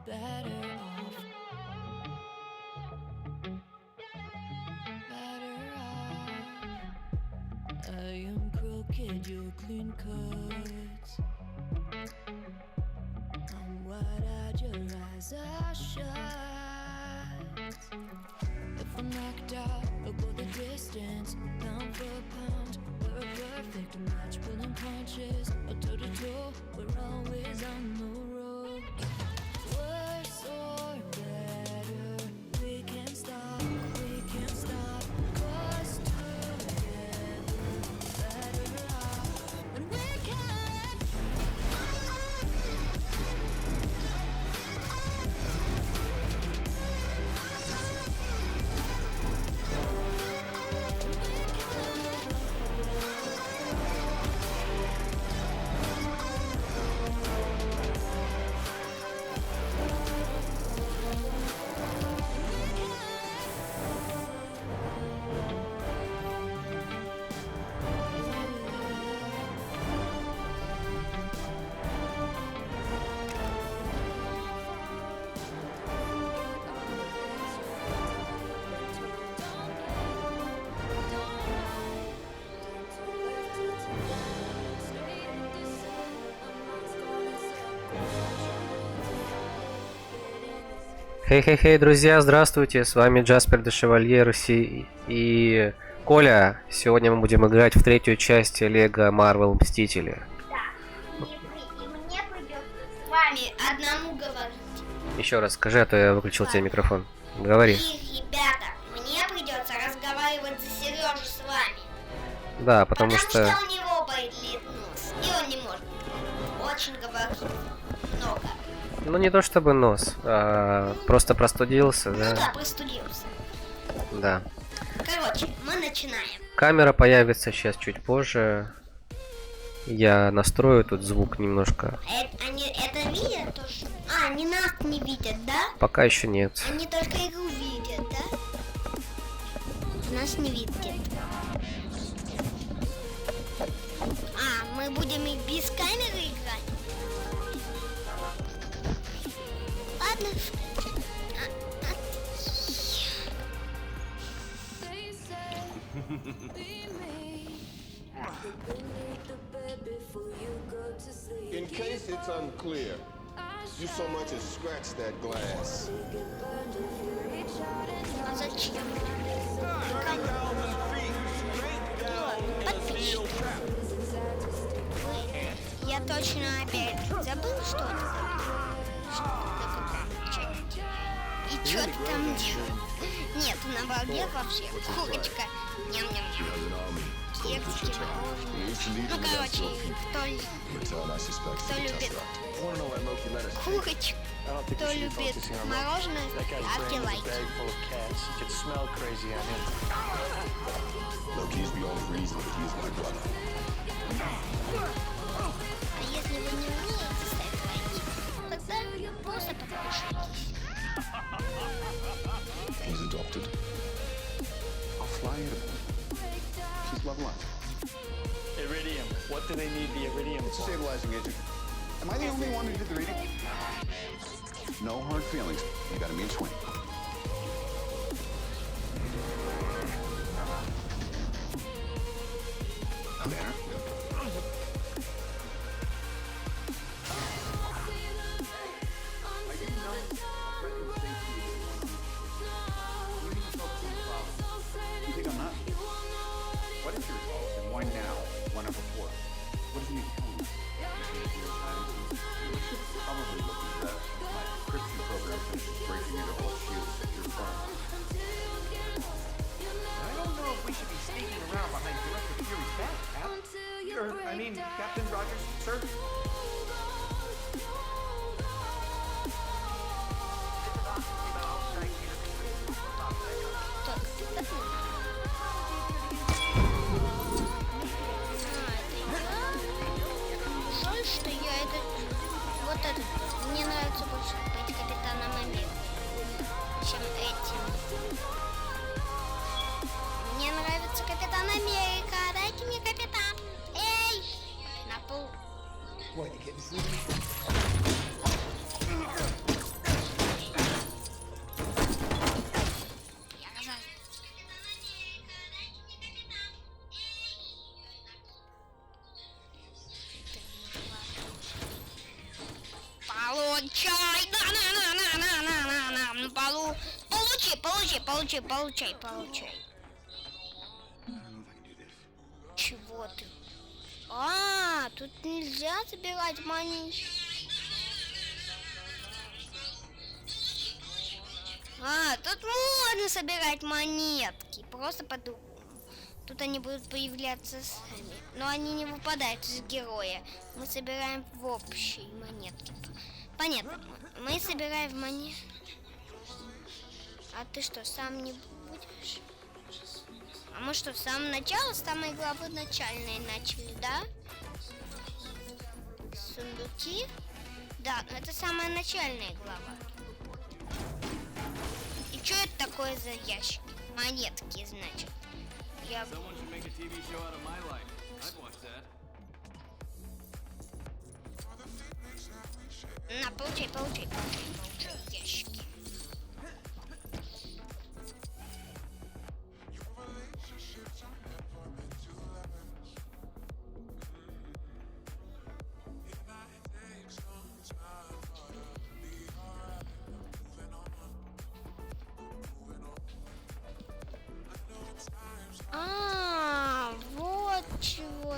better off. Better off. I am crooked, you're clean cuts. I'm wide-eyed, your eyes are shut. If I'm knocked out, I'll go the distance. Pound for pound, we're a perfect match. Pulling punches, or toe to toe, we're always on the road. Worse or better, we can't stop, we can't stop. 'Cause together, better off. And we can. Хей-хей-хей, друзья, здравствуйте, с вами Джаспер де Шевальер и Коля. Сегодня мы будем играть в третью часть Лего Марвел Мстители. И мне придется с вами одному говорить. Еще раз скажи, а то я выключил тебе микрофон. Говори. И, ребята, мне придется разговаривать за Сережу с вами. Да, потому что... у него болит нос, и он не может очень говорить много. Ну не то чтобы нос, а просто простудился, Ну да? да, простудился. Да. Короче, мы начинаем. Камера появится сейчас чуть позже. Я настрою тут звук немножко. Они это видят тоже? А, они нас не видят, да? Пока еще нет. Они только игру видят, да? Нас не видят. А, мы будем и без камеры играть? Ладно. In case it's unclear, you so much as scratch that glass. А зачем? Подписчики. Я точно опять забыл что-то. И что ты там делал? Нет, на балде вообще курочка. Ням-ням-ням. Кексики, мороженое. Ну, короче, кто любит курочку, кто любит мороженое, ставьте лайки. А если вы не умеете ставить лайки, тогда просто подпишитесь. He's adopted. I'll fly you. She's level up. Iridium. What do they need the iridium It's a for? stabilizing agent. Am I the only one who did the reading? No hard feelings. You got a mean swing. Banner. You think I'm not? What is your result? And why now? Why not before? What does he need to tell me? We should probably look into that. My Christian program is breaking into whole Вот чай. На полу. Получай. Чего ты? Тут нельзя собирать монеты. Тут можно собирать монетки. Просто по-другому. Тут они будут появляться сами. Но они не выпадают из героя. Мы собираем в общей монетке. Понятно. Мы собираем монеты. А ты что, сам не будешь? А мы что, с самого начала, с самой главы начальной начали, да? Сундуки? Да, но это самая начальная глава. И что это такое за ящик? Монетки, значит. Я... На, получай ящики. Вот чего.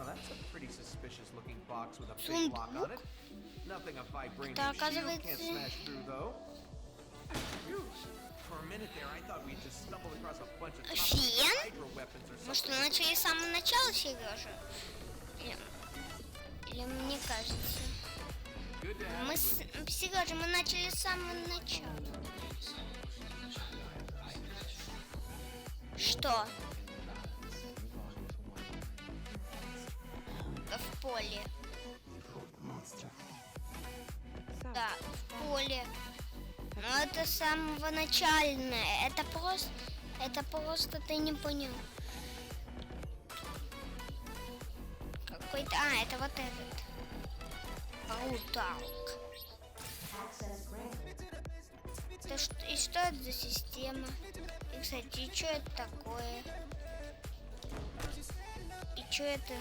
That's a pretty suspicious looking box with a big lock on it. Nothing a vibranium Это, shield оказывается, can't smash through, though. Phew. For a minute there, I thought we just stumbled across a bunch of Фен? hydro weapons or Мы что, something. начали с самого начала, Сережа? Или мне кажется? Good to have Мы you с... with me. Сережа, мы начали с самого начала. Что? В поле. Да, в поле. Но это с самого начальное. Это просто ты не понял. Какой-то... это вот этот. Бруталк. Это что, и что это за система? И, кстати, и что это такое? И что это?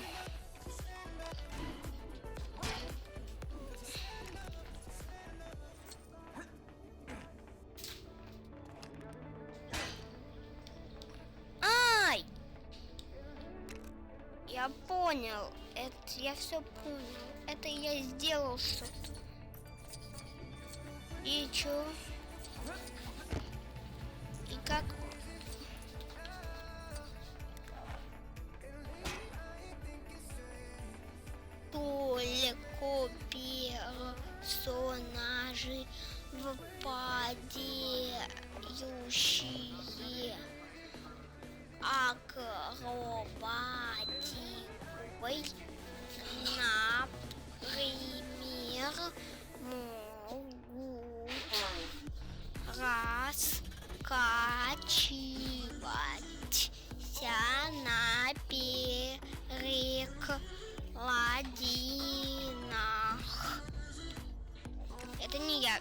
Я понял. Это я все понял. Это я сделал что-то. И чё? И как? Только персонажи выпадающие акробатикой, например, могут раскачиваться на перекладинах. Это не я.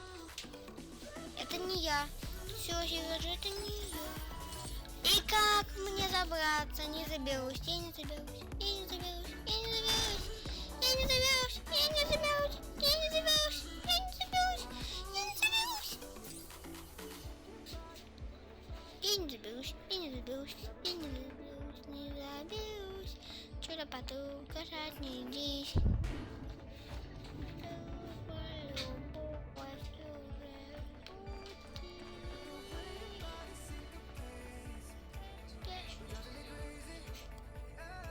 Это не я. Все, Сережа, это не я. И как мне забраться? Не заберусь, я не заберусь, я не заберусь, я не заберусь, я не заберусь, я не заберусь, я не заберусь, я не заберусь, я не заберусь. Я не заберусь, я не заберусь, я не заберусь, не заберусь. Что-то подруга жать не здесь.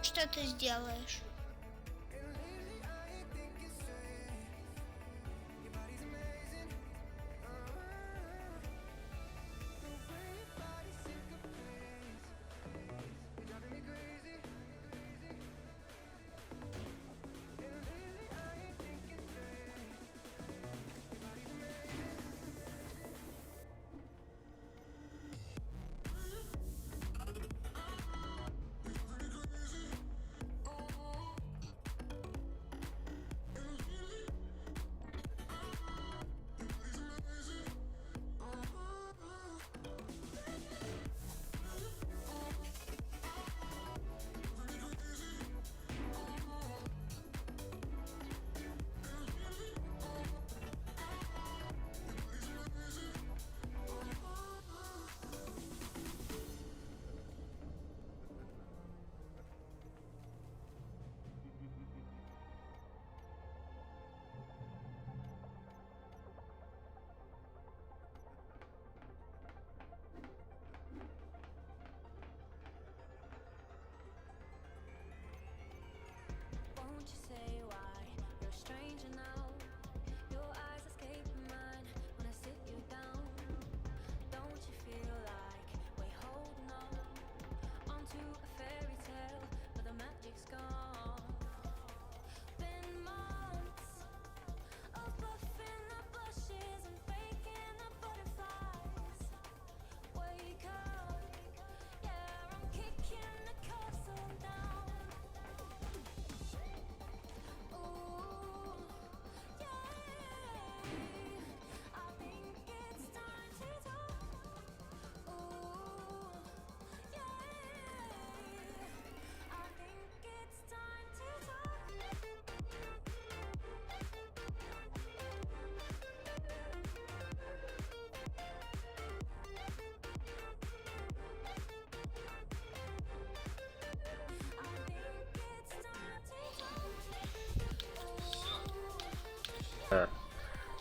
Что ты сделаешь?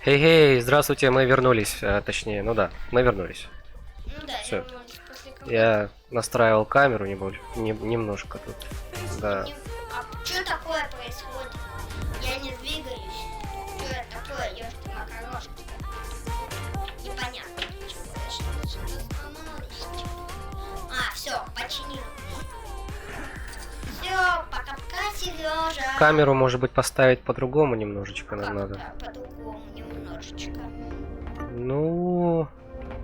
Хей-хей, здравствуйте, мы вернулись. Точнее, ну да, мы вернулись. Ну да, Всё. я вернулась после кого-то. Я настраивал камеру немножко тут. Да. А что такое происходит? Я не двигаюсь. Что это такое? Ёшки макарошки. Непонятно. Что-то сломалось. А, все, починил. Все, пока-пока, Сережа. Камеру, может быть, поставить по-другому немножечко нам надо. Да, по-другому немножечко. Ну,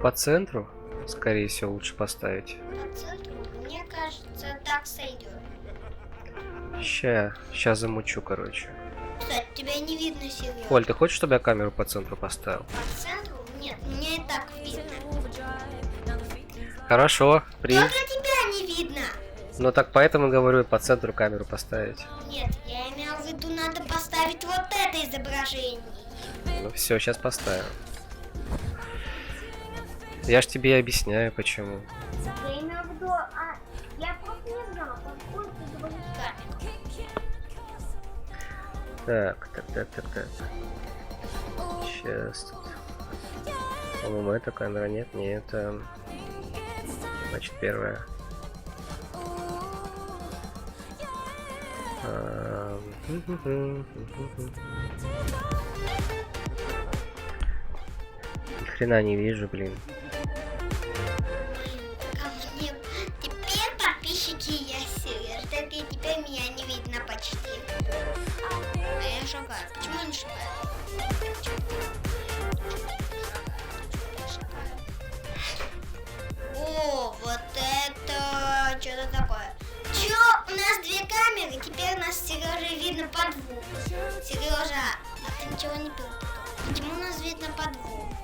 по центру, скорее всего, лучше поставить. По центру, мне кажется, так сойдет. Сейчас замучу, короче. Кстати, тебя не видно, Сережа. Коль, ты хочешь, чтобы я камеру по центру поставил? По центру? Нет, мне и так видно. Хорошо, Только тебя не видно. Ну так поэтому говорю, по центру камеру поставить. Нет, я имел в виду, надо поставить вот это изображение. Ну все, сейчас поставим. Я ж тебе и объясняю, почему. Я имел в виду, я просто не знала, какой ты говоришь камеру. Так. Сейчас тут. По-моему, это камера, нет, не это. Значит, первая. Ни хрена не вижу, блин. Ко мне. Теперь подписчики я Сереж. Теперь меня не видно почти. А я шагаю. Почему я не шагаю? О, вот это что-то такое. Чё? У нас две камеры, теперь нас с Сережей видно по двум. Сережа, а ты ничего не пил? Почему нас видно по двум?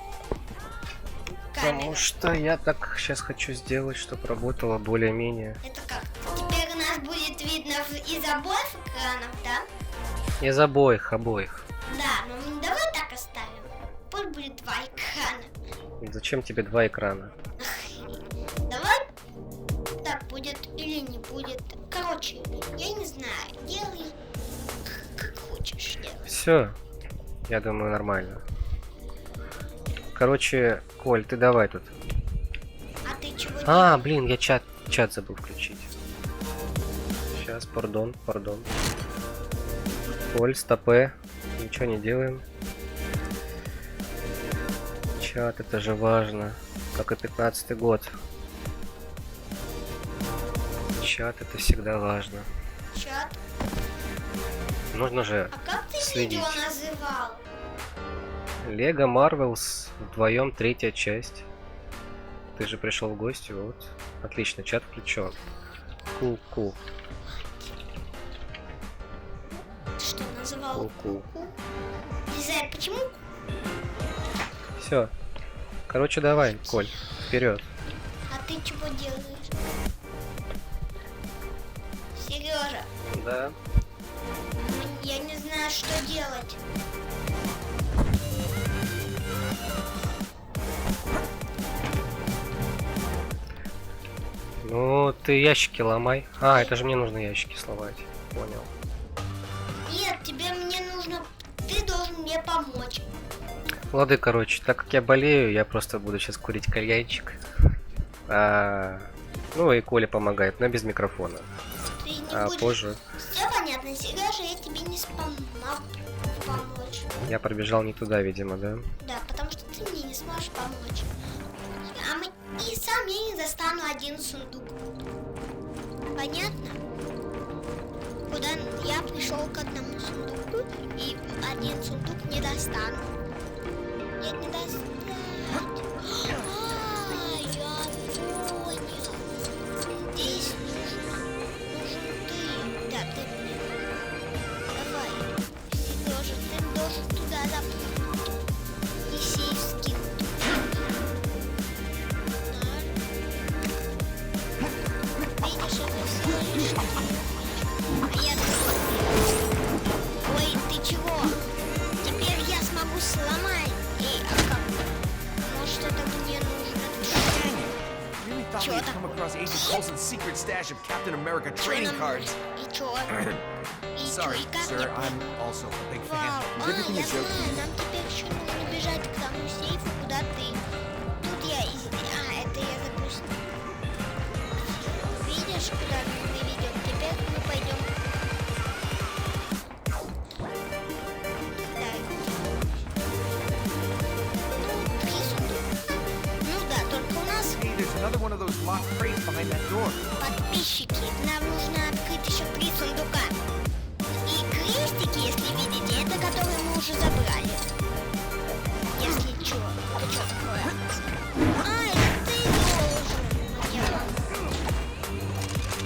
Потому что я так сейчас хочу сделать, чтобы работало более-менее. Это как? Теперь нас будет видно из обоих экранов, да? Из обоих. Да, но давай так оставим. Пусть будет два экрана. Зачем тебе два экрана? Давай так будет или не будет. Короче, я не знаю. Делай как хочешь делать. Все, я думаю, нормально. Короче, Коль, ты давай тут. А ты чего А, блин, я чат забыл включить. Сейчас, пардон. Коль, стопе. Ничего не делаем. Чат, это же важно. Как и 15-й год. Чат, это всегда важно. чат? Нужно же А как ты следить. видео называл? Лего Марвелс вдвоем 3-я часть. Ты же пришел в гости, вот. Отлично, чат включен. Ку-ку. Ты что, называл Ку-ку. ку-ку? Не знаю, почему. Все. Короче, давай, Коль, вперед. А ты чего делаешь? Сережа, Да. я не знаю, что делать. Ну, ты ящики ломай. А, это же мне нужно ящики сломать. Понял. Нет, мне нужно. Ты должен мне помочь. Лады, короче, так как я болею, я просто буду сейчас курить кальянчик. Ну и Коля помогает, но без микрофона. Ты не А будешь. позже Все понятно, Сережа, я тебе не смогу помочь. я пробежал не туда, видимо, да? Да, потому что ты мне не сможешь помочь. И сам я не достану один сундук. Понятно? куда я пришел к одному сундуку, и один сундук не достану. Нет, не достать. Я понял. Здесь нужен ты. Да, ты мне. Давай. Сережа, ты должен туда запрыгнуть. И сейф скинуть. Видишь, это всего лишь. А я думаю, ой, ты чего? Теперь я смогу сломать. А как? Может, это мне нужно? Really thought Чё we'd так? come across Agent Coulson's secret stash of Captain America trading cards. И чё? И чё? Sorry, И как sir, мне I'm also a big Вау, fan. я знаю, нам теперь еще нужно бежать к тому сейфу, куда ты. Тут я это я запустил. Видишь, куда мы ведем? Теперь мы пойдем. Да. Ну, 3 сундука. Ну да, только у нас Hey, there's another one of those locked crates behind that door. подписчики. Нам нужно открыть еще 3 сундука. И крестики, если видите, это которые мы уже забрали. Если чё, это чё такое? Это ты должен мне помочь.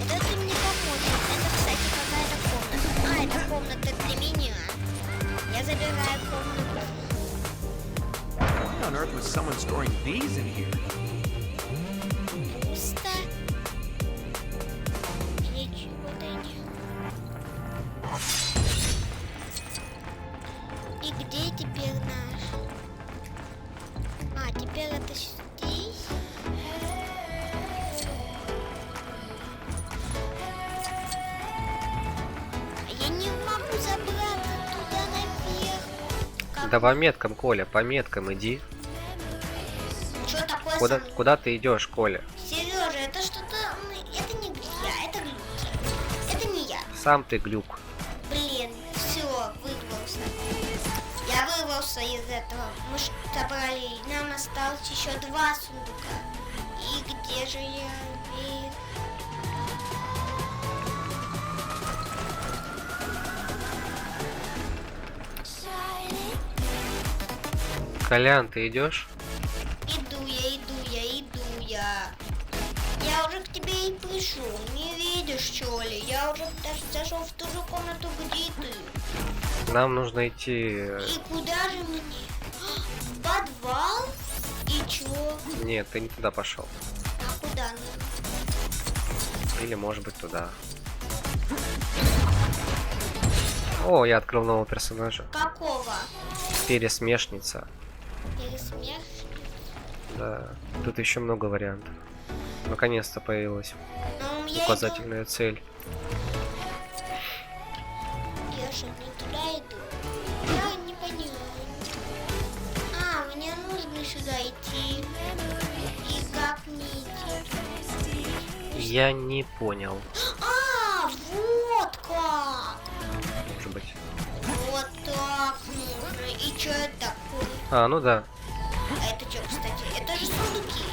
Это ты мне поможешь. Это, кстати, какая-то комната. Это комната для меня. Я забираю комнату. Why on earth was someone storing these in here? Пусто. Ничего-то нет. И где теперь наш? Теперь это здесь. Я не могу забраться туда наверх. Как? Да по меткам, Коля, по меткам иди. Что такое Куда, со мной? куда ты идешь, Коля? Сережа, это что-то... Это не я, это глюки. Это не я. Сам ты глюк. Блин, все, вырвался. Я вырвался из этого. Мы ж собрали, нам осталось еще 2 сундука. И где же я? Колян, ты идешь? Иду я. Я уже к тебе и пришел. Не видишь, что ли? Я уже даже зашел в ту же комнату, где и ты. Нам нужно идти... И куда же мне? В подвал? И чё? Нет, ты не туда пошел. А куда нам? Или может быть туда. О, я открыл нового персонажа. Какого? Пересмешница. Пересмеш? Да. Тут еще много вариантов. Наконец-то появилась Ну, я указательная цель. Я же не туда иду. Я не поняла. Мне нужно сюда идти. И как мне идти? Я не понял. Вот как! Может быть. Вот так нужно. И что это такое? Ну да. А это что, кстати? Это же сундуки.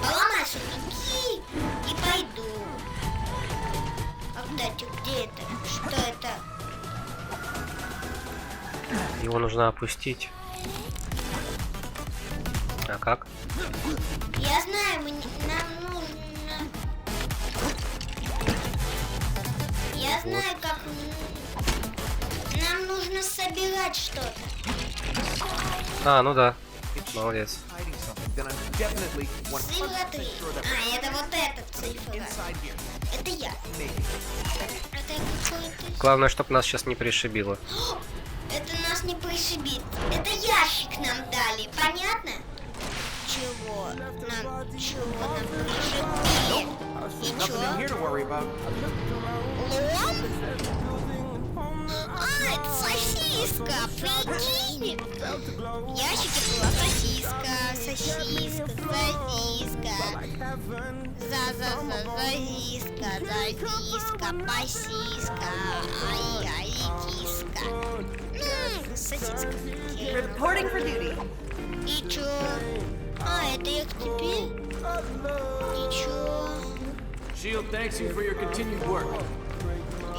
Поломай сундуки и пойду. Кстати, где это? Что это? Его нужно опустить. А как? Я знаю, нам нужно... Я знаю, как... Нам нужно собирать что-то. Ну да. Молодец. Hiding something, then I'm definitely 100% Цифра 3. sure that Это вот эта цифра. inside here. Это я. Maybe. Это какой-то... Главное, чтобы нас сейчас не пришибило. Это нас не пришибит. Это ящик нам дали, понятно? Чего нам пришибили? И Nothing in чё? here to worry about. Лом? Это сосиска, прикинь. В ящике была сосиска. Сосиска. Пасиска. Ай-яй, киска. Сосиска. Reporting for duty. И чё? Это я к тебе? И чё? Shield thanks you for your continued work.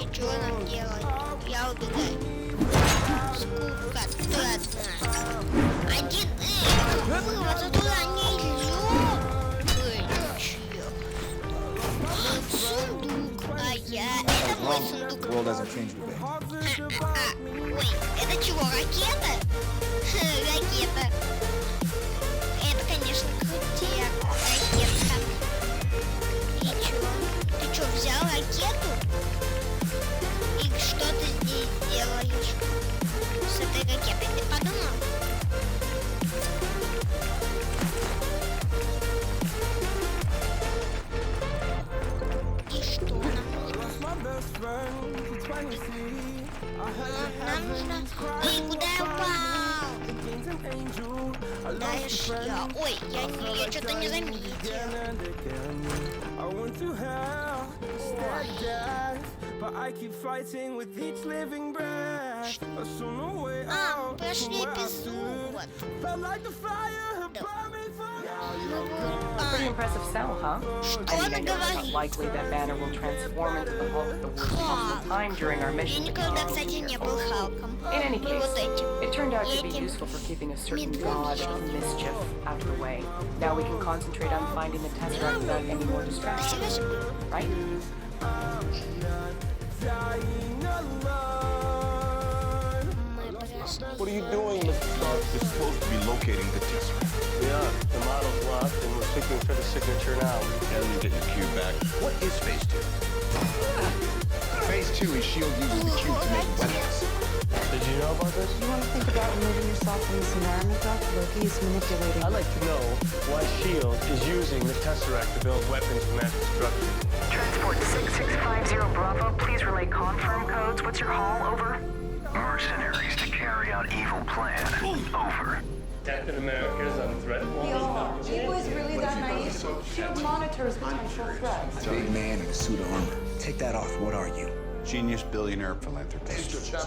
И Что нам делать? Я убегаю. Скука страдная. Один вырваться туда нельзя. Сундук. Это мой сундук. World doesn't change with age. Ой, это чего, ракета? Ракета. Это, конечно, крутяк. Ракетка. И чё? Ты чё, взял ракету? И что ты здесь делаешь? С этой ракетой ты подумал? И что нам нужно? Нам нужно... Ой, куда я упал? Куда я шла? Ой, я что-то не заметил. А, прошли эпизод. Pretty impressive cell, huh? Что I она think I know it's говорит? likely that Banner will transform into the Hulk at the worst possible time during our Я mission. никогда, кстати, не был Халком. In any Ну, case, вот этим. it turned out to be Этим. useful for keeping a certain Медведь. god of mischief out of the way. Now we can concentrate on finding the Tesseract without any more distractions, right? Мы подошли. What are you doing, Mr. Stark? We're supposed to be locating the Tesseract. We are. The model's locked and we're looking for the signature now. And you get your cube back. What is Phase 2? Phase 2 is S.H.I.E.L.D. uses the cube to make weapons. Did you know about this? You want to think about removing yourself from this environment, Doc? Loki is manipulating. I'd like to know why S.H.I.E.L.D. is using the Tesseract to build weapons of mass destruction. Transport 6650 Bravo, please relay confirm codes. What's your haul? Over. Mercenaries to carry out evil plan. Over. Captain America's on threat wall. Chico is really that naive. S.H.I.E.L.D. monitors potential threats. Big man in a suit of armor. Take that off. What are you? Genius, billionaire, philanthropist. Excuse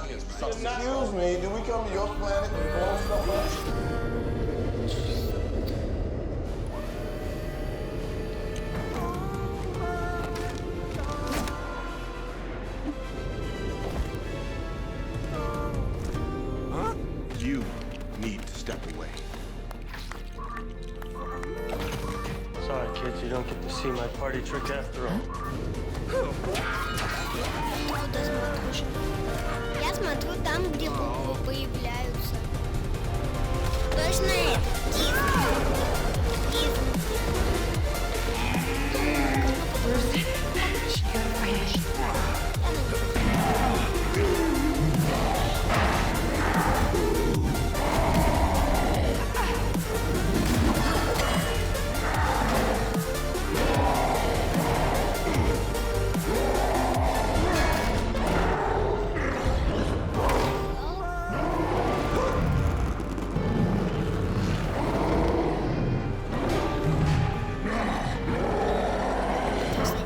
me, did we come to your planet and blow stuff up? You need to step away. Sorry, kids, you don't get to see my party trick after all. Я смотрю там, где буквы появляются. Точно это.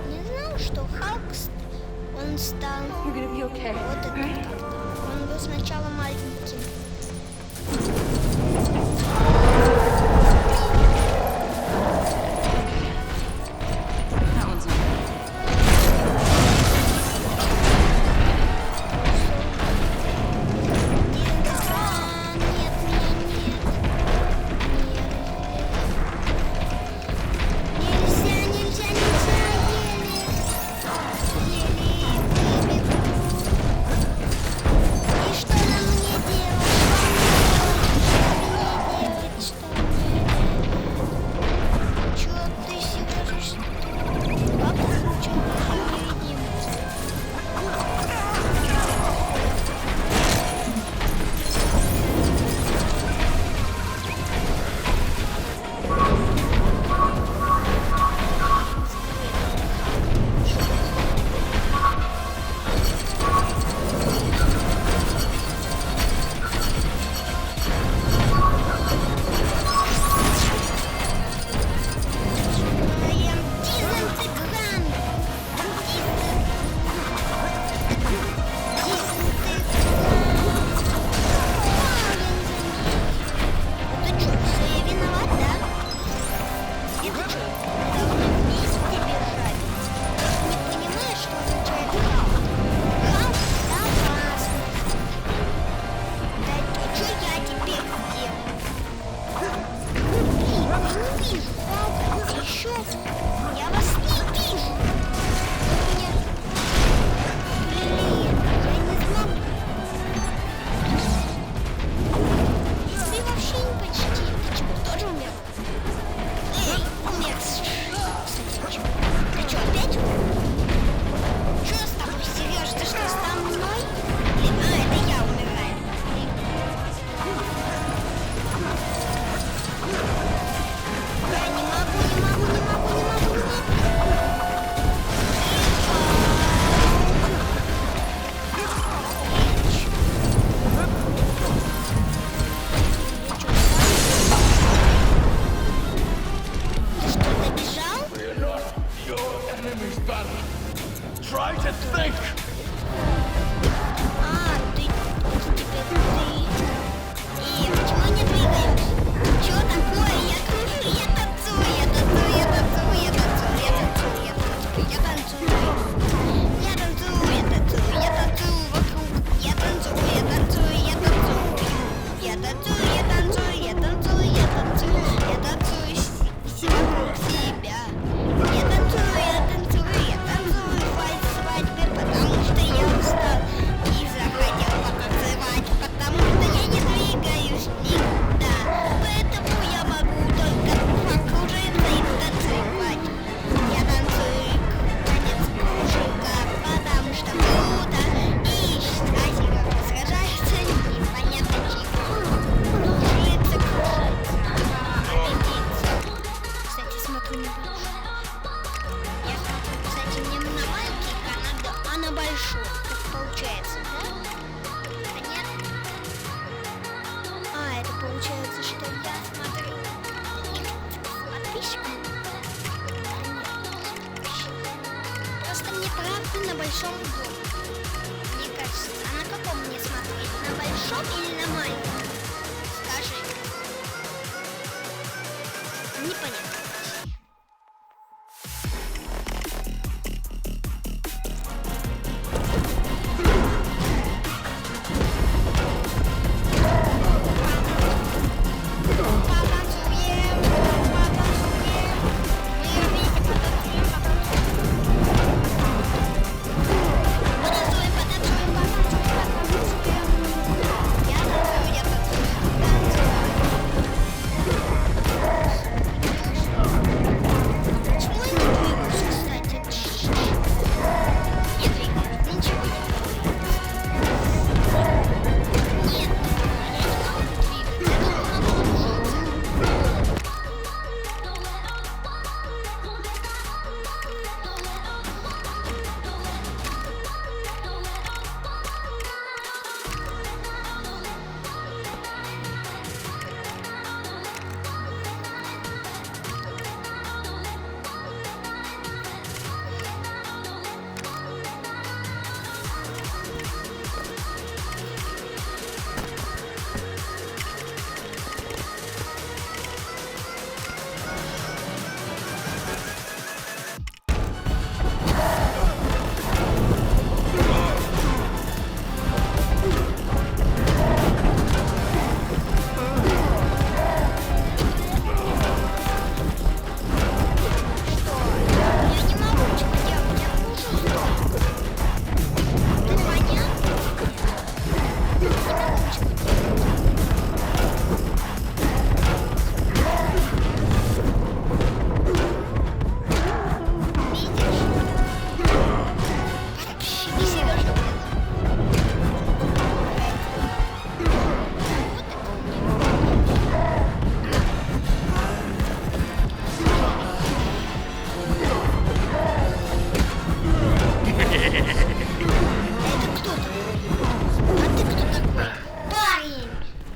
Не знал, что Халк, он стал You're gonna be okay. вот этот как-то. Он был сначала маленьким. И что нам мне делать? на большом доме. Мне кажется, а на каком мне смотреть? На большом или на маленьком? Скажи. Непонятно.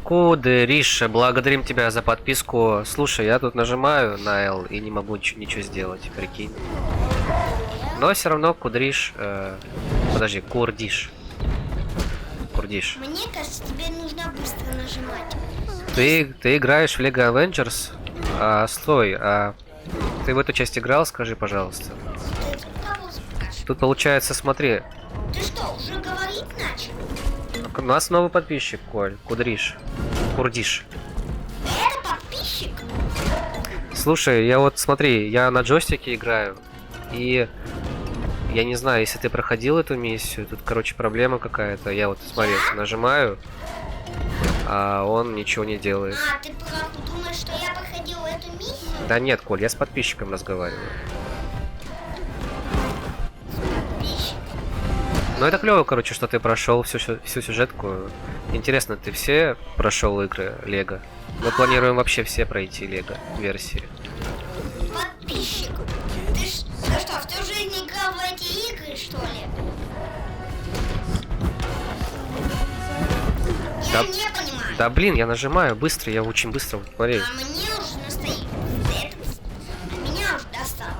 Кудриша, благодарим тебя за подписку. Слушай, я тут нажимаю на L и не могу ничего сделать, прикинь. Но все равно Кудриш... подожди, Курдиш. Курдиш. Мне кажется, тебе нужно быстро нажимать. Ты играешь в Lego Avengers? Стой, ты в эту часть играл, скажи, пожалуйста. Ты кого спрашиваешь? Тут получается, смотри. Ты что, уже говорить начал? У нас новый подписчик, Коль. Кудриш. Курдиш. Это подписчик? Слушай, я вот смотри, я на джойстике играю. И я не знаю, если ты проходил эту миссию, тут, короче, проблема какая-то. Я вот, смотри, нажимаю, а он ничего не делает. А, ты думаешь, что я проходил эту миссию? Да нет, Коль, я с подписчиком разговариваю. Ну это клево, короче, что ты прошел всю сюжетку. Интересно, ты все прошел игры Лего? Мы планируем вообще все пройти Лего версии. Подписчик. Ты что, всю жизнь играл в эти игры, что ли? Я не понимаю. Да блин, я нажимаю быстро, я очень быстро, вот, смотри. А мне уже настоит. Меня уже достало.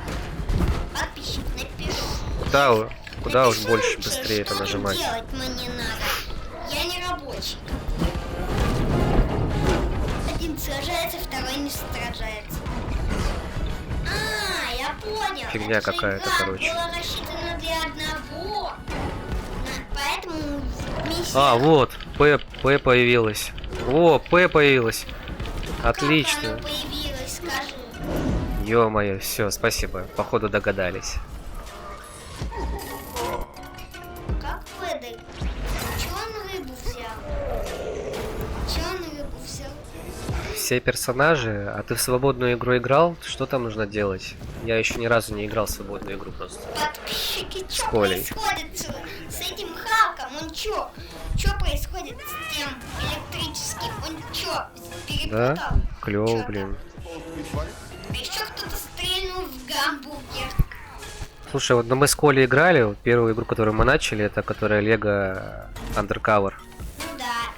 Подписчик, напишу. Куда уж больше быстрее это нажимать. Делать мне надо. Я не рабочий. Один сражается, второй не сражается. А, я понял. Фигня какая-то, короче. Была рассчитана для одного. Поэтому миссия... А, вот, П появилась. О, П появилась. Отлично. Как она появилась, скажи. Ё-моё, все, спасибо. Походу догадались. Как Пэдик? Чё он рыбу взял? Все персонажи, а ты в свободную игру играл? Что там нужно делать? Я еще ни разу не играл в свободную игру просто. Подписчики, С что Колей. происходит с этим Халком? Он чё? Чё происходит с тем электрическим? Он чё, перепутал? Да? Клево, блин. Еще кто-то стрельнул в гамбургер. Слушай, вот мы с Колей играли, вот первую игру, которую мы начали, это которая Lego Undercover. Ну да.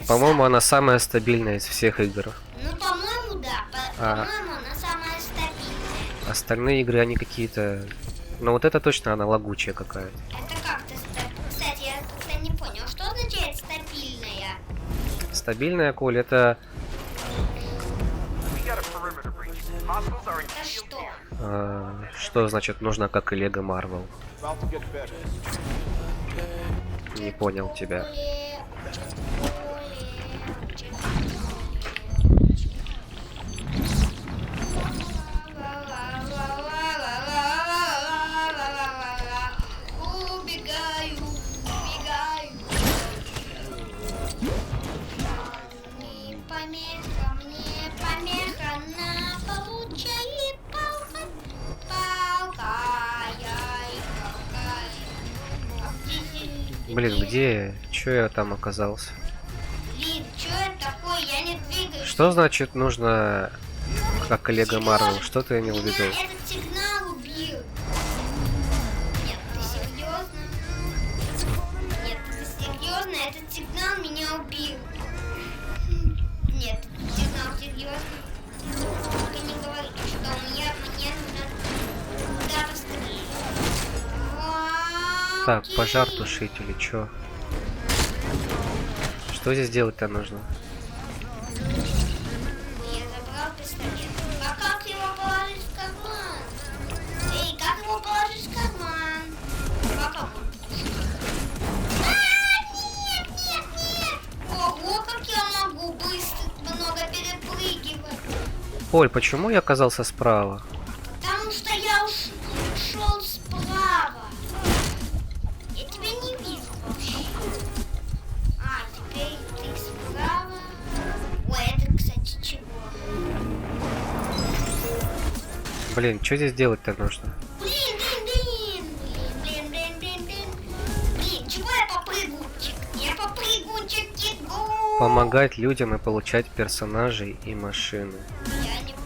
По-моему, она самая стабильная из всех игр. Ну, по-моему, да. По-моему, она самая стабильная. Остальные игры, они какие-то... Ну вот это точно она лагучая какая-то. Это Стабильная, Коль, это... Это что? Что значит нужно, как и Лего Марвел? About to get better. Не понял тебя. Убегаю, убегаю. Не помеха, мне помеха, на получай палка, палка, яй, палка. Блин, где я? Чё я там оказался? Блин, что это такое? Я не двигаюсь. Что значит нужно, как и Лего Марвел? Что ты имел в виду? Меня этот сигнал убил. Нет, ты серьезно? Нет, ты серьезно? Этот сигнал меня убил. Нет, сигнал серьезно. Только не говорите, что мне нужно куда-то стрелять. Так, пожар тушить или чё? Что здесь делать-то нужно? Я забрал пистолет. А как его положить в карман? Эй, как его положить в карман? Как его? Нет, нет, нет! Ого, как я могу быстро много перепрыгивать. Коль, почему я оказался справа? Потому что я ушел справа. Я тебя не вижу вообще. А, теперь ты справа. Ой, это, кстати, чего? Блин, что здесь делать-то нужно? Блин, чего я попрыгунчик? Я попрыгунчик кидгу. Помогать людям и получать персонажей и машины. Я не помню.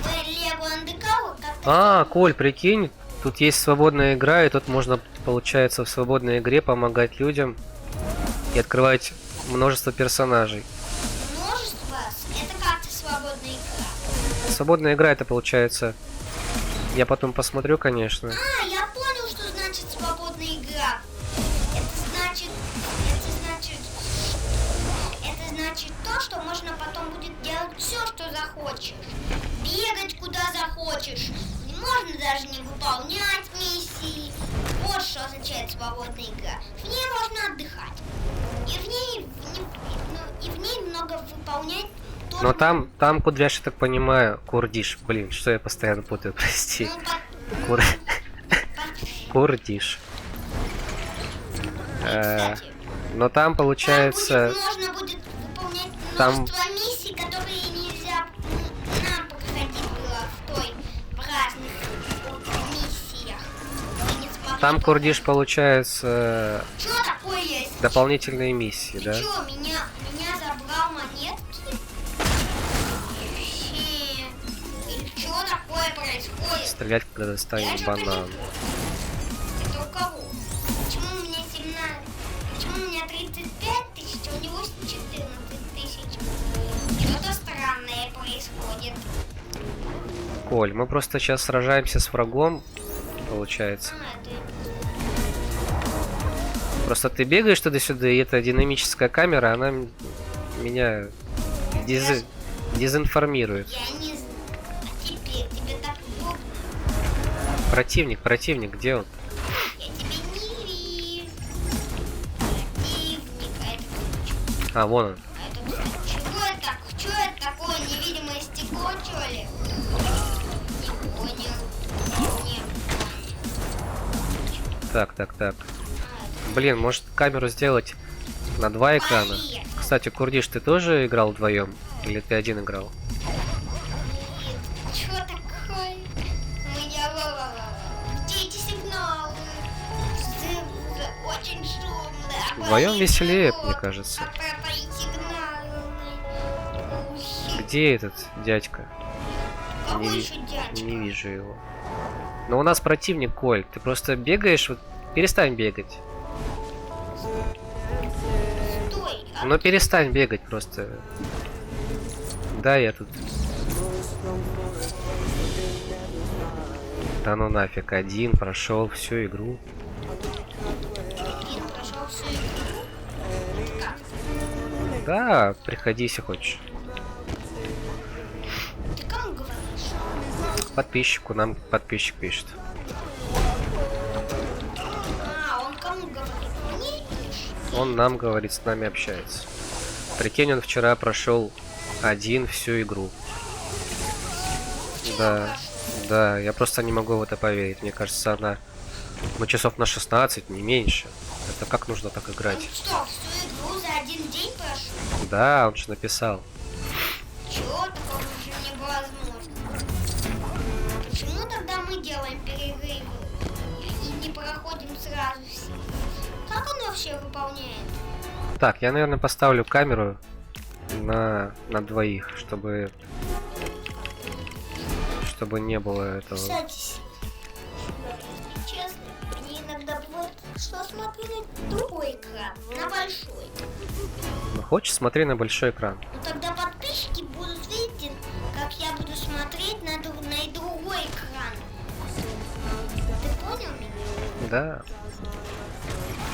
Вы Лего Андекау? А, Коль, прикинь, тут есть свободная игра, и тут можно, получается, в свободной игре помогать людям и открывать множество персонажей. Множество? Это как-то свободная игра. Свободная игра это получается. Я потом посмотрю, конечно. А, я понял, что значит свободная игра. Это значит то, что можно потом будет делать все, что захочешь. Бегать куда захочешь. Можно даже не выполнять миссии. Вот что означает свободная игра. В ней можно отдыхать. И в ней много выполнять. Но там Кудряш, я так понимаю, Курдиш. Блин, что я постоянно путаю, прости. Курдиш. Но там получается... Можно будет выполнять там... множество миссий, которые нельзя нам проходить было в той разных миссиях. Там Курдиш получается... Что такое есть? Дополнительные миссии, Ты да? что, меня забрал монетки? Или что такое происходит? Стрелять, когда достанешь банан. Это у кого? Почему у меня 17? Почему у меня 35 тысяч, а у него 14 тысяч? Что-то странное происходит. Коль, мы просто сейчас сражаемся с врагом, получается. Просто ты бегаешь туда-сюда, и эта динамическая камера, она меня дезинформирует. Я не знаю. А теперь тебе так удобно? Противник, где он? Я тебя не вижу. Противник, а это кто? А, вон он. А это кто? Чего это? Что это такое? Невидимое стекло, что ли? Не понял. Не понял. Так. Блин, может камеру сделать на 2 экрана? Кстати, Курдиш, ты тоже играл вдвоем? Или ты один играл? Что такое? У меня где эти сигналы? Очень шумно. Вдвоем веселее, мне кажется. Где этот дядька? Какой еще дядька? Не вижу его. Но у нас противник, Коль. Ты просто бегаешь, вот перестань бегать. Стой. Ну перестань бегать просто. Да, я тут. Да ну нафиг, один прошел всю игру. Один прошел всю игру. Как? Да, приходи, если хочешь. Ты кому говоришь? Подписчику, нам подписчик пишет. А, он кому говорит? Мне пишет? Он нам говорит, с нами общается. Прикинь, он вчера прошел один всю игру. Да, да, я просто не могу в это поверить. Мне кажется, она... Ну, часов на 16, не меньше. Это как нужно так играть? Он что, всю игру за один день прошел? Да, он же написал. Чего такого уже невозможно? Почему тогда мы делаем перерывы и не проходим сразу все? Как он вообще выполняет? Так, я, наверное, поставлю камеру на двоих, чтобы не было этого. Кстати, честно, мне иногда бывает, что смотрю на другой экран, на большой. Ну, хочешь, смотри на большой экран. Ну тогда подписчики будут видеть, как я буду смотреть на другой экран. Ты понял меня? Да.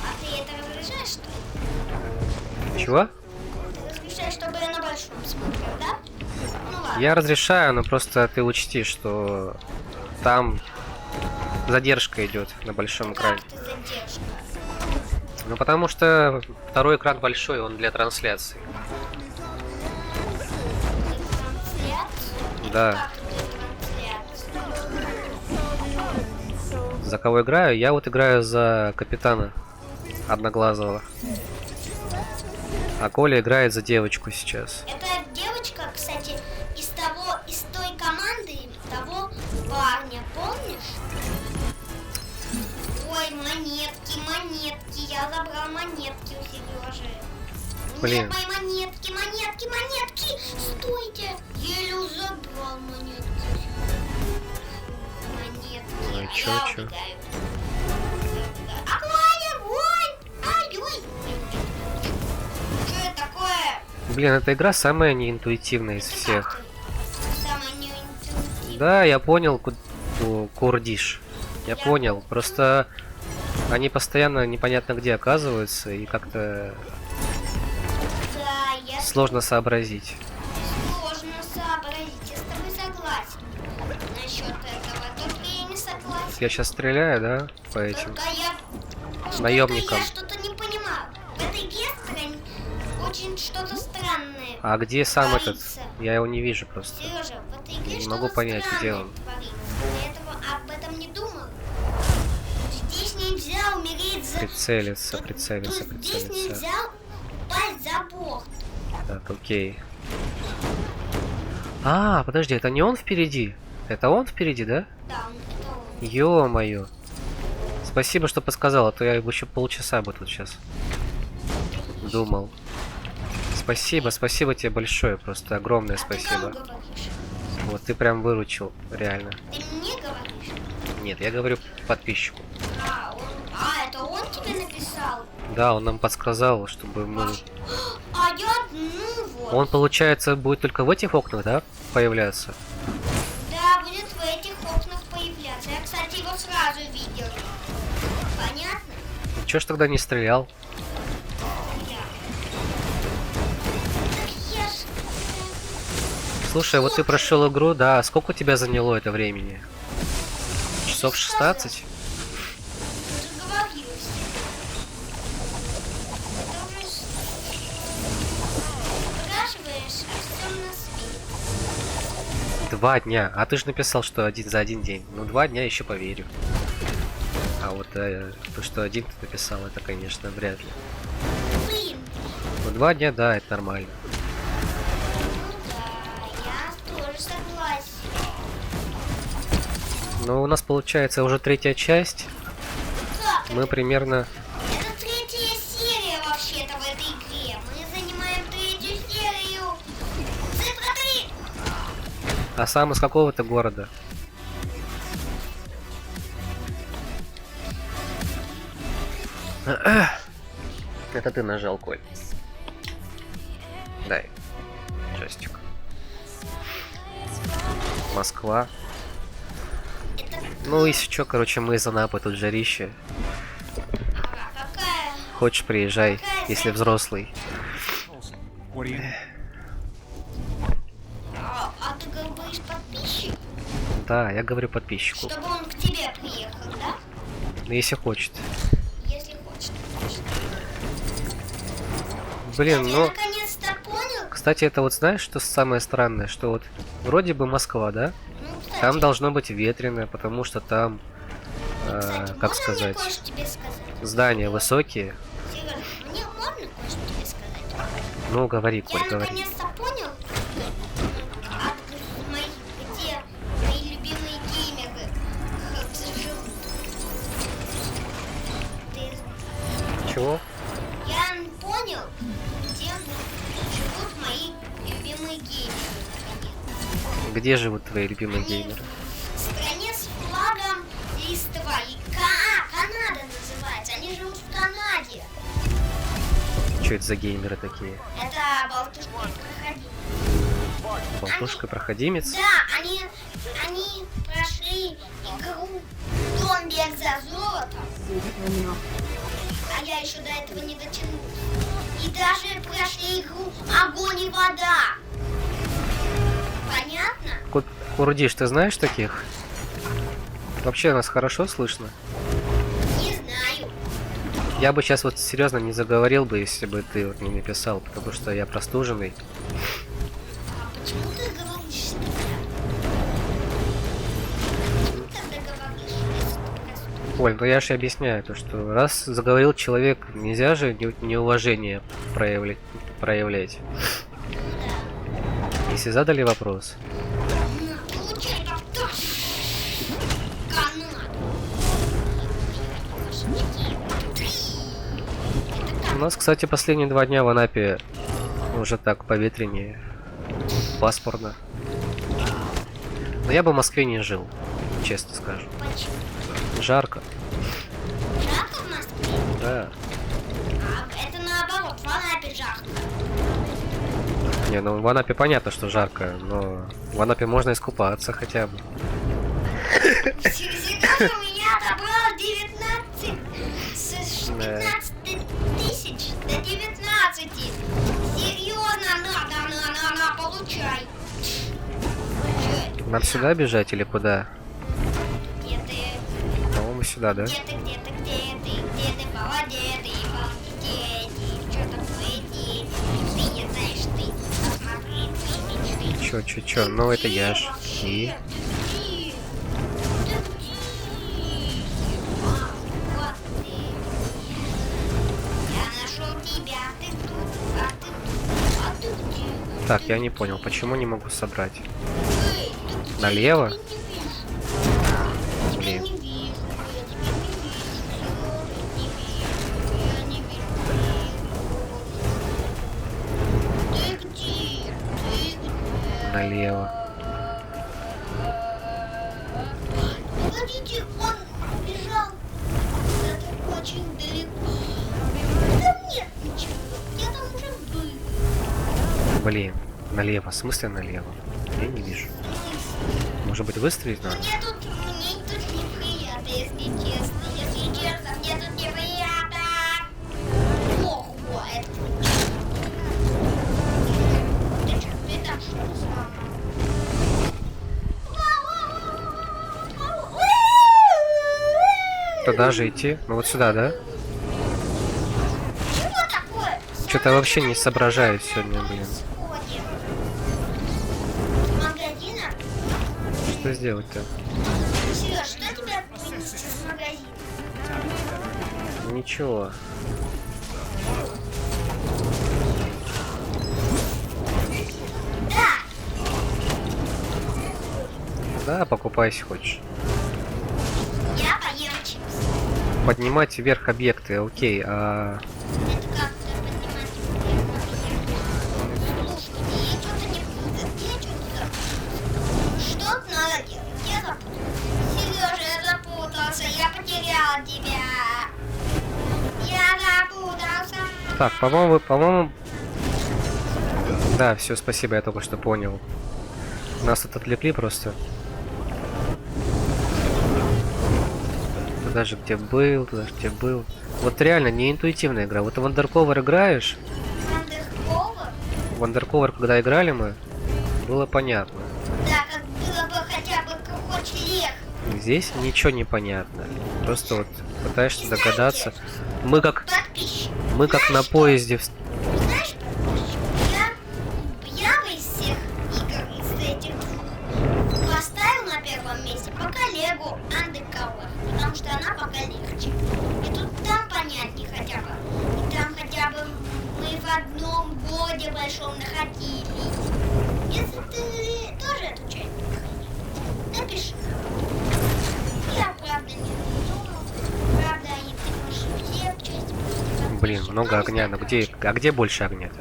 А ты это разрешаешь, что ли? Чего? Ты разрешаешь, чтобы я на большом смотрел, да? Ну ладно. Я разрешаю, но просто ты учти, что там задержка идет на большом экране. Как ты задержка? Ну потому что второй экран большой, он для трансляции. Трансляцию? Да. Как ты трансляцию? За кого играю? Я вот играю за капитана Одноглазого. А Коля играет за девочку сейчас. Эта девочка, кстати, из той команды, того парня, помнишь? Ой, монетки, я забрал монетки у Сережи. Блин. Нет, мои монетки, стойте, еле забрал монетки. Ну, Монетки, чё? убегаю. Огонь! Ай-ой! Что это такое? Блин, эта игра самая неинтуитивная из всех. Самое неинтуитивное. Да, я понял, курдиш. Я понял. Просто они постоянно непонятно где оказываются и как-то Да, я сложно сообразить. сложно сообразить. Я с тобой согласен насчет этого. Только я не согласен. Я сейчас стреляю, да, по этим Только я наемникам. что-то не понимаю. В этой игре очень что-то странное. А где сам этот? творится. Я его не вижу просто. Сережа, в этой игре Не что-то могу понять, где странное он. творится. Я об этом не думал. Здесь нельзя умереть за... Прицелиться, Тут прицелиться, здесь прицелиться. нельзя упасть за борт. Так, окей. А, подожди, это не он впереди? Это он впереди, да? Да, это он. Ё-моё. Спасибо, что подсказал, а то я еще полчаса бы тут сейчас думал. Спасибо тебе большое, просто огромное А ты кому спасибо. говоришь? Вот ты прям выручил, реально. Ты мне говоришь? Нет, я говорю подписчику. Это он тебе написал? Да, он нам подсказал, чтобы мы... А я, ну вот. Он, получается, будет только в этих окнах, да, появляться? Да, будет в этих окнах появляться. Я, кстати, его сразу видел. Понятно? Чё ж тогда не стрелял? Так я ж... Слушай, вот ты прошел игру, да, сколько у тебя заняло это времени? Часов 16? Заговорилась. Это уже... Спрашиваешь, а всем на свете. 2 дня. А ты же написал, что за один день. Ну, 2 дня еще поверю. А вот то, что один ты написал, это, конечно, вряд ли. Блин. Ну, 2 дня, да, это нормально. Ну да, я тоже согласен. Но у нас получается уже 3-я часть. Как? Мы примерно... Это 3-я серия вообще-то в этой игре. Мы занимаем 3-ю серию. Цифра 3. А сам из какого-то города? Это ты нажал, Коль. Дай. Джойстик. Москва. Ну, если чё, короче, мы из Анапы, тут жарище. Какая? Хочешь, приезжай, если взрослый. What do you... А ты говоришь подписчик? Да, я говорю подписчику. Чтобы он к тебе приехал, да? Ну, если хочет. Если хочет. Блин, Я ну... наконец-то понял. Кстати, это вот знаешь, что самое странное? Что вот вроде бы Москва, да? Ну, кстати, Там должно быть ветрено, потому что там, кстати, как можно сказать, мне кое-что тебе сказать? здания высокие. Сережа, мне можно кое-что тебе сказать? Ну, говори, Коль, Я говори. наконец-то понял, где мои любимые геймеры живут. Чего? Я понял, где живут мои любимые геймеры. Где живут твои любимые геймеры? В стране с флагом листва. Канада называется. Они живут в Канаде. Что это за геймеры такие? Это болтушка проходимец. Болтушка проходимец? Да, они прошли игру «Дом за золото». А я еще до этого не дотянулся. И даже прошли игру «Огонь и вода». Понятно? Курдиш, ты знаешь таких? Вообще нас хорошо слышно? Не знаю. Я бы сейчас вот серьезно не заговорил бы, если бы ты вот не написал, потому что я простуженный. А почему ты говоришь, что я? Почему ты тогда говоришь, что ты простужен? Оль, ну я же объясняю, то что раз заговорил человек, нельзя же неуважение проявлять. Если задали вопрос. Получай там канат. У нас, кстати, последние 2 дня в Анапе уже так поветреннее, пасмурно. Но я бы в Москве не жил, честно скажу. Почему? Жарко. Жарко в Москве? Да. А это наоборот, в Анапе жарко. Не, ну в Анапе понятно, что жарко, но в Анапе можно искупаться хотя бы. Сережа у меня отобрал 19 с 15 тысяч до 19. Серьезно, на, получай. Нам сюда бежать или куда? Где ты? По-моему, сюда, да? Где ты, молодец, дети, что такое дети? Ты не знаешь, ты посмотри, Чё, ну это я ж. И? Вот ты. Я нашел тебя, ты тут, а ты где? Так, я не понял, почему не могу собрать? Эй, ты где? Налево? Я тебя Блин. не вижу, Ты где? Налево. Погодите, он бежал куда-то очень далеко. Там нет ничего, я там уже был. Блин, налево, в смысле налево? Я не вижу. Может быть, выстрелить надо? Мне тут неприятно, если честно, мне тут неприятно. Ого, это ты что, ты там что-то сломал? Туда же идти? Ну вот сюда, да? Чего такое? Что-то вообще не соображаю сегодня, блин. Магазина? Что сделать-то? Сереж, что тебя принесет из магазина? Ничего. Да, Да, покупай, если хочешь. я поем чипсы. Поднимать вверх объекты, окей, а... Это как-то поднимать вверх. Слушайте, я что-то не буду. Я что-то запутался. Что надо делать? Я запутался. Сережа, я запутался. Я потерял тебя. Я запутался. Так, по-моему... Да, все, спасибо, я только что понял. Нас тут отвлекли просто. Туда же где был, туда же где был. Вот реально не интуитивная игра. Вот в Undercover играешь, Андерковер? в Undercover, когда играли мы, было понятно. Да, как было бы хотя бы короче легче. Здесь ничего не понятно. Просто вот пытаешься догадаться. Мы как на поезде. Знаешь, я бы из всех игр, из этих двух, поставил на первом месте пока Лего Undercover, потому что она пока легче. И тут там понятнее хотя бы. И там хотя бы мы в одном городе большом находились. Если ты тоже эту часть проходил, напиши. Я правда не думал. Правда, и ты можешь все части. Блин, много огня. Но где больше огня-то?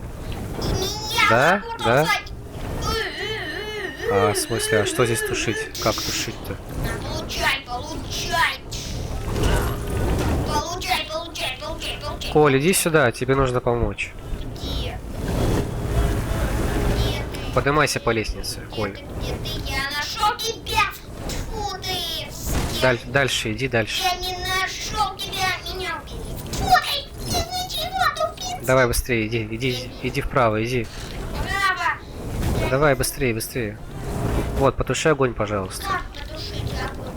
Меня Да? Да? назвать. А, в смысле, а что здесь тушить? Как тушить-то? Получай. Получай. Коль, иди сюда, тебе нужно помочь. Где? Поднимайся по лестнице, Коль. Где ты? Я нашел тебя. Фу ты. Дальше, иди дальше. Я не нашел тебя. Меня убили. Фу ты. Ты ничего, тупица. Давай быстрее, иди вправо, иди. Право. Давай быстрее. Вот, потуши огонь, пожалуйста. Как потушить огонь?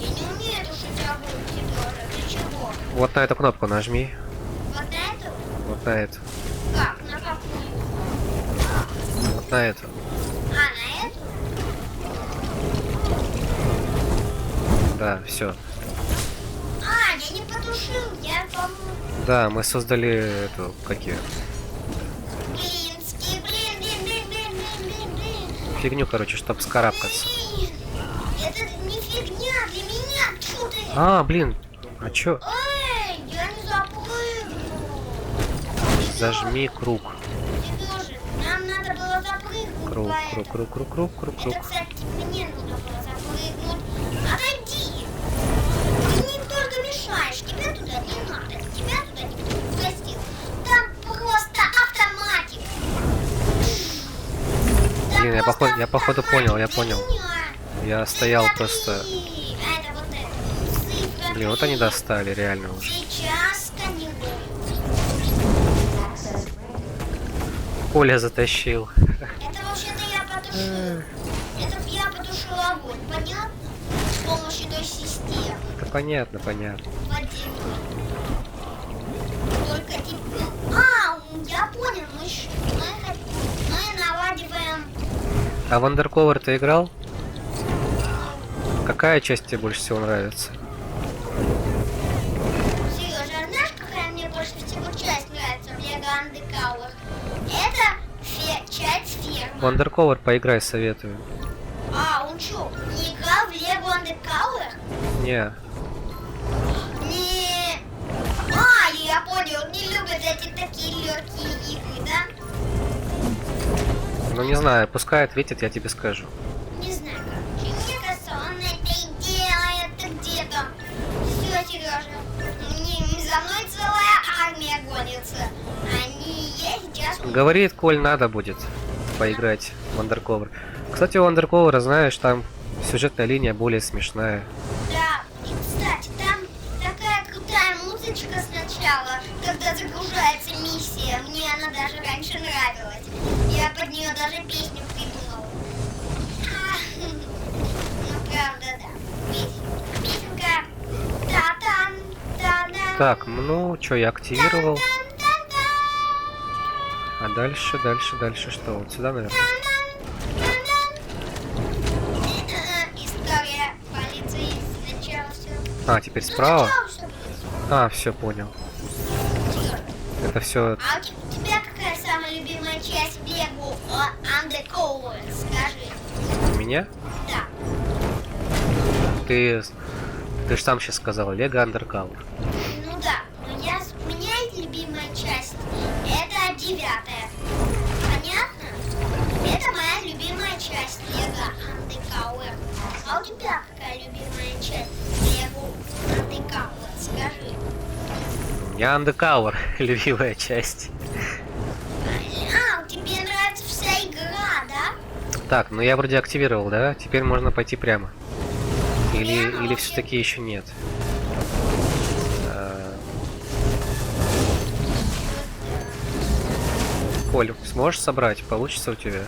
Я не умею тушить огонь, Сережа. Для чего? Вот на эту кнопку нажми. Вот на эту? Вот на эту. Как? На какую? Вот на эту. А, на эту? Да, все. А, я не потушил, я помню. Да, мы создали эту, какие? Блин. Фигню, короче, чтобы скарабкаться. Блин, это не фигня для меня. Чё ты? А, блин, а чё? Эй, я не запрыгну. Зажми круг. Сережа, нам надо было запрыгнуть. Круг. Это, кстати, мне нужно было запрыгнуть. Отойди. Ты мне только мешаешь. Тебя туда не надо. Тебя туда никто не пустил. Там просто автоматик. Там Блин, просто я походу понял, я понял. меня. Я стоял Смотри. просто... А это вот это. Цифра Блин, вот 3. они достали, реально уже. Сейчас сканирую. Коля затащил. Это вообще-то я потушил. Это я потушил огонь, понятно? С помощью той системы. Это понятно. Водяной. Только теперь... А, я понял, мы наладиваем... А в Undercover ты играл? Какая часть тебе больше всего нравится? Сережа, знаешь, какая мне больше всего часть нравится в Lego Undercover? Это часть фермы. В Undercover поиграй, советую. А, он что, не играл в Lego Undercover? Не. Не. А, я понял, он не любит эти такие легкие игры, да? Ну не знаю, пускай ответит, я тебе скажу. Не знаю, короче. Мне кажется, он это и делает где-то. Все, Сережа. За мной целая армия гонится. Я сейчас... Говорит, Коль, надо будет поиграть в Undercover. Кстати, у Undercover, знаешь, там сюжетная линия более смешная. Да, и, кстати, там такая крутая музычка сначала, когда загружается миссия. Мне она даже раньше нравилась. Я под нее даже песню придумал. Ну, правда, да. Песенка. Та-тан, та-дан. Так, ну, что, я активировал. А дальше что? Вот сюда, наверное. История полиции. Сначала все. А, теперь справа? А, все, понял. Это все... А у тебя какая самая любимая часть Lego Undercover? Скажи. У меня? Да. Ты же сам сейчас сказал, Lego Undercover. Ну да. Но у меня любимая часть. Это 9-я. Понятно? Это моя любимая часть Lego Undercover. А у тебя какая любимая часть Lego Undercover? Скажи. У меня Undercover, любимая часть. А, тебе нравится вся игра, да? Так, ну я вроде активировал, да? Теперь можно пойти прямо. Или Прямо? все-таки еще нет? Коль, сможешь собрать? Получится у тебя?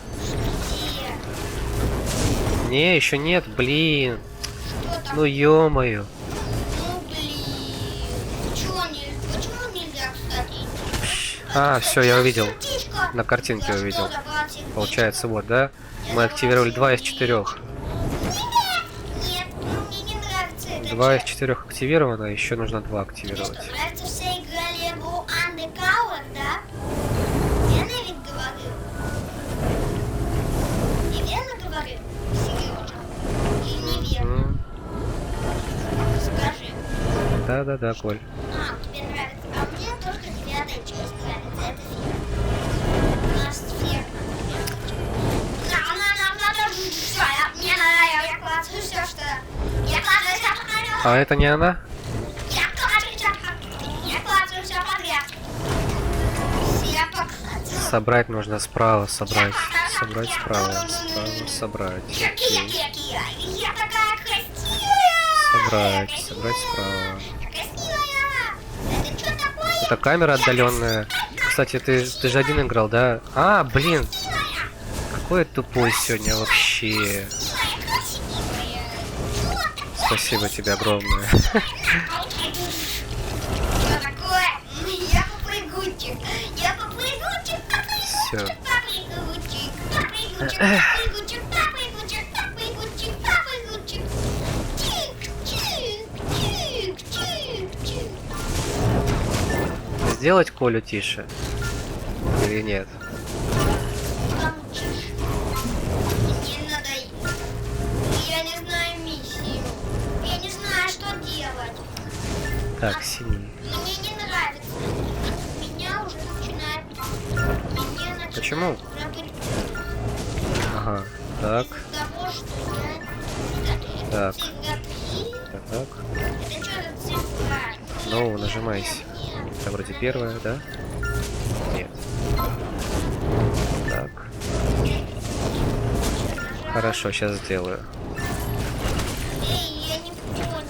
Не, еще нет, блин. Ну ё-моё. Ну блин. Почему нельзя, кстати? А, все, я увидел. Птичка. На картинке За увидел. что забрать сердечко? Получается, вот, да? Мы активировали 2 из 4. Нет, ну мне не нравится это. 2 из 4 активировано, еще нужно 2 активировать. Мне что, нравится, все играли в Undercover, да? Верно я ведь говорю? И верно говорю, Сережа? Или неверно? Скажи. Да-да-да, Коль. А, тебе нравится. А мне только 9-я часть нравится. Это ферма. У нас ферма. Мне надо, я клацаю все, что... Я клацаю все подряд. А это не она? Я клацаю все подряд. Я клацаю все подряд. Все подряд. Собрать нужно справа, собрать. Собрать справа. Справа, собрать. Я такая красивая. Собрать, собрать справа. Красивая. Это что такое? Это камера отдаленная. Кстати, ты же один играл, да? А, блин. Какой я тупой сегодня вообще. Спасибо тебе огромное. Что такое? Я попрыгунчик. Я попрыгунчик. Все. Попрыгунчик. Попрыгунчик. Попрыгунчик. Попрыгунчик. Попрыгунчик. Попрыгунчик. Чик, чик, чик, чик, чик. Сделать Колю тише? Или нет? Получишь. Мне надо... Я не знаю миссию. Я не знаю, что делать. Так, синий. Мне не нравится. Меня уже начинает... Мне начинает... Почему? работать Ага. Так, из-за того, что я... Так. Цифра 3. так. Это что за цифра? Ну, нажимайся. Нет. Это вроде первая, да? Нет. Так. Хорошо, сейчас сделаю. Эй, я не понял.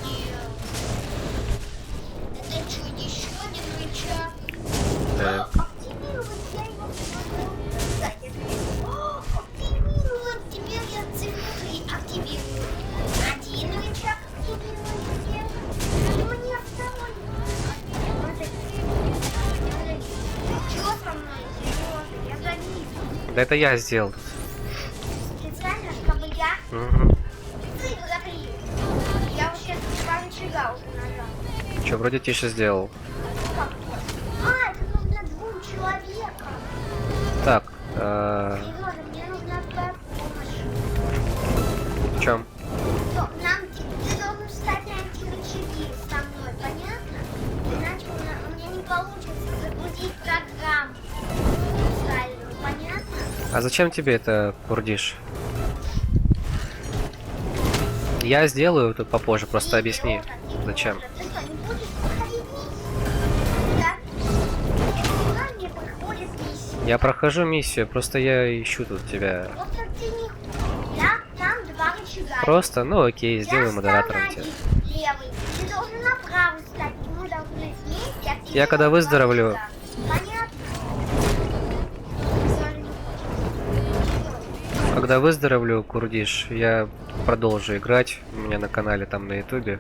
Это что, еще один рычаг? Так. Активировать я его не могу. Кстати, активировать. Теперь я цифру 3 активирую. Один рычаг активирую теперь. Мне второй. Чего со мной? Серьезно, я завис. Да это я сделал. Специально, чтобы я Угу. цифру 3. Я вообще 2 рычага уже нажал. Че, вроде тише сделал. А, это нужно 2 человекам. Так, Сережа, мне нужна твоя помощь. в чем? Ты должен встать на эти рычаги со мной, понятно? Иначе у меня не получится загрузить программу. Правильно, понятно? А зачем тебе это, Курдиш? Я сделаю тут попозже, просто объясни, зачем. Ты что, не будешь проходить миссию? Да? Куда мне проходит миссия? Я прохожу миссию, просто я ищу тут тебя. Просто ты не... Да, там 2 рычага. Просто, ну окей, Я сделаю модератором встал тебя. на один, левый. Ты должен направо встать. И мы должны вместе активировать Я когда выздоровлю. 2 рычага. Понятно? Когда выздоровлю, Курдиш, я продолжу играть. У меня на канале там на ютубе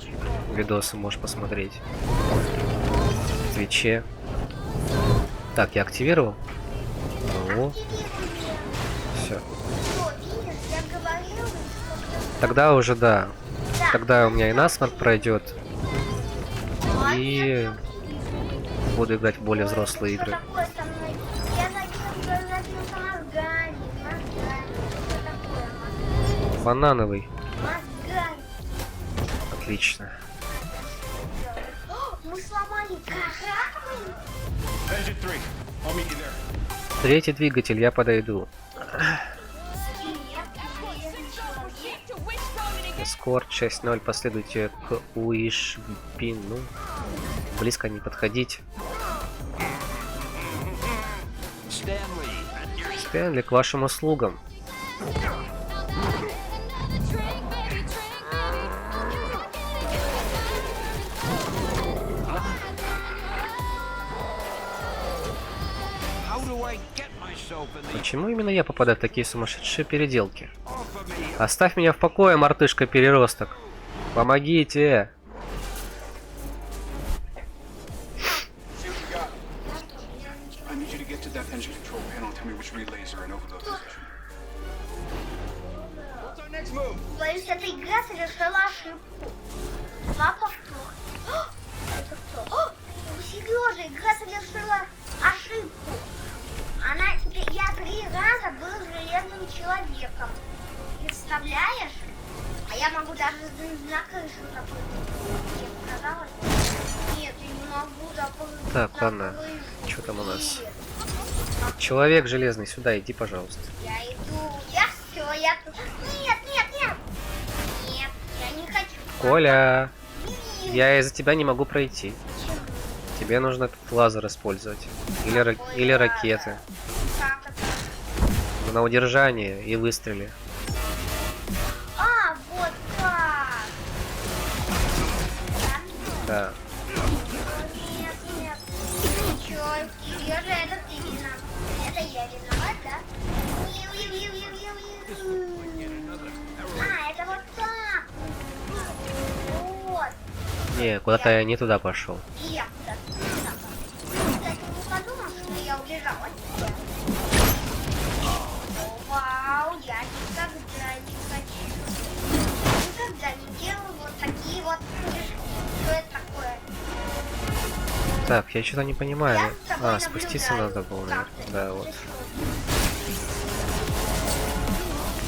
видосы можешь посмотреть. В Твиче. Так, я активировал. Ну, все. Что, видишь, я говорил, что... Тогда уже да. Да. Тогда у меня и насморк пройдет. И буду играть в более взрослые игры. Что такое со мной? Я забился мозгами. Что такое? Банановый. Мозгами. Отлично. О, мы сломали корабль. Engine 3. I'll meet you there. Третий двигатель, я подойду. Эскорт 6.0, последуйте к Уишпину. Близко не подходить. Стэнли, к вашим услугам. How do Почему именно я попадаю в такие сумасшедшие переделки? Оставь меня в покое, мартышка-переросток. Помогите! I need you to get to that engine control panel and tell me which relays are in overload position. Боюсь, эта игра совершила ошибку. Два повтора. Это кто? Сережа, игра совершила ошибку. Я 3 раза был железным человеком. Представляешь? А я могу даже на крышу запрыгнуть. Тебе показалось? Нет, я не могу запрыгнуть. Так, ладно. Что там у нас? Человек железный, сюда иди, пожалуйста. Я иду. Я все, я тут. Нет, нет, нет. Нет, я не хочу. Коля, я из-за тебя не могу пройти. Тебе нужно этот лазер использовать. Или ракеты. Как это? На удержание и выстрели. А, вот так. Да. Нет, нет. Ничего, Сережа, это ты виноват. Это я виноват, да? А, это вот так. Вот. Не, куда-то я не туда пошел. И я куда-то туда пошла. Кстати, не подумал, что я убежала от тебя. Вау, я никогда не хочу. Никогда не делаю вот такие вот. Что это такое? Так, я что-то не понимаю. Я с тобой Спуститься наблюдаю. надо было, наверное. Как ты? Да, вот. Ты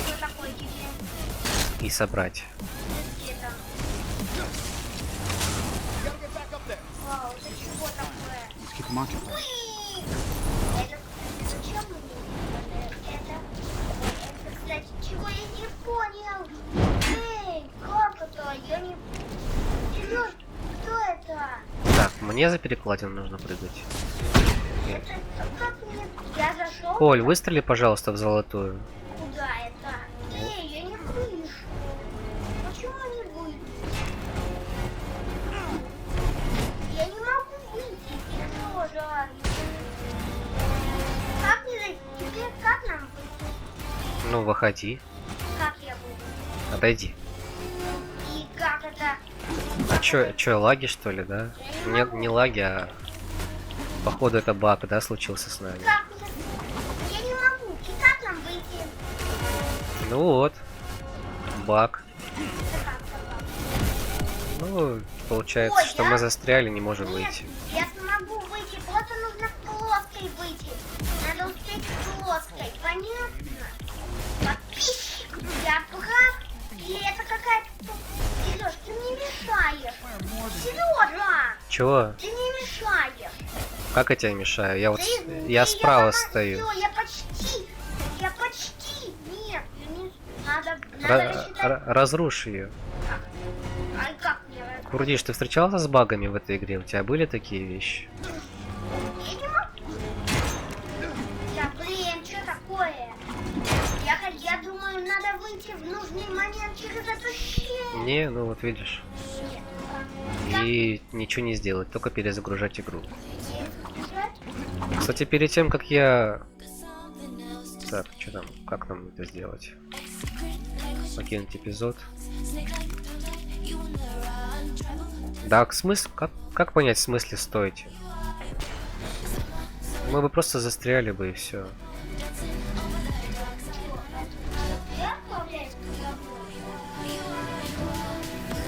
что такое тебе? И собрать. Где там? Вау, это чего такое? Let's keep them occupied. Уи! Это, кстати, зачем мне это, кстати, чего я не понял? Эй, как это? Я не... Серёж, кто это? Так, мне за перекладину нужно прыгать. Это как мне... Я зашел? Коль, выстрели, пожалуйста, в золотую. Куда это? Эй, я не слышу. Почему не выйду? Я не могу выйти, Сережа. Как мне зайти? Теперь как нам выйти? Ну, выходи. Как я буду? Отойди. И как это? А чё, лаги, что ли, да? Нет, не лаги, а... Походу, это баг, да, случился с нами. Как мне? Я не могу. И как нам выйти? Ну вот. Баг. Это как это? Ну, получается, Ой, что я- мы застряли, не можем Нет, выйти. я смогу выйти. Просто нужно с плоской выйти. Надо успеть с плоской. Понятно? Подписчик, я прав. Или это какая-то... Сереж, ты мне мешаешь. Сережа, Чего? ты не мешаешь. Как я тебе мешаю? Я вот... Ты- Я ты- справа сама- стою. Всё, я почти. Нет, надо рассчитать. Разрушь ее. А как мне? Курдиш, ты встречался с багами в этой игре? У тебя были такие вещи? Я не могу. Да блин, что такое? Я думаю, надо выйти в нужный момент через эту щель. Не, ну вот видишь. Нет. И ничего не сделать, только перезагружать игру. Как? Кстати, перед тем, как я... Так, что там? Как нам это сделать? Покинуть эпизод. Да, смысл... Как понять в смысле стойте? Мы бы просто застряли бы и все. Я отправляюсь к тобой.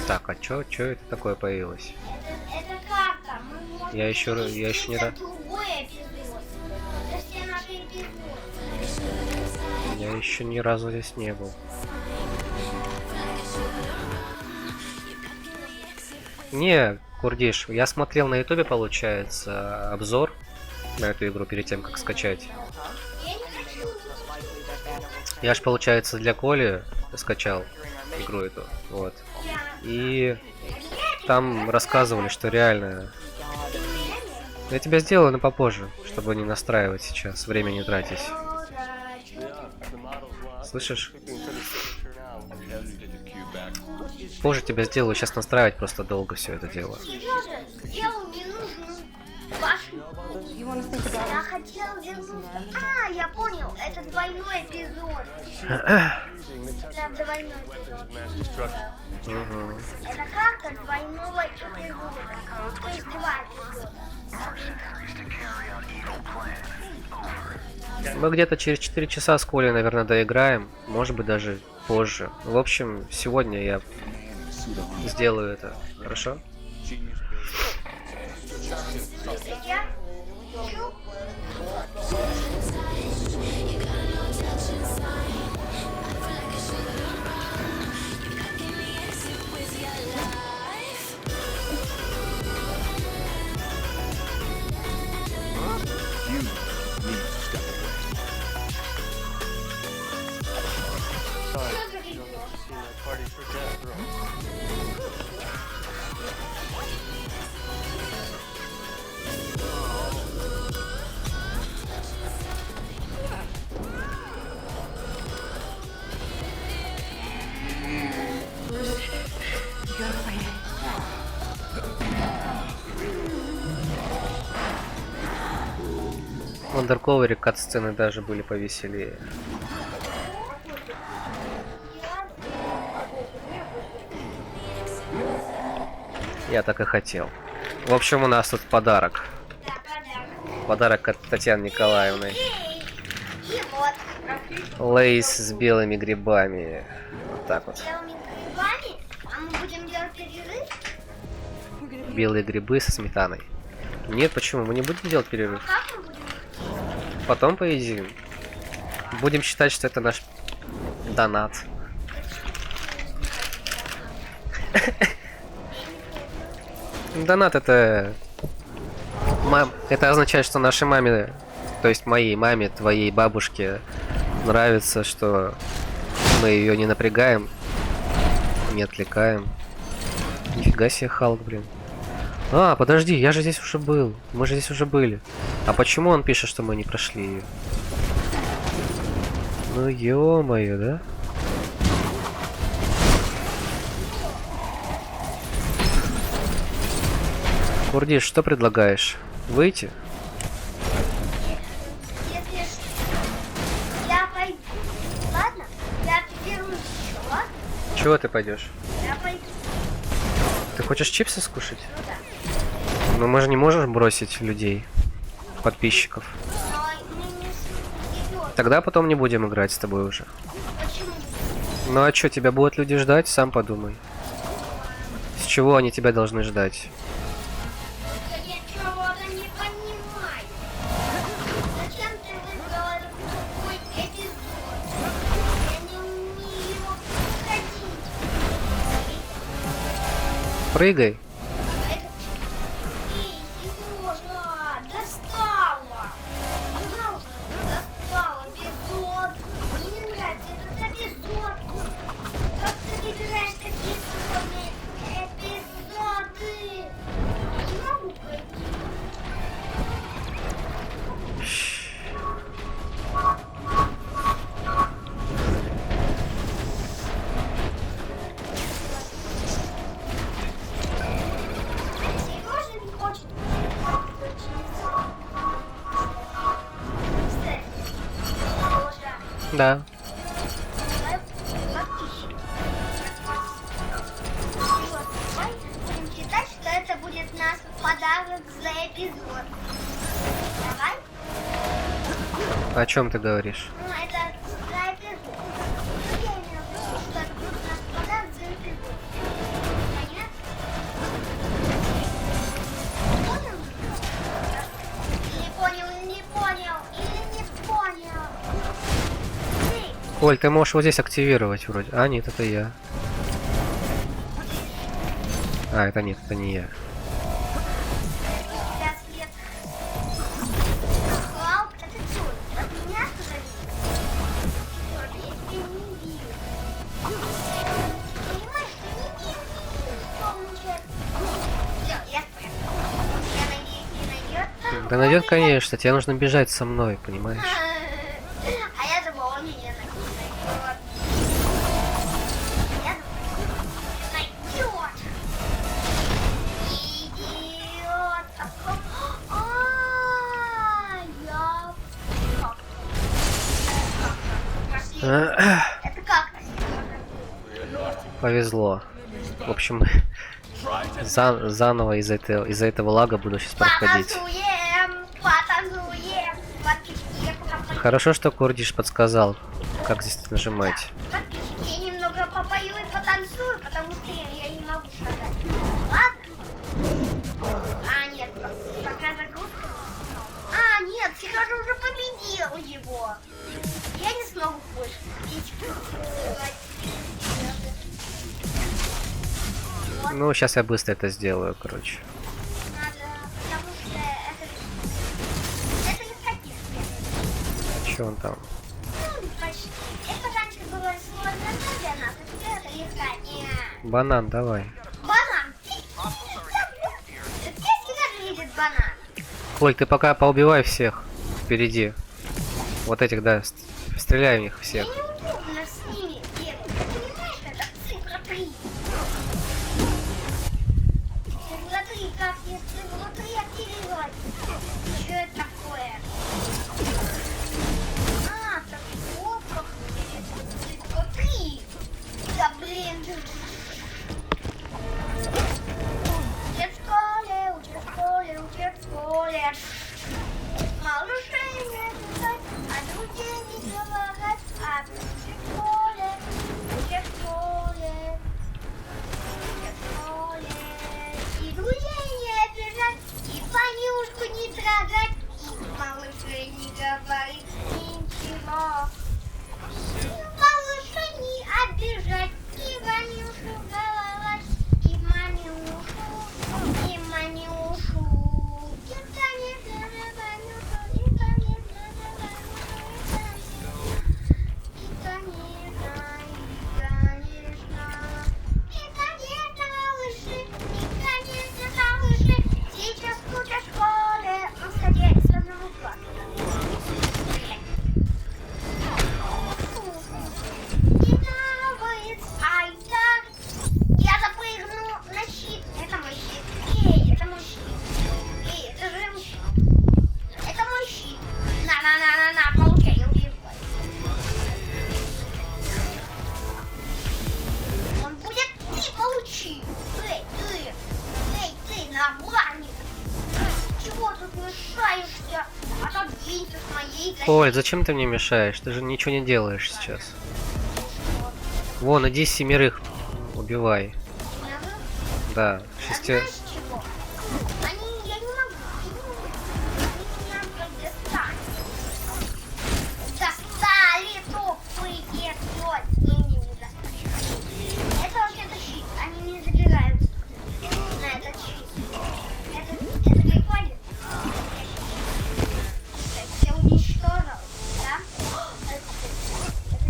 Так, а чё это такое появилось? Это карта. Мы можем Я еще не переместиться раз... в другой эпизод. Это все наши эпизоды. Я еще ни разу здесь не был. Не, Курдиш, я смотрел на ютубе, получается, обзор на эту игру перед тем, как скачать. Я не хочу. Я ж, получается, для Коли скачал игру эту, вот. И там рассказывали, что реально... Я тебя сделаю, но попозже, чтобы не настраивать сейчас, время не тратить. Слышишь? Позже тебя сделаю, сейчас настраивать просто долго все это дело. Сережа, сделал ненужную вашу You want to think about Я хотела вернуться. А, я понял, это двойной эпизод. Using the Да, Tesseract двойной weapons эпизод. of mass destruction. Это карта двойного эпизода. То есть два эпизода. Мы где-то через 4 часа с Колей, наверное, доиграем. Может быть, даже позже. В общем, сегодня я сделаю это. Хорошо? Я You need to step away. Sorry, you don't get to see my party for death row. You gotta fight it. В Undercover кат-сцены даже были повеселее. Я так и хотел. В общем, у нас тут подарок. Подарок от Татьяны Николаевны. и вот. Лейс с белыми грибами. Вот так вот. Белыми грибами, а мы будем делать перерыв? Белые грибы со сметаной. Нет, почему? Мы не будем делать перерыв. Как мы будем? Потом поедим. Будем считать, что это наш донат. Донат это... Это означает, что нашей маме, то есть моей маме, твоей бабушке нравится, что мы ее не напрягаем, не отвлекаем. Нифига себе, Халк, блин. А, подожди, я же здесь уже был. Мы же здесь уже были. А почему он пишет, что мы не прошли ее? Ну ё-моё, да? Курдиш, что предлагаешь? Выйти? Если ж я пойду, ладно? Я активируюсь еще, ладно? Чего ты пойдешь? Я пойду. Ты хочешь чипсы скушать? Ну да. Но мы же не можем бросить людей, подписчиков. Но мы не идет. Тогда потом не будем играть с тобой уже. Почему? Ну а что, тебя будут люди ждать? Сам подумай. С чего они тебя должны ждать? Я чего-то не понимаю. Зачем ты выбрала такой эпизод? Я не умею ходить. Прыгай. Эй, Егора, достала! Пожалуйста, достала эпизод. Мне не нравится этот эпизод. Как ты выбираешь такие сложные эпизоды? Не могу пройти. Егор же не хочет учиться. Кстати, Егора, Да. давай подписчики. Вот, давай будем считать, что это будет наш подарок за эпизод. Давай? О чем ты говоришь? Ну, это за эпизод. Ну, я имею в виду, что это будет наш подарок за эпизод. Понятно? Понял? Или понял, или не понял, или не понял. Эй, Оль, ты можешь вот здесь активировать вроде. А, нет, это я. А, это нет, это не я. тебя свет. Халк, это что? От меня что зависит? Я тебя не вижу. Понимаешь, ты не видишь, что получается. Всё, я спрятал. Я надеюсь, не найдет. Да найдет, конечно, тебе нужно бежать со мной, понимаешь? А я думала, он меня найдет. Я думала, найдет. Идиот. Это как? Повезло. В общем, заново из-за этого лага буду сейчас проходить. Потанцуем. Хорошо, что Курдиш подсказал, как здесь нажимать. Подписчики, я немного попою и потанцую, потому что я не могу сказать. Ладно? А, нет, пока загрузка. А, нет, сейчас уже победил его. Я не смогу больше. Ну, сейчас я быстро это сделаю, короче. Надо, потому что это не таких. Что он там? Ну, почти. Это раньше было сложно для нас, а теперь это легкотня. Банан, давай. Банан. Ты всегда видит банан. Коль, ты пока поубивай всех впереди. Вот этих, да. Стреляй в них всех. Мне неудобно с ними бегать. Ты понимаешь, это цифра 3. Цифра 3, как мне цифру 3 активировать? Что это такое? А, так вот как цифра 3. Да блин. Учат в школе. Малышей не писать, а друзей не помогать, а учат в школе. И друзей не обижать, и Ванюшку не трогать, и малышей не говорить ничего. И малышей не обижать, и Ванюшу баловать, и Манюшу, и Манюшу. И, конечно же, Ванюшу, и, конечно же, Ванюшу, и, конечно, малыши, и, конечно, малыши, сейчас учат в школе. Ну, кстати, с одного класса. Я запрыгну на щит. Это мой щит. Эй, это мой щит. Эй, это же мой щит. Это мой щит. На, получай, я убиваю. Он будет, ты получи. Эй, ты, набранник. Чего тут мешаешься? Отодвинься с моей защиты. Коль, зачем ты мне мешаешь? Ты же ничего не делаешь сейчас. Вон, иди 7 убивай. Да, А знаешь чего? Я не могу. Они меня достали. Достали тупые тётки. Не достали. Это вообще-то щит. Они не забираются на этот щит. Это прикольно. Я уничтожил, да? Это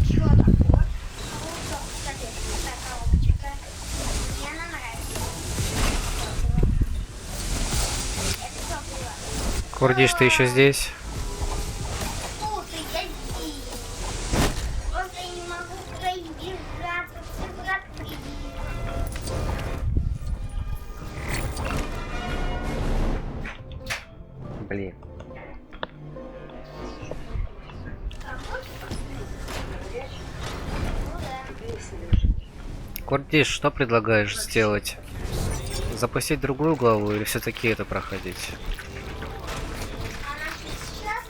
чё такое? Кстати, такая коробочка. Мне она нравится. Это что было? Курдиш, ты еще здесь? Слушай, я здесь. Просто я не могу пробежаться в цифра 3. Блин. Курдиш, что предлагаешь сделать? Запустить другую главу или все-таки это проходить? Она сейчас...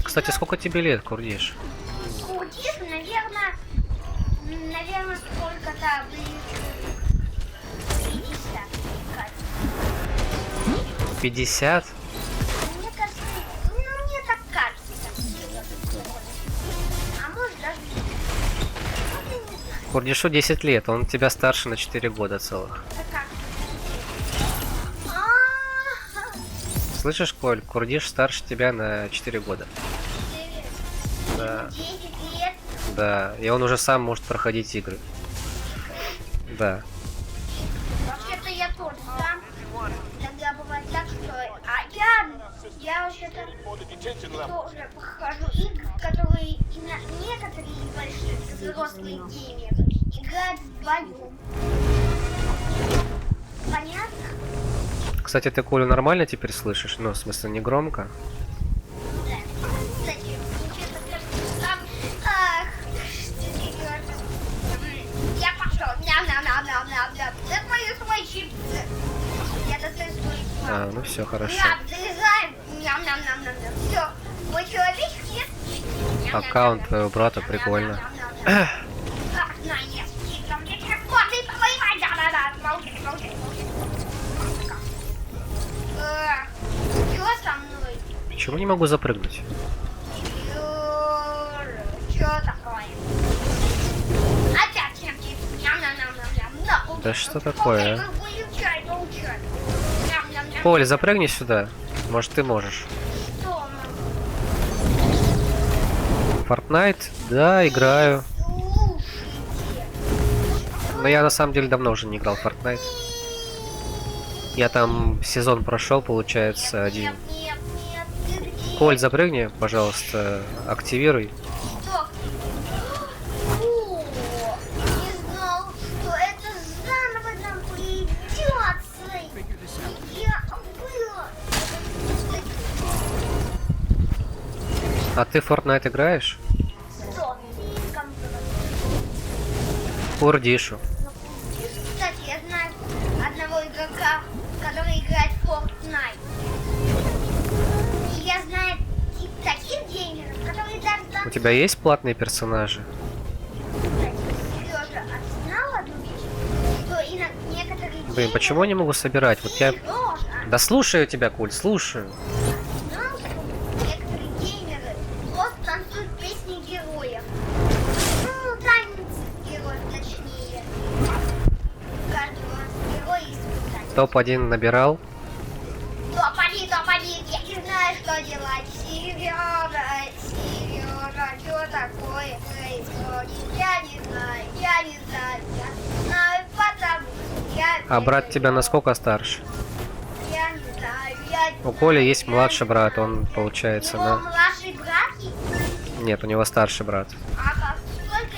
Кстати, сколько тебе лет, Курдиш? Курдиш, наверное, сколько-то ближе 50. 50? Мне кажется, мне так кажется. А может даже... Ну, я не знаю. Курдишу 10 лет, он тебя старше на 4 года целых. Это как? Слышишь, Коль, Курдиш старше тебя на 4 года. Да. 10 лет. Да, и он уже сам может проходить игры. Да. Вообще-то я тоже сам. Иногда бывает так, что... я вообще-то тоже прохожу игры, которые некоторые большие взрослые геймеры играют вдвоем. Понятно? Кстати, ты Колю нормально теперь слышишь? Ну, в смысле, не громко? Да. Кстати, мне честно кажется, там... Ах, Сережа. Я пошел. Ням-ням-ням-ням-ням-ням. Это мои свои чипсы. Я достаю свои чипсы. А, ну все, хорошо. Залезаем. Ням-ням-ням-ням-ням. Все. Мой человек ест. Аккаунт твоего брата прикольно. Чего со мной? Почему не могу запрыгнуть? Чё такое? Опять чипсы. Ням-ням-ням-ням-ням. Да что такое, а? Получай. Ням-ням-ням. Коль, запрыгни сюда. Может, ты можешь. Что? Fortnite? Да, играю. Слушайте. Но я на самом деле давно уже не играл в Fortnite. Я там сезон прошел, получается, один. Нет, ты где? Коль, запрыгни, пожалуйста, активируй. Что? О, не знал, что это заново нам придется. Я была. А ты в Fortnite играешь? Что? Курдишу. Кстати, я знаю одного игрока, который играет в Fortnite. И я знаю таких геймеров, которые даже... У тебя есть платные персонажи? Сережа, а ты знал одну вещь? Что некоторые Блин, почему я не могу собирать? Вот я... Сережа, Да слушаю тебя, Коль, слушаю. знал, что некоторые геймеры просто танцуют песни героев. Ну, танец героев, точнее. У каждого героя есть свой танец. Топ-1 набирал. Топ-1, я не знаю, что делать. Сережа, что такое происходит? Я не знаю. Я знаю, потому что я... А брат тебя насколько старше? Я не знаю, я... У Коли есть младший брат, он получается Его на... младший брат? Нет, у него старший брат. А как? Сколько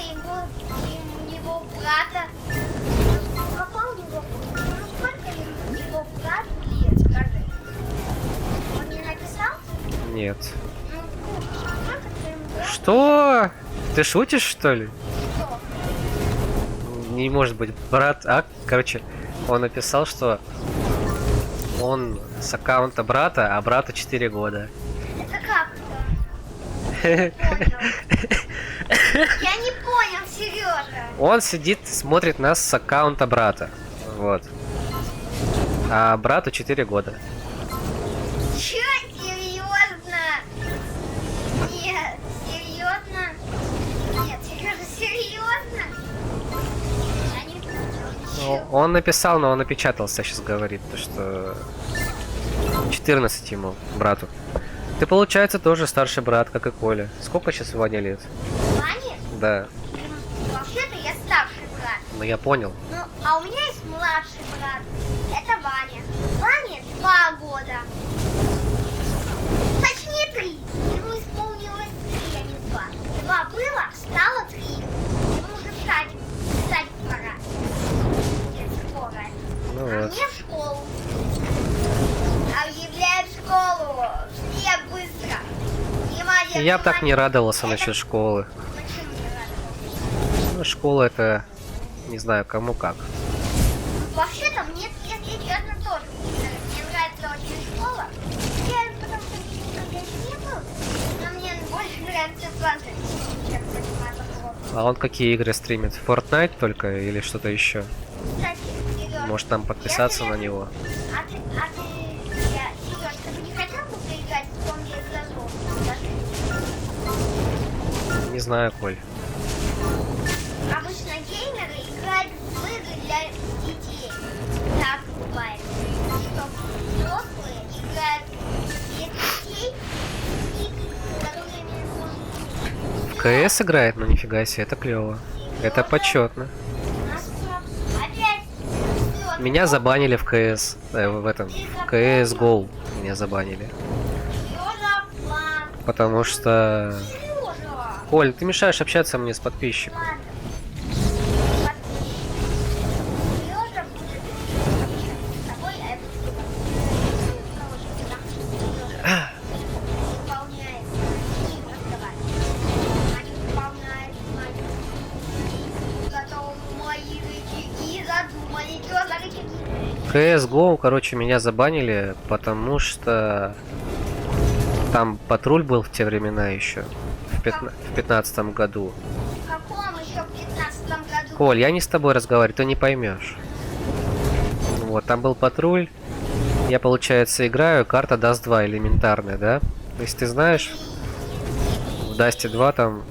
его брата? Какой у него? Ну, сколько его брату лет, скажи? Он не написал? Нет. Ну, сколько твоему брату? Что? Ты шутишь, что ли? Что? Не может быть брат... А, короче, он написал, что он с аккаунта брата, а брату 4 года. Это как-то? Я не понял, Сережа. Он сидит, смотрит нас с аккаунта брата. Вот. А брату 4 года. Чё, серьезно? Нет, серьезно? Нет, Сережа, серьезно? Я не понял. Ну, он написал, но он опечатался, сейчас говорит, то что 14 ему, брату. Ты, получается, тоже старший брат, как и Коля. Сколько сейчас Ване лет? Ваня? Да, Вообще-то я старший брат. ну я понял. Ну, а у меня есть младший брат. Это Ваня. Ване 2 года. Точнее 3. Ему исполнилось 3, а не 2. 2 было, стало 3. Ему уже в садик пора. Нет, скоро. Ну А вот. мне в школу. Объявляют школу. Все быстро. Внимание, Я бы так не внимание. радовался Это- насчет школы. Почему не радовался? Ну, школа это... Не знаю, кому как. Вообще-то мне, если честно, тоже мне нравится очень школа. Я потому что когда еще не был, но мне больше нравится классы, чем заниматься уроком. А он какие игры стримит? Fortnite только или что-то еще? Кстати, Серёж, Может нам подписаться на него? Серёж, ты бы не хотел бы поиграть в Том Зазор? Не знаю, Коль. Обычно геймеры играют в игры для детей. Так бывает. Что взрослые играют для детей в игры, которыми можно... КС играет? Ну нифига себе, это клево. Это почетно. Опять Меня забанили в КС. В этом. КС Go меня забанили. Сережа, план. Потому что... Сережа. Коль, ты мешаешь общаться мне с подписчиком. Ладно. Сережа будет общаться с тобой, а я буду с тобой. CSGO, короче, меня забанили, потому что там патруль был в те времена еще, в 15-м году. В каком еще в 15-м году? Коль, я не с тобой разговариваю, ты не поймешь. Вот, там был патруль. Я, получается, играю, карта Dust 2 элементарная, да? То есть ты знаешь, в Dust 2 там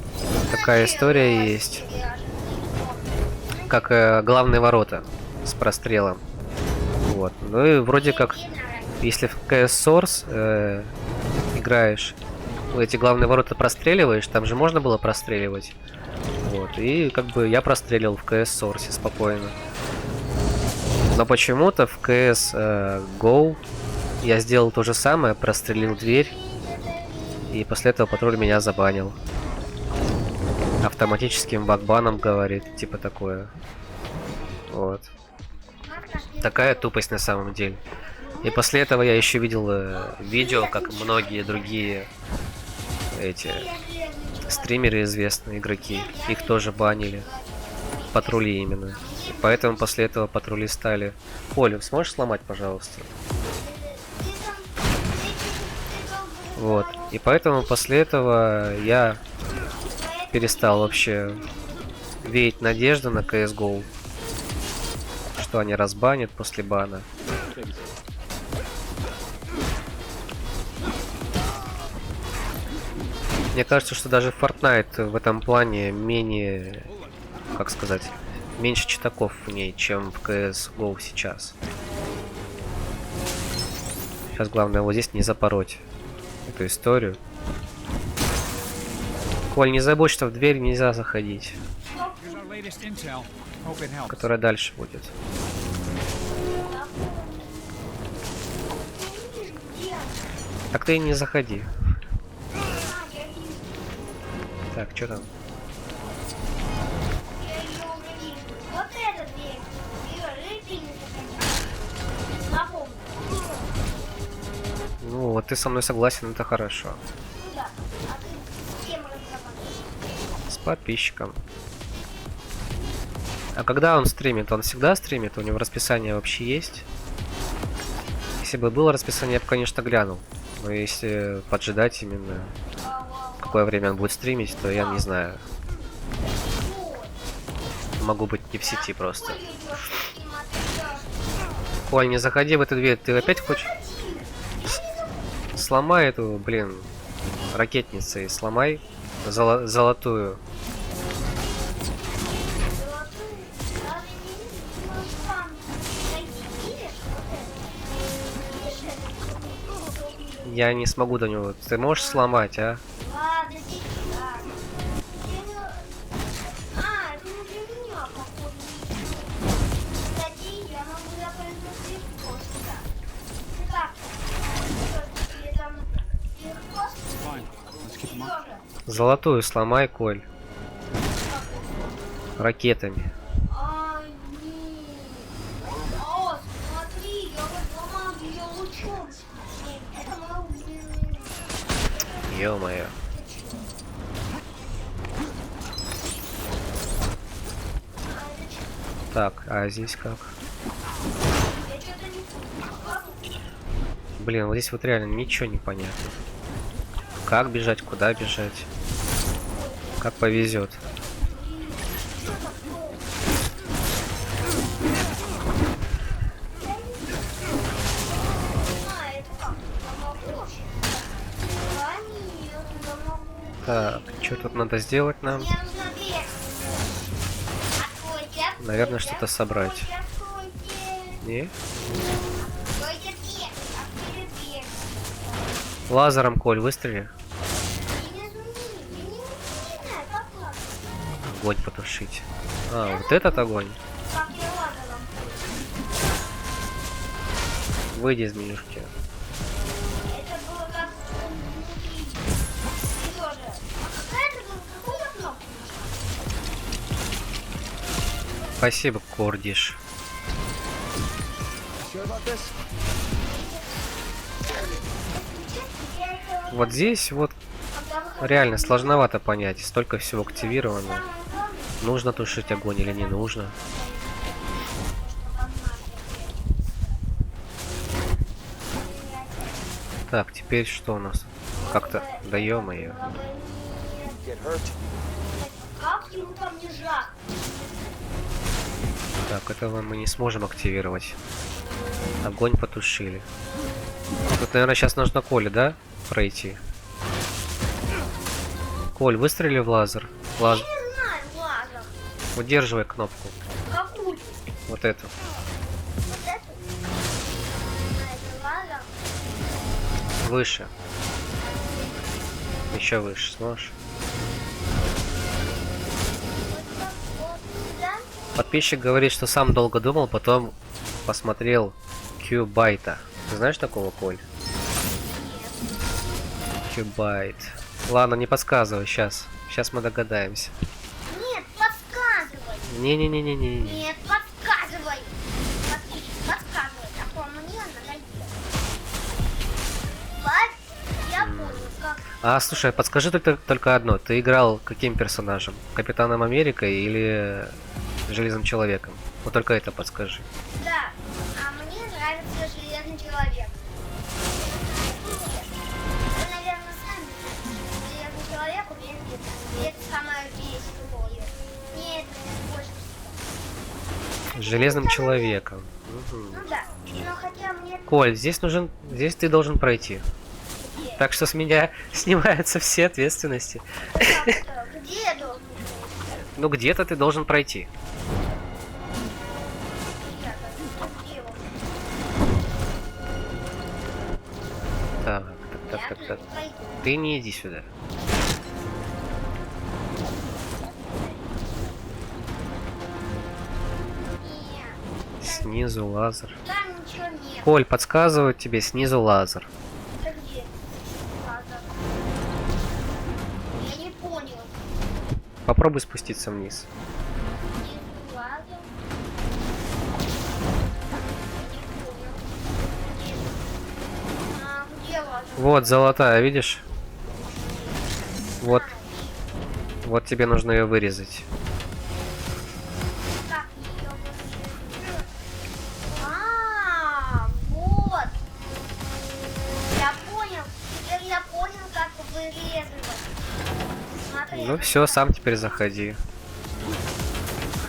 такая история есть, как главные ворота с прострелом. Вот. Ну и вроде как, если в CS Source играешь, эти главные ворота простреливаешь, там же можно было простреливать. Вот. И как бы я прострелил в CS Source спокойно. Но почему-то в CS Go я сделал то же самое, прострелил дверь, и после этого патруль меня забанил. Автоматическим багбаном, говорит, типа такое. Вот. Такая тупость на самом деле. И после этого я еще видел видео, как многие другие эти стримеры, известные игроки, их тоже банили. Патрули именно. И поэтому после этого патрули стали... Олю, сможешь сломать, пожалуйста? Вот. И поэтому после этого я перестал вообще веять надежду на CSGO, что они разбанят после бана. Мне кажется, что даже Fortnite в этом плане менее, как сказать, меньше читаков в ней, чем в CSGO сейчас. Сейчас главное вот здесь не запороть эту историю. Коль, не забудь, что в дверь нельзя заходить, которая дальше будет. Так ты и не заходи. Так, что там? Вот эта дверь. Ну, вот ты со мной согласен, это хорошо. С подписчиком. А когда он стримит? Он всегда стримит? У него расписание вообще есть? Если бы было расписание, я бы, конечно, глянул. Но если поджидать именно, в какое время он будет стримить, то я не знаю. Могу быть не в сети просто. Коль, не заходи в эту дверь. Ты опять хочешь? Сломай эту, блин, ракетницу и сломай золотую. Я не смогу до него. Ты можешь сломать, а? Золотую сломай, Коль. Ракетами. Ё-моё. Так, а здесь как? Блин, вот здесь вот реально ничего не понятно. Как бежать, куда бежать? Как повезет. Так, что тут надо сделать нам? Наверное, что-то собрать. Не? Лазером, Коль, выстрели. Огонь потушить. А, вот этот огонь. Выйди из менюшки. Спасибо, Кордиш. Вот здесь вот реально сложновато понять, столько всего активировано. Нужно тушить огонь или не нужно. Так, теперь что у нас? Как-то... Да ё-моё. Как ему там не жарко? Так, этого мы не сможем активировать. Огонь потушили. Тут, наверное, сейчас нужно Коле, да? Пройти. Коль, выстрели в лазер. Лазер. Не знаю, лазер. Удерживай кнопку. Какую? Вот эту. Вот эту? А, это лазер? Выше. Еще выше сможешь. Вот сюда? Подписчик говорит, что сам долго думал, потом посмотрел Кьюбайта. Ты знаешь такого, Коль? Кьюбайт. Ладно, не подсказывай, сейчас. Сейчас мы догадаемся. Нет, подсказывай. Не-не-не-не-не. Нет, подсказывай. Подсказывай, а то мне надоело. Я понял, как... А, слушай, подскажи только одно. Ты играл каким персонажем? Капитаном Америкой или Железным Человеком? Вот только это подскажи. Да, а мне нравится Железный Человек. Вы, наверное, сами знаете, Железный Человек умеет летать. И это самое веселое. Мне это больше всего. Железным Человеком. Угу. Ну да, но хотя мне... Коль, здесь ты должен пройти. Где? Так что с меня снимаются все ответственности. Где я должен? Ну где-то ты должен пройти. Где он? Так. Ты не иди сюда. Нет, Снизу лазер. там ничего нет. Коль, подсказывают тебе снизу лазер. Это где? Лазер. Я не понял. Попробуй спуститься вниз. Снизу лазер. Не понял. Где лазер? Вот, золотая, видишь? Вот. Вот тебе нужно ее вырезать. Как её вырезать? Вот. Я понял. Теперь я понял, как вырезать. Смотри. Ну все, сам теперь заходи.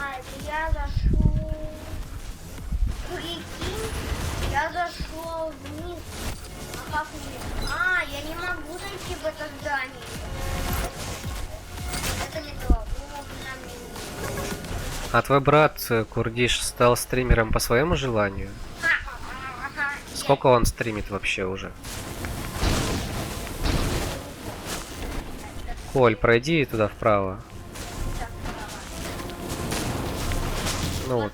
А, это я зашел. Прикинь, я зашел вниз. А как мне? А, я не могу зайти в это здание. Это не то. А твой брат Курдиш стал стримером по своему желанию? Сколько он стримит вообще уже? Коль, пройди туда вправо. Ну вот,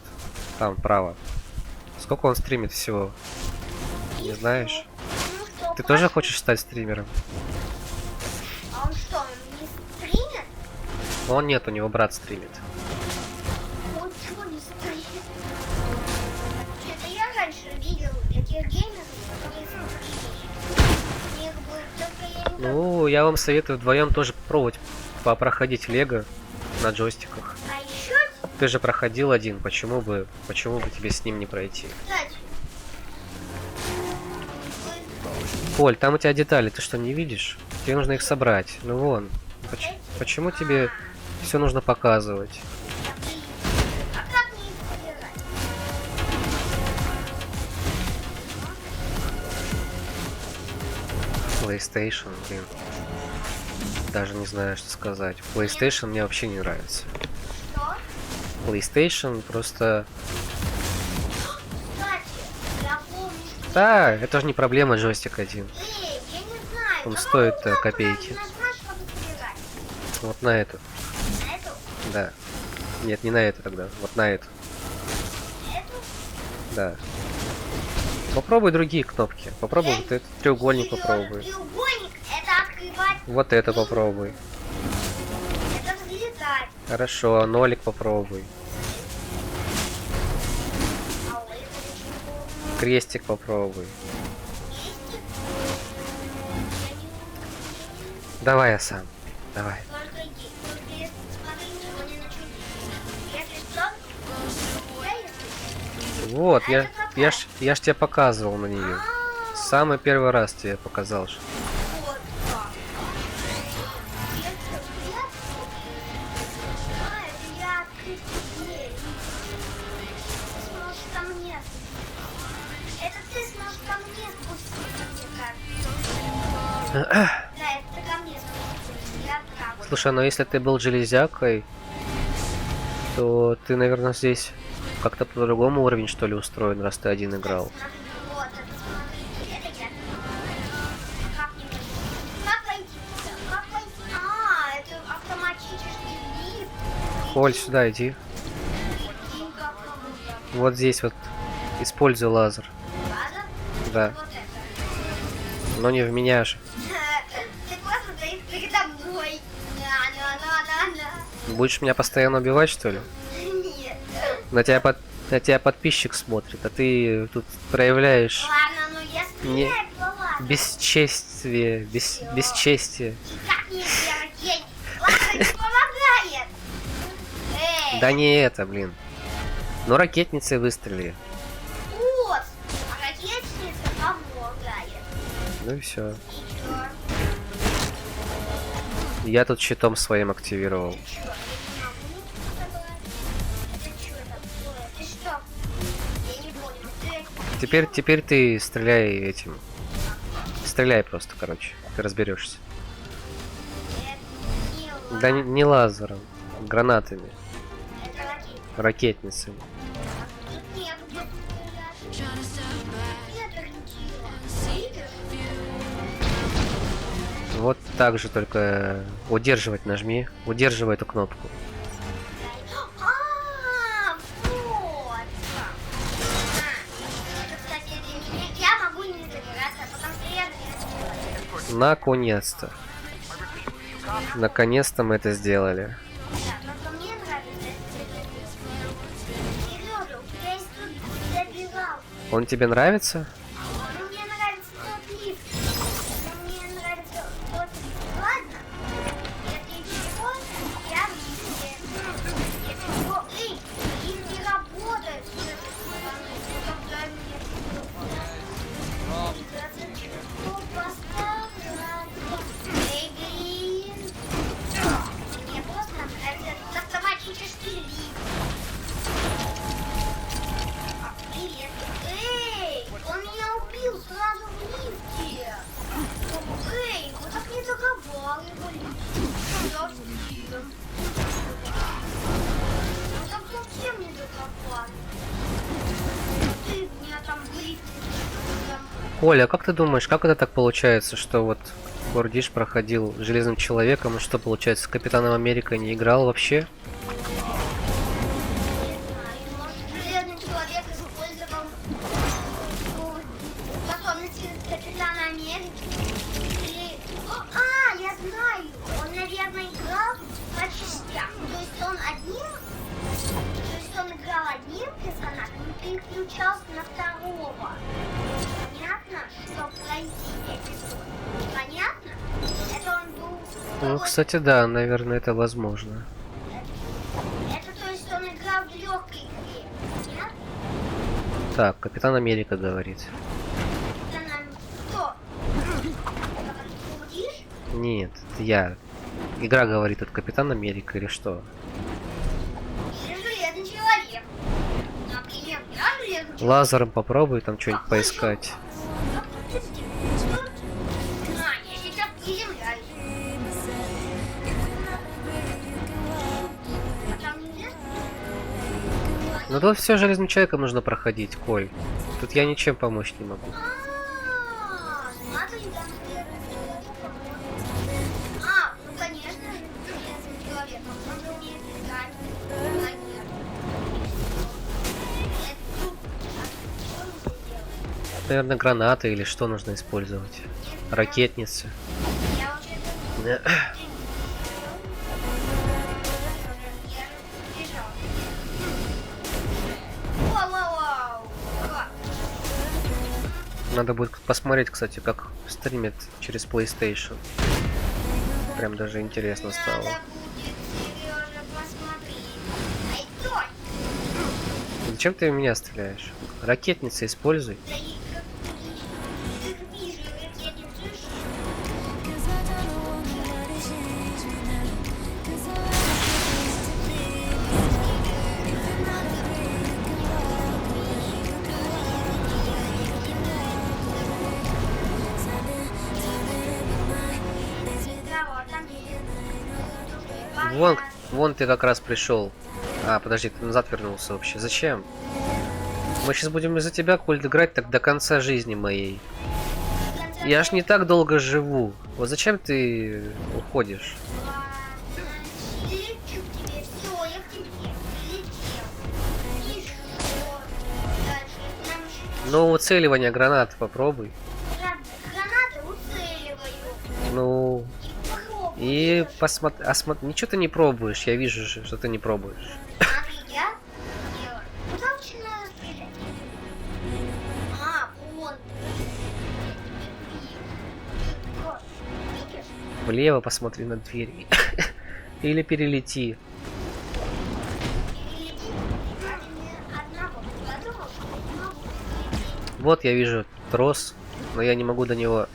там вправо. Сколько он стримит всего? Не знаешь? Ты тоже хочешь стать стримером? А он что, он не стримит? Он нет, у него брат стримит. Он что, не стримит? Это я раньше видел этих геймеров, которые стримили. У них был только я не Ну, я вам советую вдвоем тоже попробовать попроходить Лего на джойстиках. А еще, Ты же проходил один, почему бы тебе с ним не пройти? кстати, Коль, там у тебя детали, ты что, не видишь? Тебе нужно их собрать. Ну вон. Почему тебе все нужно показывать? а как мне их собирать? PlayStation, блин. Даже не знаю, что сказать. PlayStation мне вообще не нравится. Что? PlayStation просто... Кстати, я помню, что... Да, это же не проблема, джойстик один. Эй, я не знаю. Он какую стоит кнопку копейки. надо нажимать, чтобы собирать? Вот на эту. На эту? Да. Нет, не на эту тогда. Вот на эту. Эту? Да. Попробуй другие кнопки. Попробуй вот этот треугольник Серьезно, попробуй. треугольник — это открывать, Вот это попробуй. это взлетать. Хорошо, нолик попробуй. А у этого чего? Крестик попробуй. Крестик? Я не Давай я сам. Давай. Только если смотри, ничего не начудить. Если что, я если... Вот, я ж тебе показывал на нее. Самый первый раз тебе показал же. Вот так. Это я открыть дверь. Ты сможешь ко мне. Это ты сможешь ко мне спуститься, мне кажется. Да, это ты ко мне спуститься. Я правда. Слушай, но если ты был железякой, то ты, наверное, здесь как-то по-другому уровень, что ли, устроен, раз ты один играл. Смотри, вот это, смотри. Это я. Как не пойти? Как пойти? Как пойти? А, это автоматический лифт. Коль, сюда иди. Прикинь, как круто. Вот здесь вот используй лазер. Ладно? Да. Вот это. Но не в меня же. Ты просто стоишь передо мной. На. Будешь меня постоянно убивать, что ли? Нет. На тебя подписчик смотрит, а ты тут проявляешь Ладно, ну я не стреляю, ладно. бесчестие, бесчестие. Как не делать? Ладно, не помогает. Эй, Да не это, блин. Ну ракетницей выстрели. вот. А ракетница помогает. Ну и все. И чё? Я тут щитом своим активировал. Чё? Я не могу собрать. Это чё такое? Ты что? Я не понял. Ты... Теперь ты стреляй этим. Стреляй просто, короче. Ты разберешься. Это не Да не лазером, гранатами, Это ракетница. ракетницами. Тут нет, где стрелять. Trying to step back, Нет ориентира. see the view. Вот так же, только удерживать нажми. Удерживай эту кнопку. А, вот. Это, кстати, для меня. Я могу не забираться, потому что я забираюсь. Наконец-то. Наконец-то мы это сделали. Да, только мне нравится это. Сережа, у тебя есть тут забирал. Он тебе нравится? Ну, мне нравится тот лифт. Но мне нравится тот... Ладно. Если чего, я в лифте. Если чего... Эй, лифт не работает. Когда мне... Что поставлю? Эй, блин. Мне просто нравится этот автоматический лифт. Привет. Эй, он меня убил сразу в лифте. Эй, мы так не договаривались. Я с Дилом. Мы так совсем не договаривались. Ты меня там в лифте. Прям... Коля, как ты думаешь, как это так получается, что вот Гордиш проходил Железным Человеком, и что получается, с Капитаном Америка не играл вообще? Может, Железный Человек использовал способности Капитана Америки? Или... А, я знаю! Он, наверное, играл по частям. То есть он играл одним персонажем и переключался на второго. Понятно, что пройти эпизод? Понятно? Это он был... Ну, кстати, да, наверное, это возможно. Это то есть он играл в легкой игре. Понятно? Так, Капитан Америка говорит. Это нам кто? Будешь? Нет, это я. Игра говорит, это Капитан Америка или что? Или Железный Человек. Например, я Железный Человек. Лазером попробуй там что-нибудь поискать. Как ты сделаешь? А, я сейчас приземляюсь. А там нельзя? Ну тут все Железным Человеком нужно проходить, Коль. Тут я ничем помочь не могу. Смотри, там Железный Человек. А, ну конечно же, Железный Человек. Он же умеет летать. Понятно. Это тут. А что нужно делать? Наверное, гранаты или что нужно использовать? Ракетницы. Я вообще-то... Воу-воу-воу! Как? Надо будет посмотреть, кстати, как стримит через PlayStation. Прям даже интересно стало. Надо будет, Сережа, посмотреть. Ай, стой! Зачем ты в меня стреляешь? Ракетницы используй. Да и как Вон ты как раз пришел. А, подожди, ты назад вернулся вообще. Зачем? Мы сейчас будем из-за тебя, Кольт, играть так до конца жизни моей. Я ж не так долго живу. Вот зачем ты уходишь? Лечу к тебе, все, я к тебе летел. И что? Дальше нам еще Ну, уцеливание гранат попробуй. гранаты уцеливаю. Ну, Попробуй. и посмотри... Ничего ты не пробуешь, я вижу же, что ты не пробуешь. Смотри, я делаю. Куда вообще надо стрелять? А, вон. Вот, видишь? Влево посмотри на дверь. Или перелети. Перелети. Одного подумал, что не могу. Вот я вижу трос, но я не могу до него.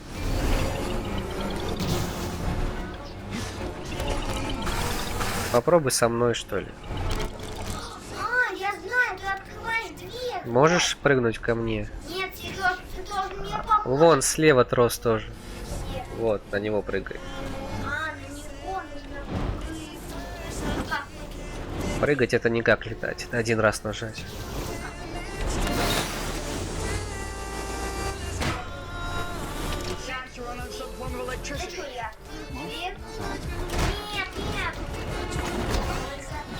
Попробуй со мной, что ли. А, я знаю, ты открываешь дверь. Можешь прыгнуть ко мне? Нет, Сереж, ты должен мне помочь. Вон, слева трос тоже. Вот, на него прыгай. А, на него нужно прыгать. Как? Прыгать это не как летать, это один раз нажать. Это что я? Нет? Нет, нет.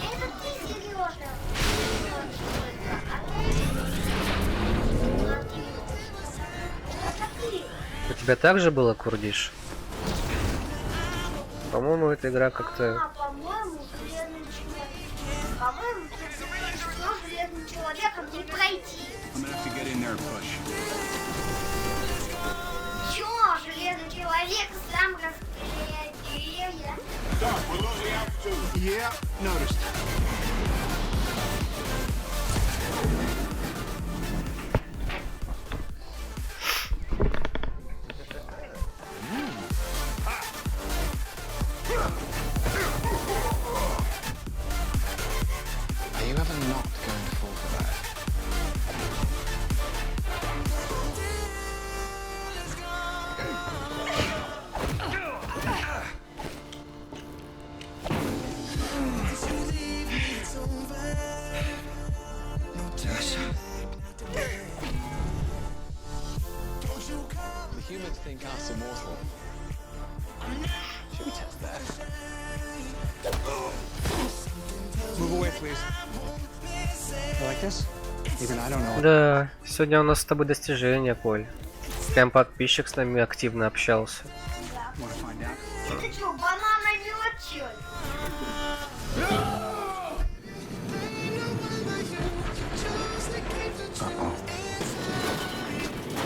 Это ты, Сережа. Это ты. У тебя также было, Курдиш? По-моему, эта игра как-то... А, по-моему, железным человеком. По-моему, что железным человеком не пройти. I'm gonna have to get in there and push. Чё, железный человек сам расстреляет деревья? Doc, we're losing altitude. Yeah, noticed. Are you ever not going to fall for that? The humans think us immortal. Should we test that? Move away, please. You like this? Even I don't know. Да, сегодня у нас с тобой достижение, Коль. Прям подписчик с нами активно общался. Wanna find out? Это чё, банана мёд, чё ли?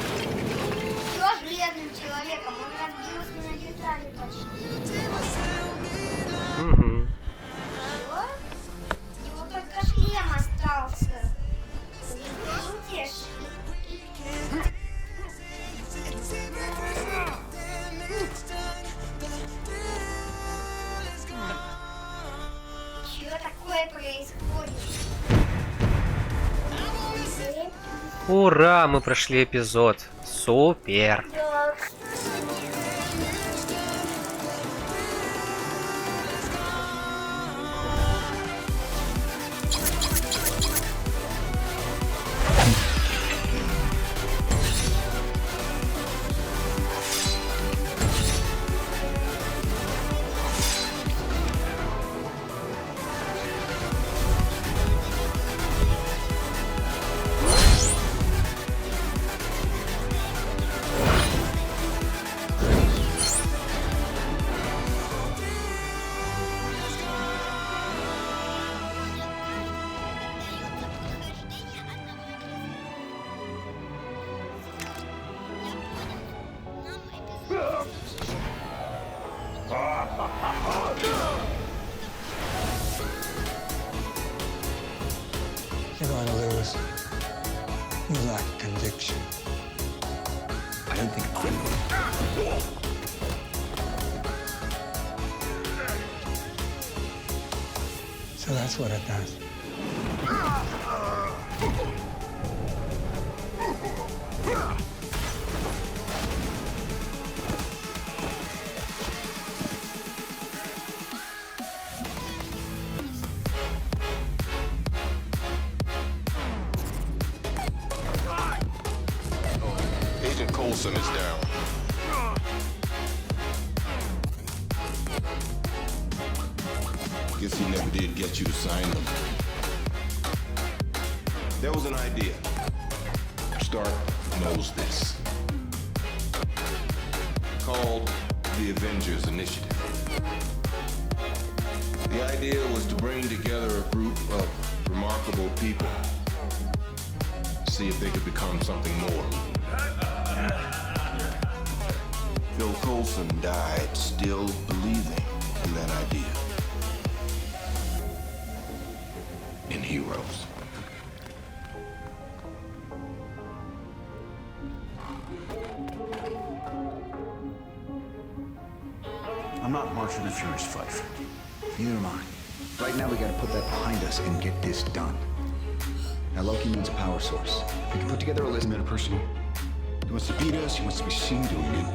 Чё железным человеком? Он разбился на детали почти. Угу. Чё? Его только шлем остался. Шутишь? Чё такое происходит? Ура, мы прошли эпизод. Супер. Да. You're going to lose. You lack conviction. I don't think I'm going. So that's what it does. Coulson is down. Guess he never did get you to sign them. There was an idea. Stark knows this. Called the Avengers Initiative. The idea was to bring together a group of remarkable people. See if they could become something more. Phil Coulson died still believing in that idea. In heroes. I'm not marching the Furious Fife. Neither am I. Right now, we gotta put that behind us and get this done. Now, Loki needs a power source. We can put together a list, personal. He wants to beat us. He wants to be seen doing it.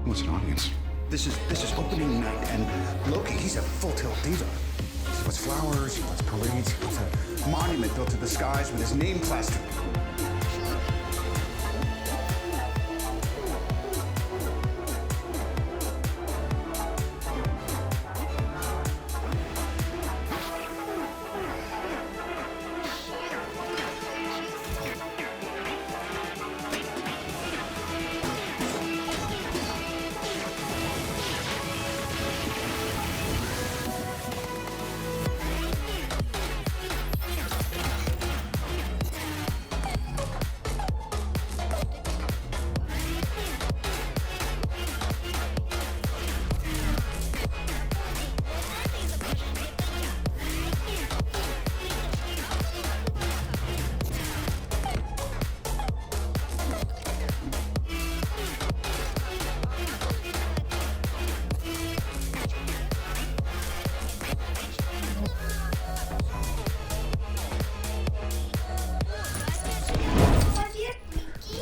He wants an audience. This is opening night, and Loki, he's a full-tilt diva. He wants flowers. He wants parades. He wants a monument built to the skies with his name plastered.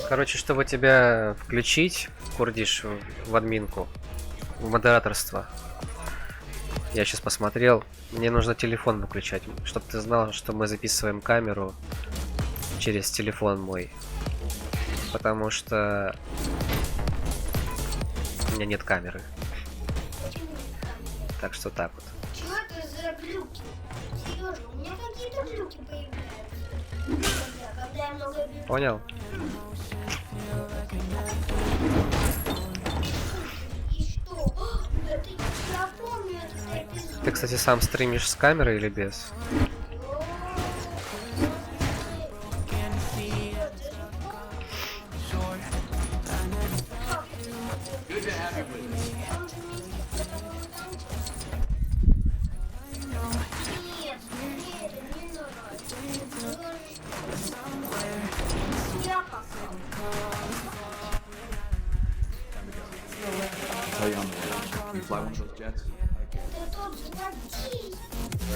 Короче, чтобы тебя включить, Курдиш, в админку, в модераторство, я сейчас посмотрел, мне нужно телефон выключать, чтобы ты знал, что мы записываем камеру через телефон мой, потому что у меня нет камеры. Так что так вот. Чего это за глюки? Сережа, у меня какие-то глюки появляются. Когда я много глюков. Понял? И что? Это я помню этот эпизод. Ты, кстати, сам стримишь с камерой или без? Good to have you with us. Нет, не надо. Я пока. Tell you on the way. You fly one of those jets? Это тот злодей.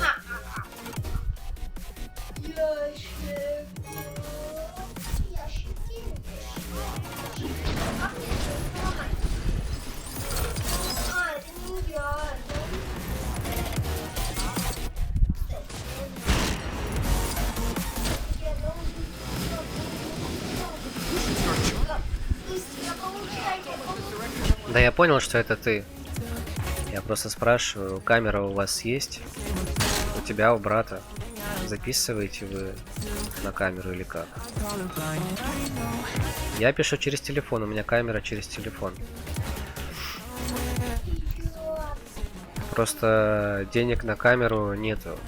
Ха-ха-ха. Ящик. Ящики. Как мне это сломать? А, это не я. Я должен... Быстрее получайте. Да я понял, что это ты. Я просто спрашиваю, камера у вас есть? У тебя, у брата? Записываете вы на камеру или как? Я пишу через телефон, у меня камера через телефон. Просто денег на камеру нету.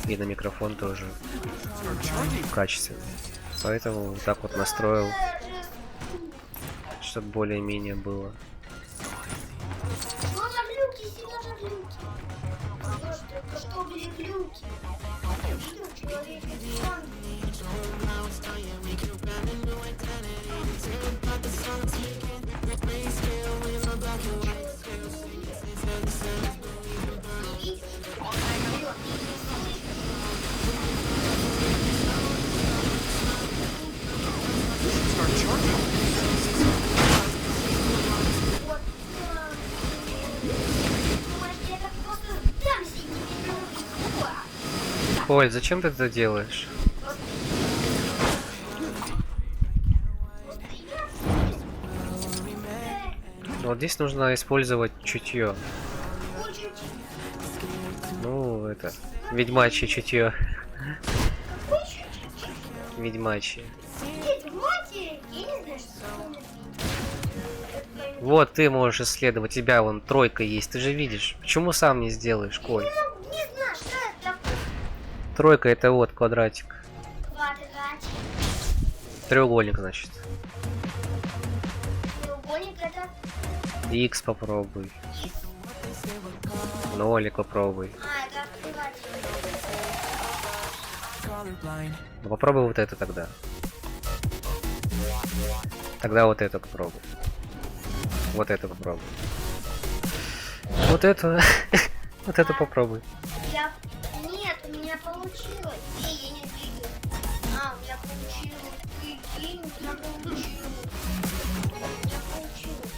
И на микрофон тоже качественный. Поэтому вот так вот настроил, чтобы более-менее было. Что за глюки? Сережа, глюки. Сережа, только что были глюки. Я видел человека диван. Оль, зачем ты это делаешь? Вот здесь нужно использовать чутье. Ну, это... Ведьмачье чутье. Ведьмачье. Вот ты можешь исследовать, у тебя вон тройка есть, ты же видишь. Почему сам не сделаешь, Коль? Не знаю, что это такое. Тройка это вот квадратик. Квадратик. Треугольник, значит. Треугольник это... Х попробуй. Нолик попробуй. А, это открыватель. Ну попробуй вот это тогда. Тогда вот это попробуй. Вот это попробуй. Вот это. Вот это попробуй. Нет, у меня получилось. Я не двигаю. А, у меня получилось. Прикинь, у меня получилось. У меня получилось.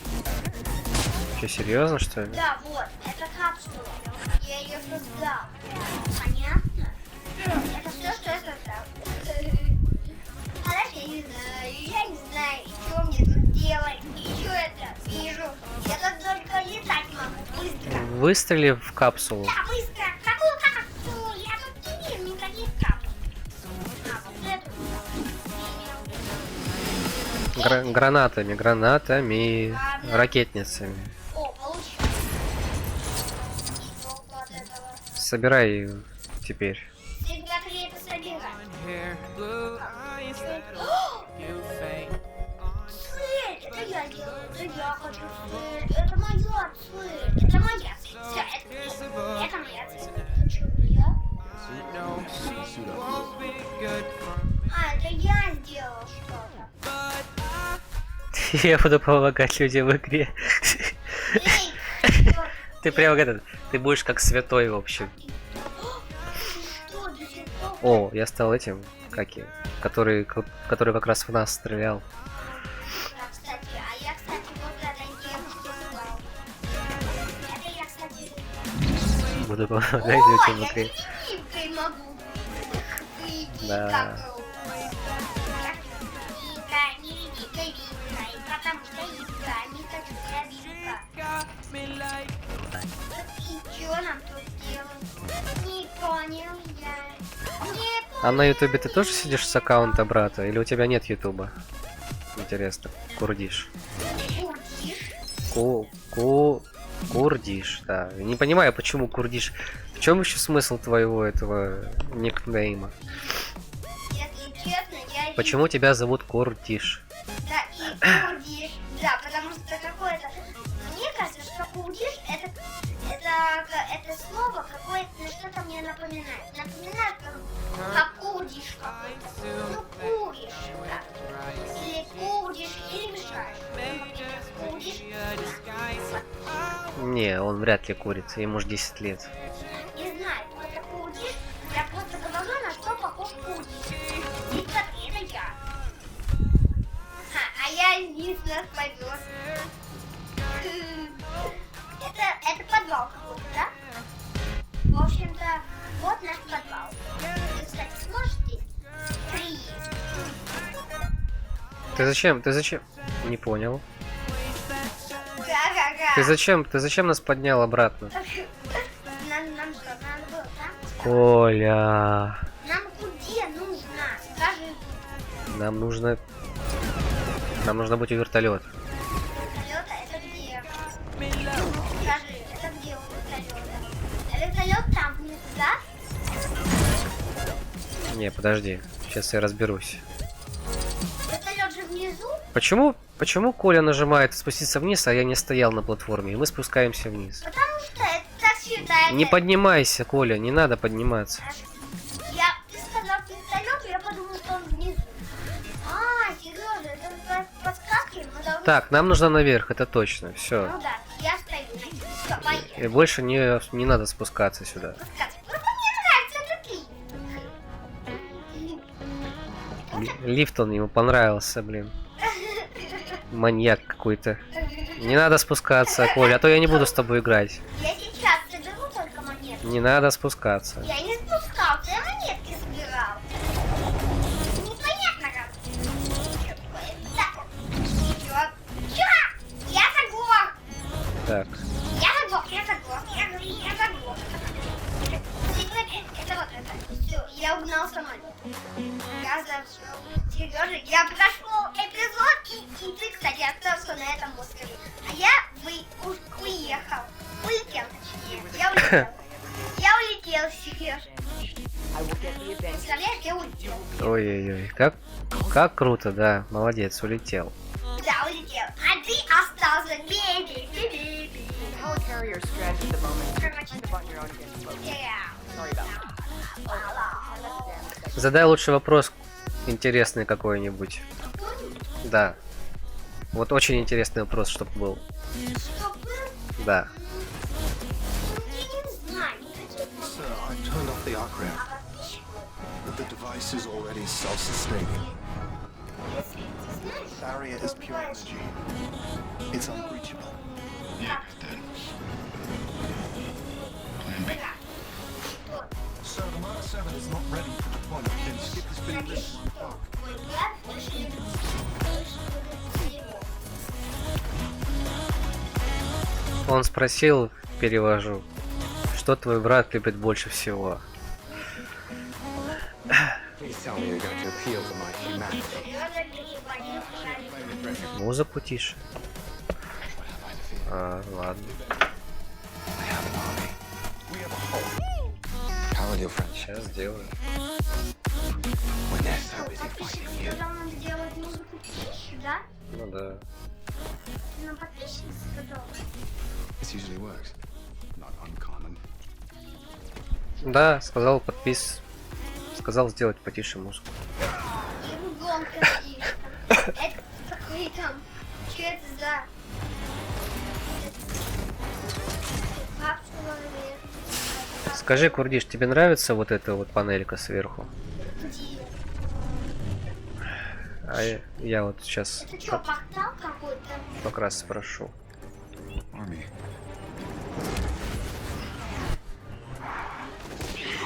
Что, серьезно, что ли? Да, вот, это капсула. Я ее создал. Понятно? Это все, что я создал. А дальше я не знаю, что мне тут делать. И что это? Вижу. Я тут только летать могу. Быстро. Выстрели в капсулу. Да, быстро. Какую капсулу? Я тут не вижу никаких капсул. А, вот эту. Гранатами. Ракетницами. О, получилось. И толку от этого. Собирай ее теперь. Всегда при это собирать. Цель! Это я делаю. Это я хочу цель. Это моя цель. Это моя цель. Все, это моя цель. Хочу я. А, это я сделал что-то. Я буду помогать людям в игре. Эй, Ты прямо этот, ты будешь как святой, в общем. что до сих пор? О, я стал этим, который как раз в нас стрелял. Да, кстати, а я, кстати, вот этой девушке стал. Это я, кстати... Буду помогать О, людям в я игре. невидимкой могу. Прикинь, Да. как круто. Я невидимкой видно, потому что искра, не хочу я видка. И чё нам тут делать? Не понял я. Не А на ютубе ты тоже сидишь с аккаунта брата? Или у тебя нет ютуба? Интересно, курдиш. Курдиш? Курдиш, да. Не понимаю, почему курдиш. В чем еще смысл твоего этого никнейма? Если честно, я... Почему тебя зовут Курдиш? Да, и курдиш. Да, потому что какое-то... Мне кажется, что курдиш это слово какое-то на что-то мне напоминает. Напоминает как курдиш какой-то. Ну, куришь. Да. Или курдиш, или мешаешь. Курдиш. Не, он вряд ли курит, ему же 10 лет. Не знаю, кто это курдиш. Я просто говорю, на что похож курдиш. И смотри, это я. А я из нас повез. Это подвал какой-то, да? В общем-то, вот наш подвал. Вы, кстати, сможете? Ты зачем? Не понял. Га-га-га. Ты зачем нас поднял обратно? Нам что, надо было, да? Коля. Нам где нужно? Скажи. Нам нужно быть у вертолета. Вертолета это где? Скажи, это где у вертолета? Вертолет там внизу, да? Не, подожди. Сейчас я разберусь. Вертолет же внизу? Почему Коля нажимает спуститься вниз, а я не стоял на платформе, и мы спускаемся вниз? Потому что это так считается. Не поднимайся, Коля, не надо подниматься. Ты сказал вертолет, я подумал, что он внизу. А, серьезно, это подсказки? Мы должны... Так, нам нужно наверх, это точно, все. Ну да, я стою. Все, поехали. И больше не надо спускаться сюда. Подсказки. Просто мне нравится этот лифт. Лифт он ему понравился, блин. Маньяк какой-то. Не надо спускаться, Коля, а то я не буду с тобой играть. Я сейчас соберу только монетки. Не надо спускаться. Я не спускался, я монетки собирал. Непонятно как. Что такое? Так, ничего. Чё? Я соглох. Сережа, я прошел эпизод, и ты, кстати, остался на этом острове. А я уехал. Улетел, точнее. Я улетел, Сережа. Представляешь, я улетел. Ой-ой-ой, как круто, да, молодец, улетел. Да, улетел. А ты остался. Helicarrier stranded at the moment. Kind of on your own against the boat. Sorry about that. Задай лучше вопрос интересный какой-нибудь. Да. Вот очень интересный вопрос, чтобы был. Да. Sir, I turned off the arc ramp. But the device is already self-sustaining. Barrier is pure energy. It's unbreachable. Yeah, then. Plan B. Sir, the Mark 7 is not ready for deployment. Then skip has been written on the clock. Он спросил, перевожу, что твой брат любит больше всего. Музыку тише. Ладно. Сейчас сделаю. Надо делать музыку тише, да? Ну да. Но подписчиков подобно. This usually works. Not uncommon. Да, сказал сказал сделать потише музыку. И громко тише. Это такой там. Что это за... Капсула, наверное. Скажи, Курдиш, тебе нравится вот эта вот панелька сверху? А я вот сейчас Это что, портал какой-то? как раз спрошу. Army.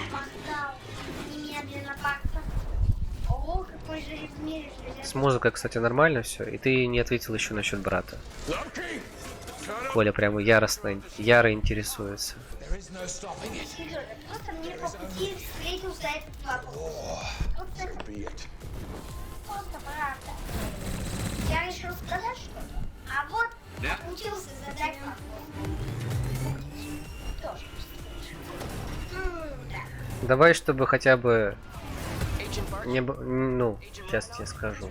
Портал. Немедленно портал. Ого, какой же в мире железный. С музыкой, кстати, нормально все. И ты не ответил еще насчет брата. Коля прямо яро интересуется. Сережа, просто мне по пути встретился этот вопрос. Вот это просто правда. Я решил сказать что-то, а вот учился задать вопрос. Тоже. Да. Давай, чтобы хотя бы не ну, сейчас тебе скажу.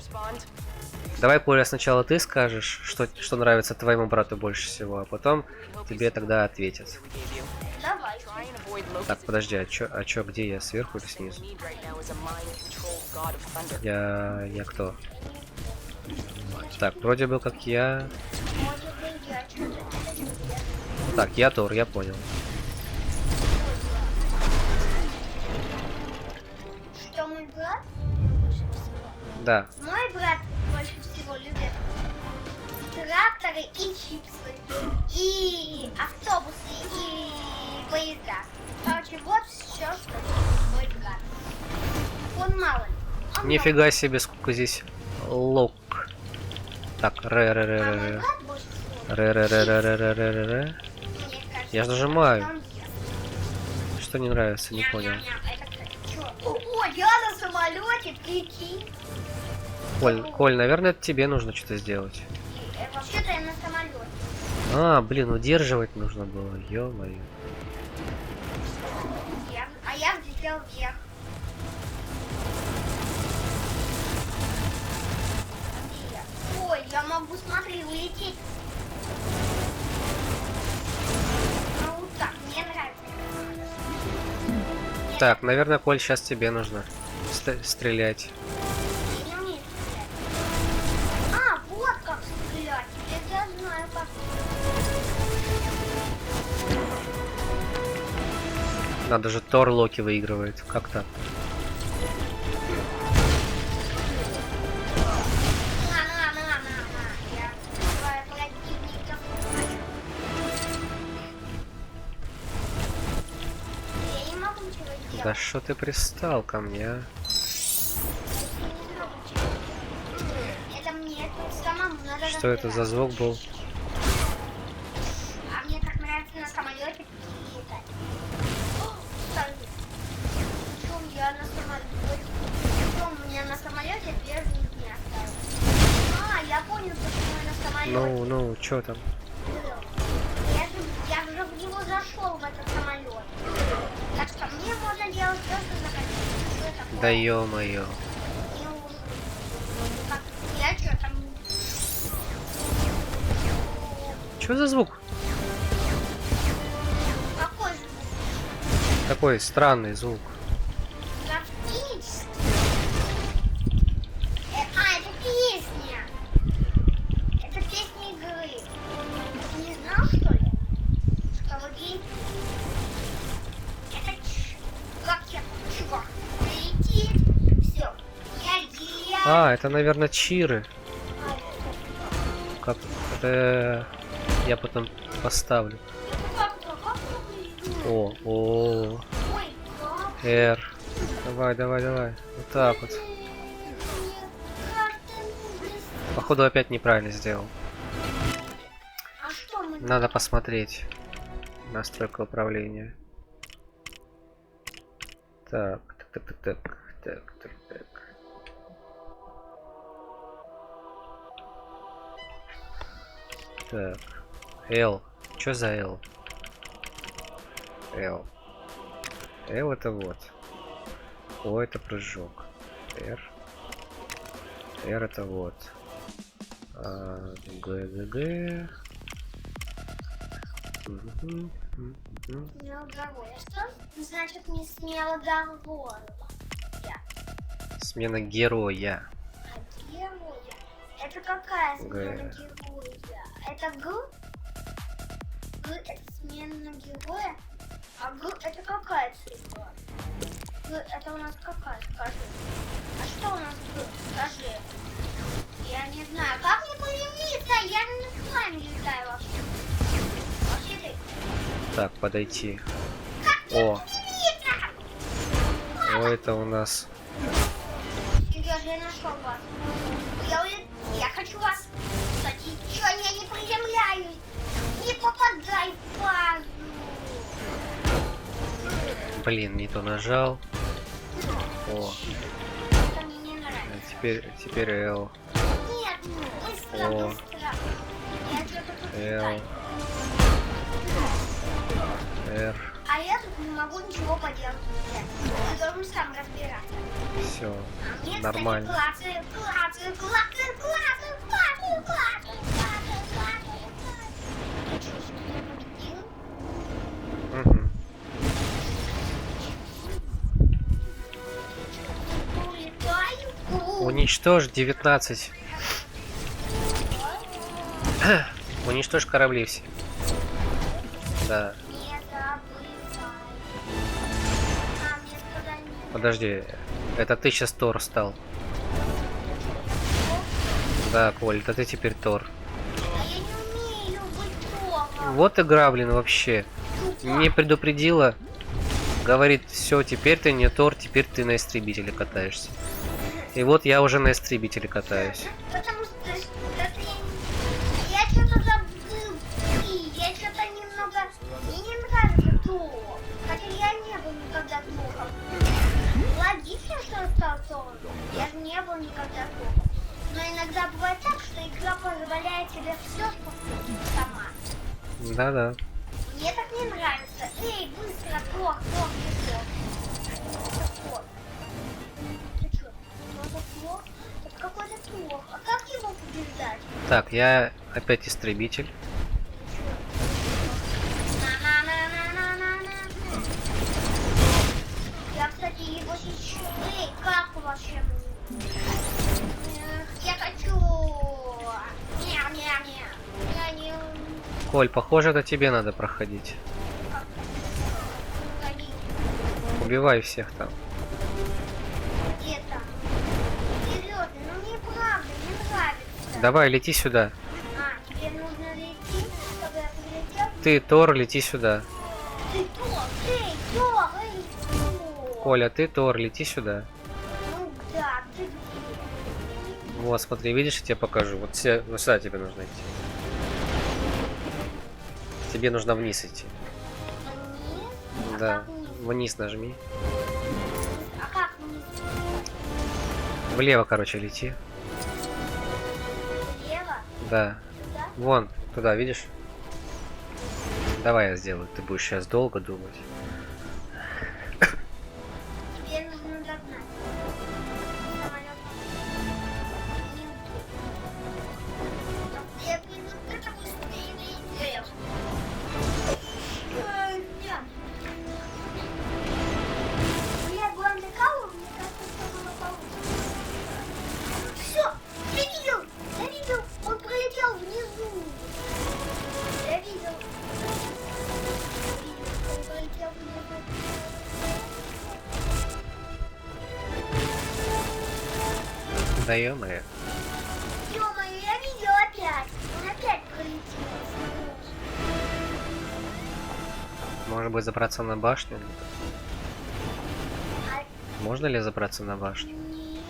Давай, Коля, сначала ты скажешь, что нравится твоему брату больше всего, а потом тебе тогда ответят. Давай. Так, подожди, а чё, где я? Сверху или снизу? Я кто? Так, вроде бы как я... Может быть, я что-то... Так, я Тор, я понял. Что мой брат? Да. Мой брат больше всего любит тракторы и чипсы, и автобусы, и поезда. Короче, вот все, что мой брат. Он мало. Нифига себе, сколько здесь лок. Так, ре. Я же нажимаю. Что не нравится, не понял. О, я на самолете, прикинь. Коль, наверное, это тебе нужно что-то сделать. Вообще-то я на самолете. А, блин, удерживать нужно было, ё-моё. А я взлетел вверх. Ой, я могу, смотри, улететь. Ну вот так, мне нравится. Так, наверное, Коль, сейчас тебе нужно стрелять. Я не умею стрелять. А, вот как стрелять. Теперь я знаю, как. Надо же, Тор Локи выигрывает. Как так? Я открываю противников. Я не могу ничего сделать. Да что ты пристал ко мне, а? Это мне самому надо. Что это за звук был? А мне так нравится на самолете летать. О, я на самолете. У меня на самолете Ну, чё там? Я же в него зашел, в этот самолет. Так что мне можно делать все, что захотите. Да ё-моё. Я что там? Чё за звук? Какой же? Такой странный звук. Практически. Это песня. Это песня игры. Ты не знал, что ли? Что вот есть? Это как я чувак летит. Все. Я Это, наверное, чиры. Как это я потом поставлю. О. Ой, как? R. Давай. Вот так вот. Походу опять неправильно сделал. А что мы? Надо посмотреть. Настройка управления. Так. Так. L. Чё за L? L. L это вот. O это прыжок. R. R это вот. G. Смело дорогой. А что значит не смело дорогой? Смена героя. А героя? Это какая смена героя? Это Г? Г это смена героя? А Г это какая цифра? Г это у нас какая? Скажи. А что у нас Г? Скажи. Я не знаю. Как мне появиться? Я на слайме летаю вообще. Вообще ты. Так, подойти. О, это у нас. Сережа, я нашел вас. Я хочу вас. Кстати, чё, я не приземляюсь. Не попадай в базу. Блин, не то нажал. О. Это мне не нравится. Теперь L. Нет, быстро. Я что-то тут L. летаю. R. А я тут не могу ничего поделать. Ты должен сам разбираться. Все. А мне, Нормально. кстати, клацаю. Ты что, что-то победил? Угу. Улетаю. Уничтожь 19. Уничтожь корабли все. Да. Не забывай. Мне туда не... Подожди. Это ты сейчас Тор стал. Да, Коль, это ты теперь Тор. А я не умею быть Тором. Вот игра, блин, вообще. Не предупредила. Говорит, все, теперь ты не Тор, теперь ты на истребителе катаешься. И вот я уже на истребителе катаюсь. Потому что я что-то забыл. И я что-то немного... Мне не нравится Тор. Хотя я не был никогда Тором. Логично, что я стал Тором. Я же не был никогда Тором. Но иногда бывает так, что игра позволяет тебе все спустить сама. Да-да. Мне так не нравится. Эй, быстро, Тор. Ты что? Это Тор? Это какой-то Тор. А как его побеждать? Так, я опять истребитель. Я, кстати, его сейчас... Эй, как вообще? Я хочу... Я не... Коль, похоже, это тебе надо проходить. Убивай всех там. Где там? Серьезно, ну мне правда не нравится. Давай, лети сюда. А, тебе нужно лететь, чтобы я прилетел? Ты, Тор, лети сюда. Ты Тор, эй, Тор. Коля, ты, Тор, лети сюда. Ну да, ты где? Вот, смотри, видишь, я тебе покажу. Вот сюда тебе нужно идти. Тебе нужно вниз идти. Вниз? А Да. как вниз? Вниз нажми. А как вниз? Влево, короче, лети. Влево? Да. Сюда? Вон, туда, видишь? Давай я сделаю, ты будешь сейчас долго думать. Тебе нужно догнать. Самолет. Я приду, это быстрее не идешь. Я была на кого, мне кажется, что было получше. Все, я видел, он пролетел внизу. Я видел. Он пролетел внизу. Да ё-моё. Ё-моё, я видел опять. Он опять пролетел. Может быть забраться на башню? А Можно ли забраться на башню? нет.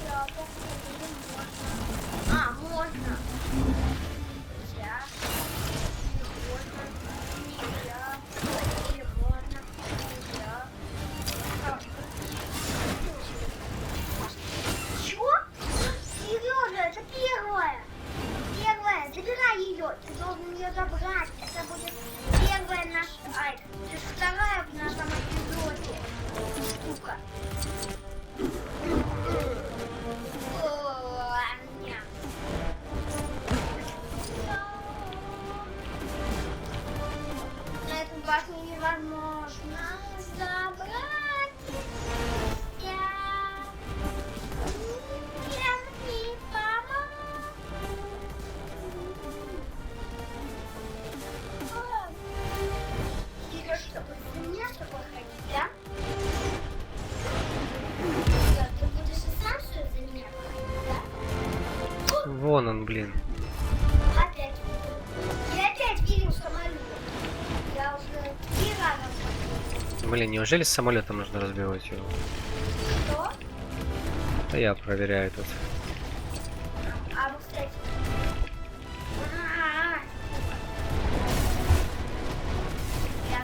Я походу не можно. А, можно. Нельзя. Не можно. Нельзя. Или можно. Нельзя. Чё? Серёжа, это первая. Первая, забирай её. Ты должен её забрать. Это будет первая наша... Ай, это вторая в нашем эпизоде. Штука. О, ня. На эту башню невозможно забрать. Я не помогу. Серёж, чтобы за меня что походить, да? Да, ты будешь и сам что за меня походить, да? Вон он, блин. Опять. Я опять видел самолет. Я уже 3 раза понял. Блин, неужели с самолетом нужно разбивать его? Что? Да я проверяю тут. А вот, кстати. Я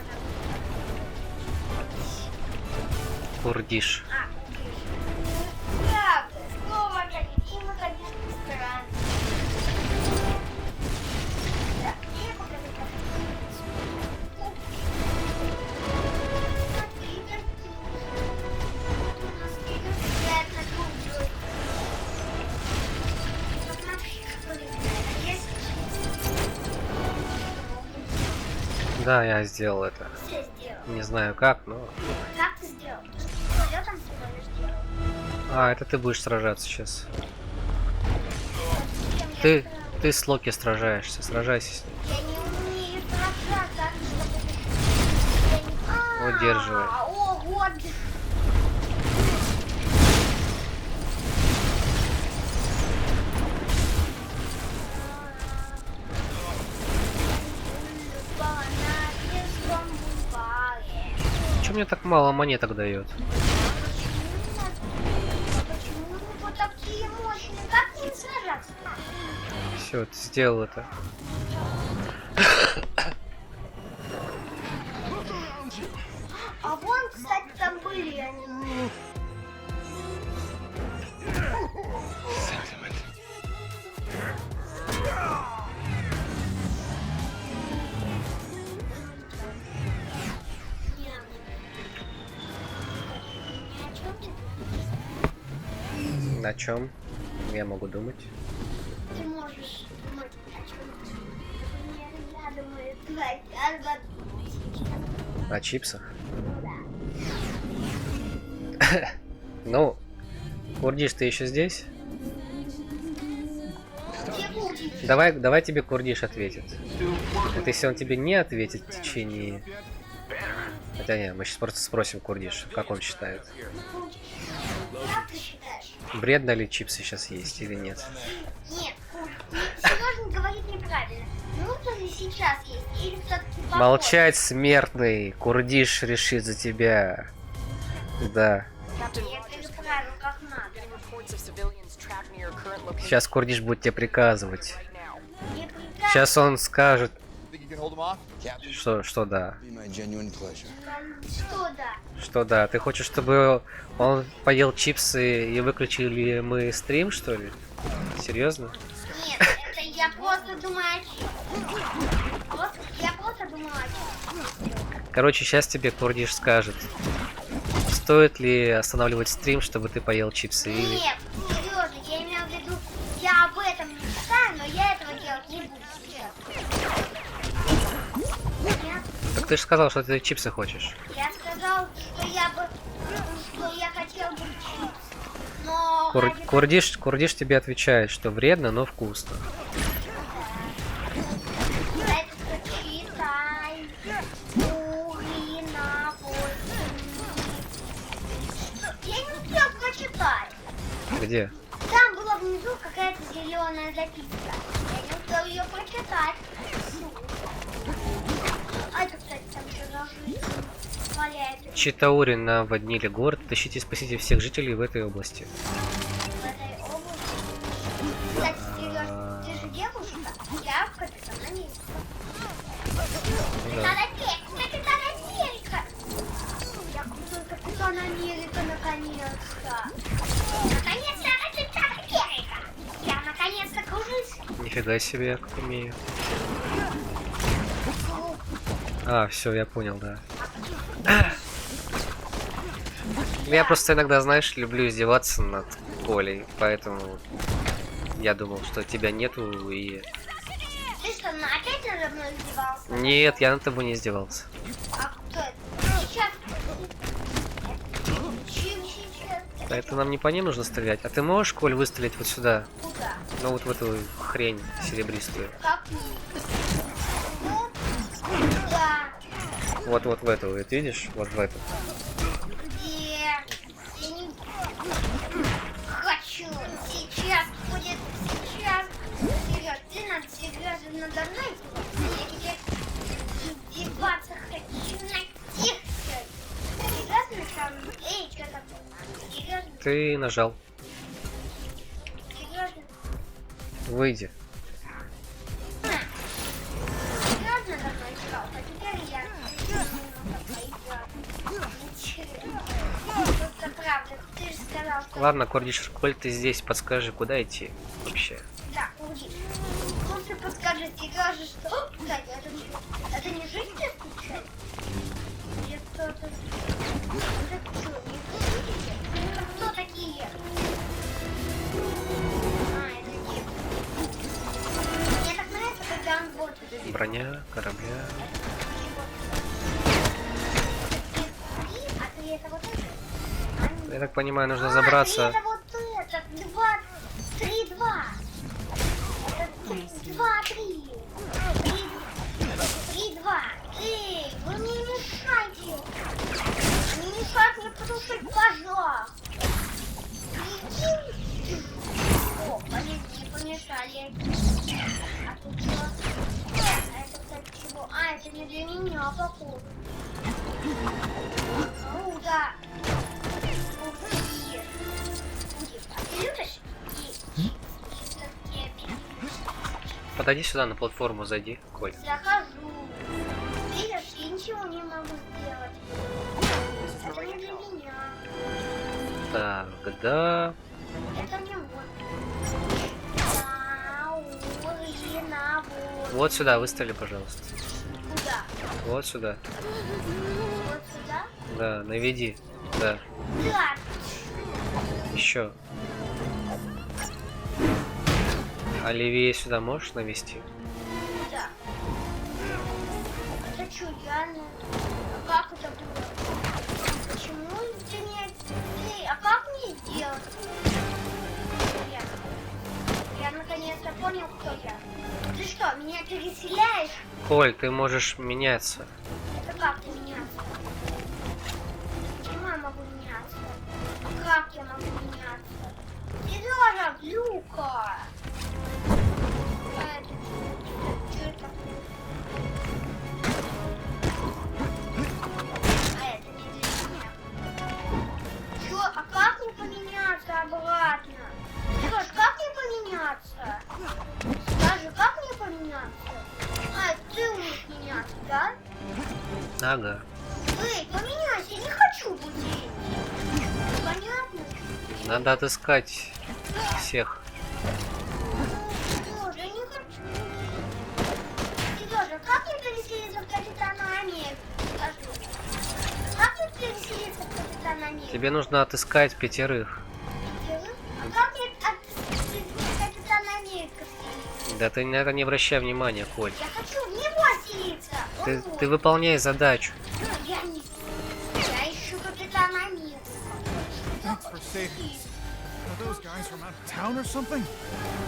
Курдиш. правда, снова опять. И мы, конечно, странно. Так, я покажу, как смотри, у нас переезжает на другую. Посмотри, какой это есть. Да, я сделал это. Все сделал. Не знаю как, но... Как ты сделал? Ты что, самолетом всего лишь сделал? А, это ты будешь сражаться сейчас. Зачем я Ты, сделал? ты с Локи сражаешься, сражайся с ним. Я не умею сражаться, так что я не... Удерживай. О, вот. Чё мне так мало монеток дает? Почему вы такие мощные? Как с ним сражаться? Все, ты сделал это. А вон, кстати, там были они. На чем я могу думать? Ты можешь думать о чем-то. Например, я думаю, играть О чипсах? да. Ну, Курдиш, ты еще здесь? Где Курдиш? Давай тебе Курдиш ответит. Вот если он тебе не ответит в течение... Хотя не, мы сейчас просто спросим Курдиш, как он считает. Как ты считаешь? Бредно ли чипсы сейчас есть или нет? Нет, Сережа говорит неправильно. Нужно ли сейчас есть или все-таки попозже? Молчать, смертный! Курдиш решит за тебя. Да. Я переправил как надо. Сейчас Курдиш будет тебе приказывать. Не приказ, Сейчас он скажет, Think you can hold them off? Captain, что да. be my genuine pleasure. что да. Что да. Ты хочешь, чтобы он поел чипсы и выключили мы стрим, что ли? Серьезно? Нет, это Я просто думаю, я просто думаю, Короче, сейчас тебе Курдиш скажет, стоит ли останавливать стрим, чтобы ты поел чипсы или... Нет, серьезно, я имею в виду, я об этом мечтаю, но я этого делать не буду сейчас. Так ты же сказал, что ты чипсы хочешь. Я сказал, что я хотел бы чипсы, но... Курдиш тебе отвечает, что вредно, но вкусно. Где? Там была внизу какая-то зеленая записка. Я не успел ее прочитать. А это, кстати, там еще жизнь валяется. Читаури наводнили город. Тащите и спасите всех жителей в этой области. В этой области. Кстати, Сереж, ты же девушка? Я капитан-америка. Капитан-америка! Я крутой капитан-америка, наконец-то! Наконец-то капитан-америка! Я наконец-то кружусь! Нифига себе, как умею. А, все, я понял, да. Я просто иногда, знаешь, люблю издеваться над Колей, поэтому я думал, что тебя нету и... Ты что, опять надо мной издевался? Нет, я над тобой не издевался. А кто это? Сейчас. Чем сейчас? Да это нам не по ней нужно стрелять. А ты можешь, Коль, выстрелить вот сюда? Куда? Ну вот в эту хрень серебристую. Как? Ну, да. Вот в эту, вот видишь? Вот в эту. Где? Я не хочу. Сейчас будет. Сейчас. Сереж, ты серьезно надо мной? Я тебе издеваться хочу на тех. Серьезно там? Эй, что такое? Серьезно? Ты нажал. Серьезно? Выйди. Серьезно надо мной играл? А теперь я это правда. Ты же сказал, что... Ладно, Кордиш, Коль, ты здесь, подскажи, куда идти вообще? Да, уйди. Лучше подскажи Сереже, что... Кстати, это что? Это не жизнь тебе случайно? Или кто-то... Это что, не видите? Это кто такие? А, это типа. Мне так нравится, когда он вот... Броня, корабля. А ты это вот это? Я так понимаю, нужно забраться. Это вот это, 2, 3, 2. Это 2, 3. 3, 2. Эй, вы мне не мешайте. Не мешайте мне потушить пожар. Иди. О, подожди, не помешали. А тут что? А это, кстати, чего? А, это не для меня, походу. Ну, да. Подойди сюда, на платформу зайди, Коль. Захожу. Видишь, я ничего не могу сделать. Это не для меня. Так, да. Это не вот. Урина, вот. Вот сюда, выстрели, пожалуйста. Куда? Вот сюда. Вот сюда? Да, наведи. Да. Да. Еще. А левее сюда можешь навести? Да. Это что, реально? А как это было? Почему ты не... Эй, а как мне сделать? Я наконец-то понял, кто я. Ты что, меня переселяешь? Коль, ты можешь меняться. Это как ты меняться? Почему я могу меняться? Как я могу меняться? Сережа, Люка! А это что это? А это не для меня. Чё? А как мне поменяться обратно? Сереж, как мне поменяться? Скажи, как мне поменяться? А, ты умеешь меняться, да? Ага. Эй, поменяйся, я не хочу будить. Понятно? Надо отыскать всех. Боже, я не хочу. в Капитана Америку? Скажи. Как мне переселиться в Капитана Америку? Тебе нужно отыскать 5. А как мне в Капитана Америку вселиться? Да ты на это не обращай внимания, Коль. Я хочу в него вселиться. Ты выполняй задачу. Я не... Я ищу Капитана Америку. Thanks for saving us. Are those guys from out of town or something?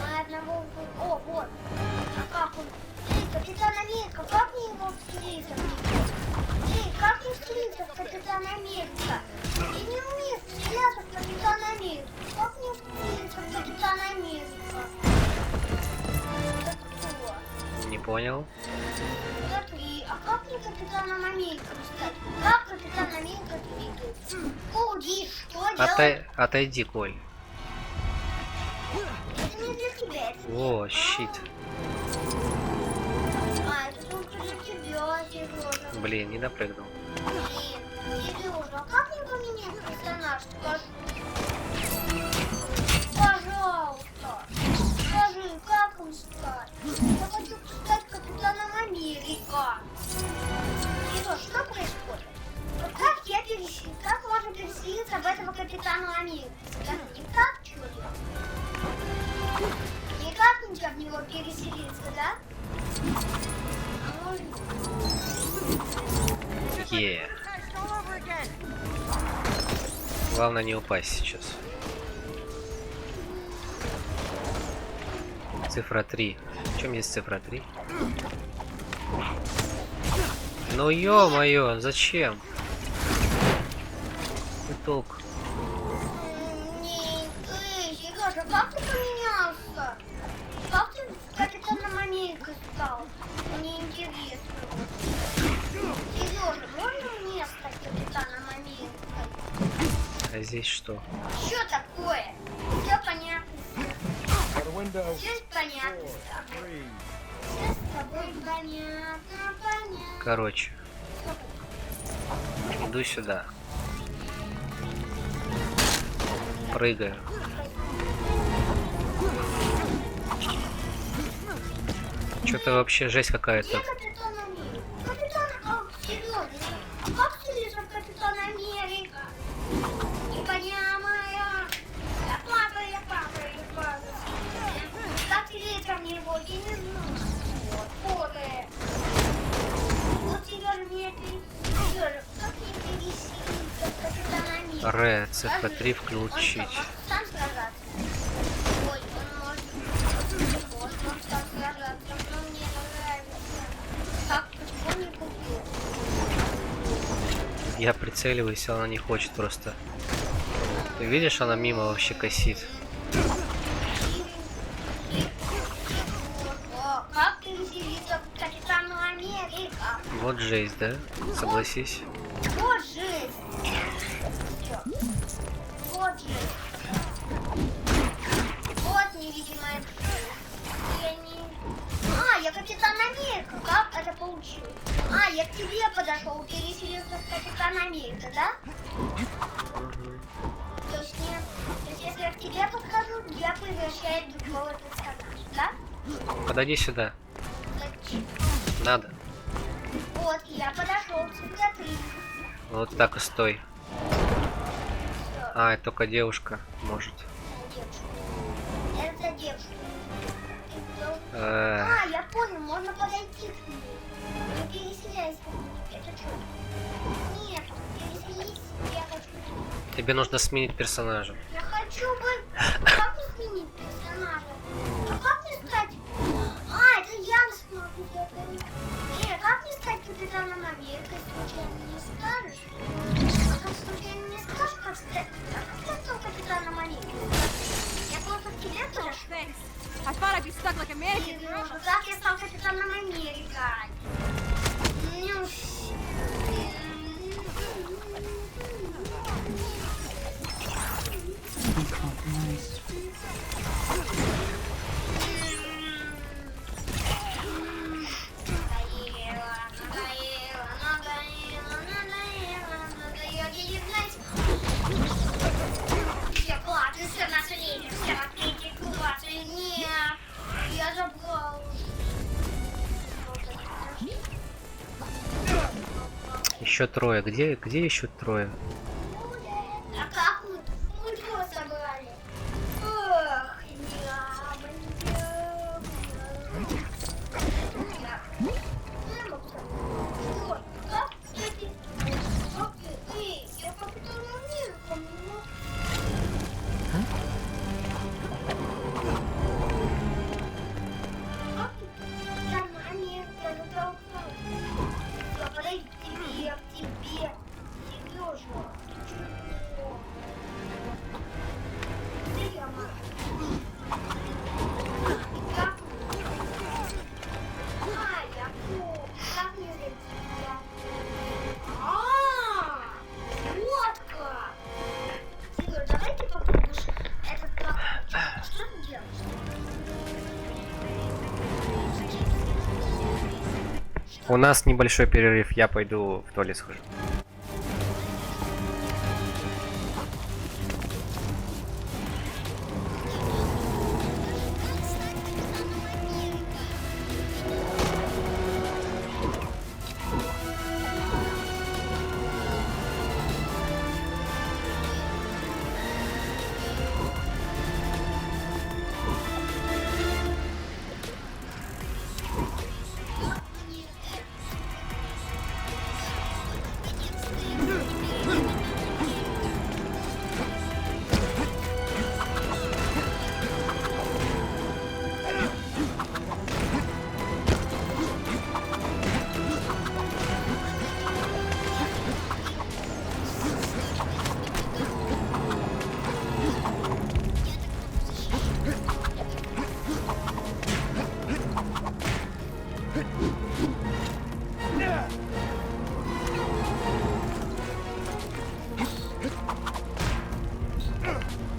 Мы одного... О, вот. А как он? Эй, Капитан Америка, как мне его вселиться в него? Эй, как мне вселиться в Капитана Америка? Я не умею вселяться в Капитана Америка. Как мне вселиться в Капитана Америка? Это кто? Не понял. Смотри, а как мне Капитаном Америка стать? Как Капитан Америка двигается? Коуди, что делать? Отойди, Коль. Это не для тебя, это не... О, щит. А, это только для тебя, Сережа. Блин, не допрыгнул. Блин, Сережа, а как мне поменять персонаж? Скажи. Пожалуйста. Скажи, как им стать? Я хочу стать Капитаном Америка. Сережа, что происходит? Вот как я переселюсь? Как можно переселиться в этого Капитана Америки? Скажи, никак, что ли? Никак нельзя в него переселиться, да? А может... Главное не упасть сейчас. Цифра 3. В чем есть цифра 3? Ну ё-моё, зачем? Какой толк? Эй, Сережа, как ты поменялся? Как ты Капитаном Америка стал? Мне интересно. Сережа, можно мне стать Капитаном Америки? А здесь что? Что такое? Все понятно. Все понятно с тобой. Все с тобой понятно. Короче. Иду сюда. Прыгаю. Что-то вообще жесть какая-то. Где Капитан Америка? Капитан... Сережа, как вселиться в Капитан Америка? Не понимаю. Я падаю. Как вселиться в него? Я не знаю. Вот, поле. Вот, Сережа, мне Сережа, как мне переселиться в Капитан Америка? Ре, цифра 3 включить. Он сам сражаться. Ой, он может сам сражаться. Но мне нравится. Как, почему не купил? Я прицеливаюсь, а она не хочет просто. Ты видишь, она мимо вообще косит. О, как переселиться в Капитану Америка? Вот жесть, да? Согласись. Вот жизнь. Всё. Вот жизнь. Вот невидимая жизнь. Я не... А, я Капитан Америка. Как это получилось? А, я к тебе подошел, переселился в Капитан Америка, да? То есть нет. То есть если я к тебе подхожу, я превращаюсь в другого персонажа, да? Подойди сюда. Зачем? Надо. Вот, я подошел к цифре. Вот так и стой. Всё. А, это только девушка может. Это девушка. Э, А, я понял, можно подойти к ней. Не переселяйся. Это что? Нет, переселись, я хочу. Тебе нужно сменить персонажа. Я хочу бы... Как мне сменить персонажа? А как мне стать... А, это я смогу это. Как мне стать Капитаном Америкой? Случайно не скажешь? А как случайно не скажешь, как стать... А как стал Капитаном Америкой? Я просто к тебе подошел. I thought I'd be stuck like a mannequin. Сережа, как я стал Капитаном Америкой? Ну, все классы, все нашли, все открытие классы. Нет, я забрал. Еще трое. Где еще трое? А как мы его собрали? Ох, я попыталась вот как! Игорь, давай ты попробуешь этот плакучий. Что ты делаешь? У нас небольшой перерыв, я пойду в туалет схожу.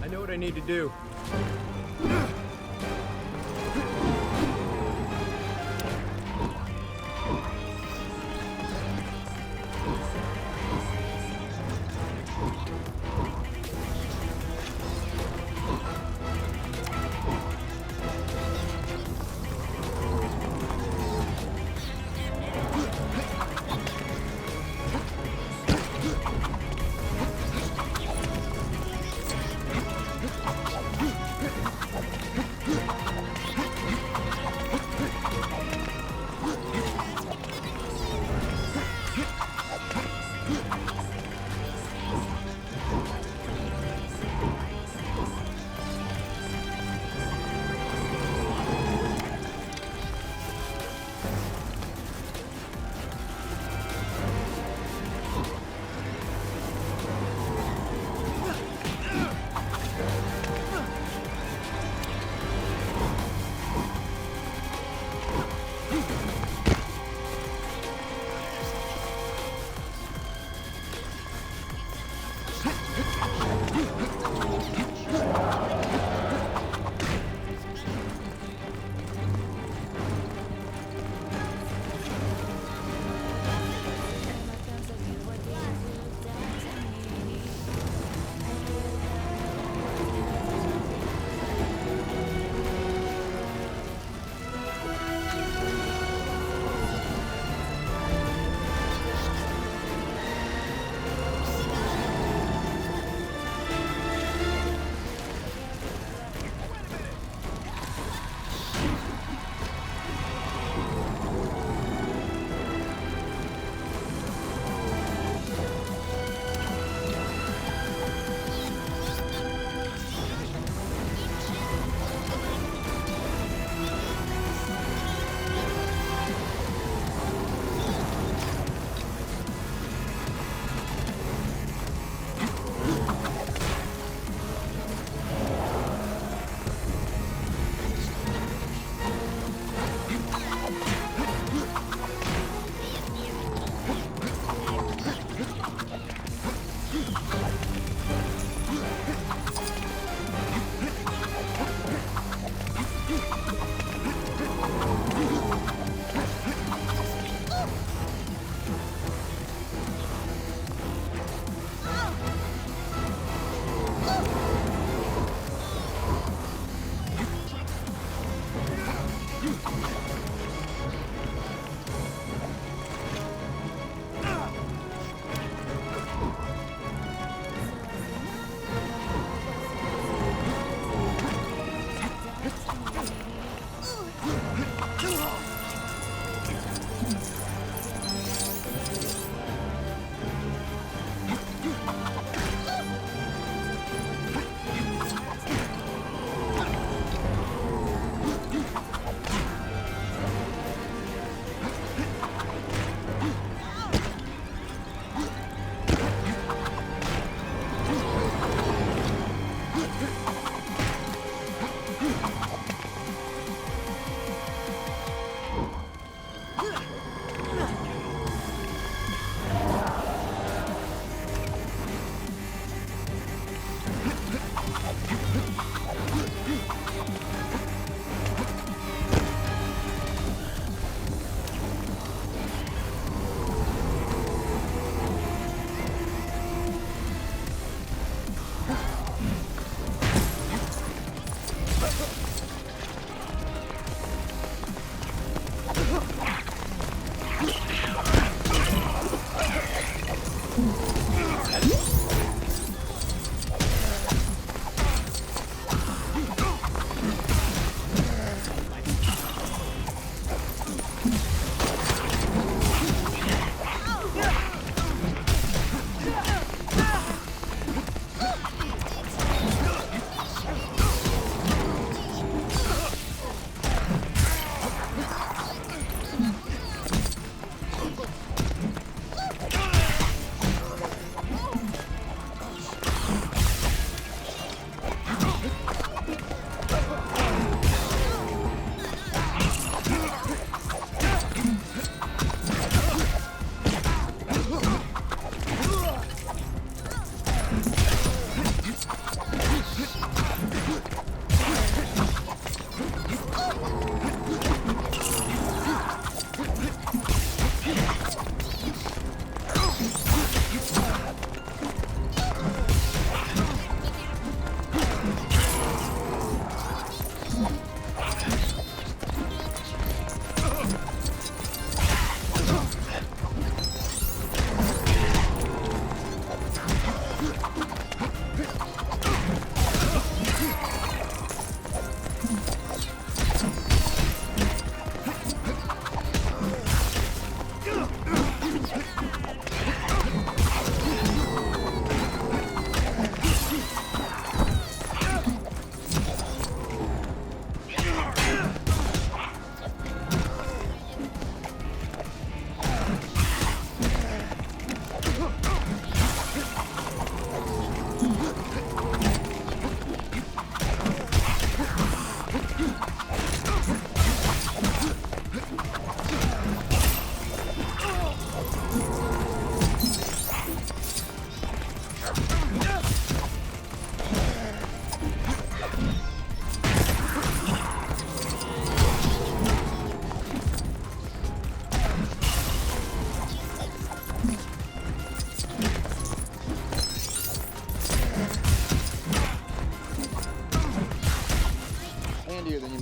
I know what I need to do.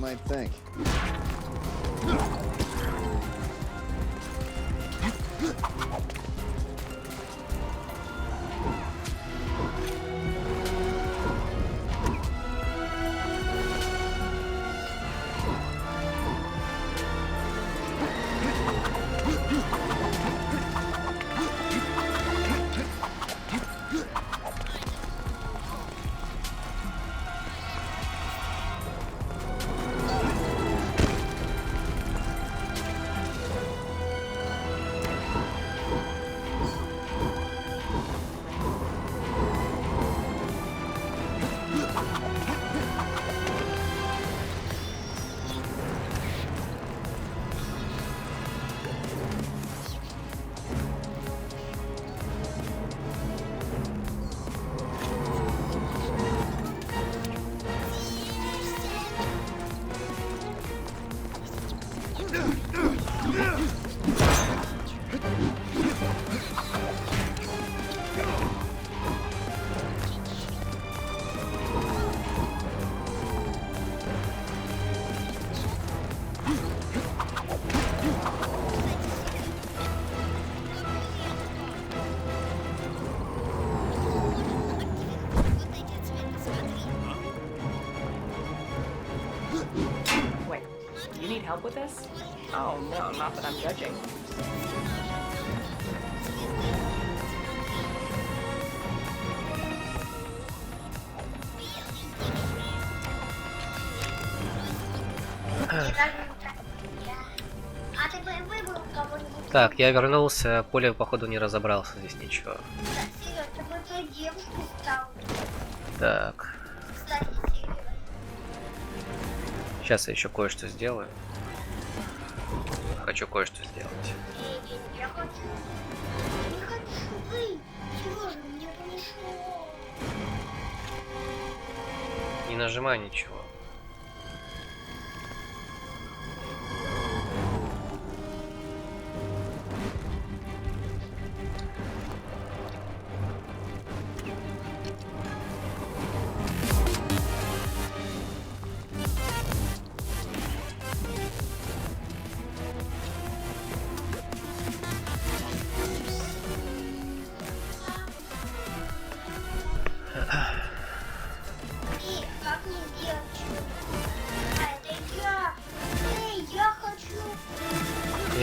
might think. Wait, you need help with this? Oh no, not that I'm judging. Так, я вернулся, Коля, походу, не разобрался здесь ничего. Так. Сейчас я еще кое-что сделаю. Хочу кое-что сделать. Не нажимай ничего.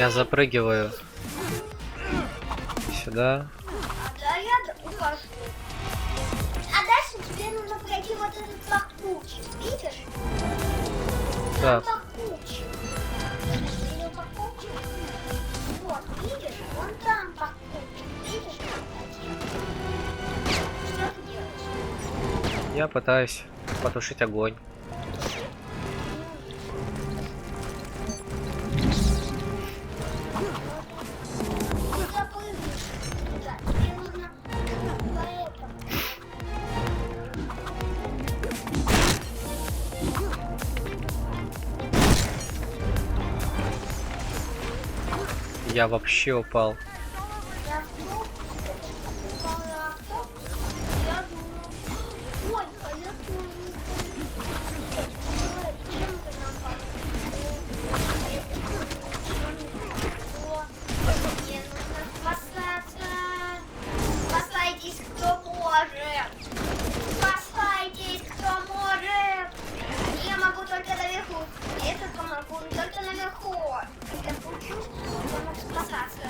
Я запрыгиваю сюда. Да, я ухожу. А дальше тебе нужно пройти вот этот пахучий. Видишь? Да. Пахучий. Вот, видишь? Вон там пахучий. Видишь? Что ты делаешь? Я пытаюсь потушить огонь. Я вообще упал. Спасайтесь, кто может! Спасайтесь, кто может! Я могу только наверху. Это помогу только наверху. Я получу, помог спасаться.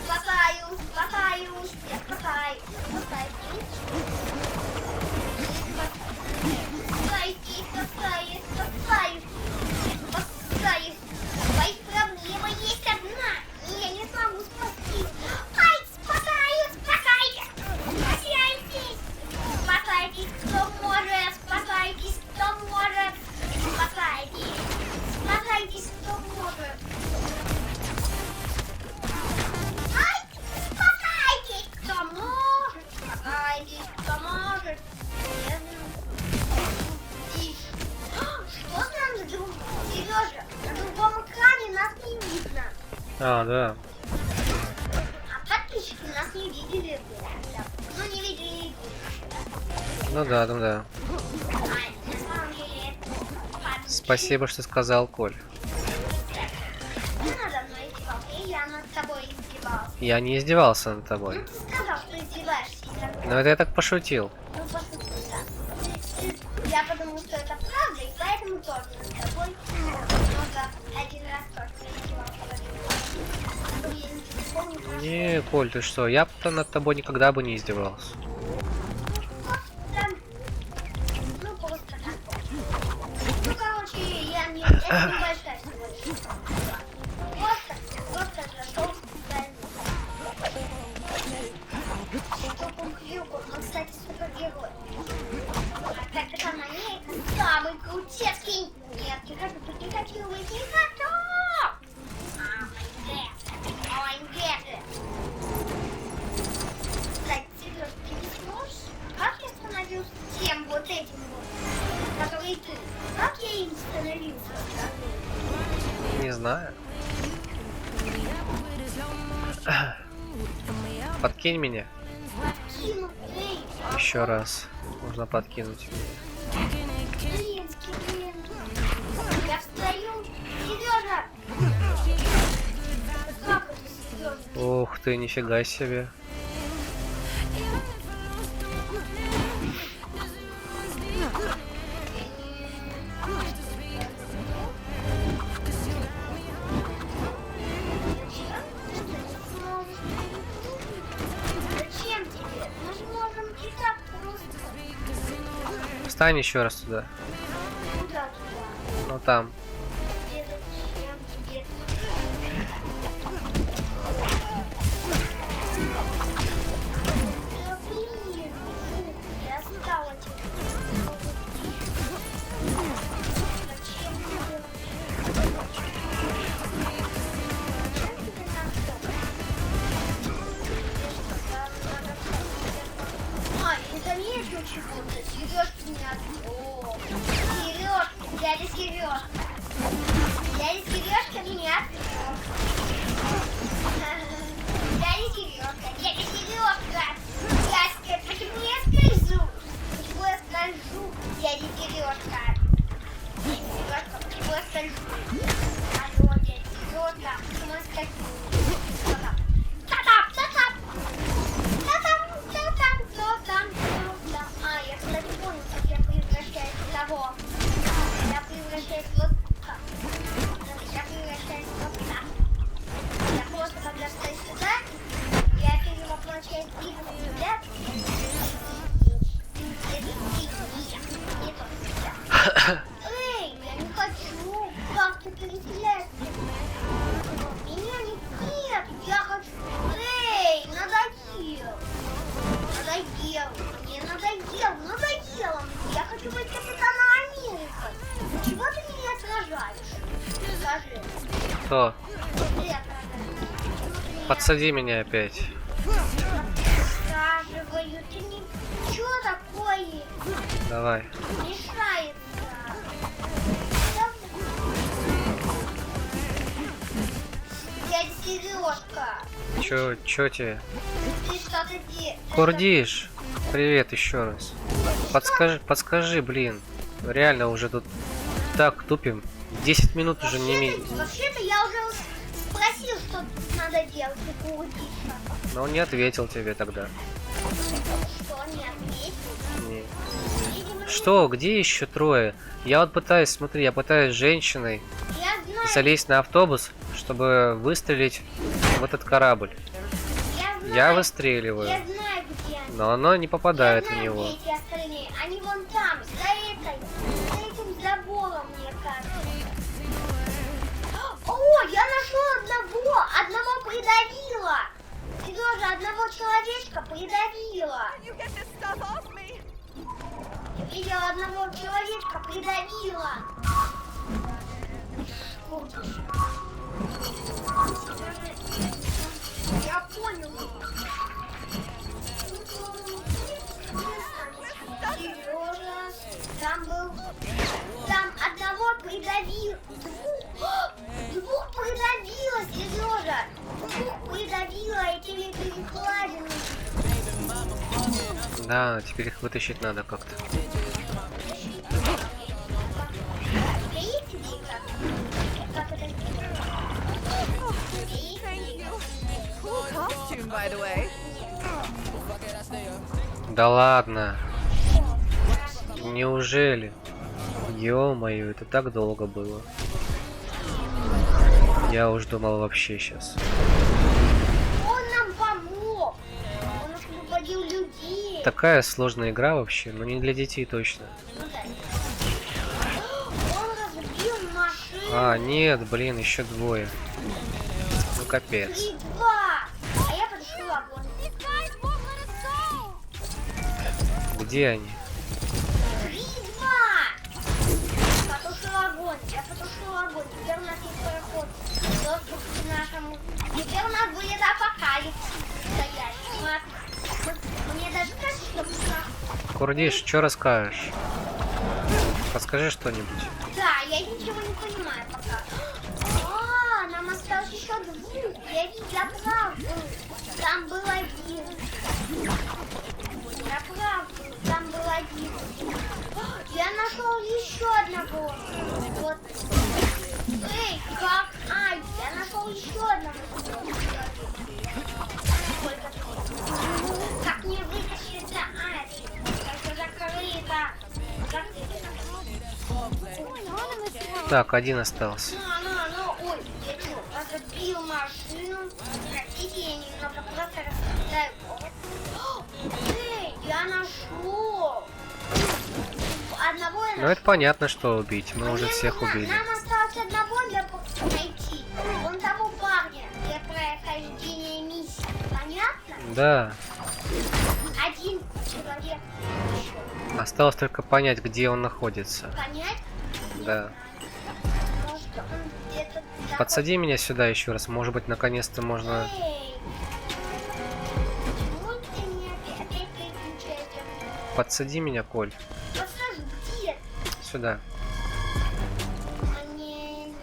Спасаюсь, спасаюсь, я спасаюсь. Спасайтесь. Спасайтесь, спасаюсь, спасаюсь. Спасаюсь. Твоя проблема есть одна. И я не смогу спасти. Ай, спасаюсь, спасайтесь. Спасайтесь. Спасайтесь, кто может. Спасайтесь, кто может. Спасайтесь. Спасайтесь, кто может. Ай, спасайтесь, кто может. Спасайтесь, кто может. Что с нами друг? Сережа, на другом экране нас не видно. А, да. А подписчики нас не видели. Ну, не видели. Ну да, ну да. Ай, на самом деле, Спасибо, что сказал, Коль. не надо мной издевался, я над тобой издевался. Я не издевался над тобой. Ну, ты сказал, что издеваешься. Но это я так пошутил. Ну, пошути, да. Я подумал, что это правда, и поэтому тоже над тобой много один раз только издевался. Я не помню, про что. Не, Коль, ты что? Я над тобой никогда бы не издевался. Ну, просто так. Ну, короче, я не... Это небольшая всего лишь. Просто зашел специально. Чтобы Хьюго, он, кстати, супергерой. А Капитан Америка самый крутецкий. Нет, не хочу, не хочу, не хочу. Кстати, Сереж, ты не сможешь? Как я становился тем вот этим вот, который ты? Как я им становился? Не знаю. Подкинь меня. Подкину, эй, Еще раз. Можно подкинуть. блин, блин. Я встаю. Сережа! Как это, Сережа? Ух ты, нифига себе. Зачем тебе? Мы же можем и так просто. Встань еще раз туда. Куда туда? Ну там. Где зачем тебе? Да блин, я стала тебе. Зачем тебе? Ай, это нету чего-то. Сережки нет. О, Сережка, дядя Сережка. Дядя Сережка меня отвел. Дядя Сережка, дядя Сережка. Почему я скользу? Почему я скользу, дядя Сережка? Дядя Сережка, почему я скользу? Алло, дядя Сережка, почему я скользу? Та-тап! А, я, кстати, понял, как я превращаюсь в того. Я превращаюсь вот так. Я превращаюсь вот так. хочу. Как ты переселяешься? Меня нет. Я хочу. Эй, надоел. Мне надоело. Я хочу быть Капитаном Америкой. Чего ты меня сражаешь? Скажи. Кто? Ты отражаешь. Подсади меня опять. Саживаю. Ты не... Чё такое? Давай. Мешается. Дядя Сережка. Чё тебе? Ты что-то делаешь. Курдиш, привет еще раз. Подскажи, блин. Реально уже тут так тупим. 10 минут уже не имеет. Вообще-то я уже спросил, что надо делать у Курдиша. Но он не ответил тебе тогда. Что, не ответил? Не. Что? Где еще трое? Я вот пытаюсь, смотри, я пытаюсь с женщиной Я знаю. залезть на автобус, чтобы выстрелить в этот корабль. Я выстреливаю, Я знаю, где они. но оно не попадает Я в знаю, него. где эти остальные. Они вон там, за этим забором, мне кажется. О, я нашел одного придавила. Сережа, одного человечка придавила. Я видела одного человечка придавила. Я понял. Сережа, там одного придавил. Двух придавила, Сережа. Двух придавила этими перекладинами. Да, теперь их вытащить надо как-то. Как это сделать? Cool costume, by the way. Да ладно. Неужели? Ё-моё, это так долго было. Я уж думал вообще сейчас. Он нам помог. Он освободил людей. Такая сложная игра вообще, но не для детей точно. Он разбил машину. А, нет, блин, еще двое. Ну капец. 3-2. А я подошла огонь. Где они? 3-2. Потушил огонь. Я потушил огонь. Теперь у нас есть пароход. Доступ к нашему. Теперь у нас будет апокалипсис. Мне даже кажется, что... Курдиш, что расскажешь? Подскажи что-нибудь. Да, я ничего не понимаю пока. А, нам осталось еще двух. Я видела правду. Там был один. Я правду. Там был один. Я нашел еще одного. Вот. Эй, как? Ай, я нашел еще одного. Сколько? Как мне вытащить? Ай, это закрыто. Как Так, один остался. Ой, я что, разбил машину? Простите, я немного просто рассуждаю. Эй, я нашел. Одного я Ну это понятно, что убить. Мы уже всех убили. Нам осталось одного для найти. Вон того парня для прохождения миссии. Понятно? Да. Один человек еще. Осталось только понять, где он находится. Понять? Да. Может, он где-то... Подсади меня сюда еще раз. Может быть, наконец-то можно... Эй! Почему ты меня опять переключаешь? Подсади меня, Коль. Подскажи, где? Сюда. Мне не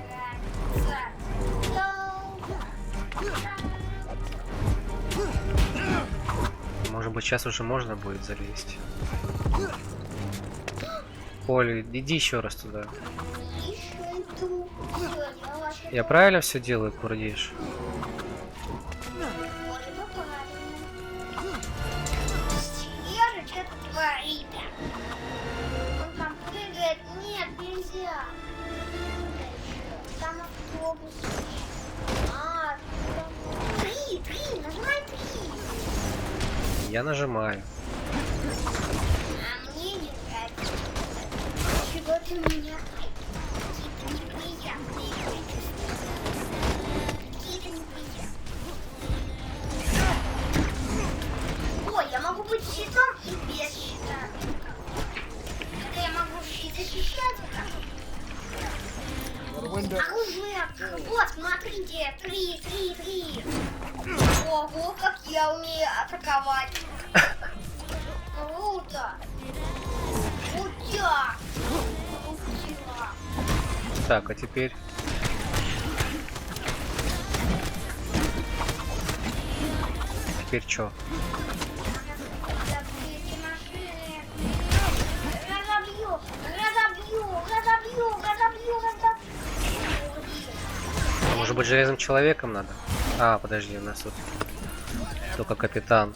нравится. Может быть, сейчас уже можно будет залезть. Коль, иди еще раз туда. Еще иду. Всё, я вообще... Я правильно все делаю, Курдиш? Вроде бы правильно. Сережа что-то творит. Он там прыгает. Нет, нельзя. Куда еще? Там автобус. А, там... 3, нажимай 3. Я нажимаю. А мне не нравится. Чего ты меня... Оружие! Вот, смотрите! 3. Ого, как я умею атаковать! Круто! Крутяк! Крутяк! Так, а теперь... Теперь чё? Может быть, железным человеком надо? А, подожди, у нас тут только капитан.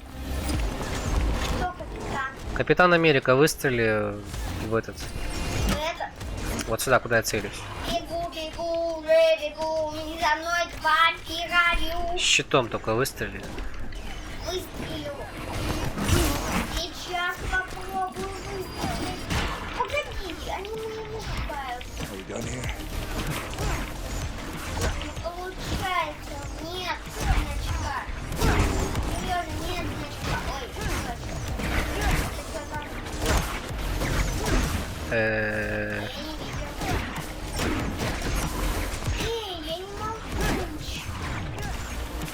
Капитан Америка, выстрели в этот. Вот сюда, куда я целюсь. Щитом только выстрели. Выстрелю. Сейчас попробую выстрелить. Погодите, они мне мешают. Не получается. Нет, значка. Серьезно, нет значка. Ой, я не могу.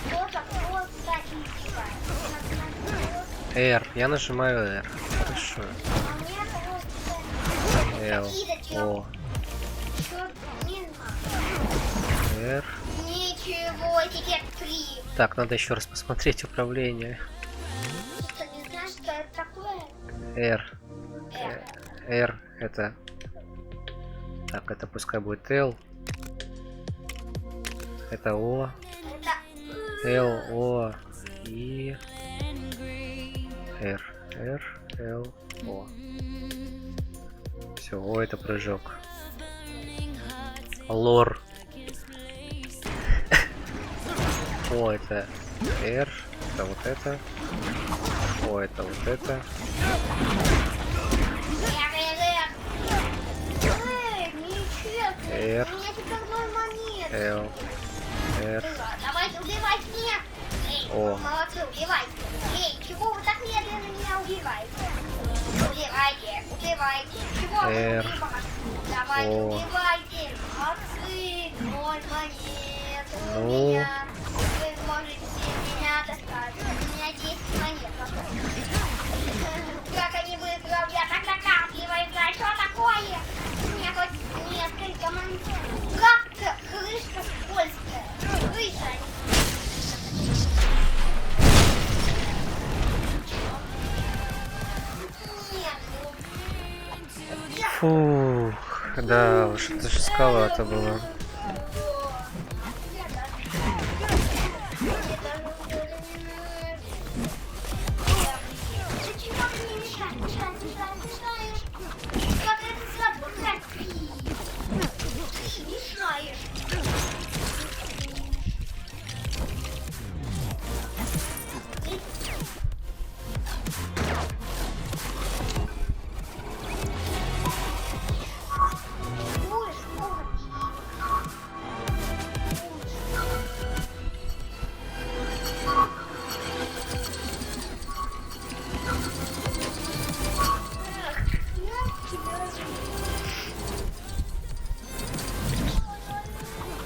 Кто-то просто R. Я нажимаю R. Хорошо. L. O. R. Ничего, теперь 3. Так, надо еще раз посмотреть управление. Ты не знаешь, что это такое? R. R это... Так, это пускай будет L. Это O. L, O, и... R, R, L, O. Все, О это прыжок. Лор. О это R, это вот это. О это вот это. R, L, R. Давайте, убивайте меня! Эй, О. молодцы, убивайте! Ей, чего вы так медленно меня убиваете? Убивайте! Чего вы R. убиваете? Давайте, О. убивайте! Молодцы! 0 монет у Ну. меня! Вы можете меня достать! У меня 10 монет! Как они быстро! Я тогда как его играть? Что такое? У меня хоть несколько монет! Как-то крышка скользкая! Крыша! Фух, да уж, это жестковато было.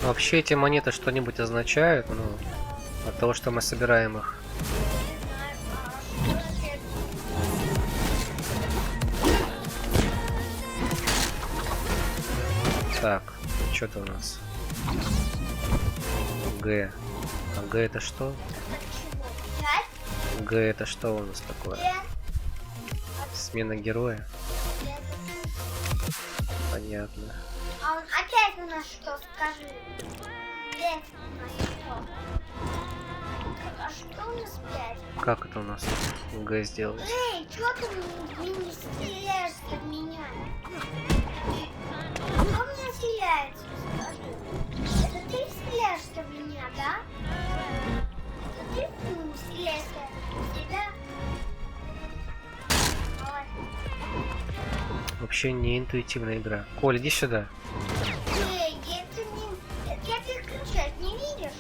Вообще эти монеты что-нибудь означают, ну, от того, что мы собираем их. Так, что-то у нас. Г. А Г это что? Г это что у нас такое? Смена героя? Понятно. А он опять у нас что, скажи? Опять у нас что? А что у нас 5? Как это у нас Г сделать? Эй, чё ты не стреляешься в меня? Кто меня стреляется, скажи? Это ты стреляешься в меня, да? Это ты стреляешься в себя? Вообще не интуитивная игра. Коль, иди сюда. Эй, я переключать не видишь?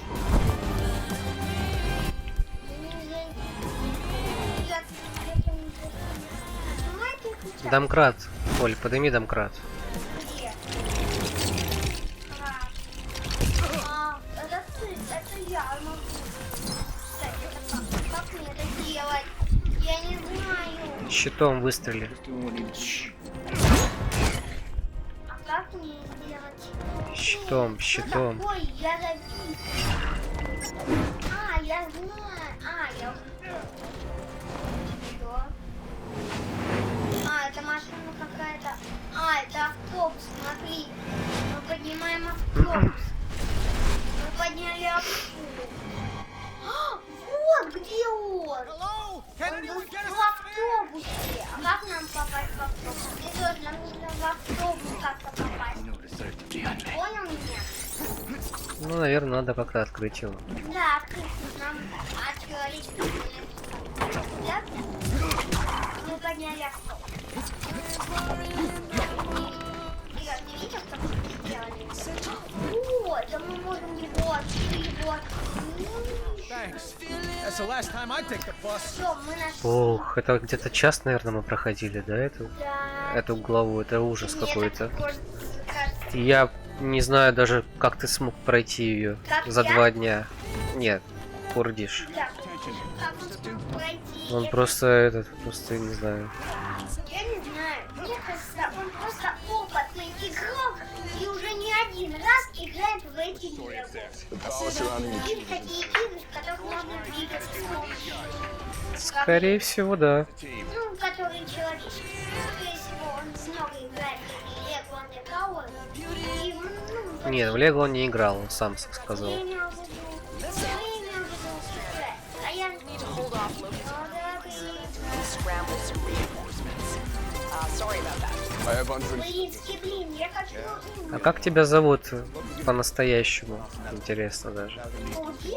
Домкрат. Коль, подними домкрат. Где? Щитом выстрели. А как мне сделать? Щитом, щитом. Ой, я забил. А, я знаю. А, я уже... Чё? А, это машина какая-то. А, это автобус, смотри. Мы поднимаем автобус. Мы подняли автобус. А, вот где он. Он был в автобусе. А как нам попасть в автобус? Серьезно, нам нужно в автобус как-то попасть. Понял меня? Ну, наверное, надо как-то открыть его. Да, открыть. Нам открыть. Да? Мы подняли автобус. Ты видишь, как мы сделали? О, да мы можем его открыть. Thanks. That's the last time I take the bus. Всё, мы нашли. Ох, это где-то час, наверное, мы проходили, да, Да. эту главу? Это ужас Мне какой-то. так кажется. Я не знаю даже, как ты смог пройти ее Как за я? 2 дня. Нет, Курдиш. Да. Как он смог пройти? Он просто просто не знаю. Я не знаю. Мне кажется, он просто опытный игрок и уже не один раз играет в эти игры. Есть такие игры, в которых можно двигаться с помощью. Скорее всего, да. Ну, которые человеческие. Скорее всего, он много играет в Lego Undercover. И, ну, Нет, в Лего он не играл, он сам сказал. я имел в виду. А я... Scramble some reinforcements. Sorry about that. Блин, я хочу... А как тебя зовут по-настоящему? Интересно даже. Курдиш?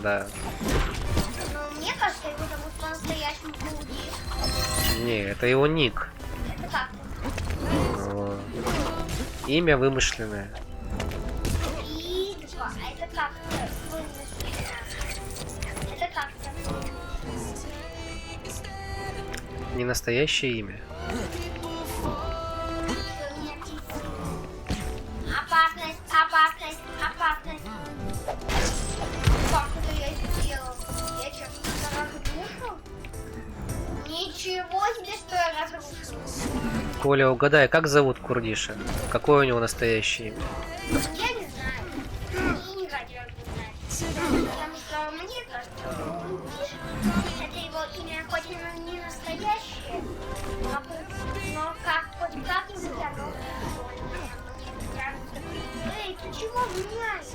Да. Но мне кажется, его зовут по-настоящему Курдиш. Не, это его ник. Это как? О. Имя вымышленное. Битва. А это как? Это как-то. Не настоящее имя. Опасность, опасность, опасность. Как это я сделал? Я что, разрушил? Ничего себе, что я разрушил. Коля, угадай, как зовут Курдиша? Какое у него настоящее имя? Я не знаю. И не хотел бы знать. Потому что мне кажется, Курдиш, это его имя хоть и не настоящее, но как хоть как-нибудь оно прикольное. Мне кажется. Эй, ты чего меняешь?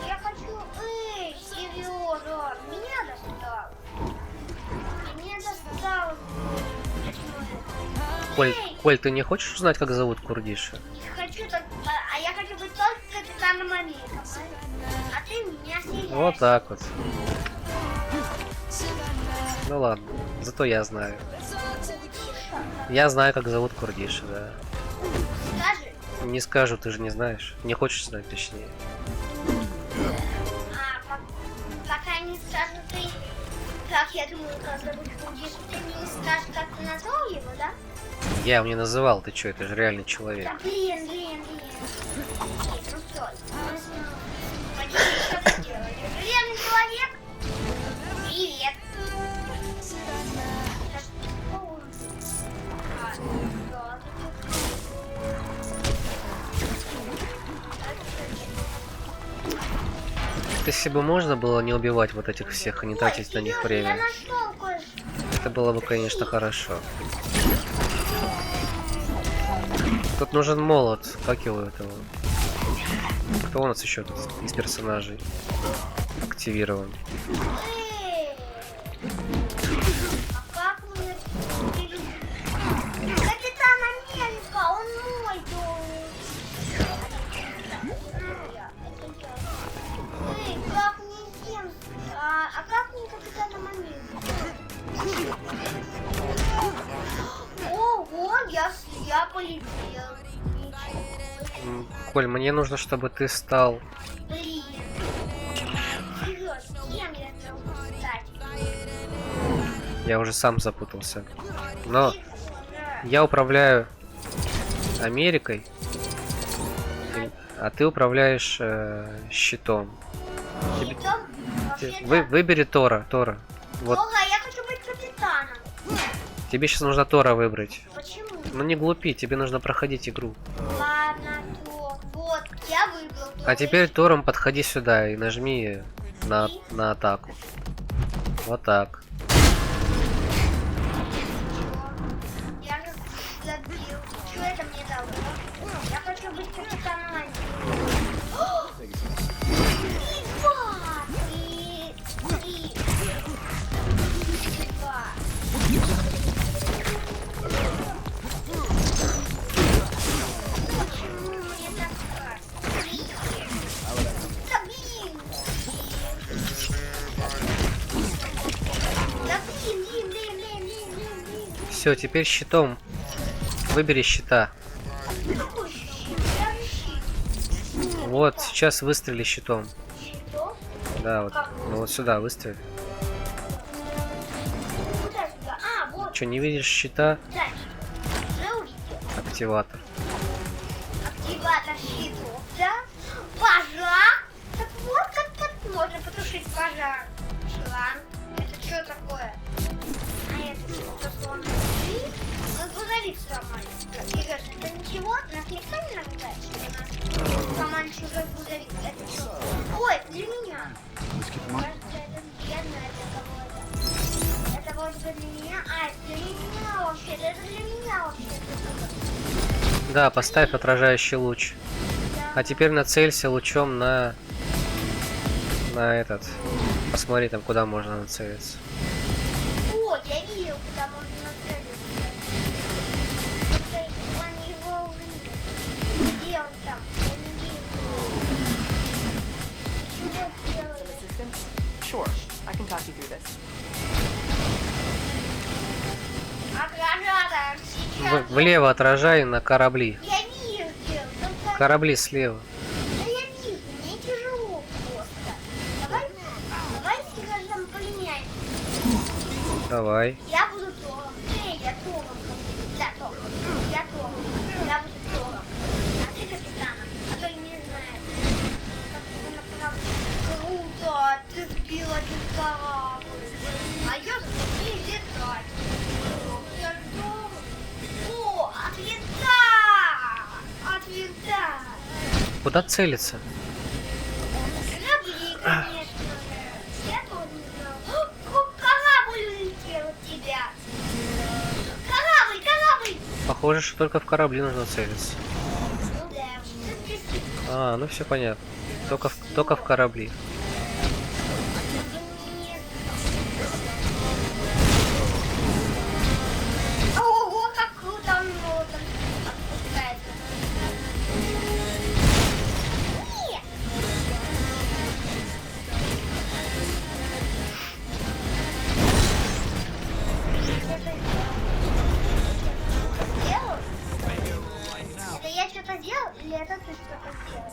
Я хочу... Эй, Сережа, меня достал. Меня достал. Коль, ты не хочешь узнать, как зовут Курдиша? Не хочу так... А я хочу быть только капитаном Америка. А ты меня стреляешь. Вот так вот. Ну ладно, зато я знаю. Я знаю, как зовут Курдиша, да. Скажи. Не скажу, ты же не знаешь. Не хочешь знать, точнее. Пока не скажу ты, как я думаю, как зовут Курдиш, ты мне не скажешь, как ты назвал его, да? Я его не называл, ты чё, это же реальный человек. Да блин. Ну что, пойдем, что ты делаешь? Реальный человек? Привет. Если бы можно было не убивать вот этих всех и не тратить на них Я время, нашел кое-что. это было бы, конечно, хорошо. Тут нужен молот. Как его этого? Кто у нас еще тут из персонажей активирован? Эй! А как мы... Капитан Америка, он мой дом. Эй, как мне всем... А как мне капитаном Америка? Ого, я полетел. Коль, мне нужно, чтобы ты стал... Блин. Серьёз, кем я должен стать? Я уже сам запутался. Но я управляю Америкой, а ты управляешь щитом. Вообще-то... Выбери Тора. Вот. Ого, я хочу быть капитаном. Тебе сейчас нужно Тора выбрать. Почему? Ну не глупи, тебе нужно проходить игру. Ладно, то. Вот, я выбрал. А теперь Тором подходи сюда и нажми на атаку. Вот так. Я же забил. Что это мне дало? Я хочу быть капитаном. Все, теперь щитом. Выбери щита. Вот, сейчас выстрели щитом. Да, вот. Ну вот сюда выстрели. Что, не видишь щита? Активатор. Активатор щитов, да? Пожар? Так вот как можно потушить пожар. Шланг. Это что такое? А это что? Ну, грузовик сломали. Серьезно, это ничего? Нас никто не нагружает, что у нас сломали чужой грузовик. Это что? Ой, это для меня. Кажется, это бедно для кого-то. Это вроде бы для меня. А, это для меня вообще-то. Это для меня вообще-то. Да, поставь отражающий луч. А теперь нацелься лучом на этот. Посмотри там, куда можно нацелиться. О, я видел, куда можно нацелиться. Он его увидел. Где он там? Я не вижу. Что делает? Sure, I can talk you through this. Отражатор сейчас. Влево отражай на корабли. Я вижу. Только... Корабли слева. Да я вижу, мне тяжело просто. Давайте там поменяем. Давай. Я буду Тором. Я Тором. Да, Тором. Я Тором. Я буду Тором. А ты капитаном. А то не знает. Круто. Ты сбил один корабль. А я не летать. Я Тором. О, отлетай. Отлетай. Куда целиться? Корабли, конечно же. Я тоже не знал. Корабль улетел от тебя. Корабль. Похоже, что только в корабли нужно целиться. Ну да. А, ну все понятно. Только в корабли. Ого, как круто он там отпускается. Нет. Это я что-то делал или это ты что-то сделал?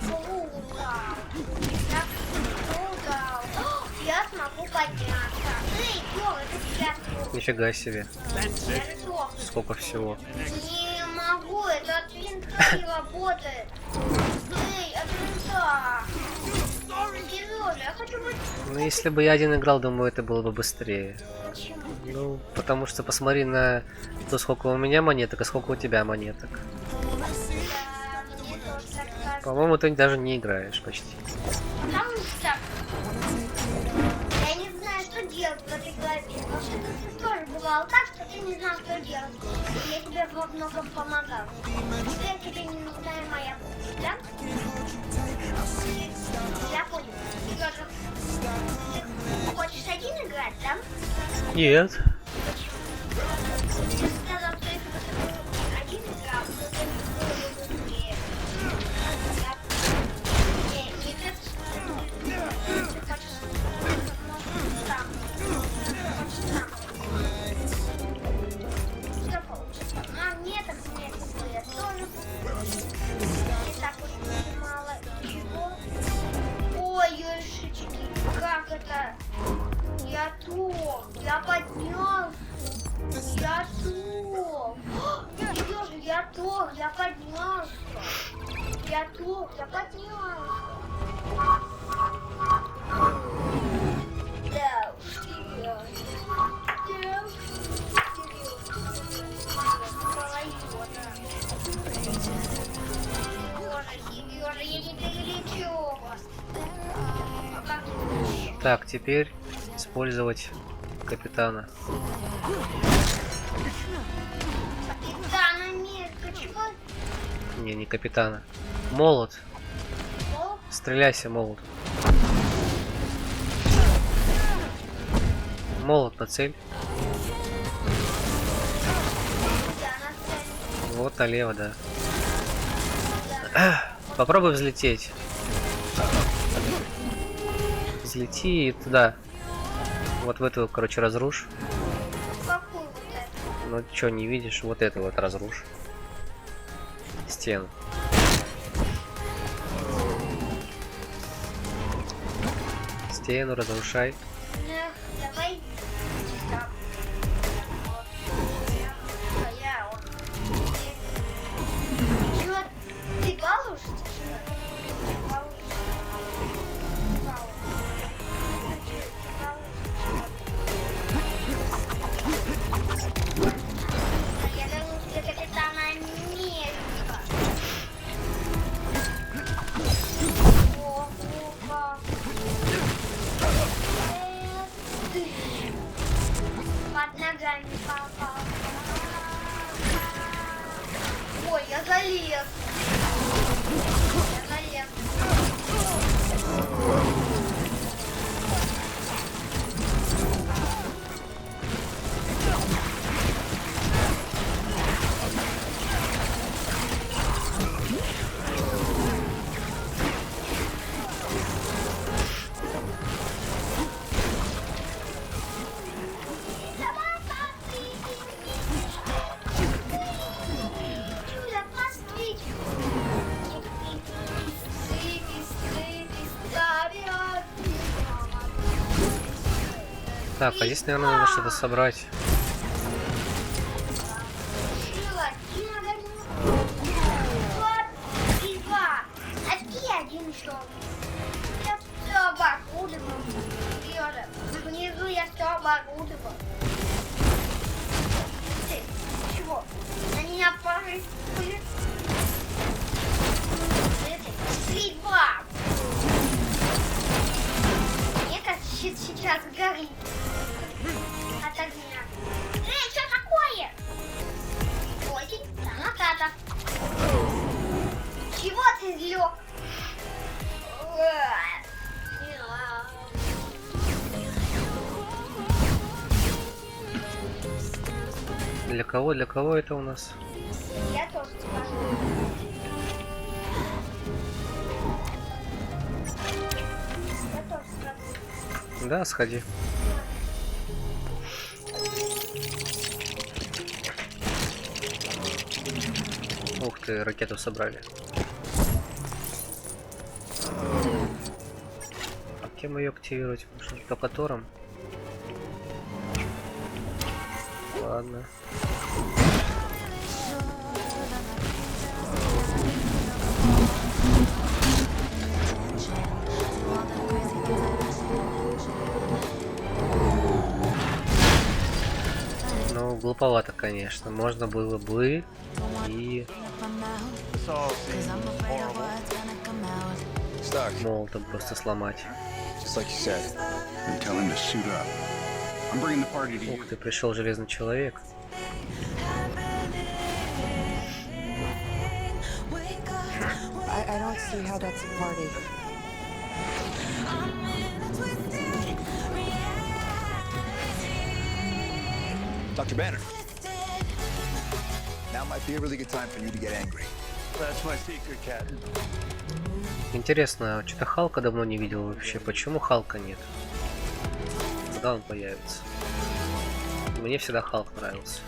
Круто. Так круто. Я смогу подняться. Эй, Тём, это сейчас круто. Нифига себе. Я же Тём. Сколько всего. Не могу, это от винта не работает. Эй, от винта. Сережа, я хочу быть... Ну, если бы я один играл, думаю, это было бы быстрее. Почему? Ну, потому что посмотри на то, сколько у меня монеток, а сколько у тебя монеток. Да, мне тоже так кажется. По-моему, ты даже не играешь почти. Потому что я не знаю, что делать в этой главе. Вообще-то ты тоже бывало так, что ты не знал, что делать. И я тебе во многом помогал. Теперь тебе не нужна моя помощь, да? Я понял. Сережа, ты хочешь один играть, да? Нет. Ты сказал, что если бы ты один играл, то ты было бы быстрее. Не ты хочешь сам. Что получится? А мне так смешно, я тоже не так уж мало чего. Ой, ёшечки, как это? Я топ, я поднялся. Я топ. Сережа, я топ, я поднялся. Я топ, я поднялся. Да уж, Сережа. Да уж, Так, теперь использовать капитана. Капитан Америка, чего? Не капитана. Молот. О, Стреляйся, молот. Молот на цель. я на цели. Вот налево, да. Попробуй взлететь. Взлети и туда. Вот в эту, короче, разрушь. Какую вот эту? Ну чё, не видишь? Вот эту вот разрушь. Стену. Стену разрушай. Эх, давай. Так. Вот. А я вот. Чего? Ты балуешься? Я вернусь для капитана Америка. О, опа. Под ногами попал. Ой, я залез. Я залез. Чудо, посмотрите. Так, а здесь, наверное, надо что-то собрать. Внизу я все оборудовал. Чего? На меня порыли. Стрельба! Мне кажется, сейчас горит от огня. Эй, что такое? Очень танката. Чего ты лег? Для кого это у нас? Я тоже скажу. Я тоже скажу. Да, сходи. Ух ты, ракету собрали. А кем ее активировать? Может, локатором? Ладно. Ну, глуповато, конечно. Можно было бы и This all seems horrible. Stark, молотом просто сломать. just like you said. And tell him to suit up. I'm bringing the party to you. Ух ты, пришел железный человек. I don't see how that's a party. Dr. Banner. Now might be a really good time for you to get angry. That's my secret, Captain. Интересно, что-то Халка давно не видел вообще. Почему Халка нет? Когда он появится? Мне всегда Халк нравился.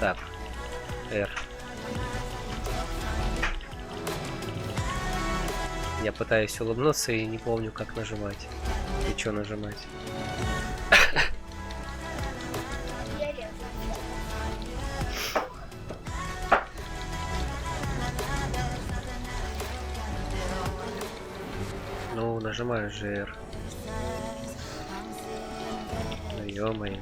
Так, R. Я пытаюсь улыбнуться и не помню, как нажимать. И что нажимать. Ну, нажимаю же R. Ну, ё-моё.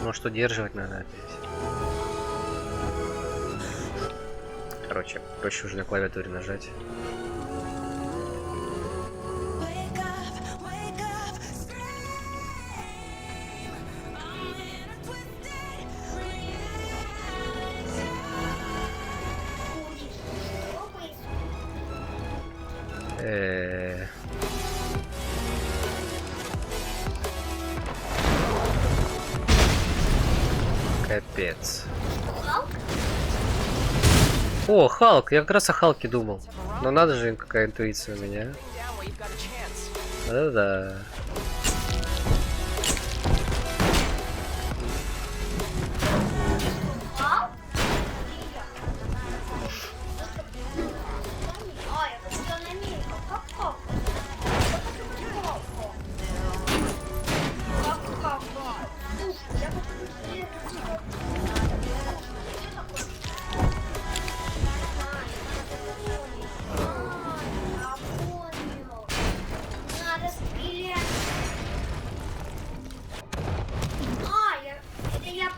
Может, удерживать надо опять. Короче, проще уже на клавиатуре нажать. Капец. О, Халк! Я как раз о Халке думал. Но надо же, какая интуиция у меня. Да-да.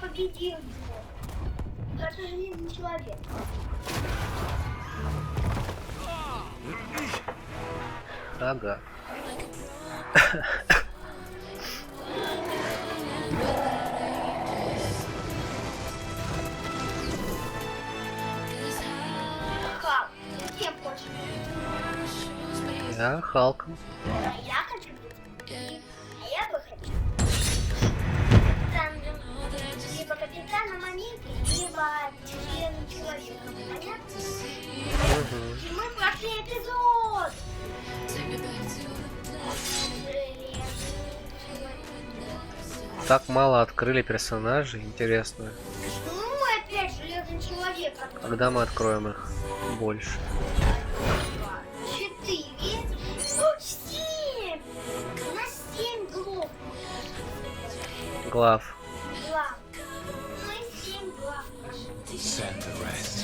Победил его. Это железный человек. Ага. Халк, ты кем хочешь? Я Халком. Я хочу быть. А я бы хочу. Либо капитаном Америки, либо железным человеком. Понятно? И мы прошли эпизод. Так мало открыли персонажей, интересно. Ну, мы опять железный человек. Когда мы откроем их больше? 4. 7. У нас 7 глав. Глав. Глав. Мы 7 глав. Santa rest.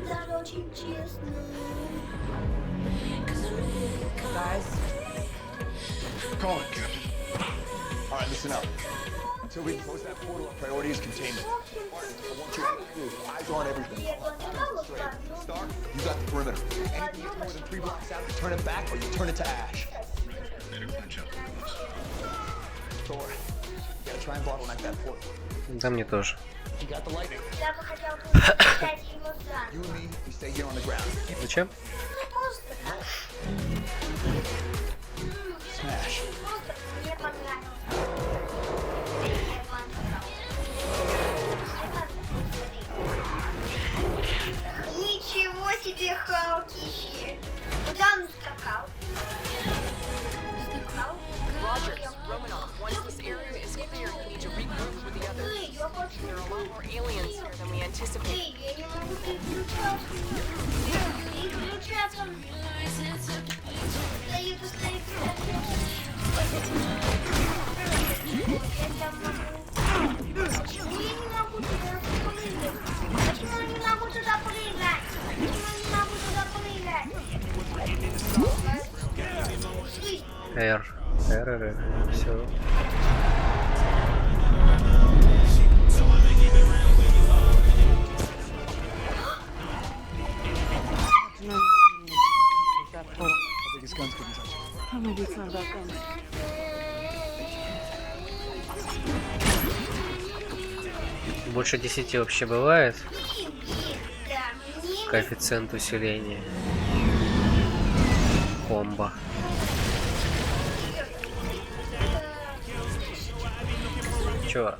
Даже очень честно. Guys, Call it, Captain. All right, listen up. Until we close that portal, our priority is containment. Martin, I want you to move. Eyes on everything. Stark, you got the perimeter. Anything gets more than 3 blocks out, you turn it back or you turn it to ash. Thor, you gotta try and bottleneck that portal. Да, мне тоже. You got the lightning. Я бы хотел взять его за. You and me, we stay here on the ground. Зачем? Просто так. Smash. Просто мне понравилось. Ничего себе, Халкище! Куда он скакал? Скакал? Roger, Romanov, once this area is clear, you need to regroup with the others. Я хочу... There are a lot more aliens here than we anticipated. Эй, я не могу переключаться. Переключаться. Стоит и стоит. Почему я не могу туда прыгать? Почему я не могу туда прыгать? Почему я не могу туда прыгать? R. Все. Больше 10 вообще бывает. Коэффициент усиления. Комбо. Чё?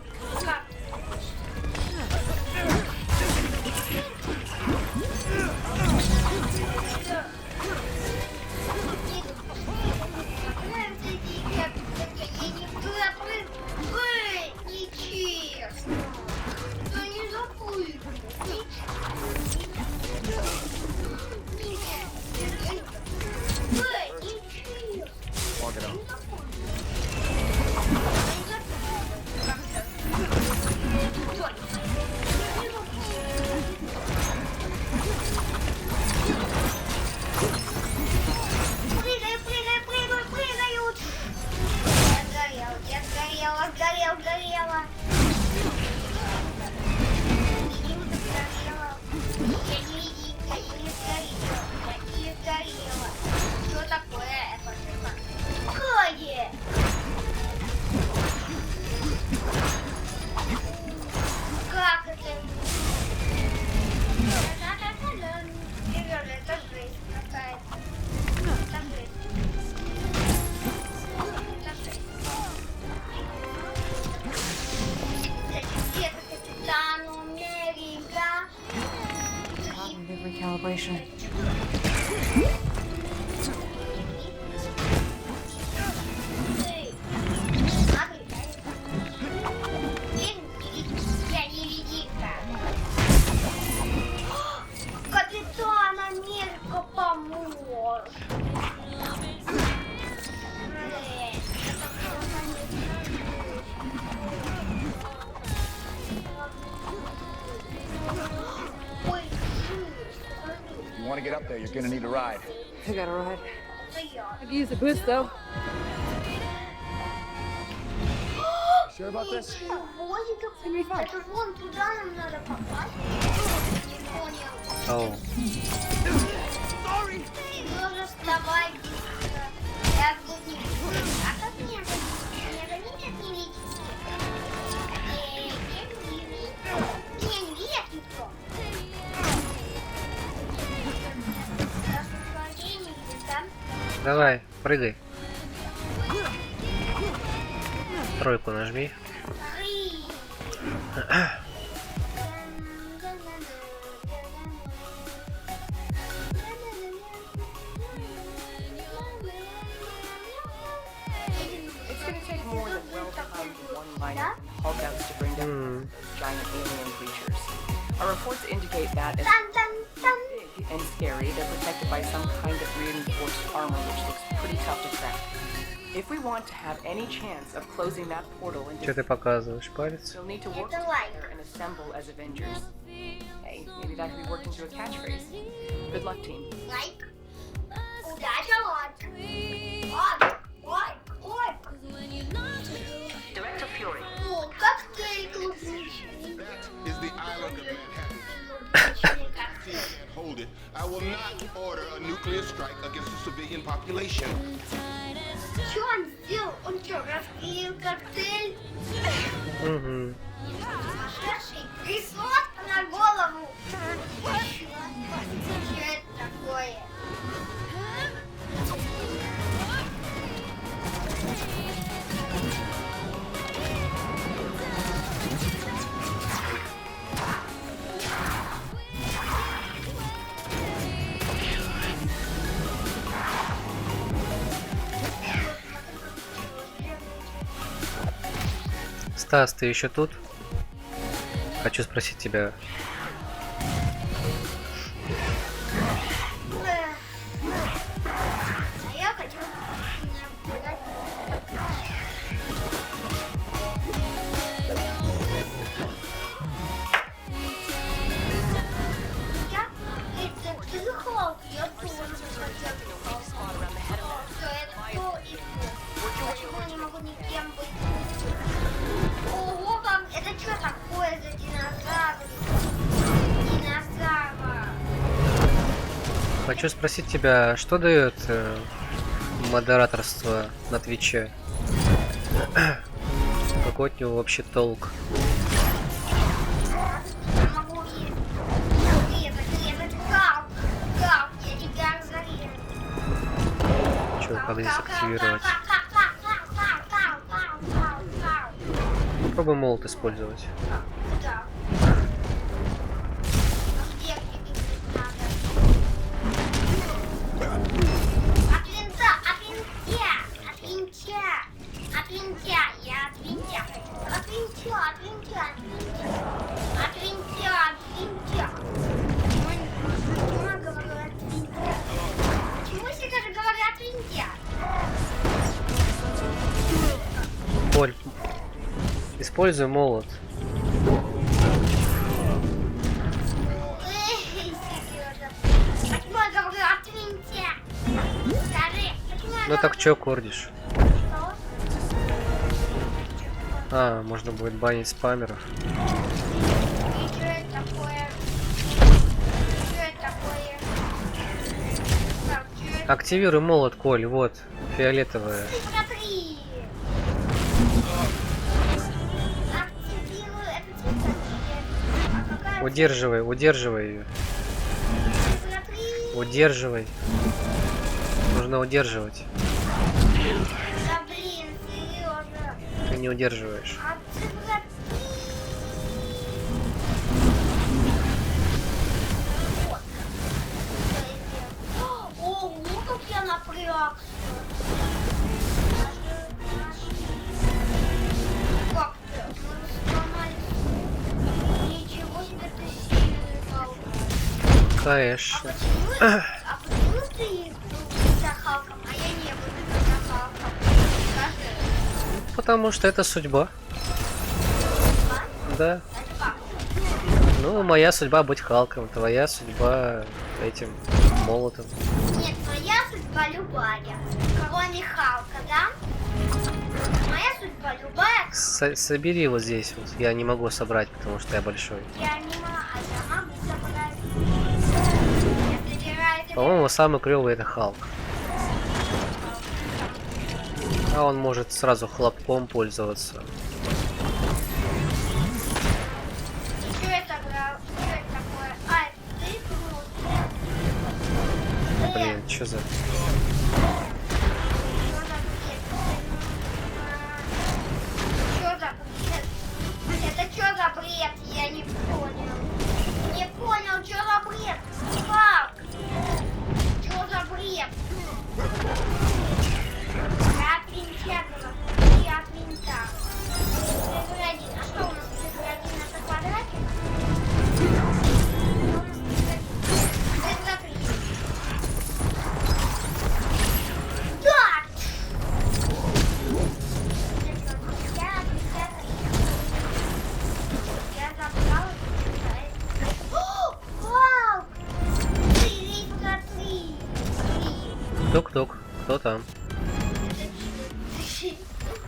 equation. Капитан Америка помог. You want to get up there, you're going to need a ride. I got a ride. I could use a boost though. Sure about this? Это вон туда нам надо попасть. Не понял. Оу. Нужно вставать быстро. Я тут не вижу. А как мне? Мне видят, не видите? Меня не видят никто. Давай, прыгай. Тройку нажми. It's gonna take more than well-timed one-liner Hulkouts to bring down giant alien creatures. Our reports indicate that as big and scary, they're protected by some kind of reinforced armor which looks pretty tough to crack. If we want to have any chance of closing that portal into Что ты показываешь, палец? we'll need to work together and assemble as Avengers. Hey, maybe that could be worked into a catchphrase. Good luck, team. Лайк. Удача, лайк. Лайк. Director Fury. О, коктейль клубничный. Is the island of Manhattan. Can't hold it. I will not order a nuclear strike against the civilian population. Что он сделал? Он что, распилил коктейль? Угу. Сумасшедший. Решетка на голову. Что это такое? Стас, ты еще тут? Хочу спросить тебя. А я хочу наблюдать. Это ты Халк, я тоже хотел. Что это кто и кто? Почему я не могу никем быть? Ого, как это что такое за динозавр? Динозавр. Хочу спросить тебя, что дает модераторство на Твиче? Какой от него вообще толк? Я могу резать Халк. Халк, я тебя зарежу. Че, как здесь активировать? Попробуй молот использовать. Да. Где надо? От винта, от винтя, от винтя, от винтя, я от винтя. От винтя, от винтя, от винтя, от винтя. Почему я говорю от винтя? Почему я всегда же говорю от винтя? Коль, используй молот. Почему я говорю от винтя? Скажи, почему я Ну так чё кордишь? А, можно будет банить спамеров. И что это такое? Что это такое? Так, что это? Активируй молот, Коль, вот, фиолетовая. Смотри! Активирую этот цвет. А какая Удерживай, удерживай ее. Смотри! Удерживай. Нужно удерживать. Да блин, Сережа! Ты не удерживаешь. А ты смотри! Вот. Конечно. А почему ты был за Халком, а я не буду за Халком? Скажи. Потому что это судьба. Да. Это как? Ну, моя судьба быть Халком, твоя судьба этим молотом. Нет, моя судьба любая. Кроме Халка, да? Моя судьба любая. Собери вот здесь вот. Я не могу собрать, потому что я большой. Я не могу, а я могу собрать. Я собираю это. По-моему, самый клевый это Халк. А он может сразу хлопком пользоваться. Что я собрал? Что это такое? А, ты крут. Блин, что за... Что за бред? Это что за бред? Я не понял. Не понял, что за бред? Как? Что за бред? Я от винта была. И от винта. Цифр 1. А что у нас цифр 1? Это квадратик? Что у нас цифр 1? Цифра 3. Да! Я забрала. О, вау! Цифра 3. Тук-тук. Кто там?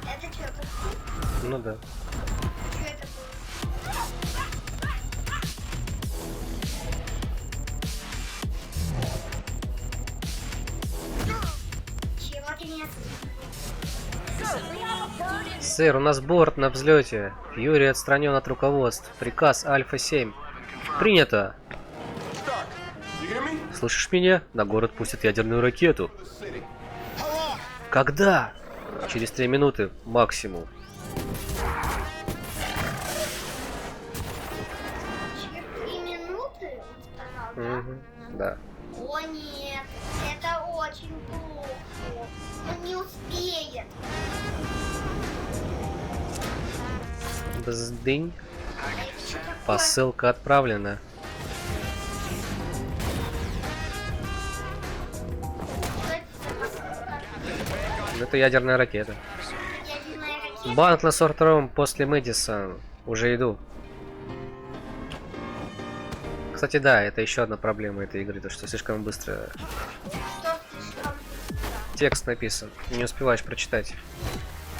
Это что такое? Ну да. Что это было? Чего ты меня Сэр, у нас борт на взлете. Юрий отстранен от руководства. Приказ Альфа-7. Принято. Слышишь меня? На город пустят ядерную ракету. Когда? Через 3 минуты максимум. через 3 минуты? Сказал, да? Угу, да. О нет, это очень плохо. Он не успеет. Бздынь. Что такое? Посылка отправлена. Что это за посылка? Это ядерная ракета. Ядерная ракета? Банк на 42-м после Мэдисон. Уже иду. Кстати, да, это еще одна проблема этой игры, то что слишком быстро Что слишком быстро? текст написан. Не успеваешь прочитать.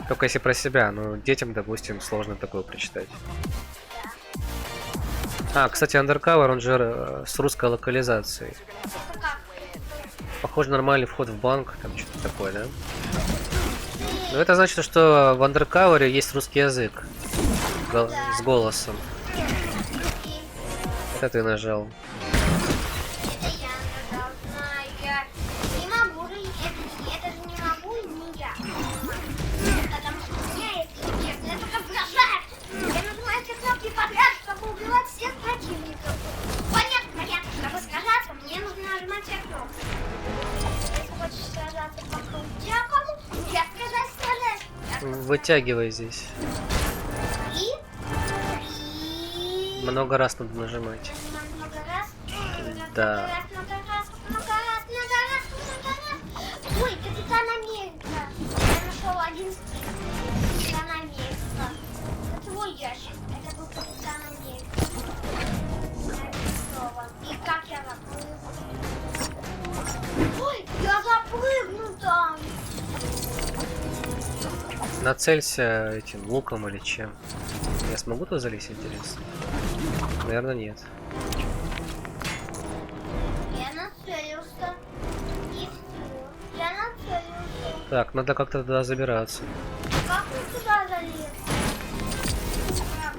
Только если про себя, но детям, допустим, сложно такое прочитать. А, кстати, Undercover, он же с русской локализацией. Это как? Похоже, нормальный вход в банк, там что-то такое, да? Но это значит, что в Undercover есть русский язык. С голосом. Это ты нажал. Это я нажал, знаю, я не могу же, это же не могу, не я. Потому что у меня есть честно, это как бросает. Я нажимаю все кнопки подряд, чтобы убивать всех противников. Понятно, чтобы сражаться, мне нужно нажимать все кнопки. Если хочешь сражаться по крутякам, я сражаюсь. Вытягивай здесь. И Много раз надо нажимать. много раз. Да. Много раз. Ой, Капитан Америка. Я нашел один скин. Капитан Америка. Это твой ящик. Это был Капитан Америка. Нарисован. И как я запрыгну? Ой, я запрыгну там. Нацелься этим луком или чем. Я смогу туда залезть, интересно? Наверное, нет. Я нацелился. И все. Я нацелился. Так, надо как-то туда забираться. Как ты туда залез? Как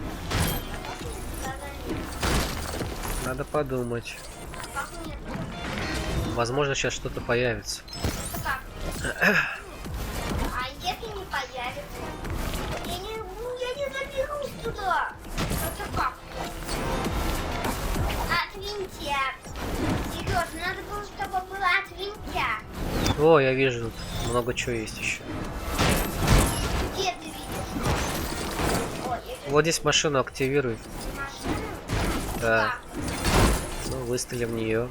ты туда залез? Надо подумать. Как мне? Возможно, сейчас что-то появится. Как? А если не появится? Я не доберусь туда. Это как? От винтя. Серьезно, надо было, чтобы было от винтя. О, я вижу, тут много чего есть еще. Где ты видишь? Ой, я Вот здесь машину активируй. машину. Да. Ну, Ну, выстрели в нее.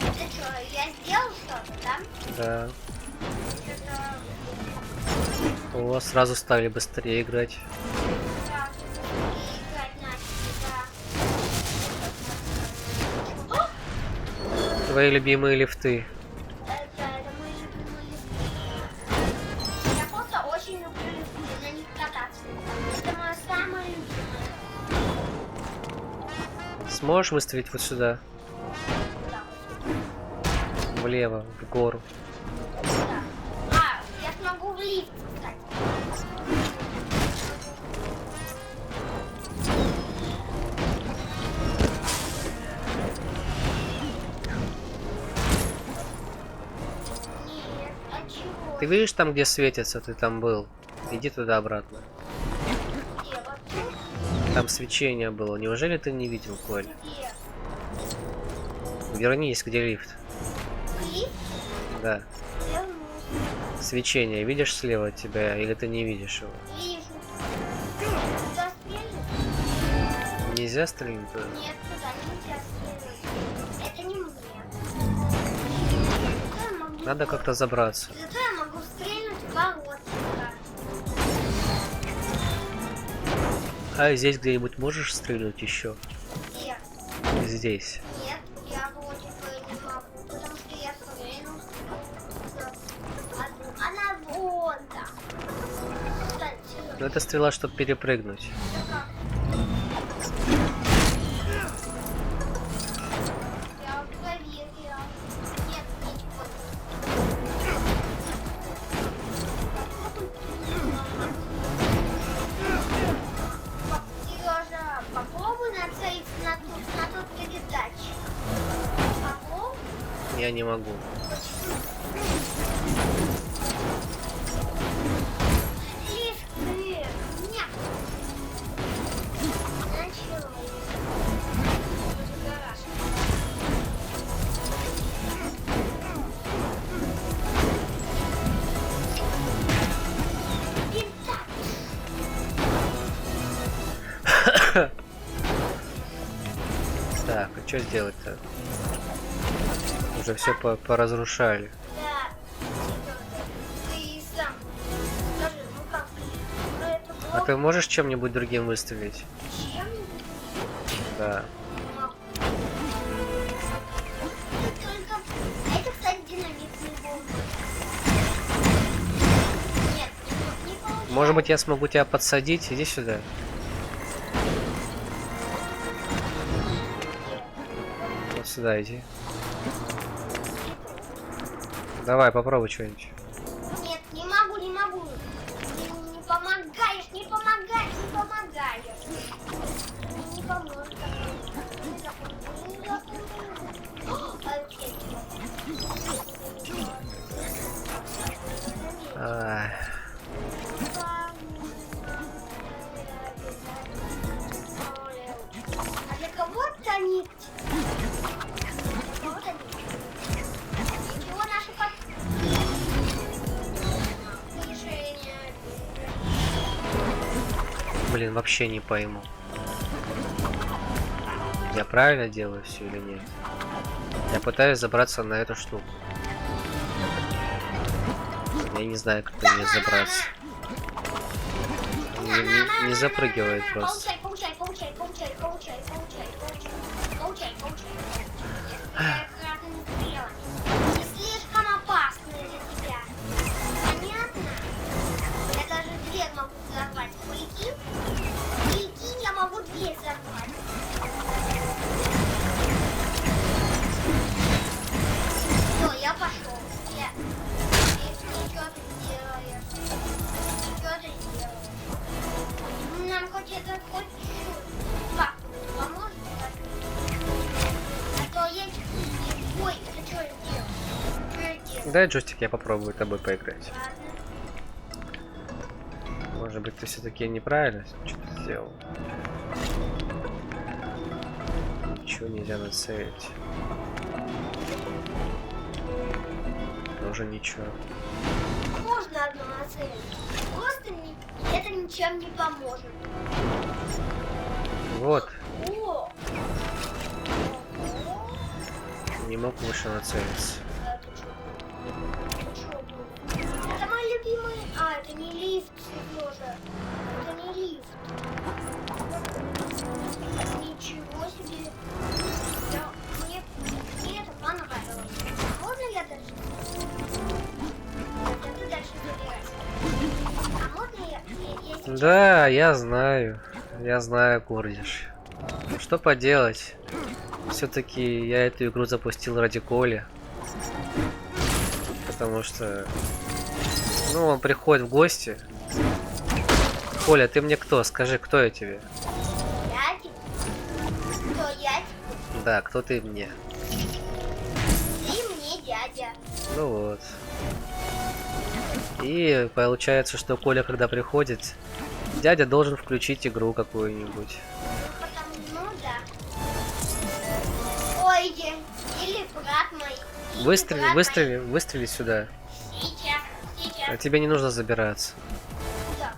Это что, я сделал что-то, да? Да. Что-то О, сразу стали быстрее играть. сразу играть начали, да. Твои любимые лифты. Это мои любимые лифты. Я просто очень люблю лифты, на них кататься. Это моя самая любимая. Сможешь выставить вот сюда? Да. Влево, в гору. А, я смогу в лифт, кстати. Нет, а чего? Ты видишь там, где светится, ты там был? Иди туда обратно. Где? Вот тут? Там свечение было. Неужели ты не видел, Коль? Где? Вернись, где лифт. Лифт? Да. Вернусь. Свечение видишь слева от тебя, или ты не видишь его? Вижу. Туда стрельнуть? Нельзя стрельнуть туда? Нет, туда нельзя стрелять. Это не мне. Зато я могу- Надо как-то забраться. Зато я могу стрельнуть в ворот. А здесь где-нибудь можешь стрельнуть еще? Нет, Здесь. нет, я вроде бы не могу, потому что я стрельну. Она вон там. Кстати, Но это стрела, чтобы перепрыгнуть. я проверила. Нет, ничего. Сережа, попробуй нацелиться на тот передатчик. Попробуй. Я не могу. Лифты. Нет. Началось. Гараж. Так, а что сделать-то? Уже все поразрушали. Да. Ты сам скажи, ну как? Ну это А было ты можешь чем-нибудь другим выстрелить? чем-нибудь? Да. Могу. Только... А это, кстати, динамитный бомбы. Нет, не получается. Может быть, я смогу тебя подсадить? Иди сюда. Вот сюда иди. Давай, попробуй что-нибудь. Нет, не могу, не могу. Не помогаешь, не помогаешь, не помогаешь. Не поможешь. Окей. Ай. А для кого-то они... Для кого-то они... Ничего, наши движения. Блин, вообще не пойму. Я правильно делаю все или нет? Я пытаюсь забраться на эту штуку. Я не знаю, как мне забраться. Не запрыгивает просто. Получай. Я аккуратно не успела. Не слишком опасно для тебя. Понятно? Я даже дверь могу взорвать. Прикинь, я могу дверь взорвать. Все, я пошел. Что ты делаешь? Что ты делаешь? Нам хоть это хоть чуть-чуть. Пап, поможешь? А то я... Ой, это что я делаю? Что я делаю? Дай джойстик, я попробую тобой поиграть. Ладно. Может быть, ты все-таки неправильно что-то сделал. Ничего нельзя нацелить. Тоже ничего. Можно одно нацелить. Просто это ничем не поможет. Вот. О! Не мог выше нацелиться. Это мой любимый... А, это не лифт, Сережа. Это не лифт. Ничего себе. Мне это понравилось. Можно я дальше? Это дальше забирать. А можно я сейчас... Да, я знаю, Гордиш. Что поделать? Все-таки я эту игру запустил ради Коли. Потому что... Ну, он приходит в гости. Коля, ты мне кто? Скажи, кто я тебе? Я тебе? Кто я тебе? Да, кто ты мне? Ты мне дядя. Ну вот. И получается, что Коля, когда приходит, дядя должен включить игру какую-нибудь. Ну да. Ой, или брат мой. Или Выстрели, брат выстрели, выстрели сюда. мой. Сейчас. А тебе не нужно забираться. Да.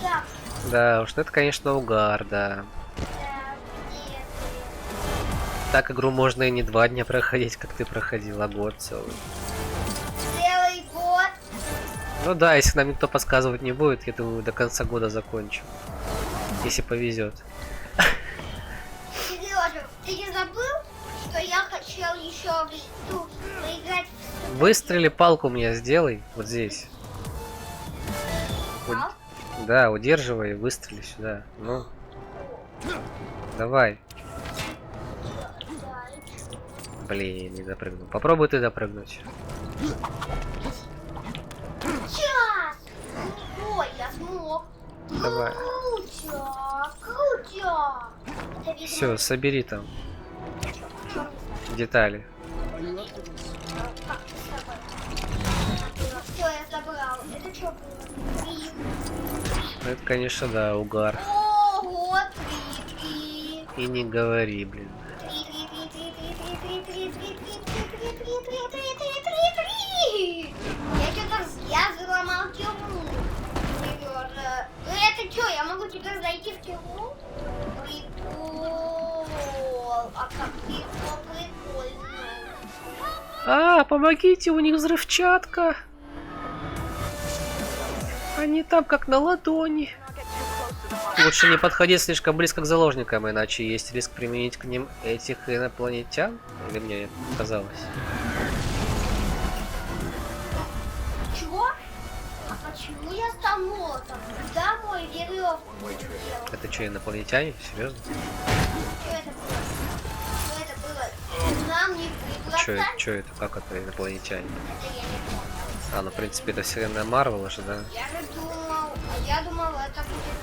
Да. Да уж, это, конечно, угар, да. Нет. Так игру можно и не 2 дня проходить, как ты проходил, а год целый. Целый год. Ну да, если нам никто подсказывать не будет, я думаю, до конца года закончим. Если повезет. Сережа, ты не забыл, что я хотел еще в листу поиграть в... Выстрели палку мне сделай, вот здесь. Пал? Да, удерживай и выстрели сюда. Ну. Давай. Блин, не допрыгнул. Попробуй ты допрыгнуть. Сейчас! Ой, я смог. Давай. Крутя, крутя. Это, видимо, Все, собери там детали. Все, я забрал. Это что было? 3. Это, конечно, да, угар. Ого, 3. И не говори, блин. 3. Я что-то я взломал тюрьму. Сережа. Это что, я могу теперь зайти в тюрьму? Прикол. А как прикольно. А, помогите, у них взрывчатка. Они там как на ладони. Лучше не подходить слишком близко к заложникам, иначе есть риск применить к ним этих инопланетян. Или мне казалось? Чего? А почему я стал молотом? Куда мой веревку делал? Это что, инопланетяне? Серьезно? Что это было? Что это было? Нам не приглашать? Что это? Как это инопланетяне? Это я не помню. А, ну в принципе это вселенная Марвела же, да? Я думал, это будет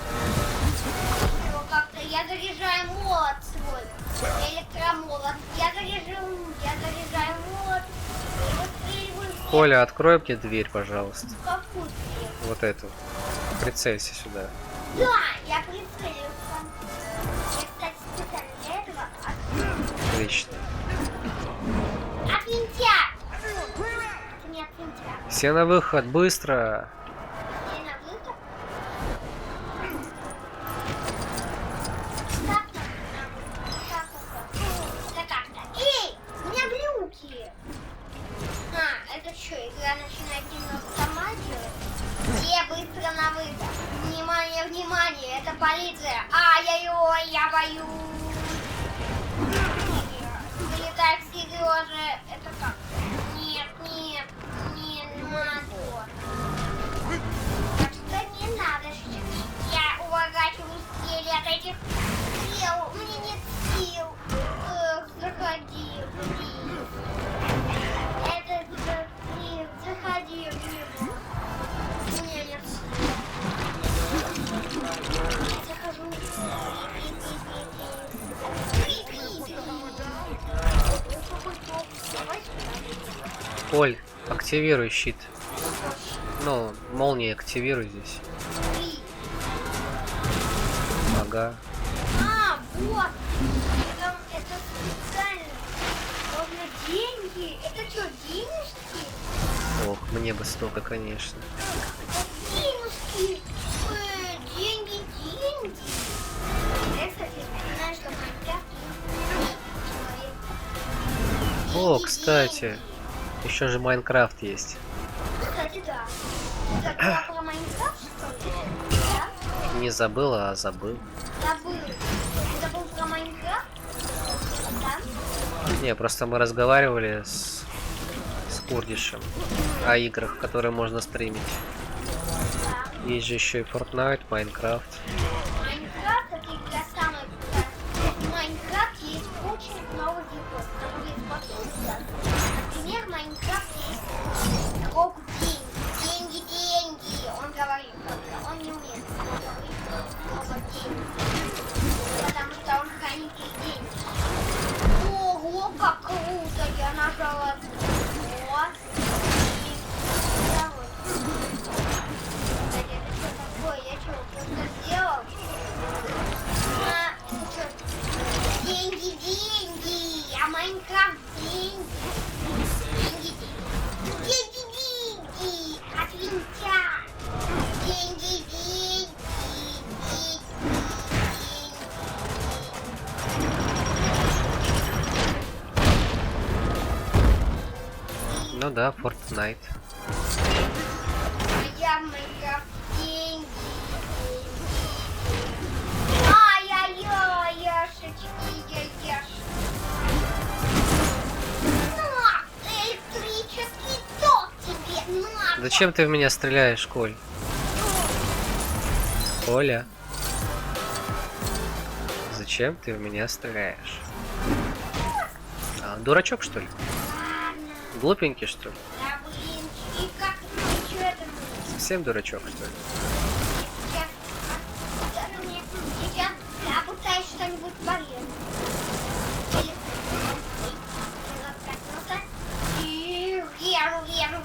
как-то. Я заряжаю молот свой, электромолот. Я заряжаю молот. И выстреливаю. Коля, открой мне дверь, пожалуйста. Какую дверь? Вот эту. Прицелься сюда. Да, я прицелился. Я, кстати, специально для этого Отлично. от винтя. Это не от винтя. Все на выход, быстро! Я на выход. Это как-то. Эй, у меня глюки. А, это что, игра начинает немного сама делать? Все быстро на выход. Внимание, внимание, это полиция. Ай-яй-ой, я боюсь. Вылетает Сережа. Это как? Нет, не надо. Так что не надо. Я уворачиваюсь еле от этих сил. У меня нет сил. Эх, заходи, блин. Это блин, заходи, блин. У меня нет сил. Я захожу. Коль, активируй щит. Ну, молнии активируй здесь. Ага. А, вот. Это специально. Можно деньги. Это что, денежки? Ох, мне бы столько, конечно. Денежки. Деньги. О, кстати, еще же Майнкрафт есть. Кстати, да. Забыла про Майнкрафт, что ли? Да? Не забыла, а забыл. Забыл. Ты забыл про Майнкрафт? Да? Не, просто мы разговаривали с Курдишем о играх, которые можно стримить. Есть же еще и Fortnite, Майнкрафт. Майнкрафт — это игра самая крутая. В Майнкрафт есть очень много гипов, которые способны. Например, в Майнкрафт есть рок деньги. Деньги. Он говорит, он не умеет говорить много денег. Потому что он хранит их деньги. Ого, как круто! Я нажала вот. Я что сделал? Деньги, а Майнкрафт деньги. Деньги, от винтя. Деньги. Ну да, Fortnite. Я в Майнкрафт деньги. Ай-яй-яй, яшечки, яшечки. На, электрический ток тебе, на. Зачем ты в меня стреляешь, Коль? Коля. Зачем ты в меня стреляешь? А, дурачок, что ли? Глупенький, что ли? Да, блин, и как ты что это? Совсем дурачок, что ли? Сейчас я пытаюсь что-нибудь полезное. И режу.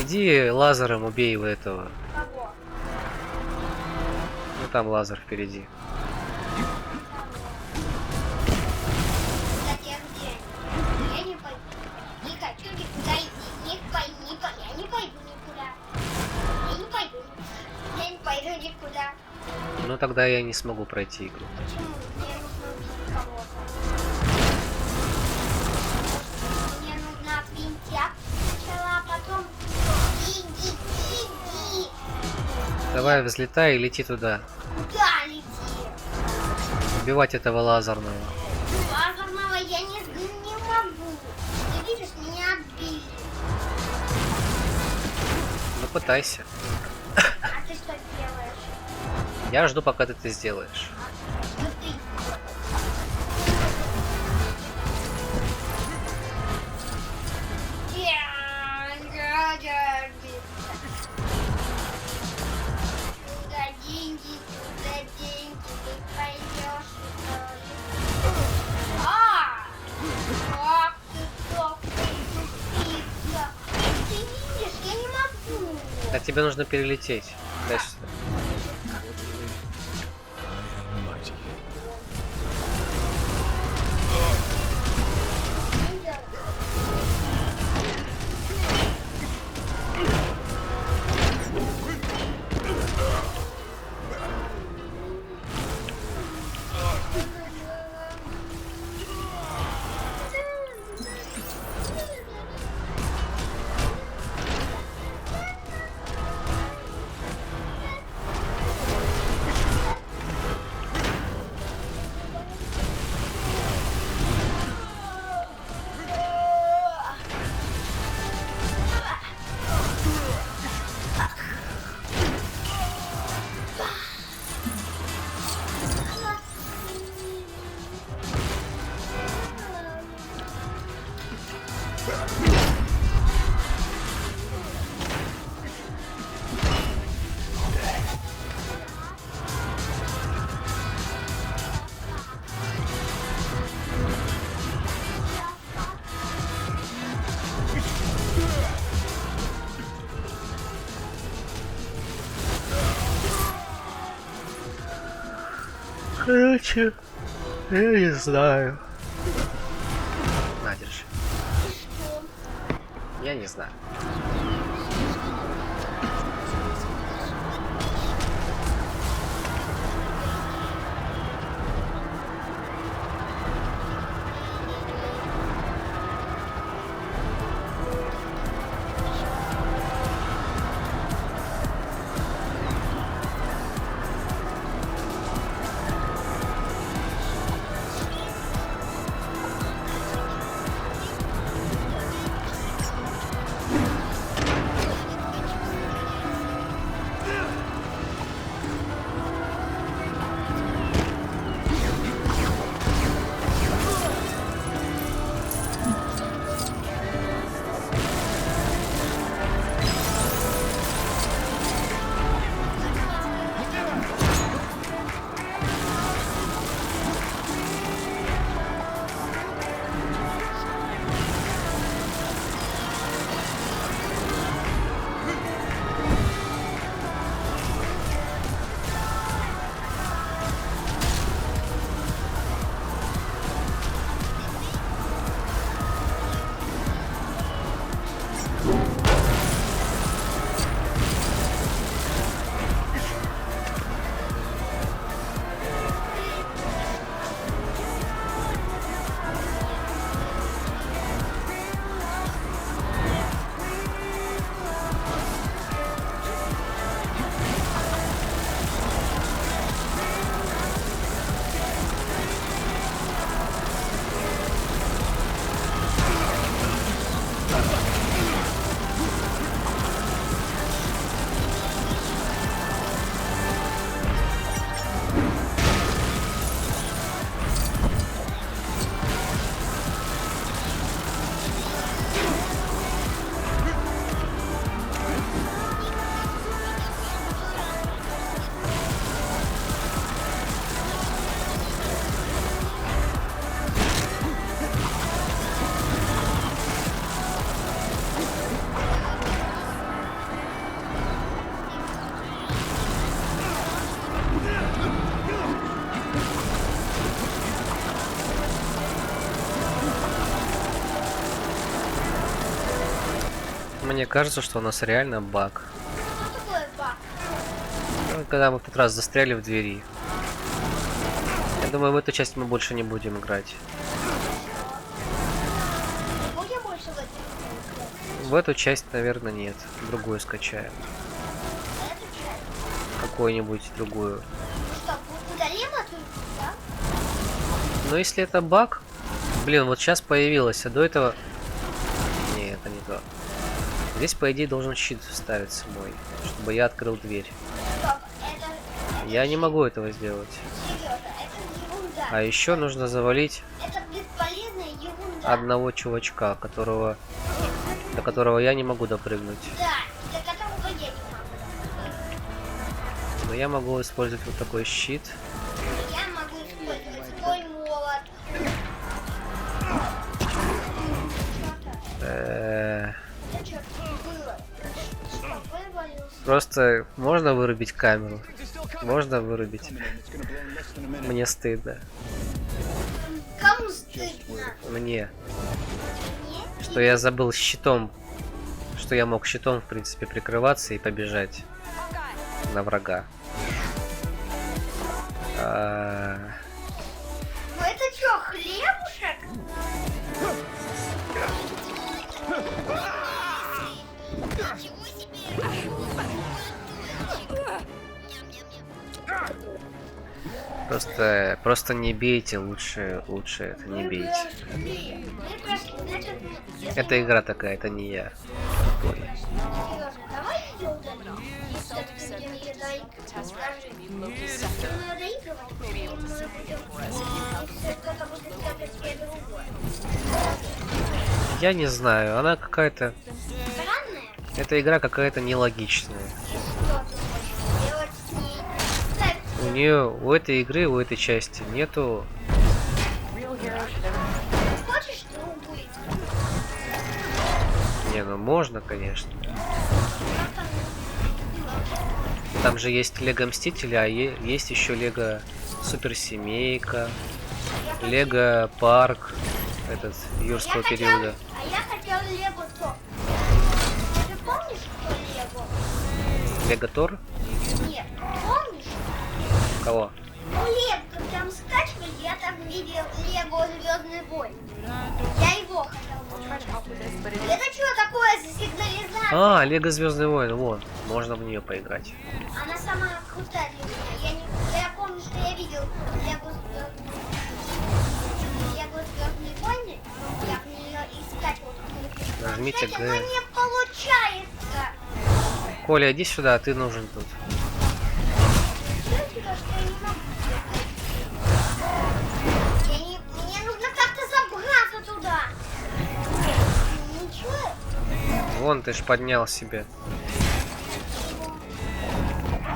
Иди лазером убей его этого. Кого? Ну там лазер впереди. Кстати, а где они? Я не пойду. Не хочу никуда идти. Я не пойду никуда. Я не пойду никуда. Ну тогда я не смогу пройти игру. Почему? Мне нужно убить кого-то. Мне нужно пинтяк сначала, а потом иди. Давай взлетай и лети туда. Куда лети? Убивать этого лазерного. Лазерного я не могу. Ты видишь, меня отбили. Ну пытайся. А ты что делаешь? Я жду, пока ты это сделаешь. Ну ты. Туда деньги, ты пойдешь. Как ты так тупица? Ты видишь, я не могу. А тебе нужно перелететь. Дай сюда. Короче, я не знаю. На, держи. Я не знаю. Мне кажется, что у нас реально баг. Что такое баг? Ну, когда мы в тот раз застряли в двери. Я думаю, в эту часть мы больше не будем играть. Будем больше в этом? В эту часть, наверное, нет. Другую скачаем. Эту часть? Какую-нибудь другую. Что, удалим эту, да? Но если это баг... Блин, вот сейчас появилось, а до этого... Не, это не то. Здесь, по идее, должен щит вставиться мой, чтобы я открыл дверь. Стоп, это Я не могу этого сделать. серьезно, это ерунда. А еще нужно завалить Это бесполезная ерунда. одного чувачка, до которого я не могу допрыгнуть. Да, для которого я не могу. Но я могу использовать вот такой щит. Я могу использовать свой молот. Э-э, Это что было? Что, вывалился? Просто можно вырубить камеру? Можно вырубить? Мне стыдно. Кому стыдно? Мне. Мне? Что я забыл щитом. Что я мог щитом, в принципе, прикрываться и побежать на врага. Ну это что, хлебушек? Ничего себе! Просто не бейте, лучше это не бейте. Это игра такая, это не я. Ой. Сережа, давай ее удалим. Все-таки мне не доигрывать. Скажи. Думаю, доигрывать. Или мы будем... Если кто-то будет делать себе другое. Я не знаю, она какая-то... Странная? Эта игра какая-то нелогичная. И что ты хочешь делать с ней? Ставь. У нее, у этой игры, у этой части нету... Хочешь другую? Не, ну можно, конечно. Там же есть Лего Мстители, а есть еще Лего Суперсемейка, Лего Парк, этот юрского периода. А я хотел Лего Тор. Ты помнишь, что Лего? Лего Тор? Нет, помнишь? Кого? Ну, Лего там скачивали, я там видел Лего Звездный бой. Я его хотел. Это что такое за сигнализация? А, Лего Звездный войн, вот. Можно в нее поиграть. Она самая крутая для меня. Я помню, что я видел Лего Звездные войны. Я в нее и скачивал. Нажмите Кстати, Г. но не получается. Коля, иди сюда, ты нужен тут. Мне нужно как-то забраться туда. Ничего. Вон, ты ж поднял себе.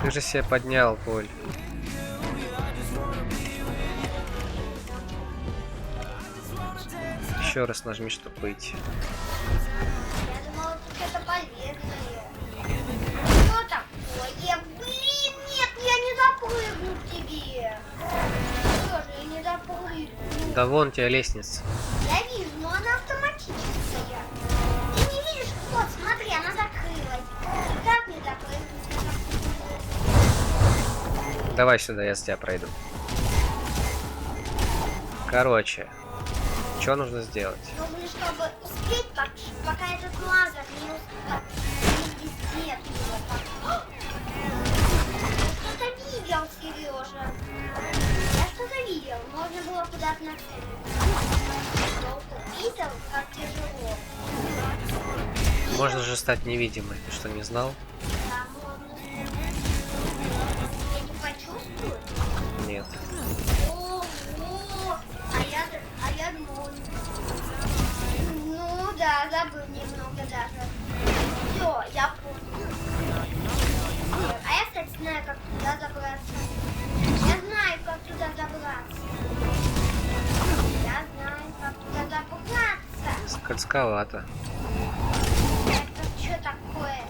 Ты же себе поднял, Коль. Еще раз нажми, чтобы выйти. Я думала, тут это полезное. Что такое? Блин, нет, я не запрыгну к тебе. Что же, я не запрыгну. Да вон тебе лестница. Я вижу, но она автоматическая. Ты не видишь? Вот, смотри, она закрылась. Как мне запрыгнуть? Давай сюда, я с тебя пройду. Короче, что нужно сделать? Нужно, чтобы успеть, пока этот лазер не везде. Я что-то видел, Сережа. Я что-то видел. Можно было куда-то нацелиться. Видел, как тяжело. Можно же стать невидимой. Ты что, не знал? Да, можно. Я не почувствую. Нет. Ого! А я думал. Ну да, забыл немного даже. Все, я понял. А я, кстати, знаю, как туда забраться. Я знаю, как туда забраться. Я знаю, как туда забраться. Скользковато. Это что такое?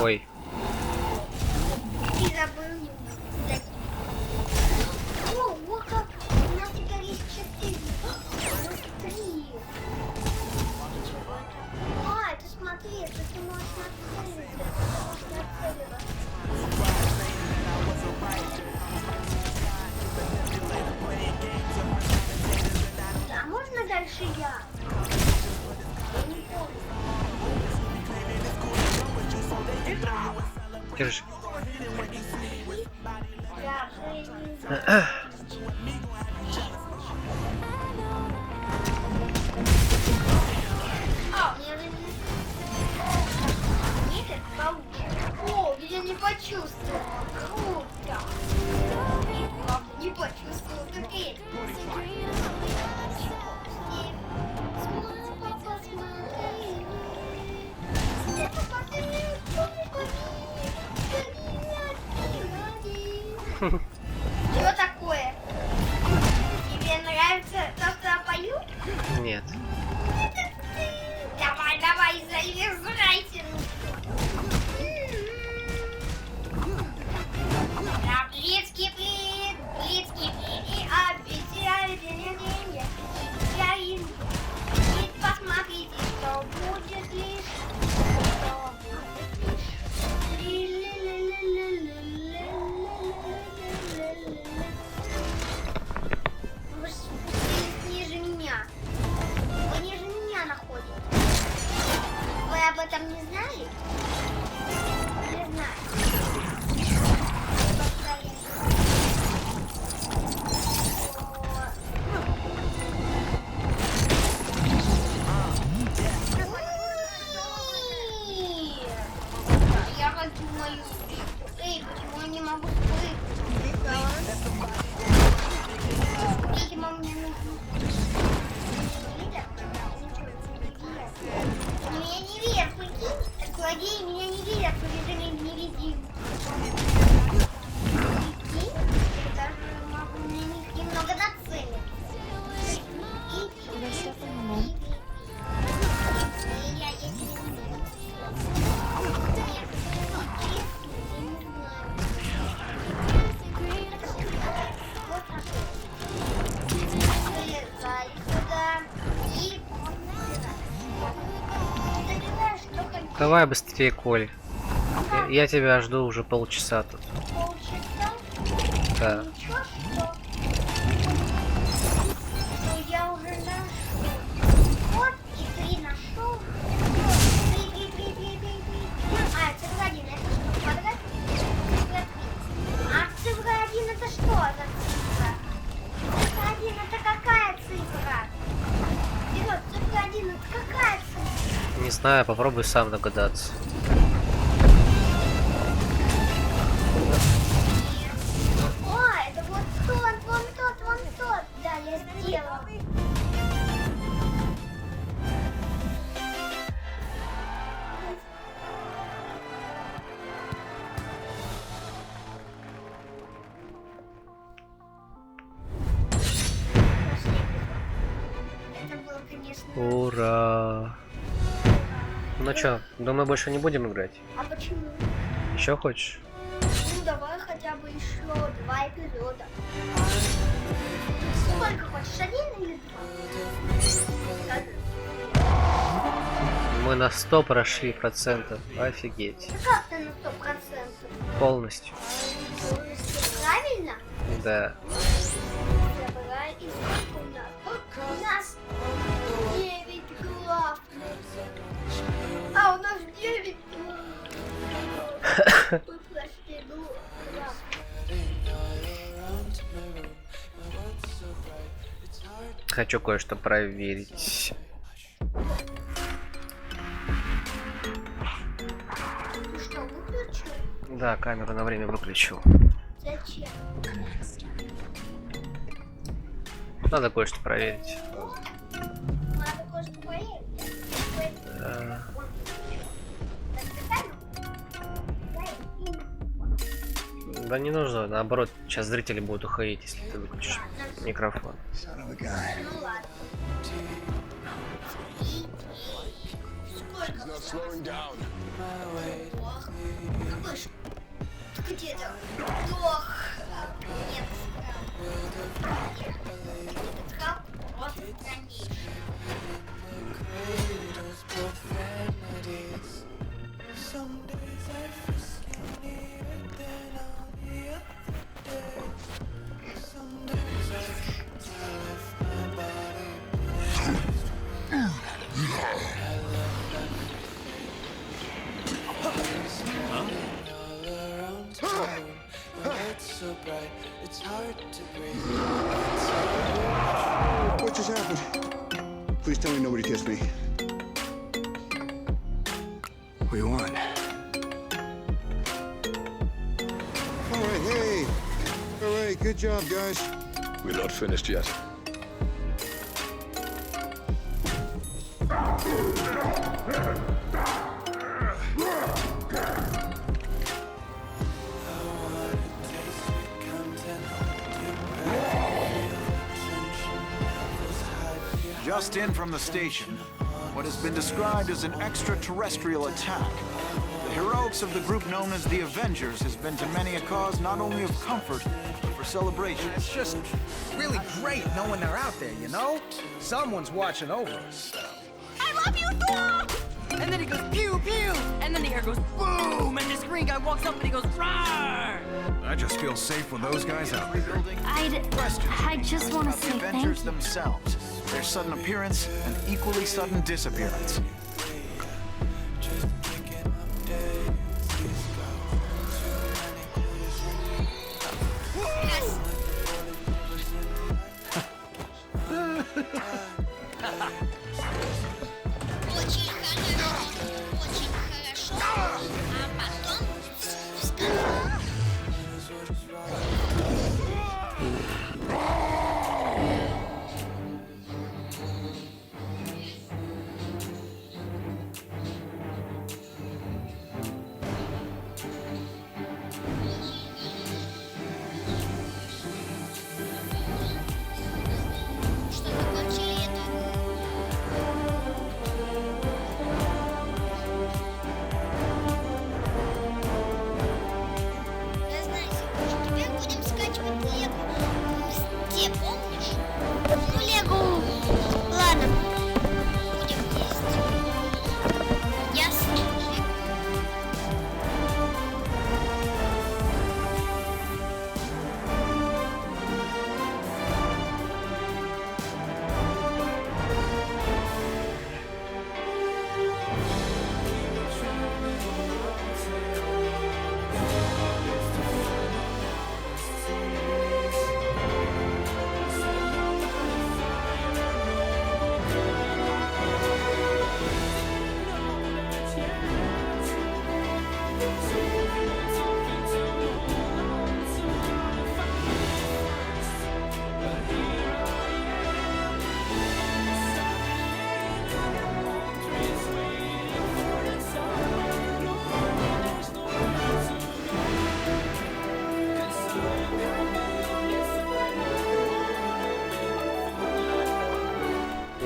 Ой. Ты забыл немного. О, вот как. У нас теперь есть 4. 3. ответ, ты можешь нацелиться. А можно дальше я? Я не помню. Держи. О, я не почувствовала. Круто. Не почувствовала, как это. Что такое? Тебе нравится то, что я пою? Нет. Давай, давай, завершайте. Блицкий плит, и обещаю день. И посмотрите, что будет лишь. Вы спустились ниже меня. Вы ниже меня находитесь. Вы об этом не знали? Не знаю. Я хочу мою стрипку. Эй, почему я не могу спрыгнуть? Видимо, мне нужно. Меня не видят, прикинь? Злодеи меня не видят, побежали невидимки. Прикинь? Я даже могу на них немного нацелиться. Давай быстрее, Коль. Я тебя жду уже полчаса тут. Полчаса? Да. Ничего, что? Ну, я уже нашел. Вот и 3 нашел. 3. А, цифра 1 это что? Квадрат? А цифра 1 это что за цифра? Цифра 1 это какая цифра? Вперед, цифра 1 это какая цифра? Не знаю, попробуй сам догадаться. О, это вот вон тот. Да, я сделала. Это было, конечно. Ура! Ну чё, думаю, больше не будем играть? А почему? Еще хочешь? Ну, давай хотя бы еще 2 эпизода. Сколько хочешь, 1 или 2? Скажи. Мы на 100 прошли процентов. Офигеть. Ну как ты на 100%? Полностью. Правильно? Да. Забирай и сколько у нас? У нас 9 глав. А, у нас 9 глав. Мы прошли глав. Хочу кое-что проверить. Ты что, выключил? Да, камеру на время выключил. Зачем? Надо кое-что проверить. Надо кое-что проверить. Да. Да не нужно, наоборот, сейчас зрители будут уходить, если ты выключишь микрофон. Ну ладно. Сколько? Ох, какой ж... Где-то вдох. Нет. Этот хаб просто страннейший. Please tell me nobody kissed me. What do you want? All right, hey. All right, good job, guys. We're not finished yet. Just in from the station, what has been described as an extraterrestrial attack. The heroics of the group known as the Avengers has been to many a cause not only of comfort, but for celebration. It's just really great knowing they're out there, you know? Someone's watching over us. I love you, Thor! And then he goes pew pew, and then the air goes boom, and this green guy walks up and he goes roar! I just feel safe with those guys out there. I just want to say thank you. The Avengers themselves, their sudden appearance and equally sudden disappearance.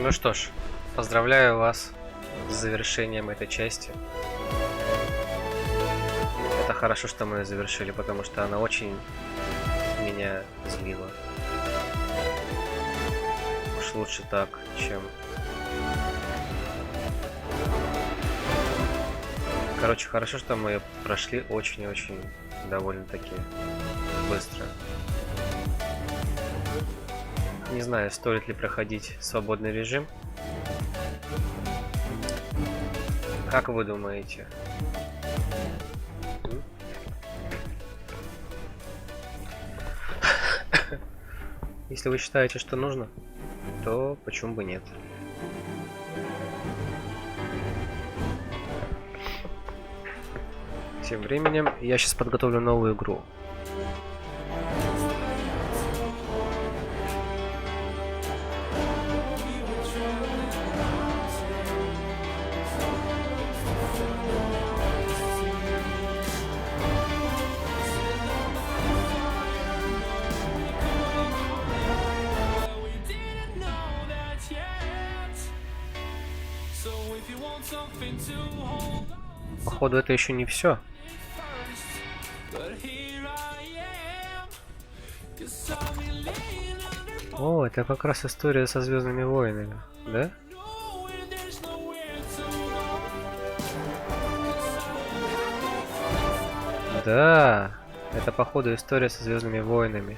Ну что ж, поздравляю вас с завершением этой части. Это хорошо, что мы ее завершили, потому что она очень меня злила. Уж лучше так, чем... Короче, хорошо, что мы ее прошли очень-очень довольно-таки быстро. Не знаю, стоит ли проходить свободный режим. Как вы думаете? Если вы считаете, что нужно, то почему бы нет? Тем временем я сейчас подготовлю новую игру. Походу, это еще не все. О, это как раз история со Звездными войнами, да? Да, это походу история со Звездными войнами.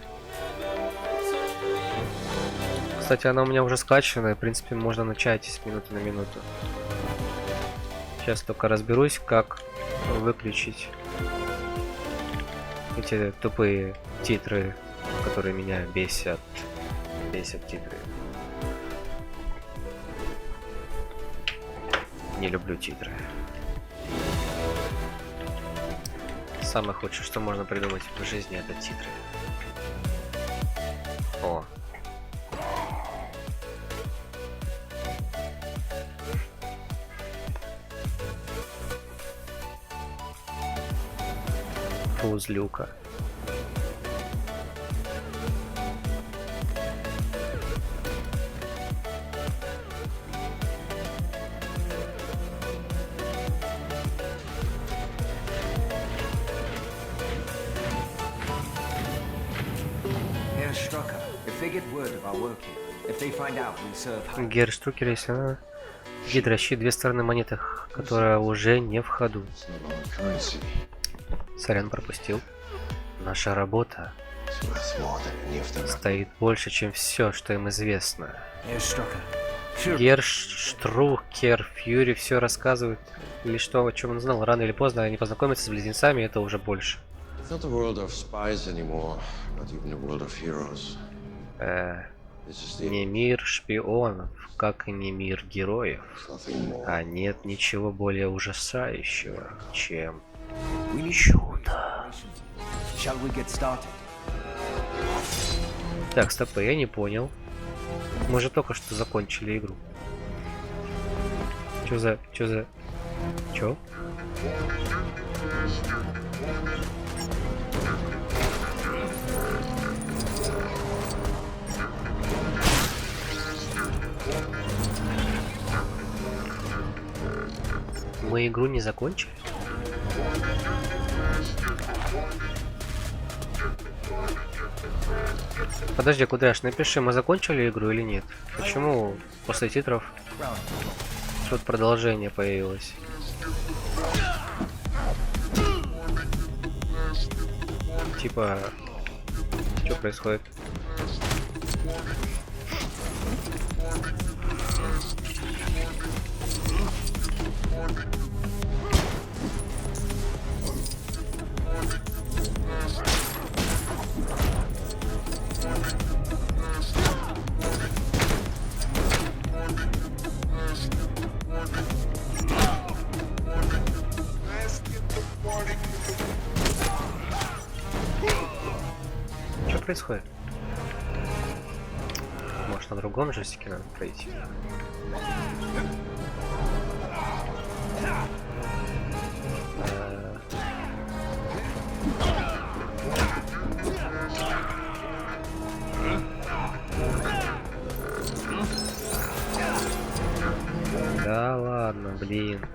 Кстати, она у меня уже скачана, и, в принципе, можно начать с минуты на минуту. Сейчас только разберусь, как выключить эти тупые титры, которые меня бесят. Бесят титры. Не люблю титры. Самое худшее, что можно придумать в жизни, это титры. О. Фузлюка. Herr Strucker, if they get word of our work here, if they find out we serve high... Герштрукер, если она... Гидрощит, две стороны монеты, которая уже не в ходу. Сорян, пропустил. Наша работа стоит больше, чем все, что им известно. Герштрукер Фьюри все рассказывает. Или что, о чем он знал, рано или поздно они познакомятся с близнецами, это уже больше. Не мир шпионов, как и не мир героев. А нет ничего более ужасающего, чем чудо. Так, стоп, я не понял. Мы же только что закончили игру. Чё за... Чё? Мы игру не закончили? Подожди, Кудряш, напиши, мы закончили игру или нет? Почему после титров тут продолжение появилось? Типа, что происходит? Что происходит? Может, на другом джойстике надо пройти? Да ладно, блин.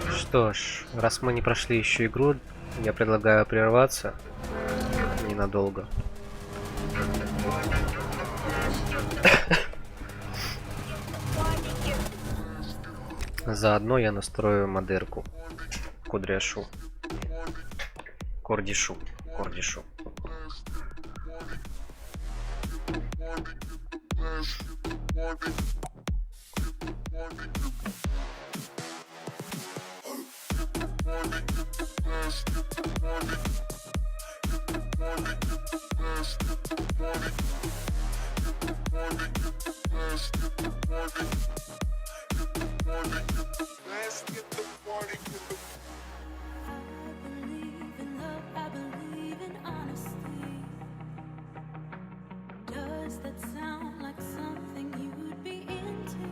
Что ж, раз мы не прошли еще игру, я предлагаю прерваться ненадолго. Заодно я настрою модерку Кудряшу. Кордишу. Does that sound like something you'd be into?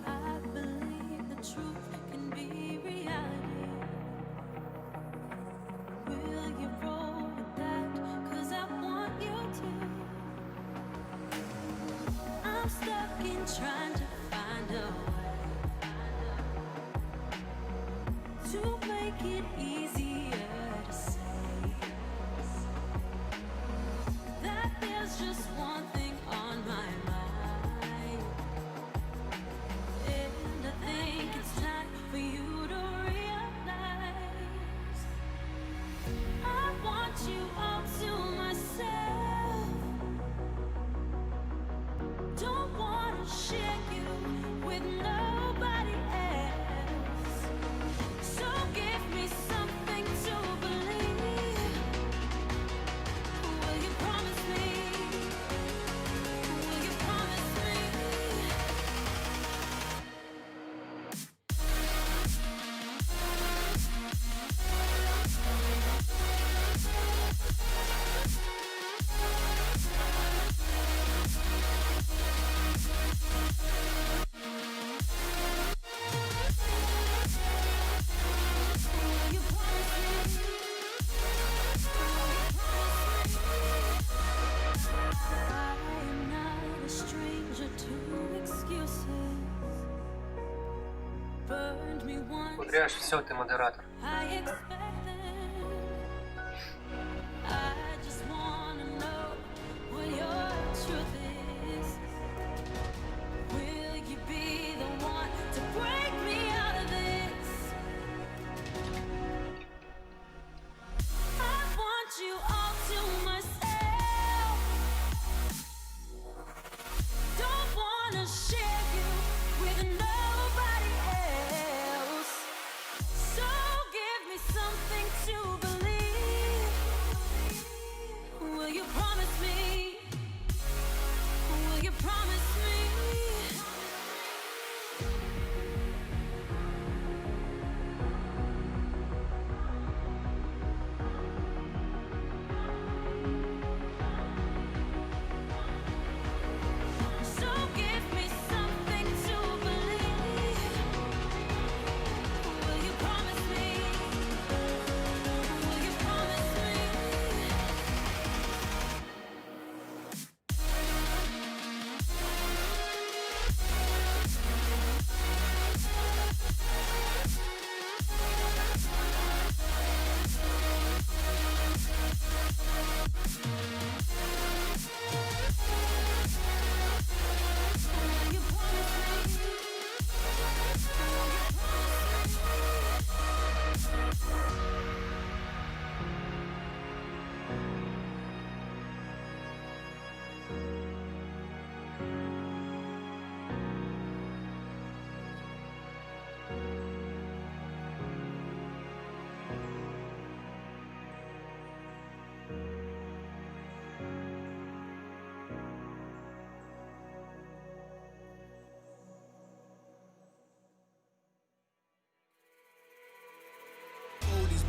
I believe the truth can be reality. Will you roll with that? 'Cause I want you to. I'm stuck in trying to find a way to make it easier to say that there's just one thing on my mind, and I think it's time for you to realize I want you all to myself. Don't wanna share you with nobody else. So give me some Кудряш, все, ты модератор.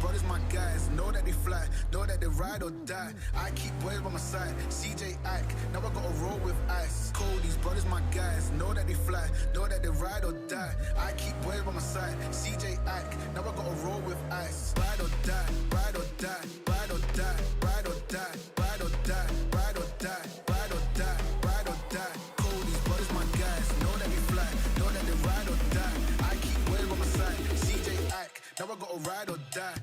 Brothers, my guys, know that they fly, know that they ride or die. I keep boys by my side, CJ Ike, now I gotta roll with ice. Cody's brothers, my guys, know that they fly, know that they ride or die. I keep boys by my side, CJ Ike, now I gotta roll with ice. Ride or die, ride or die, ride or die, ride or die, ride or die, ride or die, ride or die, ride or die. Cody's brothers, my guys, know that they fly, know that they ride or die. I keep boys by my side, CJ Ike, now I gotta ride or die.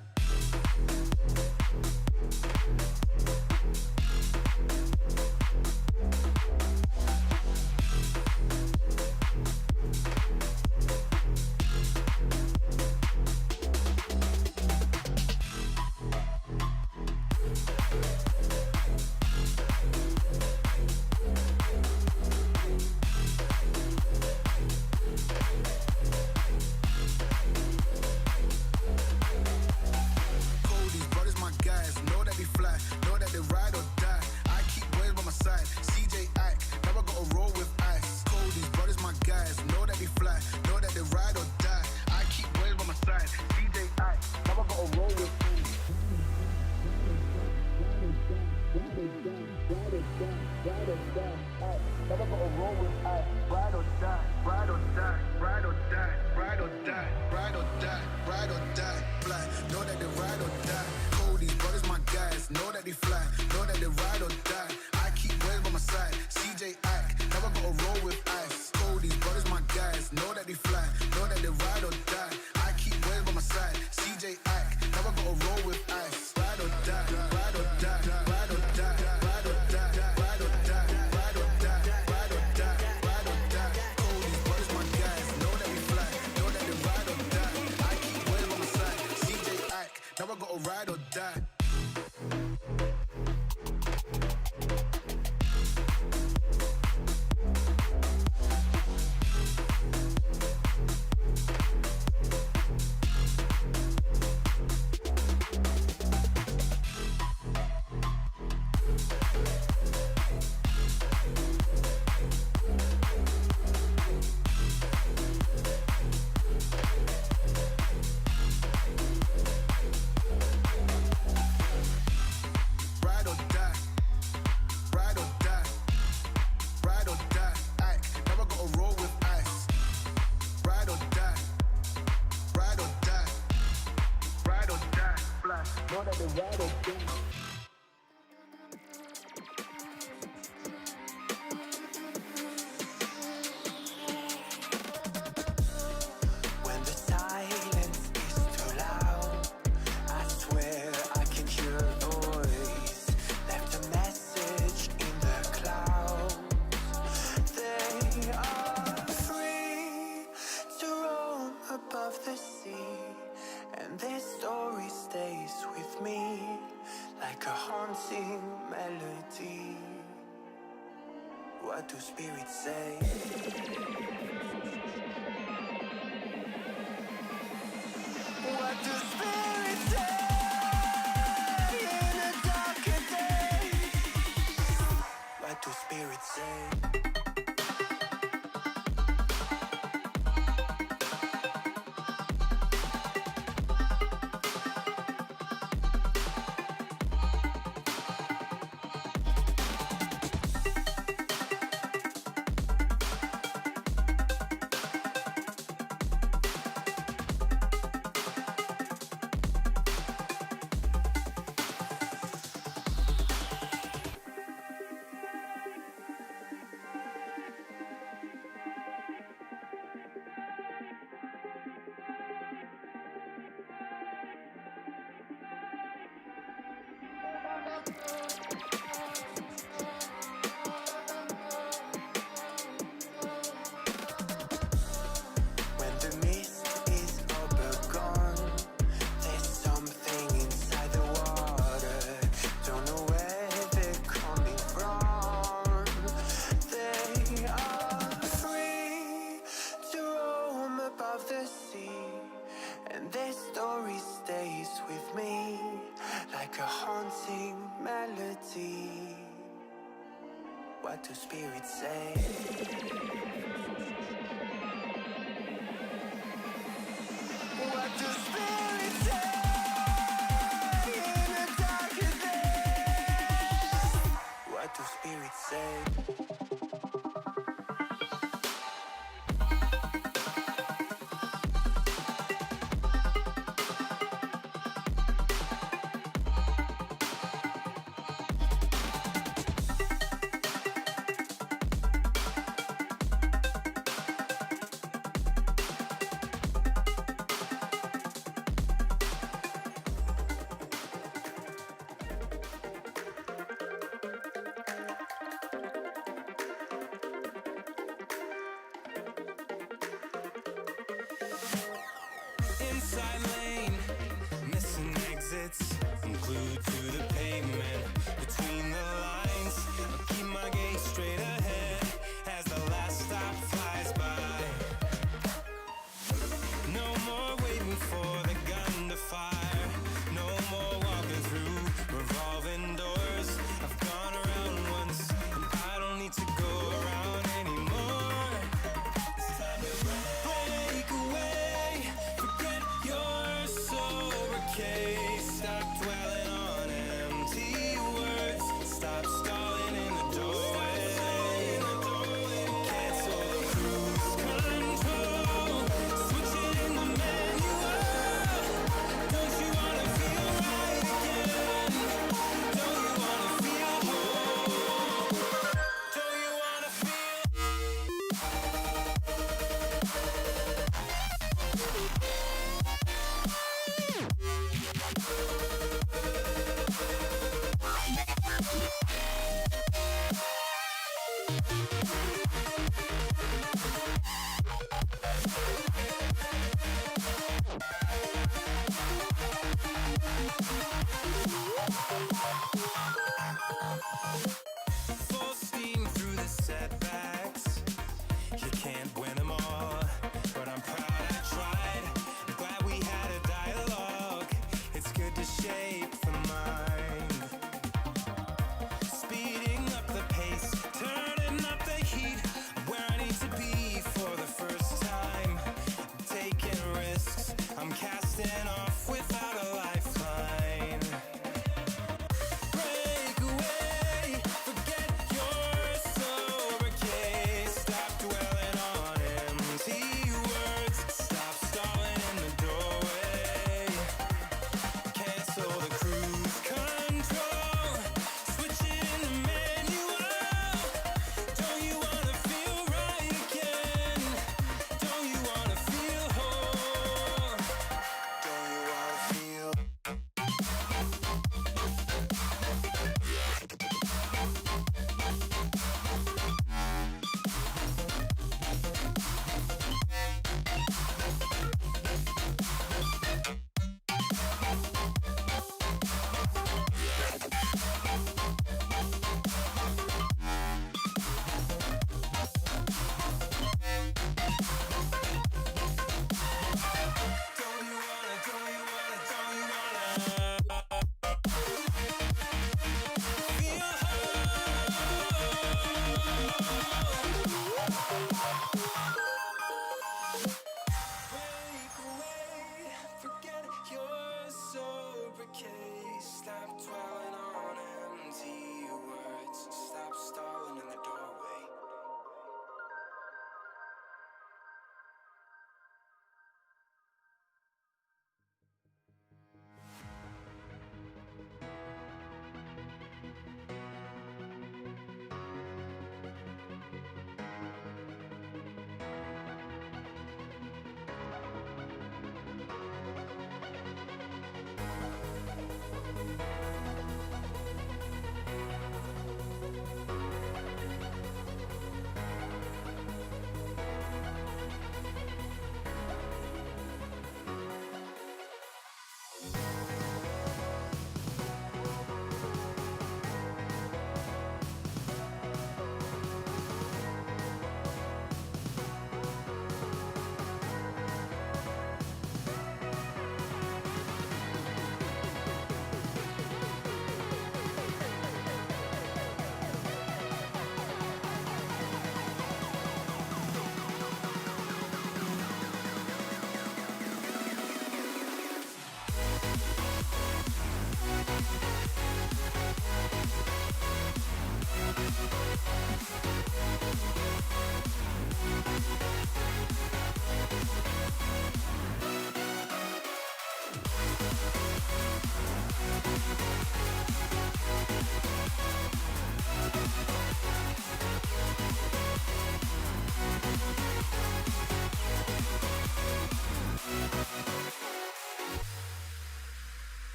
When the silence haunting melody. What do spirits say? What do spirits say in a darker day? What do spirits say? What do spirits say? What do spirits say in a darker day? What do spirits say? Inside lane, missing exits. I'm glued to the pavement. Between the lines, I'll keep my gaze straight ahead as the last stop flies by. No more waiting for the gun to fire. No more walking through revolving doors. I've gone around once, and I don't need to go around anymore. It's time to break away. Forget your sober case. Stop dwelling on empty words. Stop stalling in the doorway. Cancel the cruise control. Switch it in the manual. Don't you wanna feel right again? Don't you wanna feel whole? Don't you wanna feel? Full steam through the setbacks. You can't win them all, but I'm proud I tried. I'm glad we had a dialogue. It's good to shape the mind. Speeding up the pace, turning up the heat. Where I need to be for the first time. Taking risks, I'm casting off without a lifeline. Break away,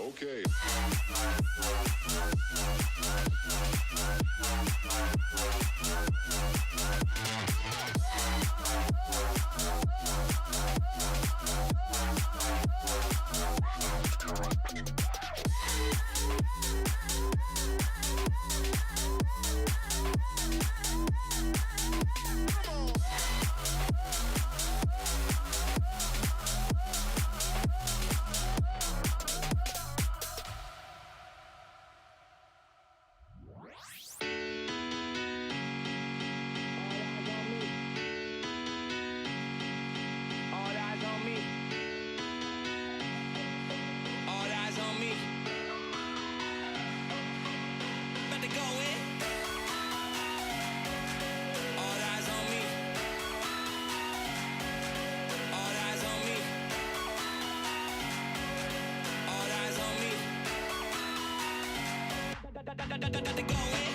Okay. All eyes on me. All eyes on me. About to go in. All eyes on me. All eyes on me. All eyes on me. About to go in.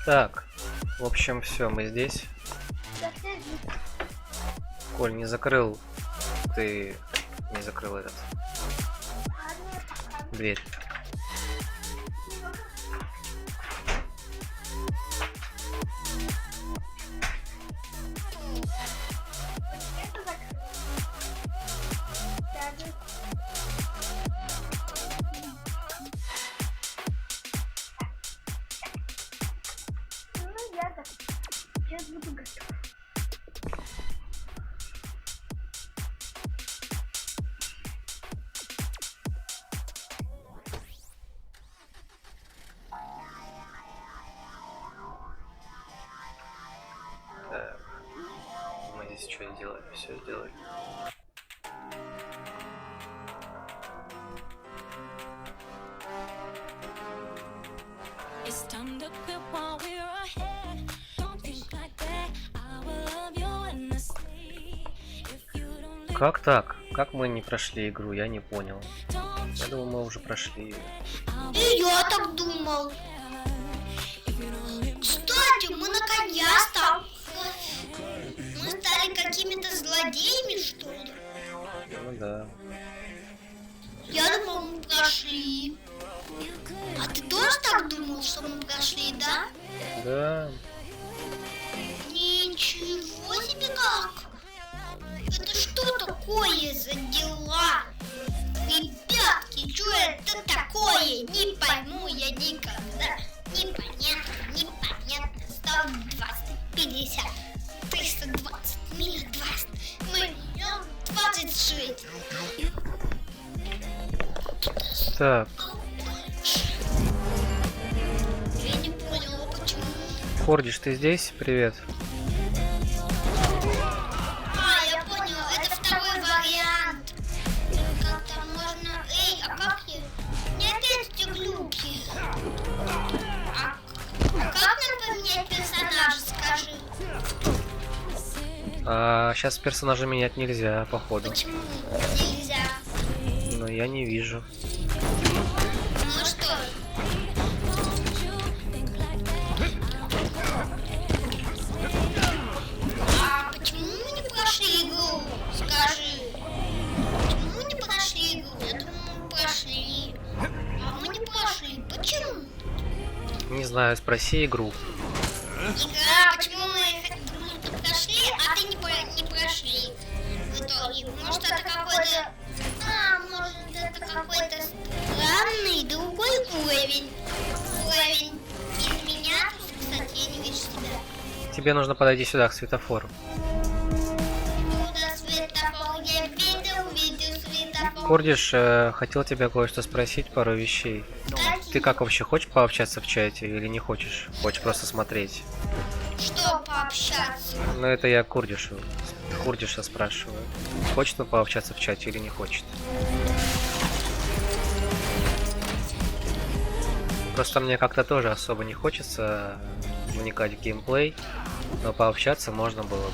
Так, в общем, все, мы здесь. Коль, не закрыл. Ты не закрыл этот. Дверь. Сейчас буду готов. Так. Мы здесь что сделали? Все сделали. It's time to quit while we're ahead. Don't think like that. I will love you endlessly. If you don't let Как так? Как мы не прошли игру? Я не понял. Я думал, мы уже прошли ее. И я так думал. Кстати, мы наконец-то мы стали какими-то злодеями, что ли? Ну да. Я думал, мы прошли. А ты тоже так думал, что мы прошли, да? Да. Ничего себе как! Это что такое за дела? Ребятки, что это такое? Не пойму я никогда. Непонятно. Стало 20, 50, 320, миллион 20, миллион 26. Так. Я не поняла, почему. Фордиш, ты здесь? Привет. Я понял, это второй вариант. Как там можно... Эй, а как я? Не опять эти глюки. А как нам поменять персонажа, скажи? Сейчас персонажа менять нельзя, походу. Почему нельзя? Но я не вижу. Ну что? А почему мы не прошли игру? Скажи. Почему мы не прошли игру? Я думаю, мы прошли. А мы не прошли. Почему? Не знаю, спроси игру. Игра, почему мы прошли, а ты не прошли в итоге? Может, это какой-то... может, это какой-то странный другой уровень. Уровень из меня. Кстати, я не вижу себя. Тебе нужно подойти сюда, к светофору. Куда светофор? Я Курдиш, хотел тебя кое-что спросить, пару вещей. Ты как вообще, хочешь пообщаться в чате или не хочешь? Хочешь просто смотреть? Что пообщаться? Ну это я Курдиша спрашиваю. Хочет он пообщаться в чате или не хочет? Просто мне как-то тоже особо не хочется вникать в геймплей, но пообщаться можно было бы.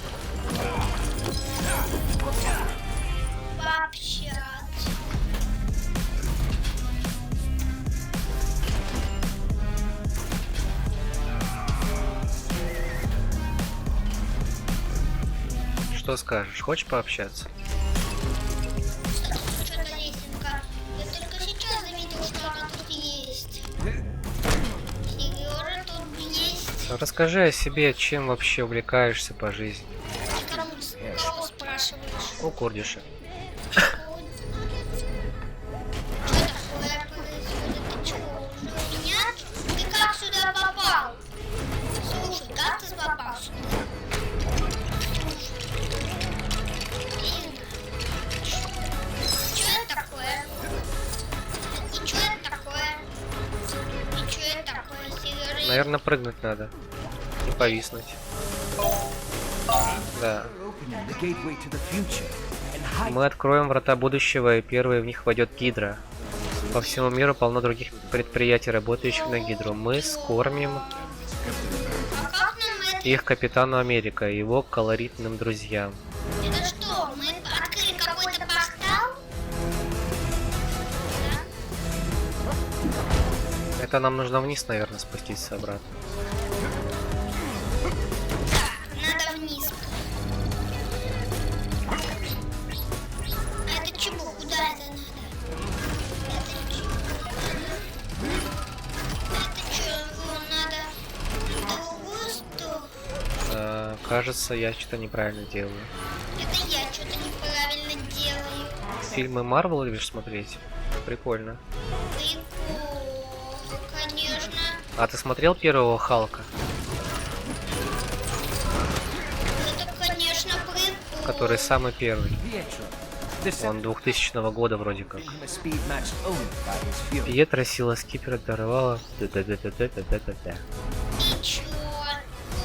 Пообщаться. Что скажешь? Хочешь пообщаться? Что-то лесенка. Я только сейчас заметил, что она тут есть. Сережа тут есть. Расскажи о себе, чем вообще увлекаешься по жизни. Кого спрашиваешь? У Курдиша. Что такое происходит? Ты чего, уже у меня? Ты как сюда попал? Слушай, как ты попал сюда? Что это такое? И что это такое? И что это такое, Сережа? Наверное, прыгнуть надо. И повиснуть. Да. Мы откроем врата будущего, и первой в них войдет Гидра. По всему миру полно других предприятий, работающих на Гидру. Мы скормим их капитану Америка и его колоритным друзьям. Это что, мы открыли какой-то портал? Это нам нужно вниз, наверное, спуститься обратно. Надо вниз. А это чего? Куда это надо? Это чего надо? В другую сторону? Кажется, я что-то неправильно делаю. Это я что-то неправильно делаю. Фильмы Марвел любишь смотреть? Прикольно. Прикол, конечно. А ты смотрел первого Халка? Это, конечно, прикол. Который самый первый. Он 2000 года вроде как. Пьетро сила скипера даровала. Да-да-да-да-да-да-да-да. И чё?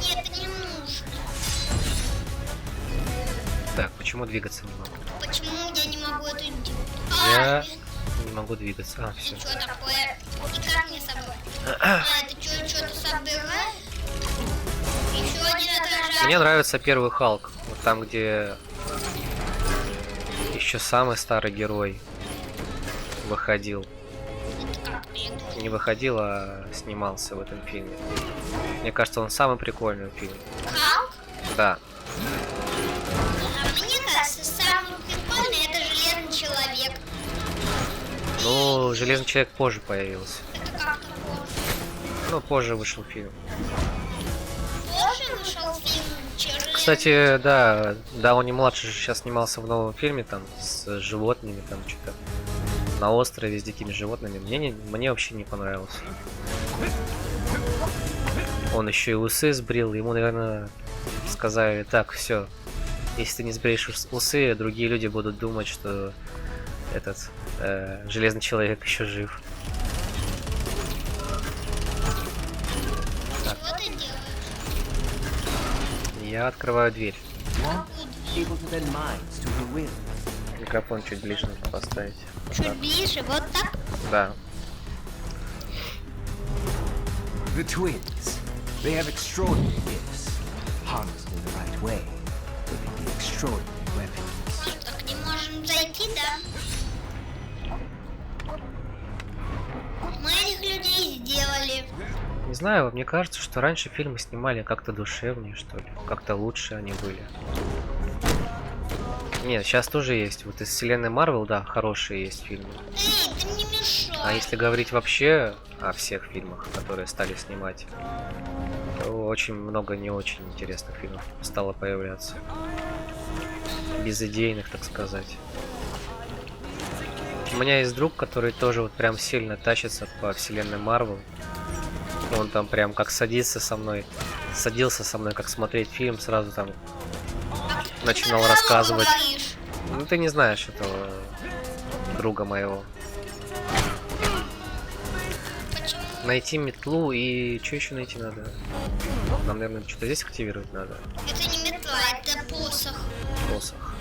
Нет, не нужно. Так, почему двигаться не могу? Почему я не могу это делать? Я не могу двигаться. А, все. Что такое? И как мне собрать? Это что-то собирает? Еще один отражатель. Мне нравится первый Халк. Вот там, где еще самый старый герой выходил. Не выходил, а снимался в этом фильме. Мне кажется, он самый прикольный фильм. Халк? Да. А мне кажется, самый прикольный это Железный Человек. Ну, Железный Человек позже появился. Это как-то позже. Ну, позже вышел фильм. Позже вышел фильм Железный. Кстати, да, Дауни младший сейчас снимался в новом фильме там с животными, там что-то на острове с дикими животными. Мне вообще не понравился. Он еще и усы сбрил, ему, наверное, сказали: так, все, если ты не сбреешь усы, другие люди будут думать, что этот Железный Человек еще жив. Так. Что ты делаешь? Я открываю дверь. Микрофон чуть ближе надо поставить. Вот Чуть так. ближе, вот так? Да. The twins. They have extraordinary gifts. Harnessed in the right way, they can be extraordinary weapons. Так не можем зайти, да? Мы этих людей сделали. Не знаю, мне кажется, что раньше фильмы снимали как-то душевнее, что ли. Как-то лучше они были. Нет, сейчас тоже есть. Вот из вселенной Марвел, да, хорошие есть фильмы. Эй, ты мне мешаешь. А если говорить вообще о всех фильмах, которые стали снимать, то очень много не очень интересных фильмов стало появляться. Безидейных, так сказать. У меня есть друг, который тоже вот прям сильно тащится по вселенной Марвел. Он там прям как садился со мной, как смотреть фильм, сразу там начинал рассказывать. Ну ты не знаешь этого друга моего. Найти метлу и... Что еще найти надо? Нам, наверное, что-то здесь активировать надо. Это не метла, это посох. Посох.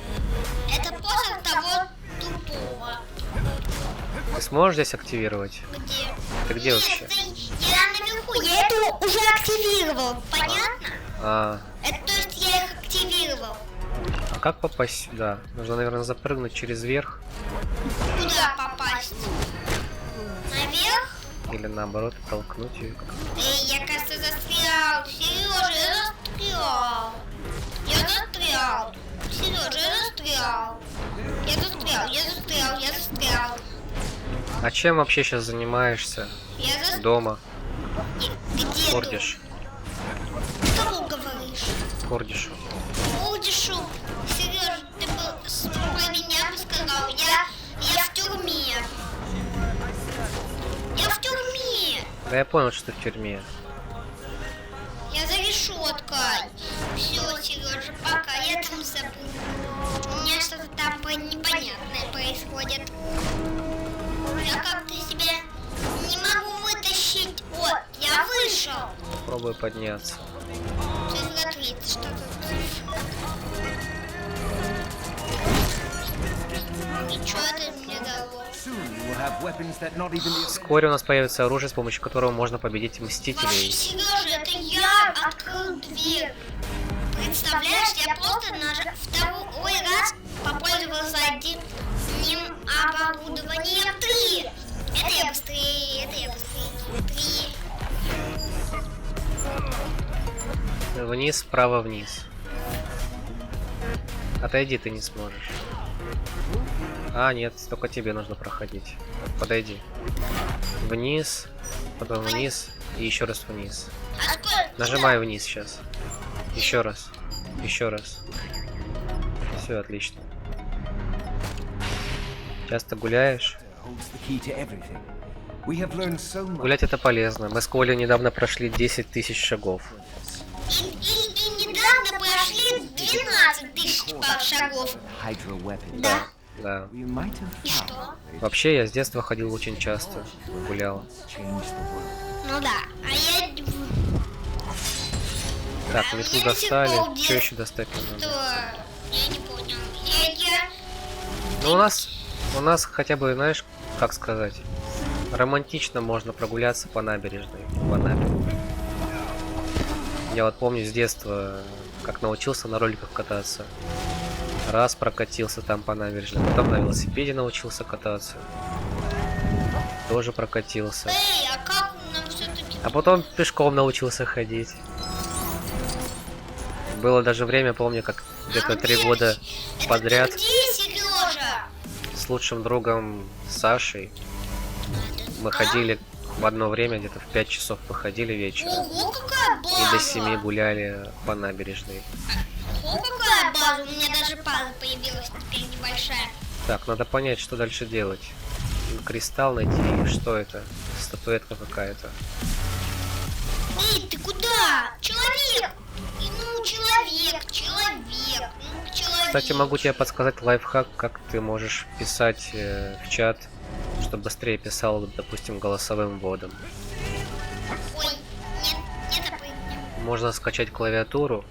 Это посох того тупого. Ты сможешь здесь активировать? Где? Ты где вообще? Я наверху, я это уже активировал, понятно? Это то есть я их активировал. А как попасть сюда? Нужно, наверное, запрыгнуть через верх. Куда попасть? Наверх? Или наоборот, толкнуть ее. Эй, я, кажется, застрял. Сережа, я застрял. Я застрял. Сережа, я застрял. Я застрял, я застрял, я застрял. А чем вообще сейчас занимаешься? Я застрял. Дома. Где Кордиш. Кого говоришь? Кордишу. Кордишу. Сережа, ты бы про меня бы сказал. Я в тюрьме. Я в тюрьме. Да я понял, что ты в тюрьме. Я за решеткой. Все, Сережа, пока. Я там забыл. У меня что-то там непонятное происходит. Я как-то себя не могу вытащить. Вот, я вышел. Попробую подняться. Смотрите, что тут. И что это мне дало? Вскоре у нас появится оружие, с помощью которого можно победить Мстителей. Сережа, это я открыл дверь. Представляешь, я просто второй раз попользовался одним оборудованием 3. Это я быстрее, это я быстрее. 3. Вниз, вправо, вниз. Отойди, ты не сможешь. А, нет, только тебе нужно проходить. Подойди. Вниз, потом вниз и еще раз вниз. Нажимай вниз сейчас. Еще раз. Еще раз. Все отлично. Часто гуляешь? Гулять это полезно. Мы с Колей недавно прошли 10 тысяч шагов. И недавно прошли 12 тысяч шагов. Да. Да. И что? Вообще, я с детства ходил очень часто. Гулял. Ну да. А я... Так, метлу достали. Что еще достать надо? Что? Я не понял. Ну, у нас хотя бы, знаешь, как сказать, романтично можно прогуляться по набережной. Я вот помню с детства, как научился на роликах кататься. Раз прокатился там по набережной, потом на велосипеде научился кататься. Тоже прокатился. Эй, а как нам все-таки... А потом пешком научился ходить. Было даже время, помню, как где-то 3 года подряд с лучшим другом Сашей мы ходили в одно время, где-то в 5 часов выходили вечером. Ого, какая база! И до 7 гуляли по набережной. Ого, какая база! У меня даже база появилась теперь небольшая. Так, надо понять, что дальше делать. Кристалл найти, что это? Статуэтка какая-то. Эй, ты куда? Человек! Ну, человек. Кстати, могу тебе подсказать лайфхак, как ты можешь писать в чат, чтобы быстрее писал, допустим, голосовым вводом. Ой, нет, Можно скачать клавиатуру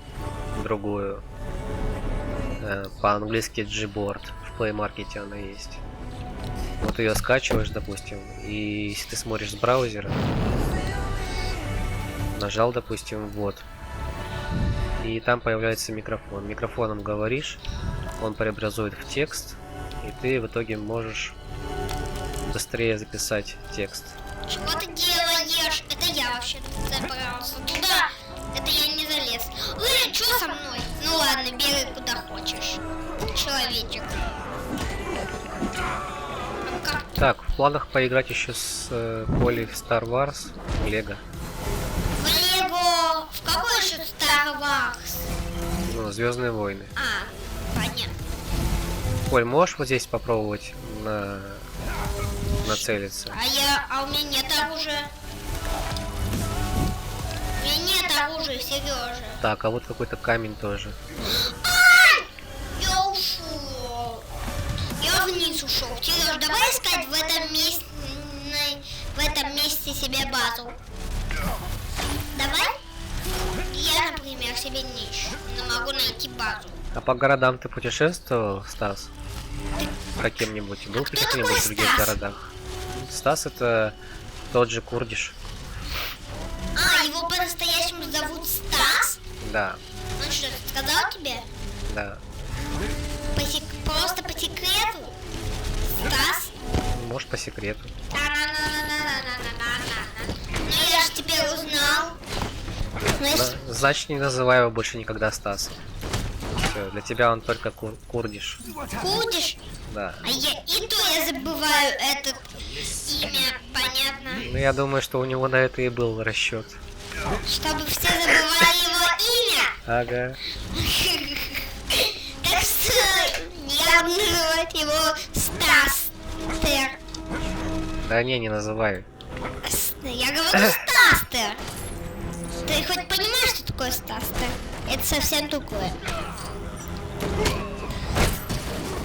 другую, по-английски Gboard, в Play Market она есть. Вот ее скачиваешь, допустим, и если ты смотришь с браузера, нажал, допустим, ввод, и там появляется микрофон. Микрофоном говоришь, он преобразует в текст, и ты в итоге можешь быстрее записать текст. Что ты делаешь? Это я вообще забрался туда. Это я не залез. Эй, что со мной? Ну ладно, бегай куда хочешь, человечек. Так, в планах поиграть еще с Колей в Star Wars, Лего. В Лего? В какой еще Star Wars? Ну, Звездные войны. А, понятно. Коль, можешь вот здесь попробовать нацелиться? А у меня нет оружия. У меня нет оружия, Сережа. Так, а вот какой-то камень тоже. Ай! Я ушел. Я вниз ушел. Сереж, давай этом месте себе базу. Давай. Я, например, себе не ищу, но могу найти базу. А по городам ты путешествовал, Стас? Каким-нибудь? Был в каких-нибудь других Стас? городах? Стас это тот же Курдиш. А, его по-настоящему зовут Стас? Да, Он что, сказал тебе? да. Просто по секрету? Стас? Может, по секрету. Ну я же теперь узнал. Значит, Значит, не называй его больше никогда Стасом. Всё, для тебя он только Курдиш. Курдиш? Да. А и то я забываю это имя, понятно? Ну, я думаю, что у него на это и был расчет. Чтобы все забывали его имя? Ага. Так что я буду называть его Стастер. Да не называй. Я говорю Стастер. Ты хоть понимаешь, что такое Стастер? Это совсем другое.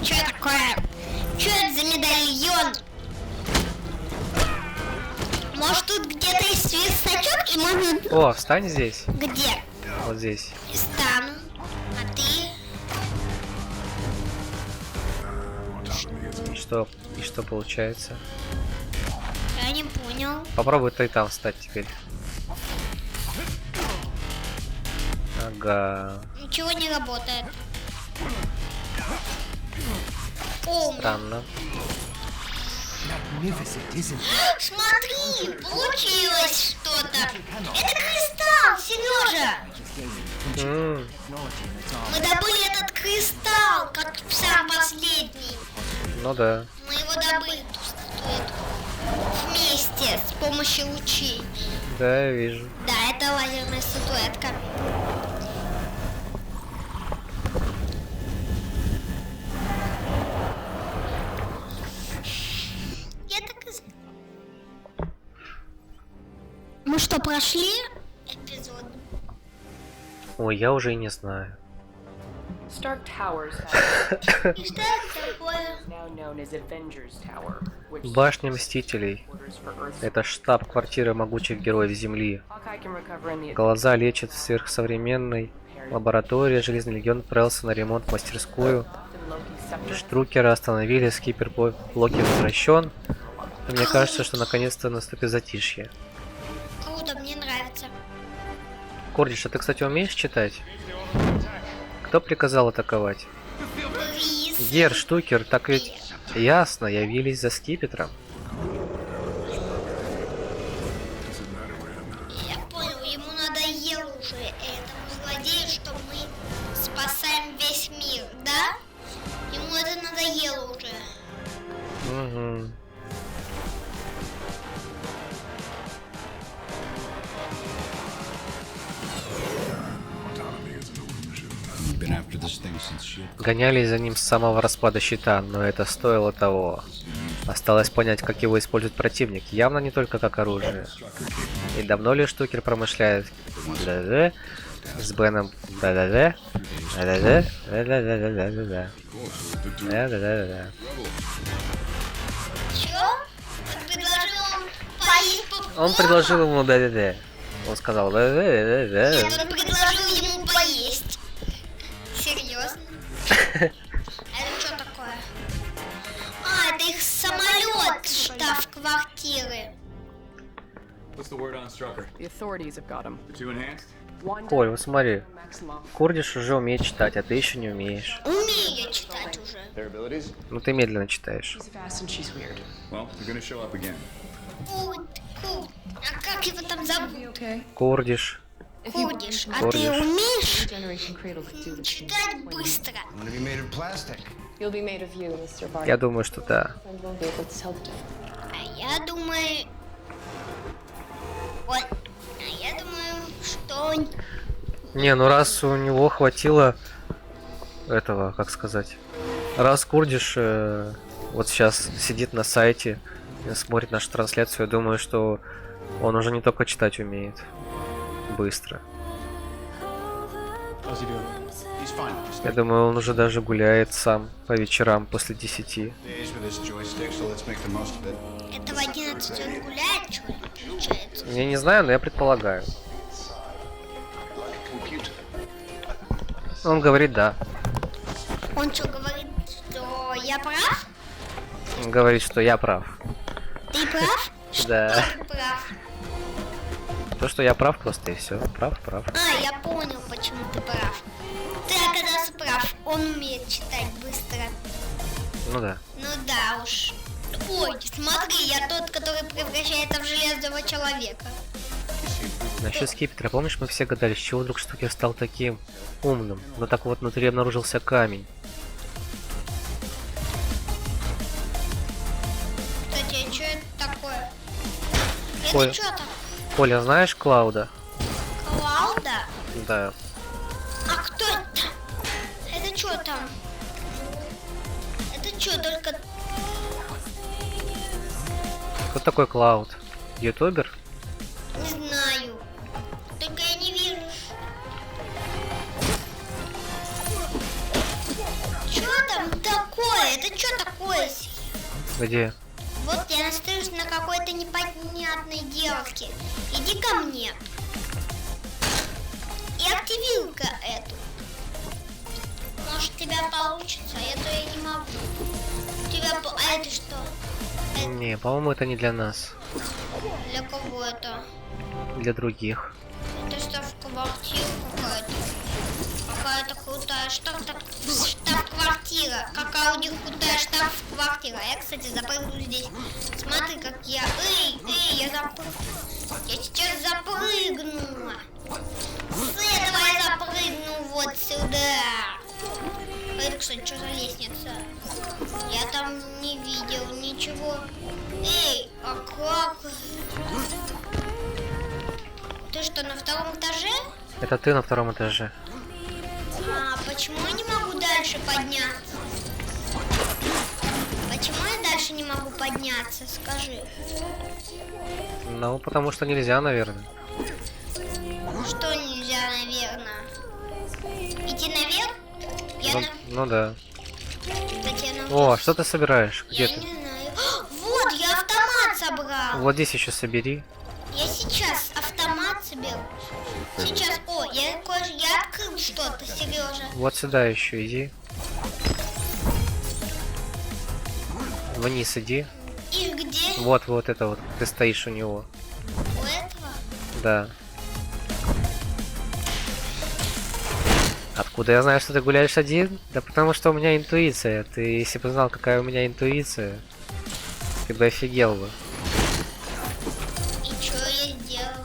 Что такое? Что это за медальон? Может тут где-то есть верстачок и можно... О, встань здесь. Где? Вот здесь. Стану. А ты? И что получается? Я не понял. Попробуй ты там встать теперь. Ага. Ничего не работает. О, Странно. смотри, получилось что-то. Это кристалл, Сережа. Мы добыли этот кристалл, как сам последний. Ну да. Мы его добыли ту статуэтку вместе с помощью лучей. Да, я вижу. Да, это лазерная статуэтка. Я так и знала. Мы что, прошли эпизод? Ой, я уже и не знаю. Stark Towers И что это такое? now known as Avengers Tower, which Башня Мстителей. orders for Earth's Это штаб-квартира могучих героев Земли. Hawkeye can recover in the Глаза лечат в сверхсовременной лаборатории. Железный легион отправился на ремонт в мастерскую. Штрукера остановили, скипер Локи возвращен. И мне кажется, что наконец-то наступит затишье. Круто, мне нравится. Курдиш, а ты, кстати, умеешь читать? Кто приказал атаковать? Гер, Штукер, так ведь ясно, явились за скипетром. Я понял, ему надоело уже этому злодею, что мы спасаем весь мир, да? Ему это надоело уже. Угу. Гонялись за ним с самого распада щита, но это стоило того. Осталось понять, как его использует противник, явно не только как оружие. И давно ли Штукер промышляет? Да-да. С Беном. Да-да-да. Да-да-да. Да-да-да-да-да-да. Да-да-да-да. Чё? Он предложил ему поесть попкорн? Он предложил ему да-да-да. Он сказал да-да-да-да. Нет, он предложил ему поесть. Серьезно? Это что такое? А, это их самолет, штаб-квартиры. What's the word on Strucker? The authorities have got him. Too enhanced? Коль, вот смотри. Maximum. Курдиш уже умеет читать, а ты еще не умеешь. Умею я читать уже. Their abilities? Ну ты медленно читаешь. She's fast and she's weird. Well, they're gonna show up again. Кут. А как его там зовут? Курдиш. Курдиш. А Курдиш. ты умеешь Generation Cradle could do this. читать быстро? I'm gonna be made of plastic. You'll be made of you, Mr. Barton. Я думаю, что да. And we'll be able to tell the difference. А я думаю... Вот. А я думаю, что... Не, ну раз у него хватило этого, как сказать. Раз Курдиш вот сейчас сидит на сайте, смотрит нашу трансляцию, я думаю, что он уже не только читать умеет. Быстро. How's he doing? He's fine. Just Я думаю, он уже даже гуляет сам по вечерам после 10. days with this joystick, so let's make the most of it. Это в 11 он гуляет, что ли, получается? Я не знаю, но я предполагаю. Он говорит да. Он что, говорит, что я прав? Он говорит, что я прав. Ты прав? Да. Что ты прав? То, что я прав просто и все. Прав, прав. А, я понял, почему ты прав. Ты оказался прав. Он умеет читать быстро. Ну да. Ну да уж. Ой, смотри, я тот, который превращается в железного человека. Насчет скипетра, помнишь, мы все гадали, с чего вдруг Штукер стал таким умным? Но так вот внутри обнаружился камень. Кстати, а что это такое? Ой. Это что там? Коля, знаешь Клауда? Клауда? Да. А кто это? Это что там? Это что, только... Кто такой Клауд? Ютубер? Не знаю. Только я не вижу. Что там такое? Это что такое? Где? Вот я настроюсь на какой-то непонятной девушке. Иди ко мне. И активируй-ка эту. Может, у тебя получится, а это я не могу. У тебя... А это что? Не, по-моему, это не для нас. Для кого это? Для других. Это штаб-квартира какая-то. Какая-то крутая штаб-квартира. Какая у них крутая штаб-квартира. Я, кстати, запрыгну здесь. Смотри, как я... я запрыгну. Я сейчас запрыгну. С этого я запрыгну вот сюда. Это, кстати, что за лестница? Я там не видел ничего. Эй, а как? Ты что, на втором этаже? Это ты на втором этаже. А почему я не могу дальше подняться? Почему я дальше не могу подняться? Скажи. Ну, потому что нельзя, наверное. Что нельзя, наверное? Идти наверх? Ну да. Кстати, О, что ты собираешь? Где я ты? не знаю. Вот, я автомат собрал. Вот здесь еще собери. Я сейчас автомат соберу. Сейчас, я открыл что-то, Сережа. Вот сюда еще иди. Вниз иди. И где? Вот это вот. Ты стоишь у него. У этого? Да. Откуда я знаю, что ты гуляешь один? Да потому что у меня интуиция. Ты, если бы знал, какая у меня интуиция, ты бы офигел бы. И что я сделал?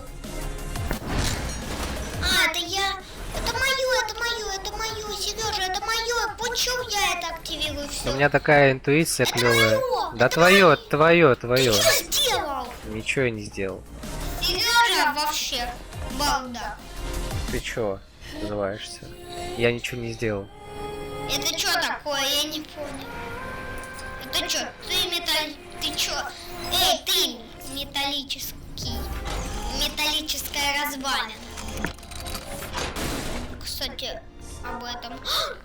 А, это я... Это мое, Сережа, это мое. Почему я это активирую все? У меня такая интуиция Это клевая. моё, Да это твое. Ты что сделал? Ничего я не сделал. Сережа вообще балда. Ты чё называешься? Я ничего не сделал. Это что такое? Я не понял. Это что? Ты чё? Эй, ты металлический. Металлическая развалина. Кстати, об этом.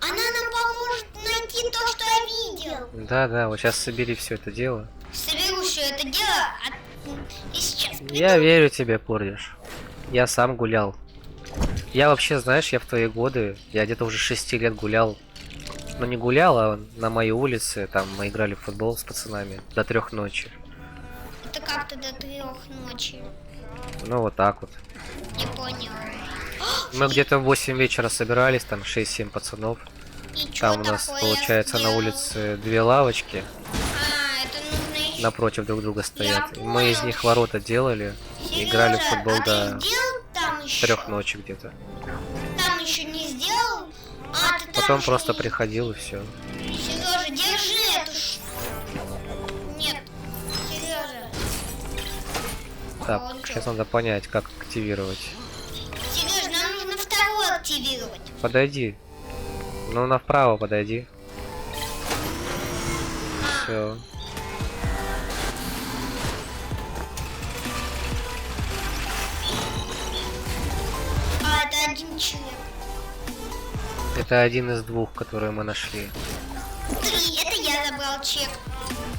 Она нам поможет найти то, что я видел. Да, вот сейчас собери все это дело. Соберу все это дело и сейчас приду. Я верю тебе, Пордиш. Я сам гулял. Я вообще, знаешь, я в твои годы, я где-то уже 6 лет гулял. Ну не гулял, а на моей улице, там мы играли в футбол с пацанами до 3 ночи. Это как-то до 3 ночи. Ну вот так вот. Не понял. Мы где-то в 8 вечера собирались, там 6-7 пацанов. И Там у нас, такое получается, я на сделал? улице 2 лавочки. А, это нужно еще... Напротив друг друга стоят. Я Мы из них ворота делали. Сережа, Играли в футбол а до ты сделал там еще? 3 ночи где-то. Там еще не сделал? А, ты там Потом еще просто не... приходил и все. Сережа, держи эту Нет, Сережа. Так, он сейчас чё? надо понять, как активировать. Сережа, нам нужно вторую активировать. Подойди. Ну, направо подойди. Все. А, это один человек. Это один из двух, которые мы нашли. 3, это я забрал чек.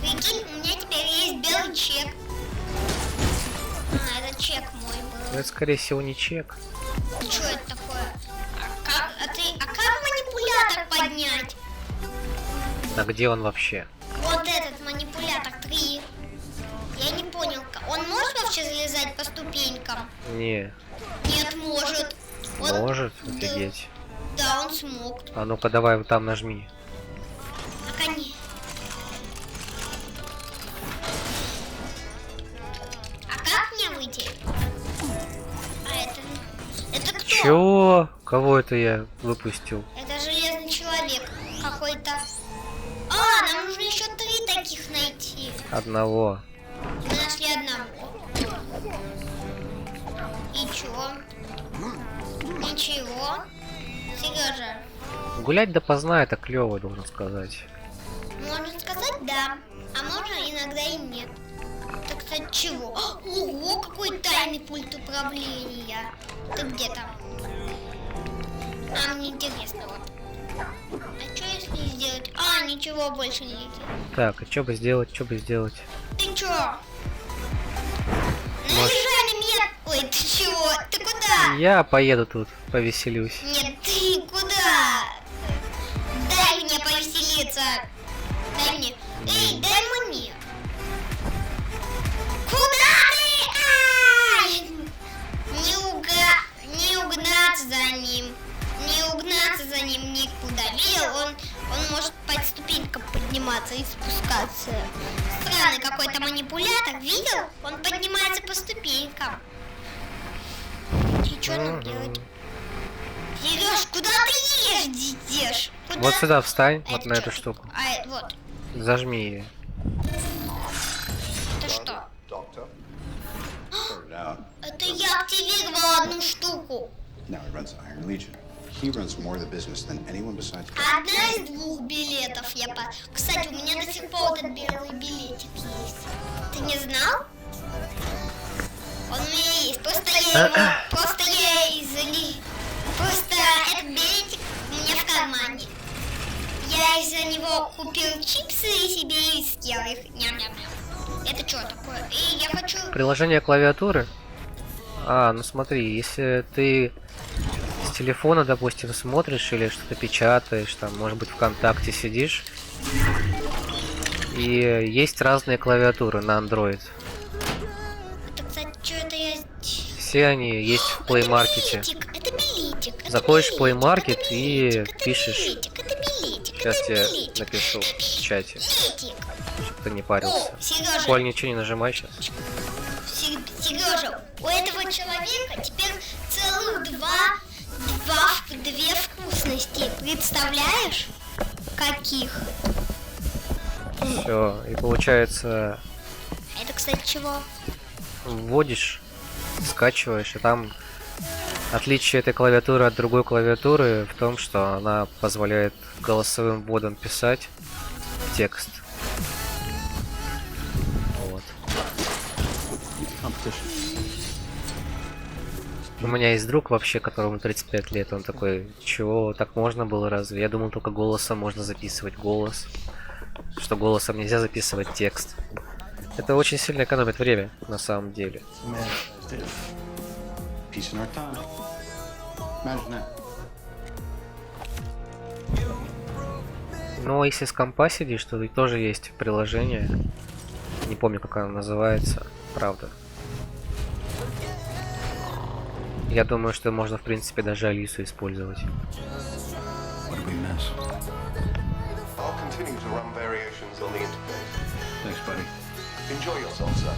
Прикинь, у меня теперь есть белый чек. А, это чек мой был. Это, скорее всего, не чек. Что это такое? А как манипулятор поднять? А где он вообще? Вот этот манипулятор 3. Я не понял, он может вообще залезать по ступенькам? Не. Нет, может. Он... Может, офигеть. Да, он смог. А ну-ка давай вот там нажми. Так они... А как мне выйти? А это кто? Чё? Кого это я выпустил? Это железный человек какой-то. А, нам нужно еще 3 таких найти. Одного. Мы нашли одного. И чё? Ничего. Сережа, Гулять допоздна это клево, должен сказать. можно сказать да, а можно иногда и нет. Это, кстати, чего? Ого, какой тайный пульт управления. Ты где там? А, мне интересно вот. А что если сделать? А, ничего больше не летит. Так, а что бы сделать, что бы сделать? Ты чё? Наезжай на меня! Ой, ты чего? Ты куда? Я поеду тут, повеселюсь. Нет, ты куда? Дай мне повеселиться. Дай мне. Эй, дай мне. Куда ты? Ай! Не угнаться за ним. Не угнаться за ним никуда. Видел, он может по ступенькам подниматься и спускаться. Странный какой-то манипулятор. Видел? Он поднимается по ступенькам. И что нам делать? Сереж, куда ты едешь? Куда? Вот сюда встань, А вот это на чё? эту штуку. А, вот. Зажми ее. Это что? Doctor. Sorted out. Это я активировала одну штуку. Now he runs Iron Legion. He runs more of the business than anyone besides. Одна из 2 билетов я по... Кстати, у меня до сих пор этот белый билетик есть. Ты не знал? Он у меня есть. Просто этот билетик у меня в кармане. Я из-за него купил чипсы и себе и съел их. Ням-ням-ням. Это что такое? И я хочу... Приложение клавиатуры? А, ну смотри, если ты с телефона, допустим, смотришь или что-то печатаешь, там, может быть, ВКонтакте сидишь, и есть разные клавиатуры на Android. Это, кстати, что это я... Все они есть в Play Market. Это билетик. Заходишь в Play Market и пишешь. Сейчас я напишу в чате, чтобы ты не парился. Сережа. Коль, ничего не нажимай сейчас. Сережа, у этого человека теперь целых две вкусности. Представляешь? Каких? Все, и получается, Это, кстати, чего? вводишь, скачиваешь, и там отличие этой клавиатуры от другой клавиатуры в том, что она позволяет голосовым вводом писать текст. Вот. У меня есть друг вообще, которому 35 лет, он такой, чего, так можно было разве? Я думал, только голосом можно записывать голос, что голосом нельзя записывать текст. Это очень сильно экономит время, на самом деле. Peace in our time. Imagine that. Но если с компа сидишь, то тоже есть приложение. Не помню, как оно называется, правда. Я думаю, что можно, в принципе, даже Алису использовать. What did we miss? I'll continue to run variations on the interface. Thanks, buddy. Enjoy yourself, sir.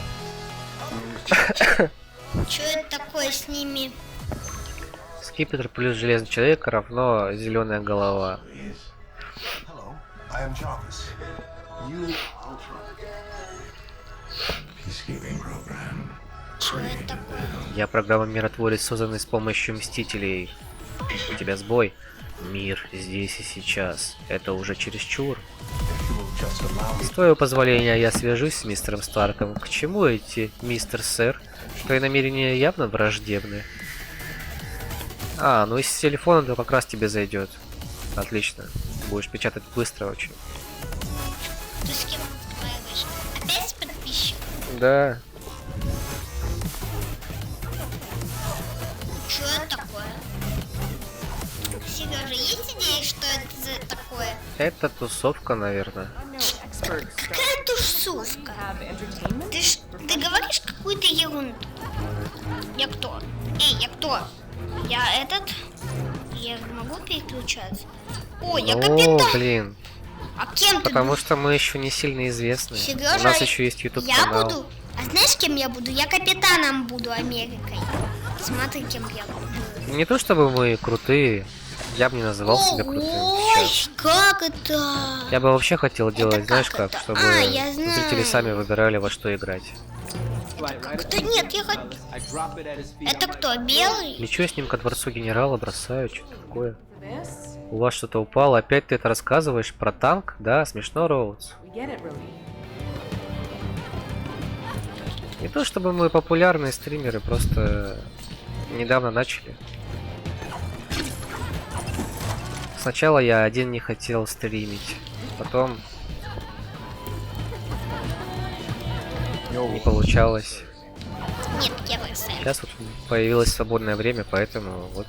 Что это такое с ними? Скипетр плюс железный человек равно зеленая голова. Hello, I am Jarvis. You Peacekeeping program. Что это такое? Я программа-миротворец, созданный с помощью Мстителей. У тебя сбой. Мир здесь и сейчас. Это уже чересчур. С твоего позволения я свяжусь с мистером Старком. К чему эти, мистер сэр? Твои намерения явно враждебны. А, ну из телефона то как раз тебе зайдет. Отлично. Будешь печатать быстро очень. Ты с кем разговариваешь? Опять с подписчиком? Да. Что это такое? Сережа, есть идея, что это за такое? Это тусовка, наверное. Какая тусовка? Ты говоришь какую-то ерунду. Я кто? Эй, я кто? Я этот? Я могу переключаться? О, я капитан! Блин. А кем ты Потому будешь? что мы еще не сильно известны. Сережа, У нас еще есть YouTube я канал. буду. А знаешь, кем я буду? Я капитаном буду Америкой. Смотри, кем я буду. Не то чтобы мы крутые. Я бы не называл себя крутым Ой, сейчас. как это? Я бы вообще хотел делать, знаешь как, чтобы я знаю. зрители сами выбирали, во что играть. Кто? Нет, я хочу. Это кто, белый? Лечу с ним ко дворцу генерала, бросаю, что такое. У вас что-то упало, опять ты это рассказываешь про танк? Да, смешно, Роуз. Не то чтобы мы популярные стримеры, просто недавно начали. Сначала я один не хотел стримить, потом не получалось. Нет, я бросаю. Сейчас вот появилось свободное время, поэтому вот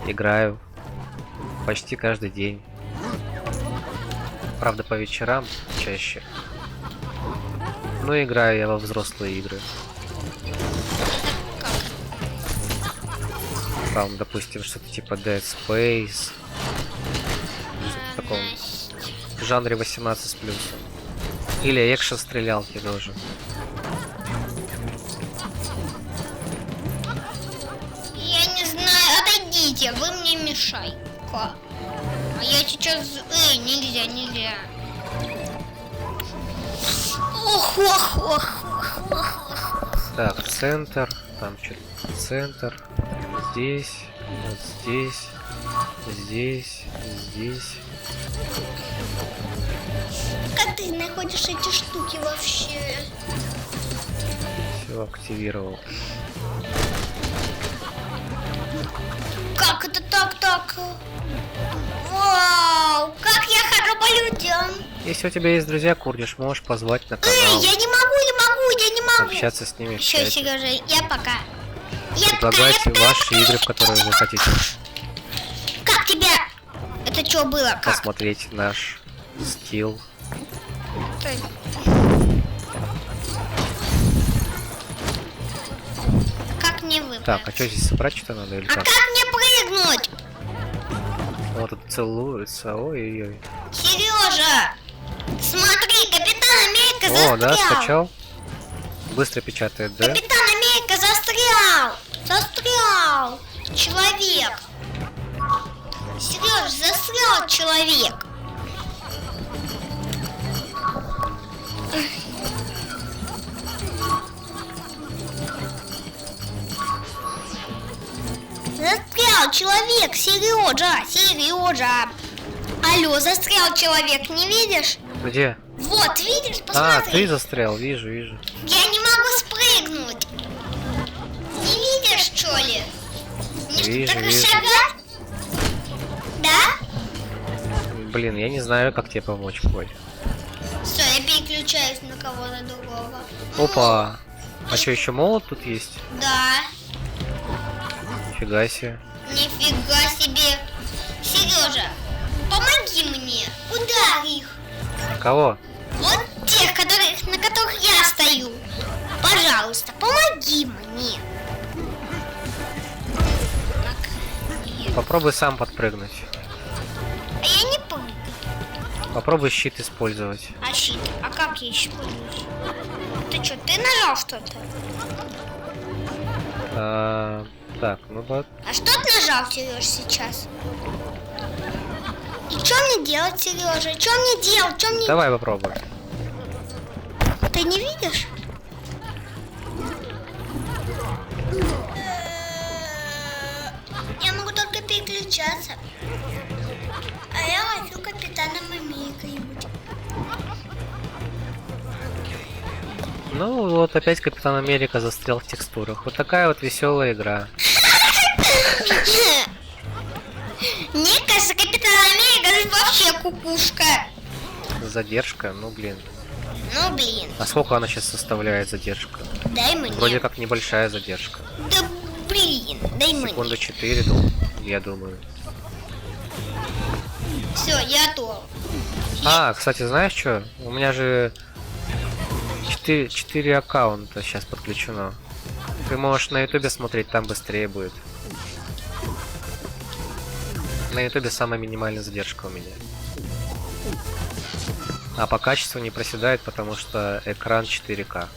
играю почти каждый день. Правда, по вечерам чаще. Но играю я во взрослые игры. Там, допустим, что-то типа Dead Space. Что-то в таком жанре 18 с плюсом. Или экшн-стрелялки тоже. Я не знаю, отойдите, вы мне мешаете. А я сейчас... нельзя, нельзя. Так, центр. Там что-то центр. Здесь. Вот здесь. Здесь. Здесь. Как ты находишь эти штуки вообще? Все активировал. Как это так? Вау, как я хожу по людям. Если у тебя есть друзья, курдиш, можешь позвать на канал. Я не могу. Общаться с ними в Все, чате. Сережа, я пока. Предлагать ваши игры, в которые вы хотите Как тебя? Это что было? Как? посмотреть наш скилл. Как мне выбрать? Так, а что здесь собрать что-то надо или А как? как мне прыгнуть? Вот тут целуется, ой-ой-ой. Сережа, смотри, Капитан Америка О, да, застрял. скачал. Быстро печатает, да? Капитан Америка застрял. Человек. Сереж, застрял человек. Застрял человек, Сережа. Алло, застрял человек, не видишь? Где? Вот, видишь, А, посмотри. ты застрял, вижу. Я не могу спрыгнуть. Не видишь, что ли? Мне Вижу, что, так вижу. шагать? Да? Блин, я не знаю, как тебе помочь, Коль. Все, я переключаюсь на кого-то другого. Опа! А что, еще молот тут есть? Да, Нифига себе. нифига себе. Сережа, помоги мне, ударь их. Кого? Вот тех, на которых я стою. Пожалуйста, помоги мне. Попробуй сам подпрыгнуть. А я не помню. Попробуй щит использовать. А щит, а как я еще пользуюсь? Ты что, ты нажал что-то? Так, ну вот. А что ты нажал, Сереж, сейчас? И что мне делать, Сережа? Что мне делать? Давай попробуй. Ты не видишь? Я могу только переключаться. А я хочу Капитаном Америкой быть. Ну вот опять Капитан Америка застрял в текстурах. Вот такая вот веселая игра. Мне кажется, Капитан Америка вообще кукушка. Задержка, ну блин. Ну блин. А сколько она сейчас составляет задержка? Дай мне. Вроде как небольшая задержка. Да блин, дай мне. Секунду 4, я думаю. Все, я то. А, кстати, знаешь что? У меня же 4 аккаунта сейчас подключено. Ты можешь на ютубе смотреть, там быстрее будет. На ютубе самая минимальная задержка у меня. А по качеству не проседает, потому что экран 4К.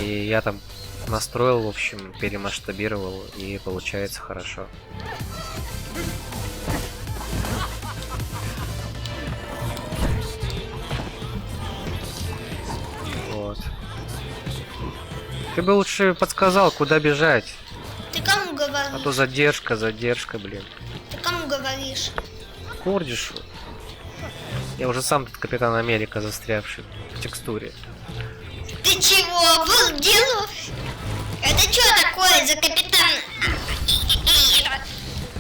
И я там настроил, в общем, перемасштабировал, и получается хорошо. Вот. Ты бы лучше подсказал, куда бежать. Ты кому говоришь? А то задержка, блин. Ты кому говоришь? Курдишу. Я уже сам тут Капитан Америка, застрявший в текстуре. Ты чего, был дело? Это что такое за капитан?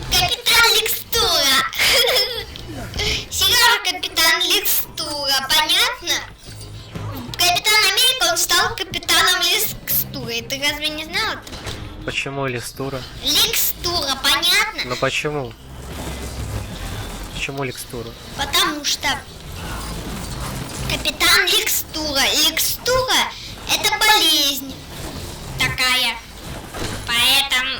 Капитан Лекстура. Сережа Капитан Лекстура, понятно? Капитан Америка, он стал капитаном Лекстуры. Ты разве не знал это? Почему Лекстура? Лекстура, понятно? Ну почему? Почему Лекстура? Потому что Капитан Лекстура. Лекстура — это болезнь такая. Поэтому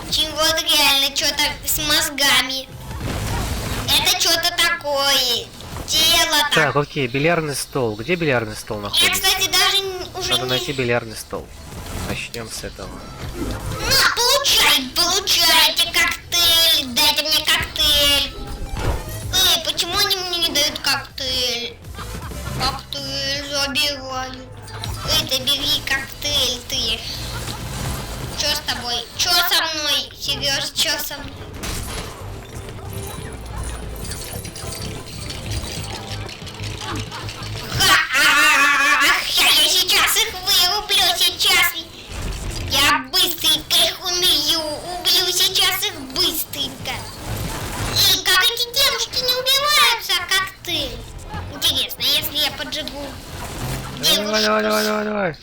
очень вот реально что-то с мозгами. Это что-то такое. Тело так. Так, окей, бильярдный стол. Где бильярдный стол Я, находится? кстати, даже уже Надо не... найти бильярдный стол. Начнем с этого. На, получайте коктейль. Дайте мне коктейль. Эй, почему они мне не дают коктейль? Коктейль забирают. Эй, ты бери коктейль, ты. Чё с тобой? Чё со мной? Серёж, чё со мной? Я сейчас их вырублю, сейчас. Я быстренько их убью сейчас их быстренько. И как эти девушки не убиваются, коктейль? Интересно, если я поджигу девушку Давай. с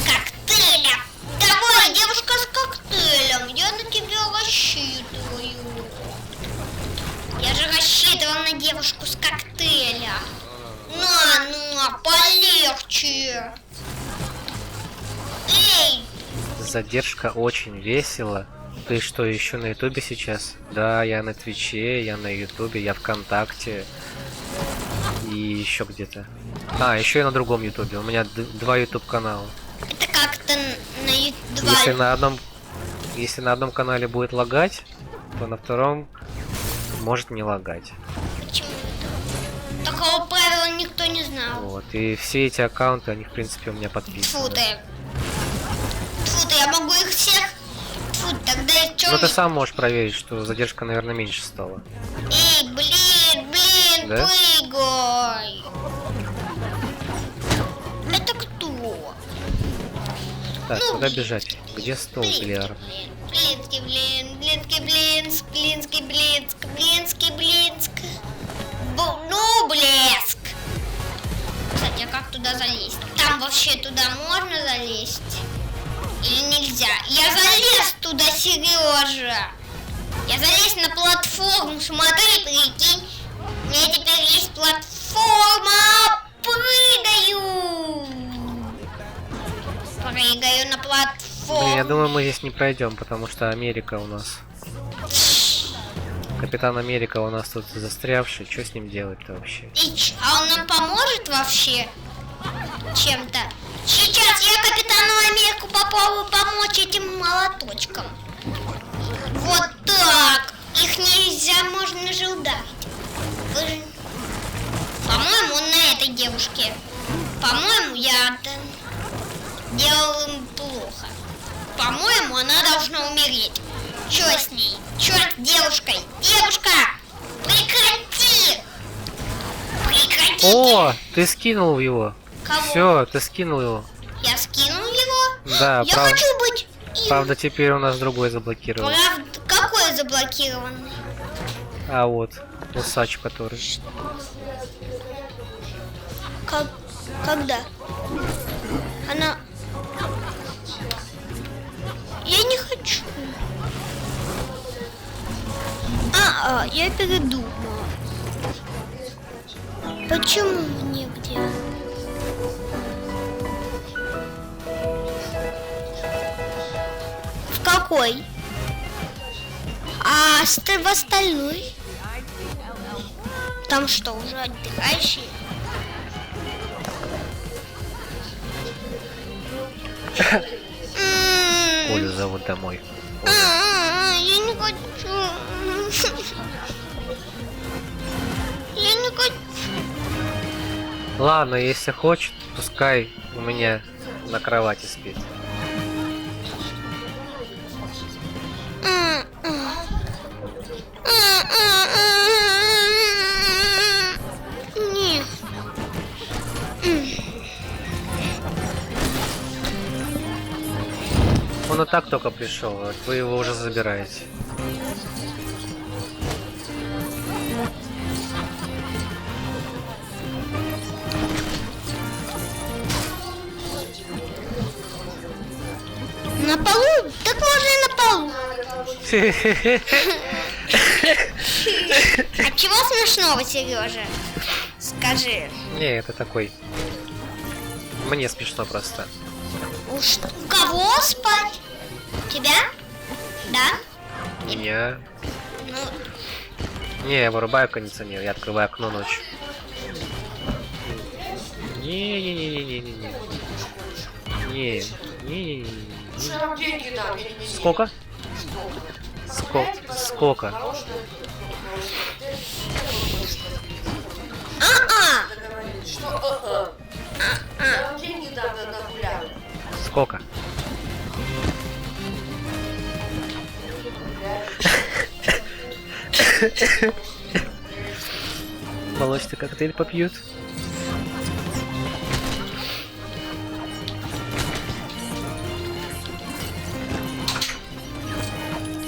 коктейлем. Давай, девушка с коктейлем, я на тебя рассчитываю. Я же рассчитывал на девушку с коктейля. На, полегче. Эй! Задержка очень весело. Ты что, еще на ютубе сейчас? Да, я на Твиче, я на ютубе, я ВКонтакте. И еще где-то. А, еще и на другом ютубе. У меня 2 ютуб канала. Это как-то на ютубе. Если на одном канале будет лагать, то на втором может не лагать. Почему? Такого правила никто не знал. Вот, и все эти аккаунты, они в принципе у меня подписаны. Фу ты, я могу их всех. Фу, тогда и чё? Ну ты сам можешь проверить, что задержка, наверное, меньше стала. Эй, блин, Да? прыгай. Это кто? Так, Ну, куда бежать? Где стол бильярд? Блинск. Ну, блеск. Кстати, а как туда залезть? Там вообще туда можно залезть? Или нельзя? Я залез туда, Сережа. Я залез на платформу, смотри, прикинь. У меня теперь есть платформа. Прыгаю на платформу. Блин, я думаю, мы здесь не пройдем, потому что Америка у нас. Капитан Америка у нас тут застрявший. Что с ним делать-то вообще? А он нам поможет вообще чем-то? Сейчас я Капитану Америку попробую помочь этим молоточком. Вот так. Их нельзя, можно же ударить. По-моему, он на этой девушке. По-моему, я делал им плохо. По-моему, она должна умереть. Чё с ней? Чё с девушкой? Девушка! Прекрати! Прекрати! О, ты скинул его. Кого? Все, ты скинул его. Я скинул его? Да, Я хочу быть Правда, теперь у нас другой заблокирован. Правда, какой заблокированный? А вот, усач который. Когда? Она... Я не хочу. Я передумала. Почему нигде? В какой? А в остальной? Там что, уже отдыхающие? Олю зовут домой. Я не хочу. Я не хочу. Ладно, если хочет, пускай у меня на кровати спит. Нет. Он и так только пришел, а вы его уже забираете. На полу? Так можно и на полу. А чего смешного, Сережа? Скажи. Не, это такой. Мне смешно просто. Уж у кого спать? Тебя? Да? Меня. Ну, Не, я вырубаю кондиционер, я открываю окно ночью. Не-не-не-не-не-не. Не-не-не-не. Сколько? Сколько? Сколько? Молочный коктейль попьют.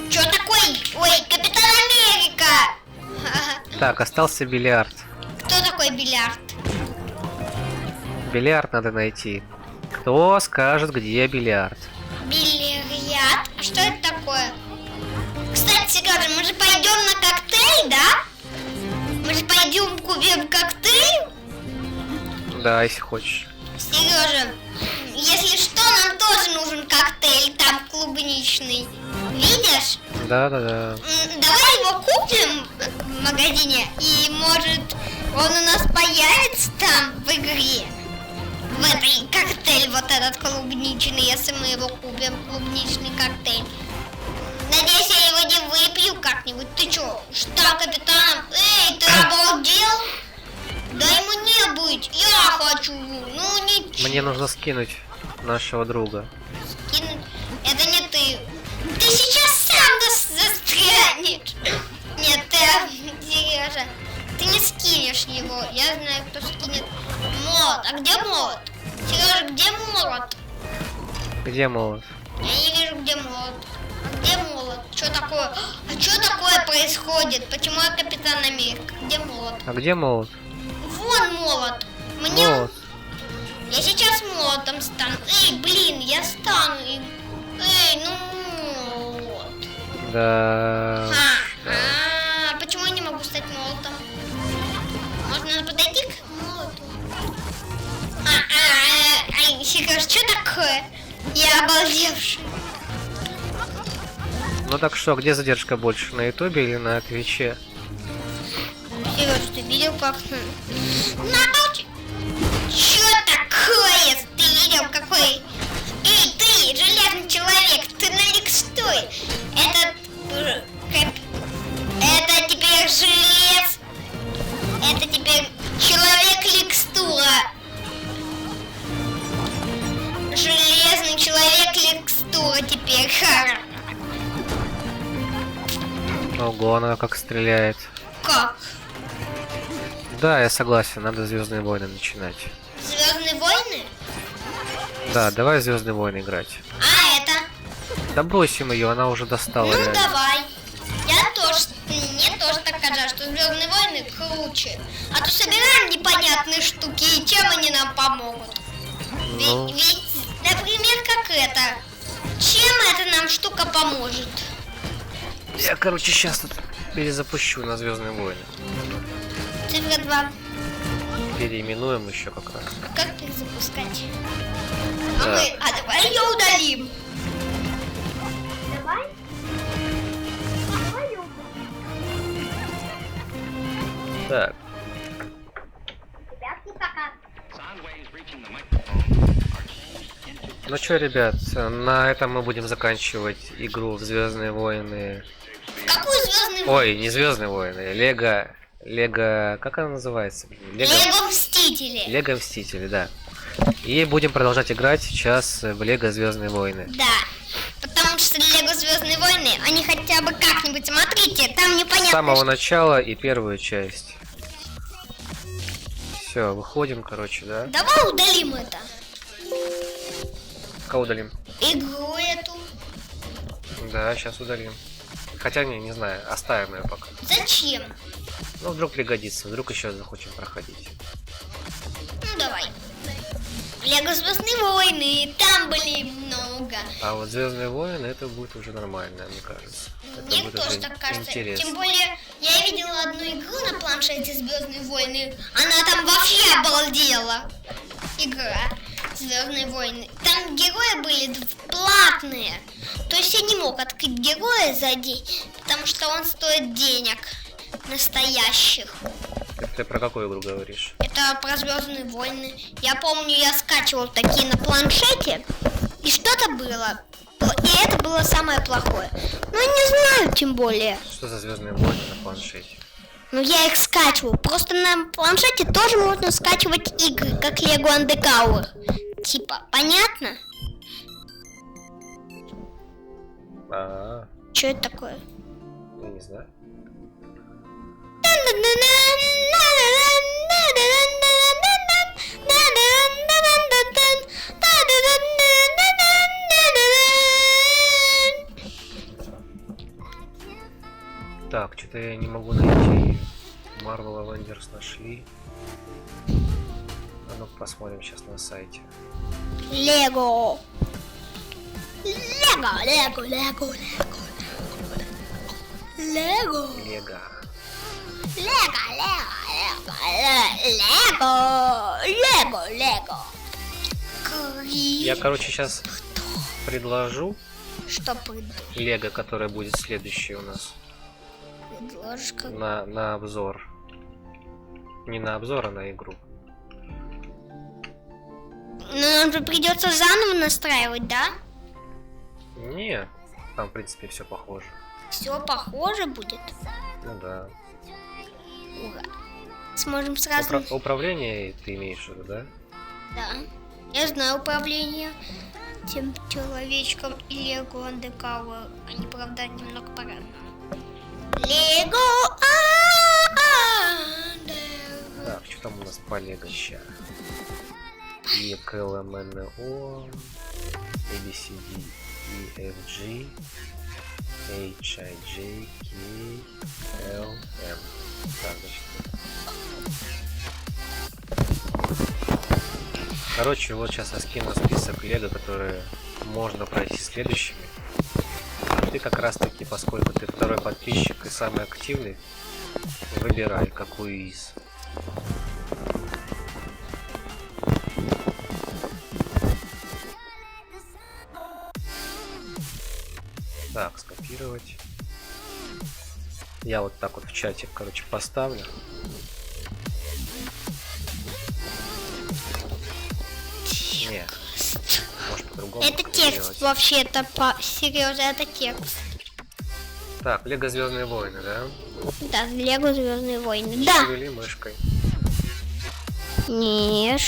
Чё такой? Ой, Капитан Америка! Так, остался бильярд. Кто такой бильярд? Бильярд надо найти. Кто скажет, где бильярд? Бильярд? А что это такое? Кстати, Сережа, мы же пойдем на коктейль, да? Мы же пойдем купим коктейль? Да, если хочешь. Сережа, если что, нам тоже нужен коктейль, там клубничный. Видишь? Да-да-да. Давай его купим в магазине, и может он у нас появится там в игре. В этой коктейль, вот этот клубничный, если мы его купим, клубничный коктейль. Надеюсь, я его не выпью как-нибудь. Ты чё, что, капитан? Эй, ты обалдел? Дай мне быть, я хочу. Ну, ничего. Мне нужно скинуть нашего друга. Скинуть? Это не ты. Ты сейчас сам застрянешь. Нет, ты, Сережа, ты не скинешь его. Я знаю, кто скинет. Молот. А где молот? Сережа, где молот? Где молот? Я не вижу, где молот. А где молот? Что такое? А что такое происходит? Почему я Капитан Америка? Где молот? А где молот? Вон молот. Мне... Молот. Я сейчас молотом стану. Эй, блин, я стану. Эй, ну молот. Да. Почему я не могу стать молотом? Можно подойти к молоту? Сереж, что такое? Я обалдевший. Ну так что, где задержка больше? На ютубе или на твиче? Сереж, ты видел, как... Что такое? Ты видел, какой... Эй, ты, железный человек, ты налик стой. Это теперь желез. Это теперь человек-лекстура. Железный человек-лекстура теперь. Ого, она как стреляет. Как? Да, я согласен, надо Звездные войны начинать. Звездные войны? Да, давай Звездные войны играть. А это? Да бросим ее, она уже достала. Ну реально. давай. Мне тоже так кажется, что Звездные войны круче. А то собираем непонятные штуки, и чем они нам помогут? Ну. Ведь, например, как это. Чем эта нам штука поможет? Я, короче, сейчас тут перезапущу на Звездные войны. Цифра 2. Переименуем еще как раз. Как перезапускать? Да. Давай ее удалим. Давай? Так. Ну что, ребят, на этом мы будем заканчивать игру в Звездные войны. Какую Звездные войны? Ой, не Звездные войны, Лего, как она называется? Лего Мстители. Лего Мстители, да. И будем продолжать играть сейчас в Лего Звездные войны. Да. Потому что Лего Звездные войны, они хотя бы как-нибудь, смотрите, там непонятно. С самого начала и первую часть. Все, выходим, короче, да? Давай удалим это. Кого удалим? Игру эту. Да, сейчас удалим. Хотя не знаю, оставим ее пока. Зачем? Ну, вдруг пригодится, вдруг еще захочем проходить. Ну давай. Лего Звездные войны, там были много. А вот Звездные войны это будет уже нормально, мне кажется. Это Мне будет тоже уже так кажется. интересно. Тем более, я видела одну игру на планшете Звездные войны. Она там вообще обалдела. Игра Звездные войны. Там герои были платные. То есть я не мог открыть героя за день, потому что он стоит денег настоящих. Ты про какую игру говоришь? Это про Звездные войны. Я помню, я скачивал такие на планшете, и что-то было. И это было самое плохое. Ну, не знаю, тем более. Что за Звездные войны на планшете? Ну, я их скачивал. Просто на планшете тоже можно скачивать игры, как Lego Undercover. Типа, понятно? Что это такое? Я не знаю. Так, что-то я не могу найти. Marvel Avengers нашли. А ну посмотрим сейчас на сайте. Лего. Лего. Я, короче, сейчас предложу. Что предложу? Лего, которая будет следующей у нас. Предложишь как? На обзор. Не на обзор, а на игру. Ну, нам же придется заново настраивать, да? Не, там, в принципе, все похоже. Все похоже будет? Ну да. Ура. Сможем сразу... Управление ты имеешь в виду, да? Да. Я знаю управление тем человечком и Lego Undercover. Они, правда, немного по-разному. Lego Undercover. Так, что там у нас по Лего ща? EKLMNO, ABCD, EFG, HIJ, KLM. Так, значит. Короче, вот сейчас я скину список Лего, которые можно пройти следующими. А ты как раз таки, поскольку ты второй подписчик и самый активный, выбирай, какую из. Так, скопировать. Я вот так вот в чате, короче, поставлю. Не, может по-другому. Это текст сделать. вообще-то, серьезно, это текст. Так, Лего Звездные войны, да? Да, Лего Звездные войны. Да. Шевели мышкой. Нет.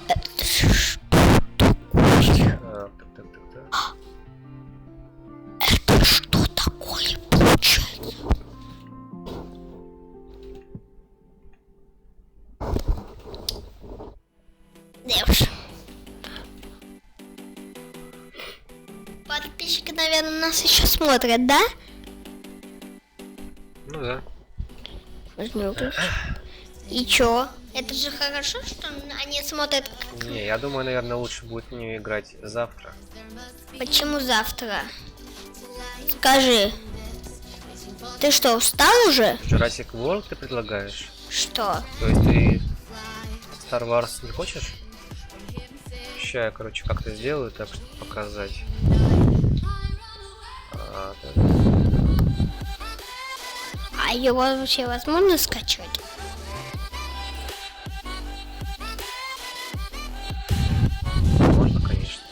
Это что такое получается? Подписчики, наверное, нас еще смотрят, да? Ну да. Возьми выключи. И чё? Это же хорошо, что они смотрят. Не, я думаю, наверное, лучше будет в нее играть завтра. Почему завтра? Скажи. Ты что, устал уже? Jurassic World ты предлагаешь? Что? То есть ты Star Wars не хочешь? Сейчас я, короче, как-то сделаю так, чтобы показать. А его вообще возможно скачать? Можно, конечно.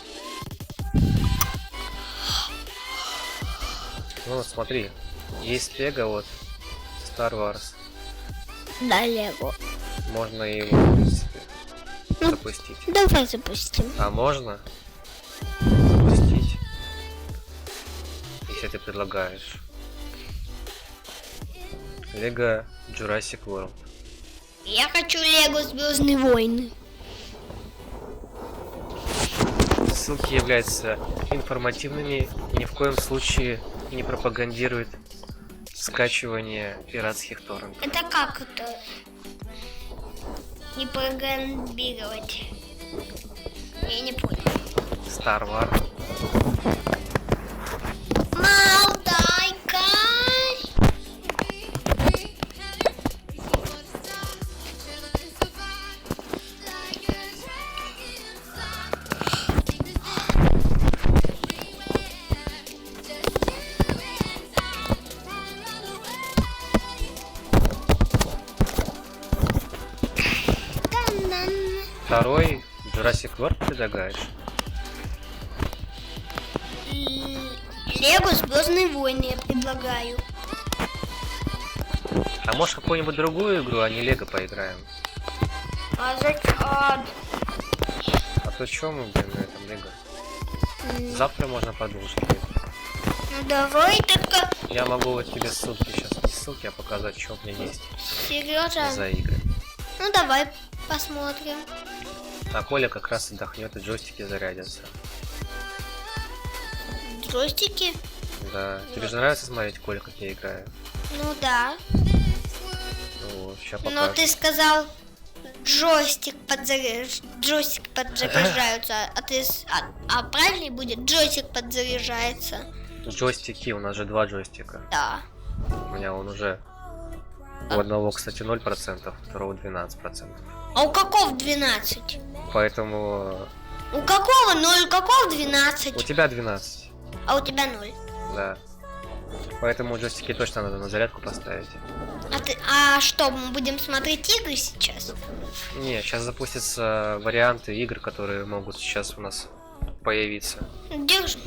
Ну вот смотри, есть Лего вот Star Wars. Да, Лего. Можно его, в принципе, запустить. Давай запустим. А можно запустить, если ты предлагаешь. Лего Jurassic World. Я хочу Лего Звездные войны. Ссылки являются информативными и ни в коем случае не пропагандируют скачивание пиратских торрентов. Это как это? Не пропагандировать. Я не понял. Star Wars. Молдайка. Второй Jurassic World предлагаешь? Лего Звездные войны я предлагаю. А может какую-нибудь другую игру, а не Лего поиграем? А зачем? А то чё мы, блин, на этом Лего? Завтра можно продолжить Лего. Ну давай только. Я могу вот тебе ссылки сейчас, не ссылки, а показать, что у меня есть Серьезно? за игры. Ну давай посмотрим. А Коля как раз отдохнет и джойстики зарядятся. Джойстики? Да. Тебе же нравится смотреть, Коля, как я играю? Ну да. Ну, сейчас покажу. Но ты сказал, джойстик подзаряжаются, а правильно будет джойстик подзаряжается. Джойстики, у нас же 2 джойстика. Да. У меня он уже у одного, кстати, 0%, у второго 12%. А у какого 12? Поэтому... У какого 0, у какого 12? У тебя 12. А у тебя 0. Да. Поэтому джойстики точно надо на зарядку поставить. А что, мы будем смотреть игры сейчас? Не, сейчас запустятся варианты игр, которые могут сейчас у нас появиться. Держи.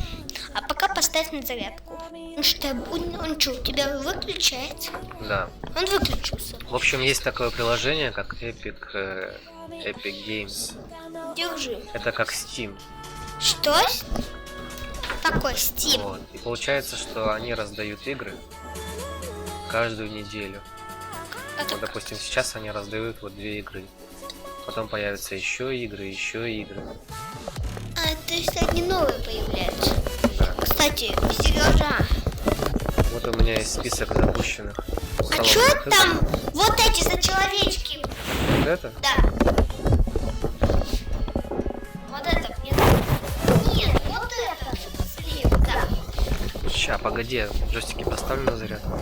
А пока поставь на зарядку. Ну что, он что, у тебя выключается? Да. Он выключился. В общем, есть такое приложение, как Epic Games. Держи. Это как Steam. Что? Такой Steam. Вот. И получается, что они раздают игры каждую неделю. Вот, допустим, сейчас они раздают вот 2 игры. Потом появятся еще игры, еще игры. А, то есть они новые появляются. Да. Кстати, Сережа. Вот у меня есть список запущенных. А что там? Вот эти за человечки. Вот это? Да. Вот это мне. Нет, вот это. Слева, да. Ща, погоди, джойстики поставлю на зарядку.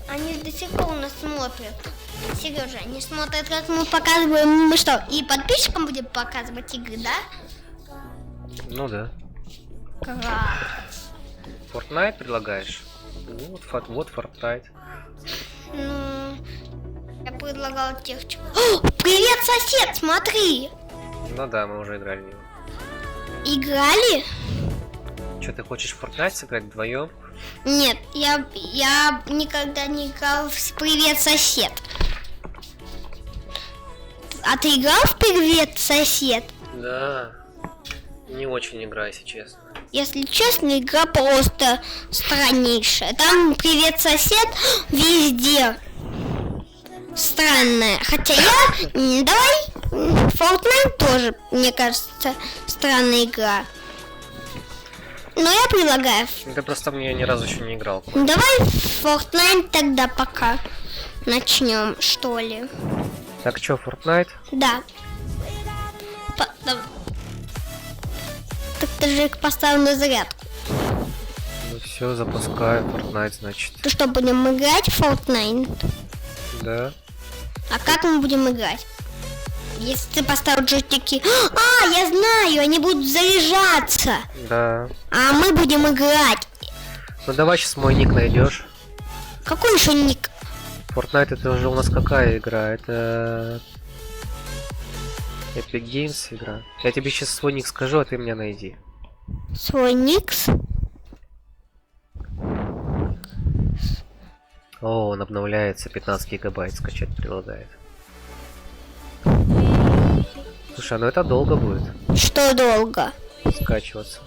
Они до сих пор нас смотрят. Сережа, они смотрят, как мы показываем. Мы что, и подписчикам будем показывать игры, да? Ну да. Класс. Fortnite предлагаешь? Вот Fortnite. Ну, я предлагала технику. Привет, сосед, смотри! Ну да, мы уже играли в него. Играли? Что, ты хочешь в Fortnite сыграть вдвоем? Нет, я никогда не играл в Привет, сосед. А ты играл в Привет, сосед? Да. Не очень играю, если честно. Если честно, игра просто страннейшая. Там Привет, сосед везде. Странная. Хотя я... Давай Fortnite тоже, мне кажется, странная игра. Но я предлагаю... Ты просто мне ни разу еще не играл. Давай Fortnite тогда пока начнем, что ли. Так что, Fortnite? Да. Так ты же их поставил на зарядку. Ну все, запускаю Fortnite, значит. Ты что, будем играть в Fortnite? Да. А как мы будем играть? Если ты поставил джойстики... А, я знаю, они будут заряжаться. Да. А мы будем играть. Ну давай сейчас мой ник найдешь. Какой еще ник? Fortnite это уже у нас какая игра? Это... Epic Games игра. Я тебе сейчас свой ник скажу, а ты меня найди. Свой ник? О, он обновляется, 15 гигабайт скачать предлагает. Слушай, ну это долго будет. Что долго? Скачиваться.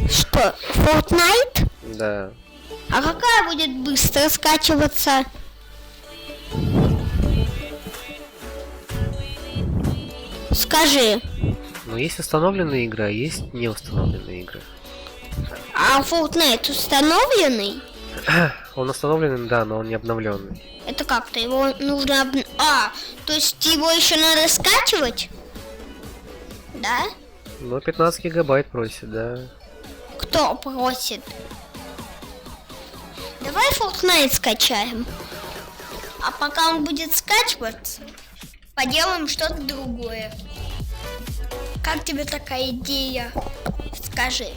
Что, Fortnite? Да. А какая будет быстро скачиваться? Скажи. Ну есть установленные игры, а есть не установленные игры. А Fortnite установленный? Он установленный, да, но он не обновленный. Это как-то его нужно то есть его еще надо скачивать? Да? Ну 15 гигабайт просит, да. Кто просит? Давай Fortnite скачаем. А пока он будет скачиваться, поделаем что-то другое. Как тебе такая идея? Скажи.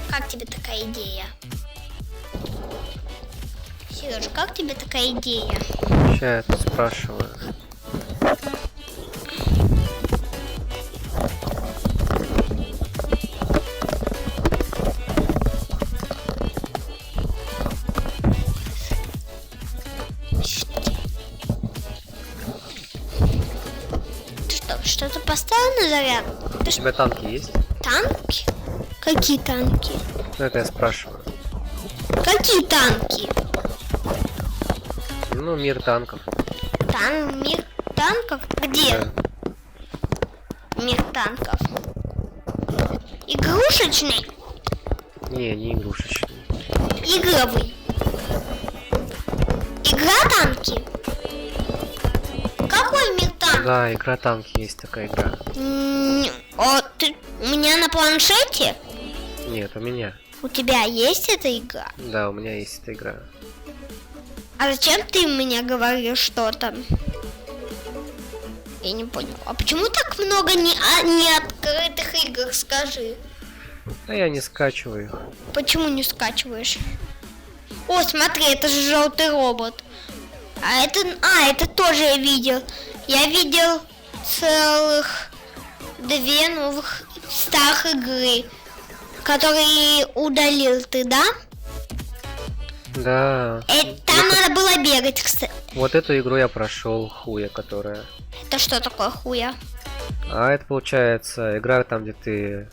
Как тебе такая идея? Сереж, как тебе такая идея? Сейчас я тут спрашиваю. Что-то поставил на заряд? У тебя танки есть? Танки? Какие танки? Ну это я спрашиваю. Какие танки? Ну, мир танков. Мир танков? Где? Да. Мир танков. Игрушечный? Не игрушечный. Игровый. Игра танки? Какой мир танков? Да, игра танки есть такая игра. У меня на планшете? Нет, у меня. У тебя есть эта игра? Да, у меня есть эта игра. А зачем ты мне говоришь что-то? Я не понял. А почему так много неоткрытых игр, скажи? А я не скачиваю их. Почему не скачиваешь? О, смотри, это же желтый робот. Это тоже я видел. Я видел целых 2 новых старых игры, которые удалил ты, да? Да. Там надо было бегать, кстати. Вот эту игру я прошел, хуя, которая. Это что такое хуя? А это получается игра там, где ты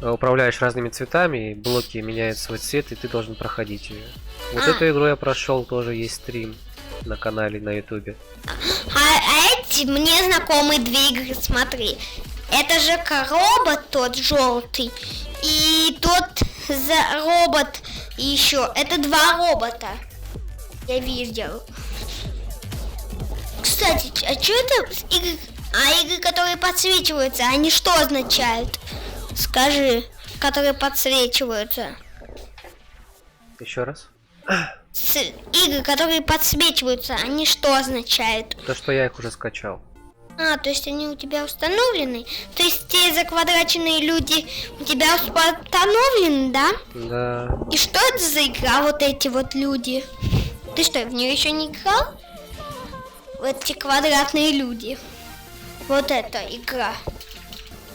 управляешь разными цветами, и блоки меняют свой цвет, и ты должен проходить ее. Вот эту игру я прошел, тоже есть стрим на канале на ютубе. А эти мне знакомы 2 игры, смотри. Это же робот тот желтый. И тот робот еще. Это 2 робота. Я видел. Кстати, а что это игры? А игры, которые подсвечиваются, они что означают? Скажи, которые подсвечиваются. Еще раз. Игры, которые подсвечиваются, они что означают? То, что я их уже скачал. То есть они у тебя установлены? То есть те заквадраченные люди у тебя установлены, да? Да. И что это за игра, вот эти вот люди? Ты что, в нее еще не играл? Вот эти квадратные люди. Вот эта игра.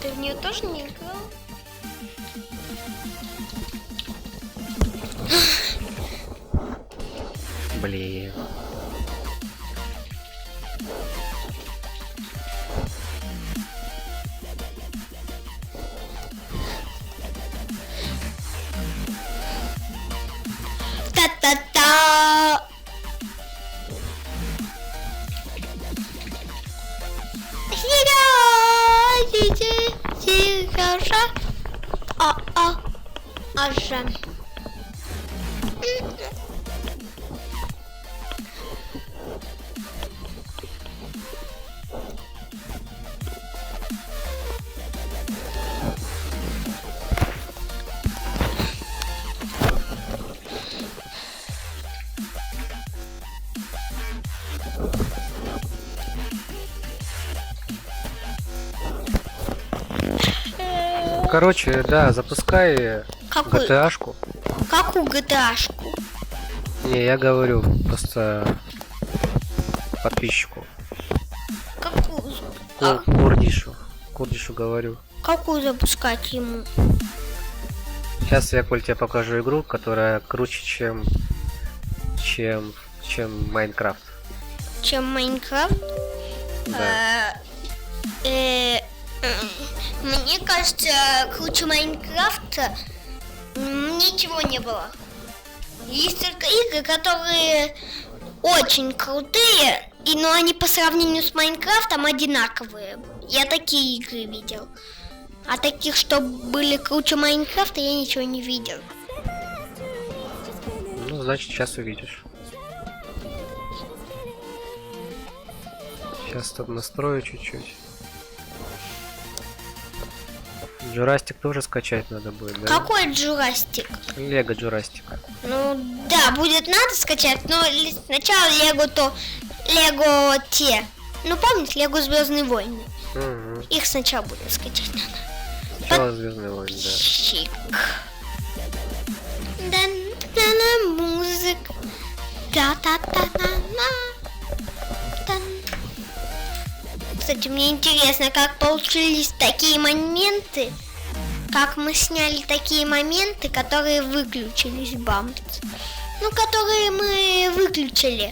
Ты в нее тоже не играл? Блин. Та-та-та! тоже. Короче, да, запускай Какую? GTA-шку. Какую GTA-шку? Не, я говорю просто подписчику. Какую? Курдишу говорю. Какую запускать ему? Сейчас я, Коль, тебе покажу игру, которая круче, чем Майнкрафт. Чем Майнкрафт? Да. Мне кажется, круче Майнкрафта ничего не было. Есть только игры, которые очень крутые, но они по сравнению с Майнкрафтом одинаковые. Я такие игры видел. А таких, что были круче Майнкрафта, я ничего не видел. Ну, значит, сейчас увидишь. Сейчас тут настрою чуть-чуть. Джурастик тоже скачать надо будет, да? Какой Джурастик? Лего Джурастик. Ну да, будет надо скачать, но сначала Лего Лего те. Ну помните, Лего Звездные войны? Угу. Их сначала будет скачать надо. Сначала Звездные войны, да. Чик. Да-да-да, музыка. Да-да-да-да-да. Кстати, мне интересно, как получились такие моменты, как мы сняли такие моменты, которые выключились, бамс. Ну, которые мы выключили,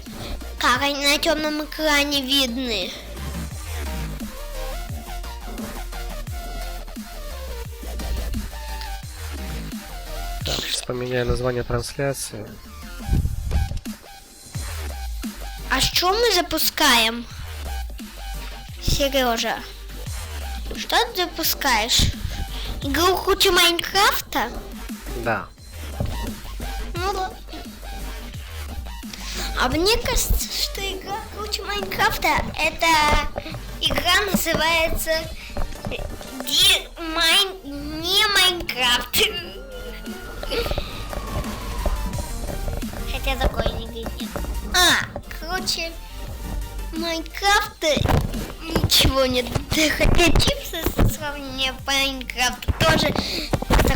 как они на темном экране видны. Так, сейчас поменяю название трансляции. А что мы запускаем? Сережа, что ты запускаешь? Игру круче Майнкрафта? Да. Ну ладно. А мне кажется, что игра круче Майнкрафта, эта игра называется не Майнкрафт. Хотя такой игры нет. Короче, Майнкрафта ничего нет. Хотя чипсы со сравнением Майнкрафта тоже.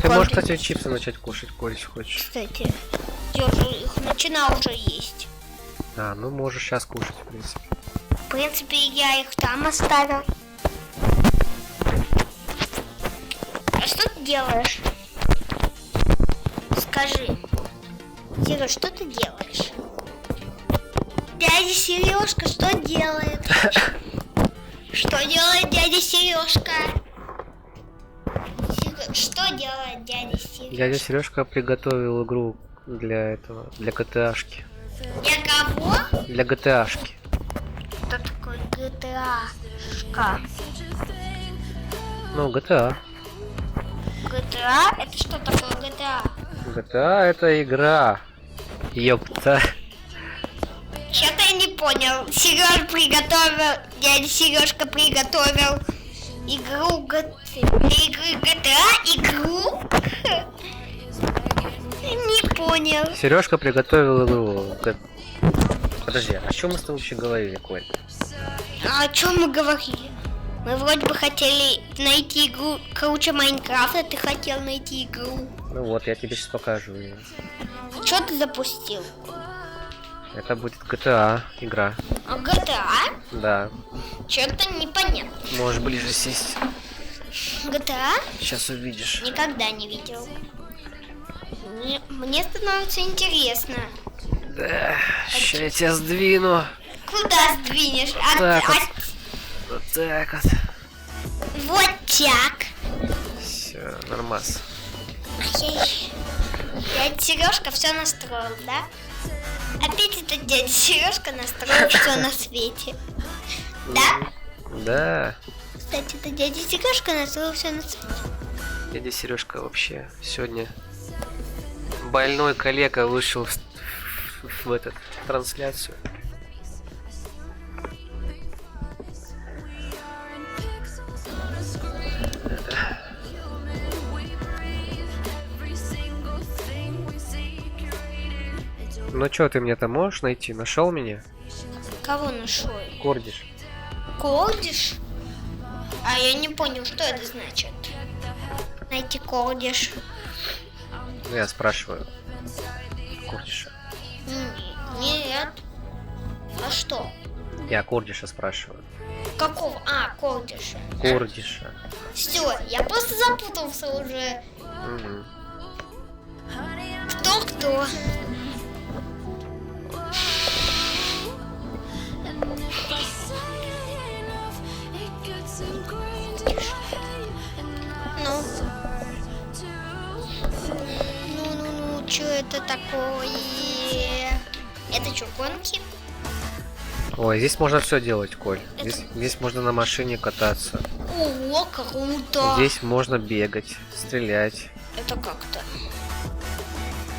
Ты можешь, кстати, чипсы начать кушать, Коль, если хочешь. Кстати, я уже их начинал уже есть. А, ну можешь сейчас кушать, в принципе. В принципе, я их там оставил. А что ты делаешь? Скажи. Сереж, что ты делаешь? Дядя Сережка что делает? Что делает дядя Сережка? Что делает дядя Сережка? Дядя Сережка приготовил игру для этого, для GTA-шки. Для кого? Для GTA-шки. Что такое GTA-шка? Ну, GTA. GTA? Это что такое GTA? GTA это игра. Ёпта. Что-то я не понял. Сереж приготовил, дядя Сережка приготовил игру GTA, игру? Не понял. Сережка приготовил игру. Подожди, о чем мы с тобой вообще говорили, Коль? А о чем мы говорили? Мы вроде бы хотели найти игру круче Майнкрафта, ты хотел найти игру. Ну вот, я тебе сейчас покажу ее. Что ты запустил? Это будет GTA игра. А GTA? Да. Что-то непонятно. Можешь ближе сесть. GTA? Сейчас увидишь. Никогда не видел. Мне становится интересно. Да, сейчас я тебя сдвину. Куда сдвинешь? Так вот. Вот так вот. Вот так. Все, нормас. Дядя Сережка все настроил, да? Опять это дядя Сережка настроил все на свете. Да? Да. Кстати, это дядя Сережка настроил все на свете. Дядя Сережка вообще сегодня больной коллега вышел в этот трансляцию. Ну чё, ты мне там можешь найти? Нашел меня? Кого нашел? Кордиш. Кордиш? А я не понял, что это значит. Найти Кордиш. Ну, я спрашиваю. Кордиша. Нет. А что? Я Кордиша спрашиваю. Какого? А, Кордиша. Кордиша. Все, я просто запутался уже. Угу. Кто? Ну, что это такое? Это что, гонки? Ой, здесь можно все делать, Коль. Здесь можно на машине кататься. Ого, круто! Здесь можно бегать, стрелять. Это как-то.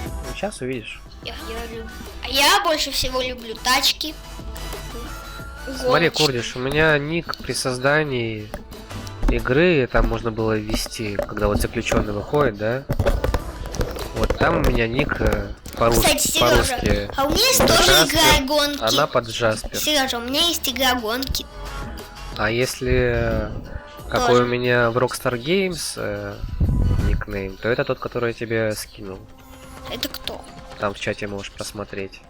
Ну, сейчас увидишь. Я больше всего люблю тачки. Смотри, Кордиш, у меня ник при создании игры, там можно было ввести, когда вот заключенный выходит, да? Вот там у меня ник по-русски. Кстати, Сережа, а у меня есть тоже игра гонки. Она под Джаспер. Сережа, у меня есть игра гонки. А если какой у меня в Rockstar Games никнейм, то это тот, который я тебе скинул. Это кто? Там в чате можешь посмотреть.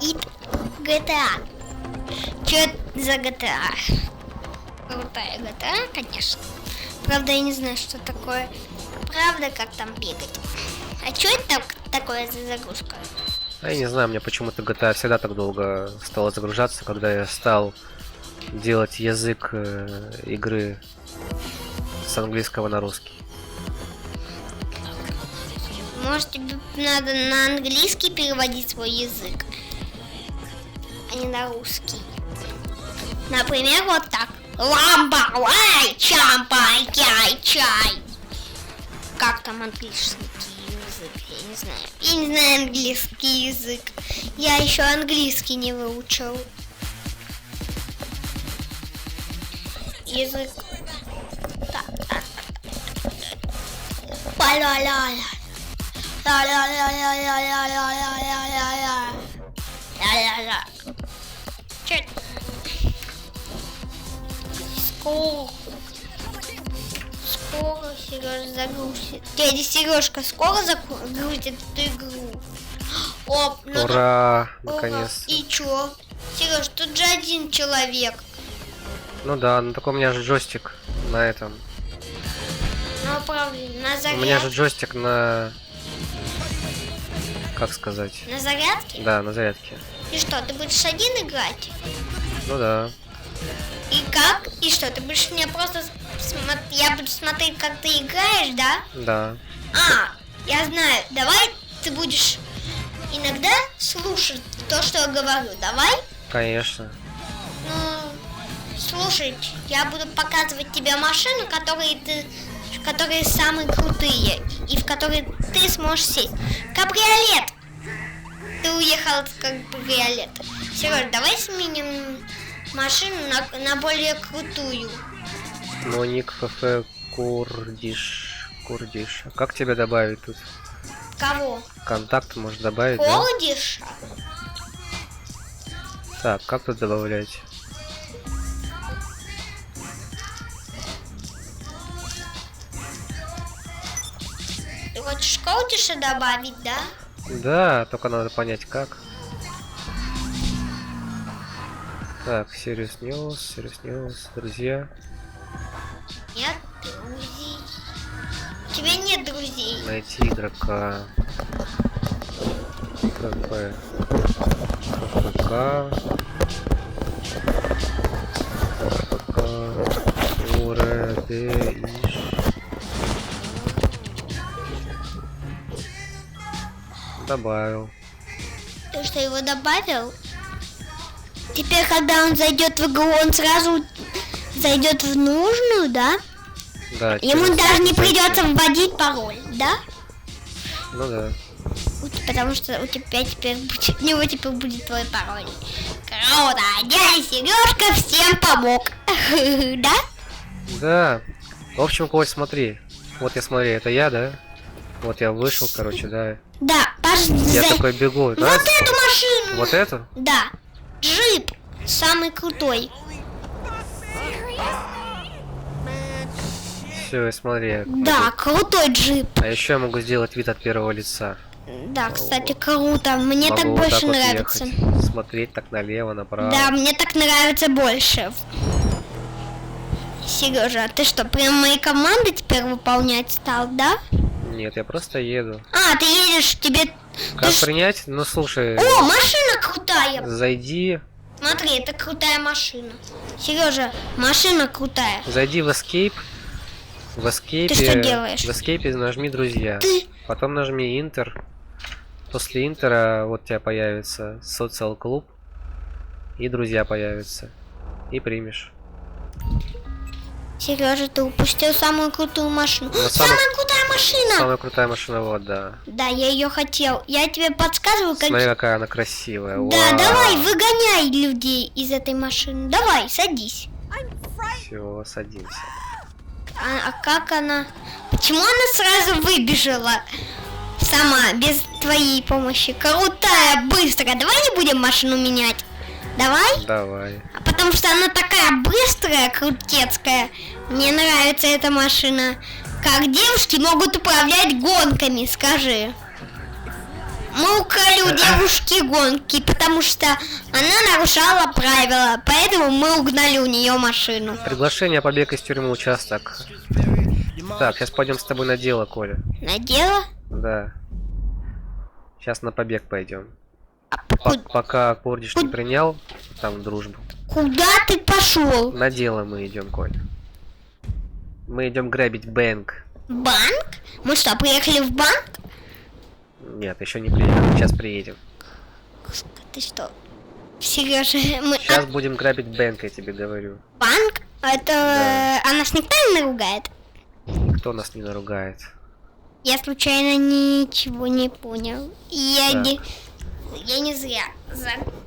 И GTA. Что это за GTA? Крутая GTA, конечно. Правда, я не знаю, что такое. Правда, как там бегать. А что это такое за загрузка? А я не знаю, мне почему-то GTA всегда так долго стало загружаться, когда я стал делать язык игры с английского на русский. Может, тебе надо на английский переводить свой язык, а не на русский. Например, вот так. Ламба, лай, чампай, чай. Как там английский язык? Я не знаю. Я не знаю английский язык. Я еще английский не выучил. Язык. Так. Ла-ла-ла-ла. Ла-ла-ла-ла-ла-ла-ла-ла-ла-ла. Чё это? Скоро Сережа загрузит. Дядя Сережка скоро загрузит эту игру. Оп, ну ура! да. Наконец. И чё? Сереж, тут же один человек. Ну да, ну такой у меня же джойстик на этом. Ну правда, на зарядке. У меня же джойстик на... Как сказать? На зарядке? Да, на зарядке. И что, ты будешь один играть? Ну да. И как? И что, ты будешь мне просто... Я буду смотреть, как ты играешь, да? Да. А, я знаю. Давай ты будешь иногда слушать то, что я говорю. Давай? Конечно. Ну, слушай, я буду показывать тебе машину, которые самые крутые, и в которые ты сможешь сесть. Кабриолет! Ты уехал с кабриолета. Сереж, давай сменим машину на более крутую. Ну, ник ФФ Курдиш. А как тебя добавить тут? Кого? Контакт можешь добавить, Курдиш? да? Так, как тут добавлять? Ты хочешь Курдиша добавить, да? Да, только надо понять как. Так, Serious News, друзья. Нет друзей. У тебя нет друзей. Найти игрока. КП. Уредеиш. Добавил. Ты что, его добавил? Теперь, когда он зайдет в игру, он сразу зайдет в нужную, да? Да. Ему даже не придется вводить пароль, да? Ну да. Потому что у тебя теперь будет, у него теперь будет твой пароль. Круто! Дядя Сережка всем помог. Да? Да. В общем, Коль, смотри. Вот я смотри, это я, да? Вот я вышел, короче, да. Да, Я такой бегу. Вот эту машину! Вот эту? Да. Джип. Самый крутой. Все, смотри. Да, крутой джип. А еще я могу сделать вид от первого лица. Да, кстати, круто. Мне Могу так вот больше вот нравится. ехать, смотреть так налево, направо. Да, мне так нравится больше. Сережа, а ты что, прям мои команды теперь выполнять стал, да? Нет, я просто еду. А, ты едешь, тебе... Как принять? Ну слушай. О, машина крутая. Зайди. Смотри, это крутая машина. Сережа, машина крутая. Зайди в Escape. В Escape. Ты что делаешь? В Escape нажми друзья. Ты... Потом нажми Enter. После Интера вот у тебя появится Social Club. И друзья появятся. И примешь. Сережа, ты упустил самую крутую машину. Ну, самая крутая машина! Самая крутая машина, вот, да. Да, я ее хотел. Я тебе подсказываю, как... Смотри, какая она красивая. Да, Вау. давай, выгоняй людей из этой машины. Давай, садись. Все, садимся. А как она... Почему она сразу выбежала? Сама, без твоей помощи. Крутая, быстрая. Давай не будем машину менять. Давай? Давай. Потому что она такая быстрая, крутецкая. Мне нравится эта машина. Как девушки могут управлять гонками, скажи. Мы украли у девушки гонки, потому что она нарушала правила. Поэтому мы угнали у нее машину. Приглашение побег из тюрьмы участок. Так, сейчас пойдем с тобой на дело, Коля. На дело? Да. Сейчас на побег пойдем. Пока Кордиш не принял там дружбу. Куда ты пошел? На дело мы идем, Коля. Мы идем грабить банк. Банк? Мы что, приехали в банк? Нет, еще не приехали. Сейчас приедем. Ты что? Сережа, мы... Сейчас будем грабить банк, я тебе говорю. Банк? Это... Да. А нас никто не наругает? Никто нас не наругает. Я случайно ничего не понял. Я не зря.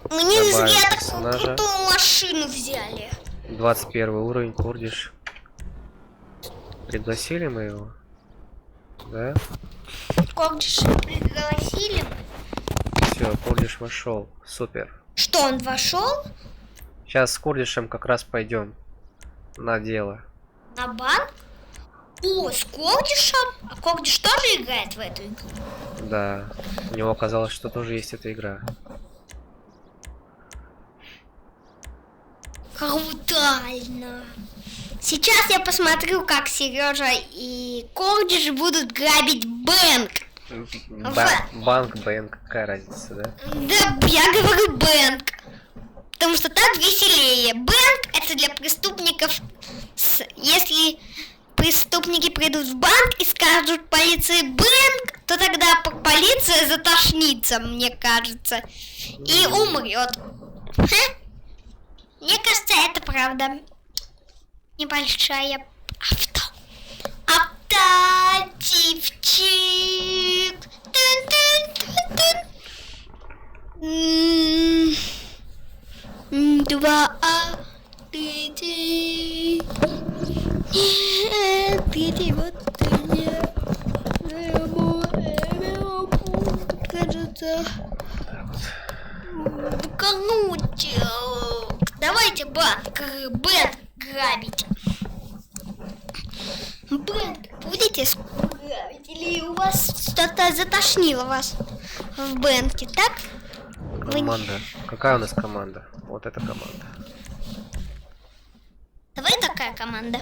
Мы не зря такую крутую машину взяли. 21 уровень, Кордиш. Пригласили мы его? Да? Кордиш пригласили? Все, Кордиш вошел. Супер. Что, он вошел? Сейчас с Кордишем как раз пойдем на дело. На банк? О, с Кордишем? А Кордиш тоже играет в эту игру? Да. У него оказалось, что тоже есть эта игра. Крутально. Сейчас я посмотрю, как Сережа и Кордиш будут грабить банк. Банк, какая разница, да? Да, я говорю банк. Потому что так веселее. Банк это для преступников. Если преступники придут в банк и скажут полиции банк, то тогда полиция затошнится, мне кажется, и умрет. Мне кажется, это правда. Небольшая автотипчик. Два третий. Третий, вот кажется. Короче, давайте банк грабить. Банк будете грабить? Или у вас что-то затошнило вас в банке, так? Команда. Какая у нас команда? Вот эта команда. Давай такая команда.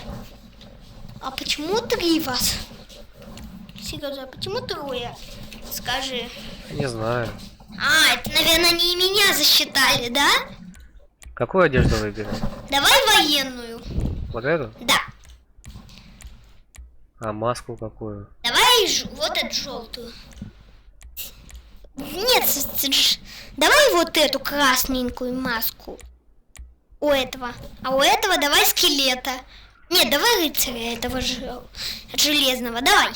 А почему 3 вас? Серьезно, а почему 3? Скажи. Не знаю. А, это, наверное, не меня засчитали, да? Какую одежду выберем? Давай военную. Вот эту? Да. А маску какую? Давай вот эту желтую. Нет, давай вот эту красненькую маску. У этого. А у этого давай скелета. Нет, давай рыцаря этого железного. Давай.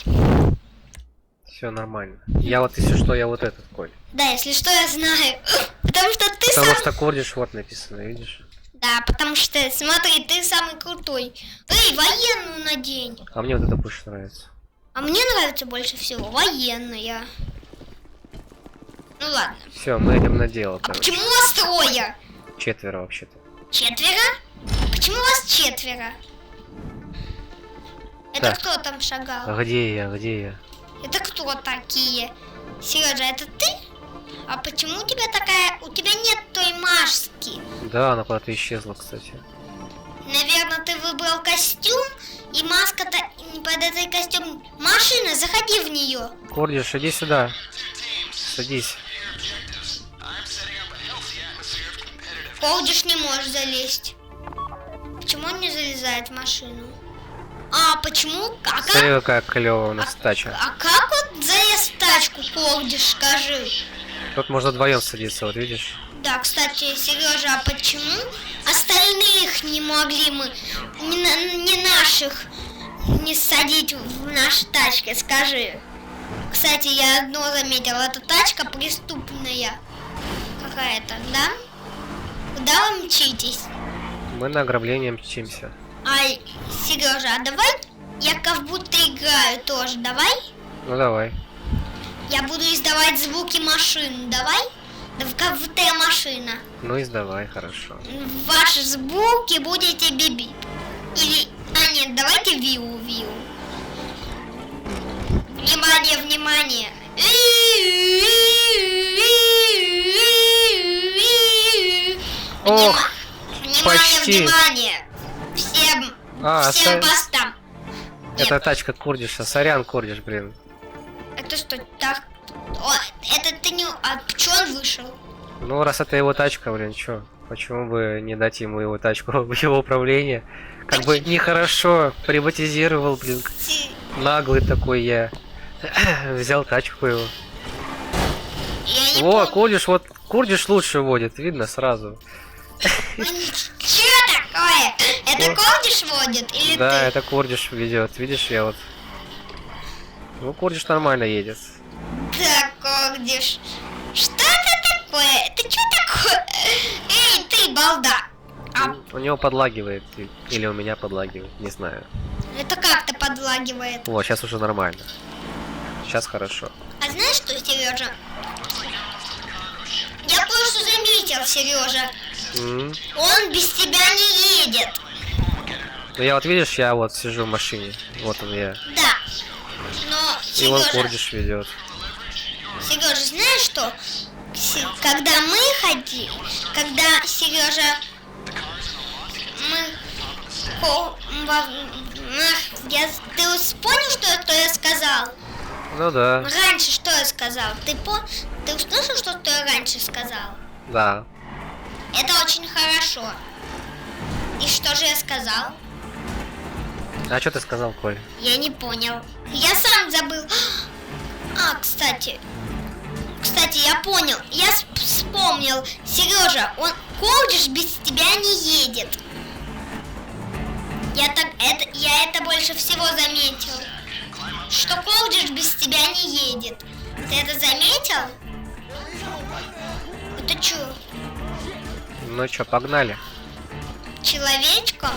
Все нормально. Я вот, если что, я вот этот, Коль. Да, если что, я знаю. Потому что ты Потому сам... что кордиш вот написано, видишь? Да, потому что, смотри, ты самый крутой. Эй, военную надень. А мне вот это больше нравится. А мне нравится больше всего военная. Ну ладно. Все, мы идем на дело, А короче. почему вас трое? 4 вообще-то. 4? Почему вас 4? Это Так. кто там шагал? А где я? Где я? Это кто такие? Сережа, это ты? А почему у тебя такая... У тебя нет той маски? Да, она куда-то исчезла, кстати. Наверное, ты выбрал костюм, и маска-то под этой костюм... Машина, заходи в нее. Кордиш, иди сюда. Садись. Колдиш не может залезть. Почему он не залезает в машину? А, почему? А Смотри, как, какая клевая у нас тачка. а как вот залез в тачку, Колдиш, скажи? Тут можно вдвоем садиться, вот видишь? Да, кстати, Сережа, а почему остальных не могли мы, не наших, не садить в наши тачки, скажи? Кстати, я одно заметила, эта тачка преступная какая-то, да? Куда вы мчитесь? Мы на ограбление мчимся. Ай, Сережа, а давай я как будто играю тоже, давай? Ну давай. Я буду издавать звуки машин, давай? Да как будто я машина. Ну и сдавай, хорошо. Ваши звуки будете биби. Или... А нет, давайте виу-виу. Внимание, внимание. Ох, Внимание, почти. внимание. Всем, А, всем постам. Это тачка Кордиша. Сорян, Кордиш, блин. Это что, так? О, это ты не... А почему он вышел? Ну, раз это его тачка, блин, чё? Почему бы не дать ему его тачку в его управление? Как бы нехорошо, приватизировал, блин. Наглый такой я. Взял тачку его. Во, Кордиш, вот Кордиш лучше водит, видно сразу. Че такое? Это Колдиш водит или Да, ты? это Кордиш ведет, видишь, я вот. Ну, Кордиш нормально едет. Так, Колдиш. Что это такое? Это что такое? Эй, ты, балда. У него подлагивает, или у меня подлагивает, не знаю. Это как-то подлагивает. О, сейчас уже нормально. Сейчас хорошо. А знаешь что, Сережа? Я кое-что заметил, Сережа. Он без тебя не едет. Ну я вот видишь, я вот сижу в машине. Вот он я. Да. Но, И он Сережа, Кордиш ведет. Сережа, знаешь что? Когда мы ходили, когда Сережа, ты понял, что я сказал? Ну да. Раньше что я сказал? Ты услышал, что я раньше сказал? Да. Это очень хорошо. И что же я сказал? А что ты сказал, Коль? Я не понял. Я сам забыл. А, кстати, я понял. Я вспомнил. Сережа, Колдиш без тебя не едет. Я это больше всего заметил. Что Колдиш без тебя не едет. Ты это заметил? Это чё? Ну чё, погнали. Человечком?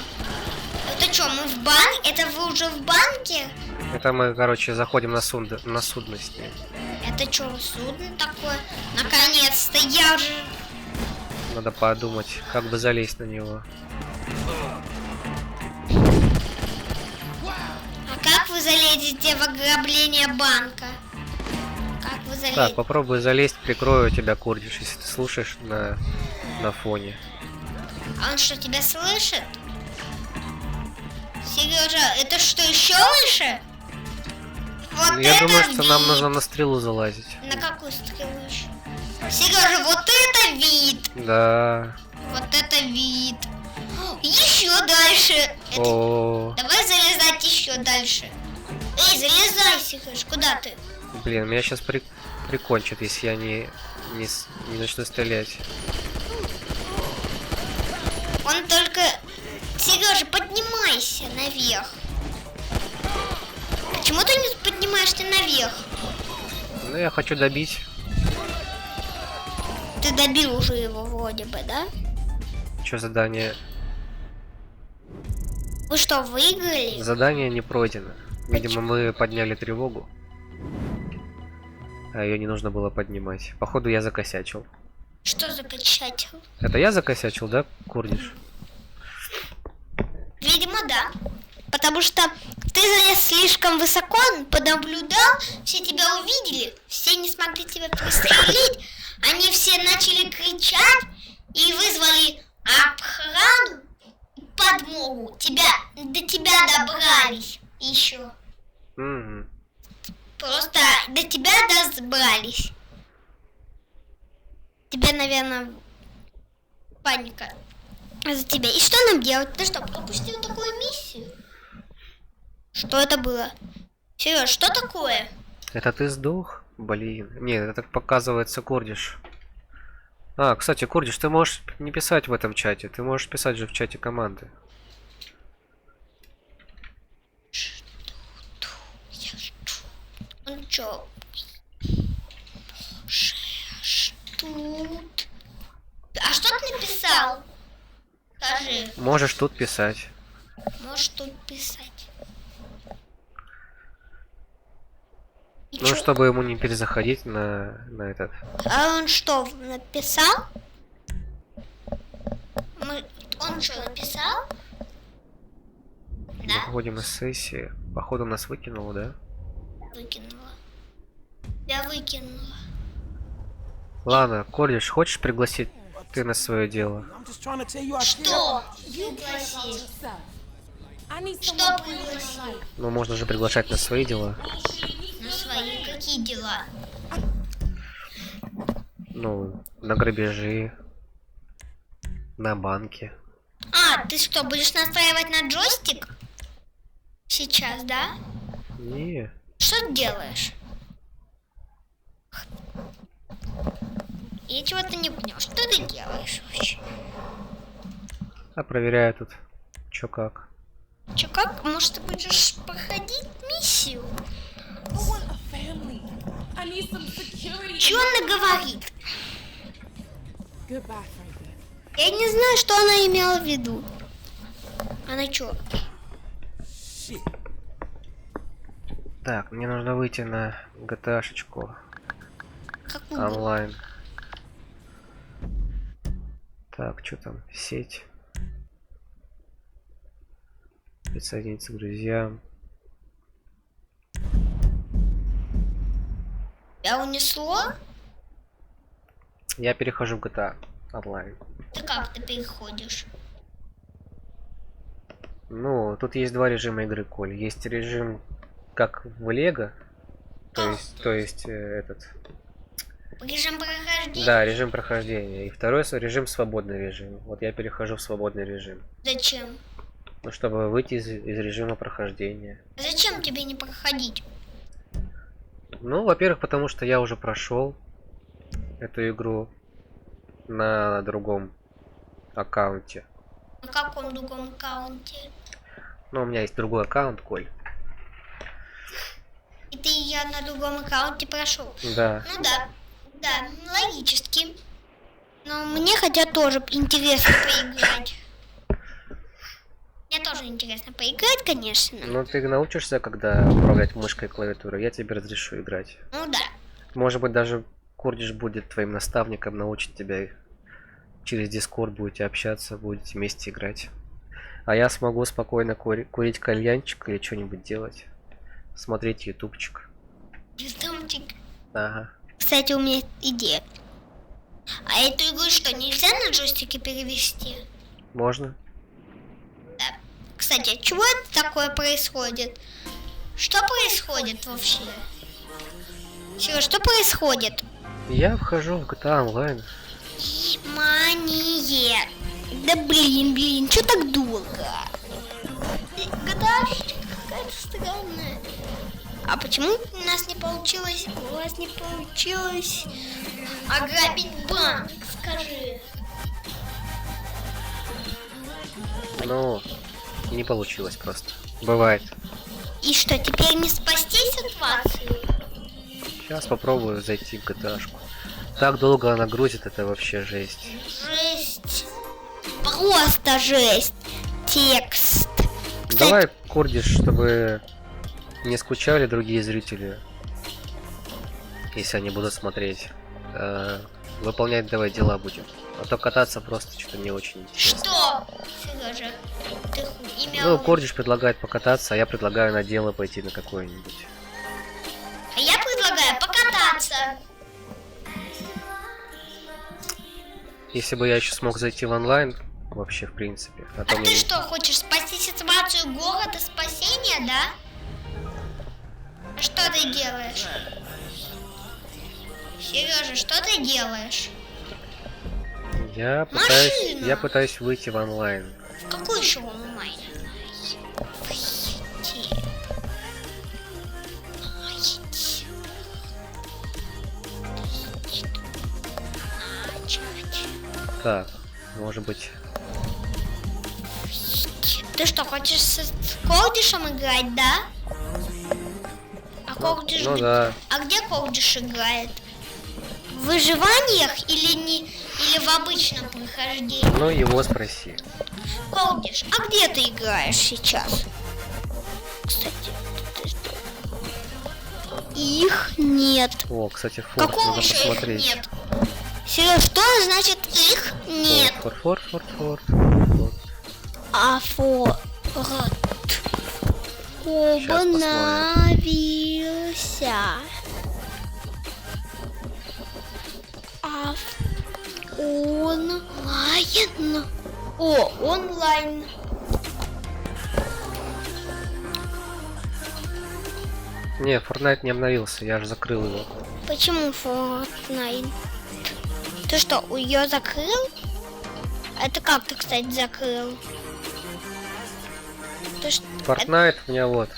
Это что, мы в банке? Это вы уже в банке? Это мы, короче, заходим на судно с ним. Это что, судно такое? Наконец-то, я уже... Надо подумать, как бы залезть на него. А как вы залезете в ограбление банка? Как вы залезете? Так, попробуй залезть, прикрою тебя, Кордиш, если ты слушаешь на фоне. А он что, тебя слышит? Сережа, это что, еще выше? Вот Я это думаю, что нам вид. нужно на стрелу залазить. На какую стрелу еще? Сережа, вот это вид! Да. Вот это вид! Еще дальше! О, Давай залезать еще дальше. Эй, залезай, Сереж, куда ты? блин, меня сейчас прикончат, если я не начну стрелять. Он только... Сережа, поднимайся наверх. Почему ты не поднимаешься наверх? Ну, я хочу добить. Ты добил уже его вроде бы, да? Что задание? Вы что, выиграли? Задание не пройдено. Видимо, мы подняли тревогу. А ее не нужно было поднимать. Походу, я закосячил. Что закосячил? Это я закосячил, да, Курдиш? Видимо, да. Потому что ты залез слишком высоко, понаблюдал, все тебя увидели, все не смогли тебя пристрелить, они все начали кричать и вызвали охрану, подмогу, до тебя добрались еще. Просто до тебя добрались. Тебе, наверное, паника за тебя. И что нам делать? Ты что, пропустил такую миссию? Что это было? Серёж, что такое? Это ты сдох? Блин. Нет, это так показывается Курдиш. А, кстати, Курдиш, ты можешь не писать в этом чате. Ты можешь писать же в чате команды. Он чё? Тут. А что ты написал? Скажи. Можешь тут писать. Можешь тут писать. И Ну, чё? чтобы ему не перезаходить на этот. А он что, написал? Он что, написал? Да? Выходим из сессии. Походу нас выкинуло, да? Выкинула. Я выкинула. Ладно, Курдиш, хочешь пригласить ты на свое дело? Что? Пригласить. Что пригласить? Ну, можно же приглашать на свои дела. На свои какие дела? Ну, на грабежи, на банки. А, ты что, будешь настраивать на джойстик? Сейчас, да? Не. Что ты делаешь? Я чего-то не понял. Что ты делаешь вообще? А проверяю тут, чё как. Чё как? Может, ты будешь проходить миссию? Чё она говорит? Я не знаю, что она имела в виду. Она чё? Так, мне нужно выйти на GTA-шечку онлайн. Так, что там? Сеть. Присоединиться к друзьям. Тебя унесло? Я перехожу в GTA онлайн. Ты как ты переходишь? Ну, тут есть два режима игры, Коль. Есть режим как в Лего, то есть этот. Режим прохождения? Да, режим прохождения. И второй режим свободный режим. Вот я перехожу в свободный режим. Зачем? Ну, чтобы выйти из режима прохождения. Зачем тебе не проходить? Ну, во-первых, потому что я уже прошел эту игру на другом аккаунте. На каком другом аккаунте? Ну, у меня есть другой аккаунт, Коль. И ты я на другом аккаунте прошел? Да. Ну да, да, логически. Но мне хотя тоже интересно поиграть. Мне тоже интересно поиграть, конечно. Ну, ты научишься, когда управлять мышкой и клавиатурой, я тебе разрешу играть. Ну да. Может быть, даже Курдиш будет твоим наставником, научит тебя через Дискорд, будете общаться, будете вместе играть. А я смогу спокойно курить кальянчик или что-нибудь делать. Смотреть ютубчик. Ютубчик. Ага. Кстати, у меня есть идея. А эту игру что, нельзя на джойстике перевести? Можно. Да. Кстати, а чего это такое происходит? Что происходит вообще? Чего, что происходит? Я вхожу в GTA Online. Внимание! Да блин, что так долго? GTA какая-то странная. А почему у нас не получилось? У вас не получилось ограбить банк, скажи. Ну, не получилось просто. Бывает. И что, теперь не спасти ситуацию? Сейчас попробую зайти в GTA-шку. Так долго она грузит, это вообще жесть. Жесть. Просто жесть. Текст. Давай, Курдиш, чтобы не скучали другие зрители, если они будут смотреть. Выполнять давай дела будем. А то кататься просто что-то не очень интересно. Что? Сережа, ты имел... Ну, Курдиш предлагает покататься, а я предлагаю на дело пойти на какое-нибудь. А я предлагаю покататься. Если бы я еще смог зайти в онлайн, вообще, в принципе. А ты что, хочешь спасти ситуацию города спасения, да? А что ты делаешь? Сережа, что ты делаешь? Я пытаюсь выйти в онлайн. В какой еще онлайн? Так, может быть. Ты что, хочешь с Колдишем играть, да? А Колдиш... Ну да. А где Колдиш играет? В выживаниях или в обычном прохождении? Ну, его спроси. Колдиш, а где ты играешь сейчас? Кстати, ты что? Их нет. О, кстати, Форд Какого надо еще посмотреть. их нет? Сереж, что значит их нет? Форд. А Форд обновился. Онлайн. О, онлайн. Не, Fortnite не обновился, я же закрыл его. Почему Fortnite? Ты что, ее закрыл? Это как ты, кстати, закрыл? Fortnite у меня вот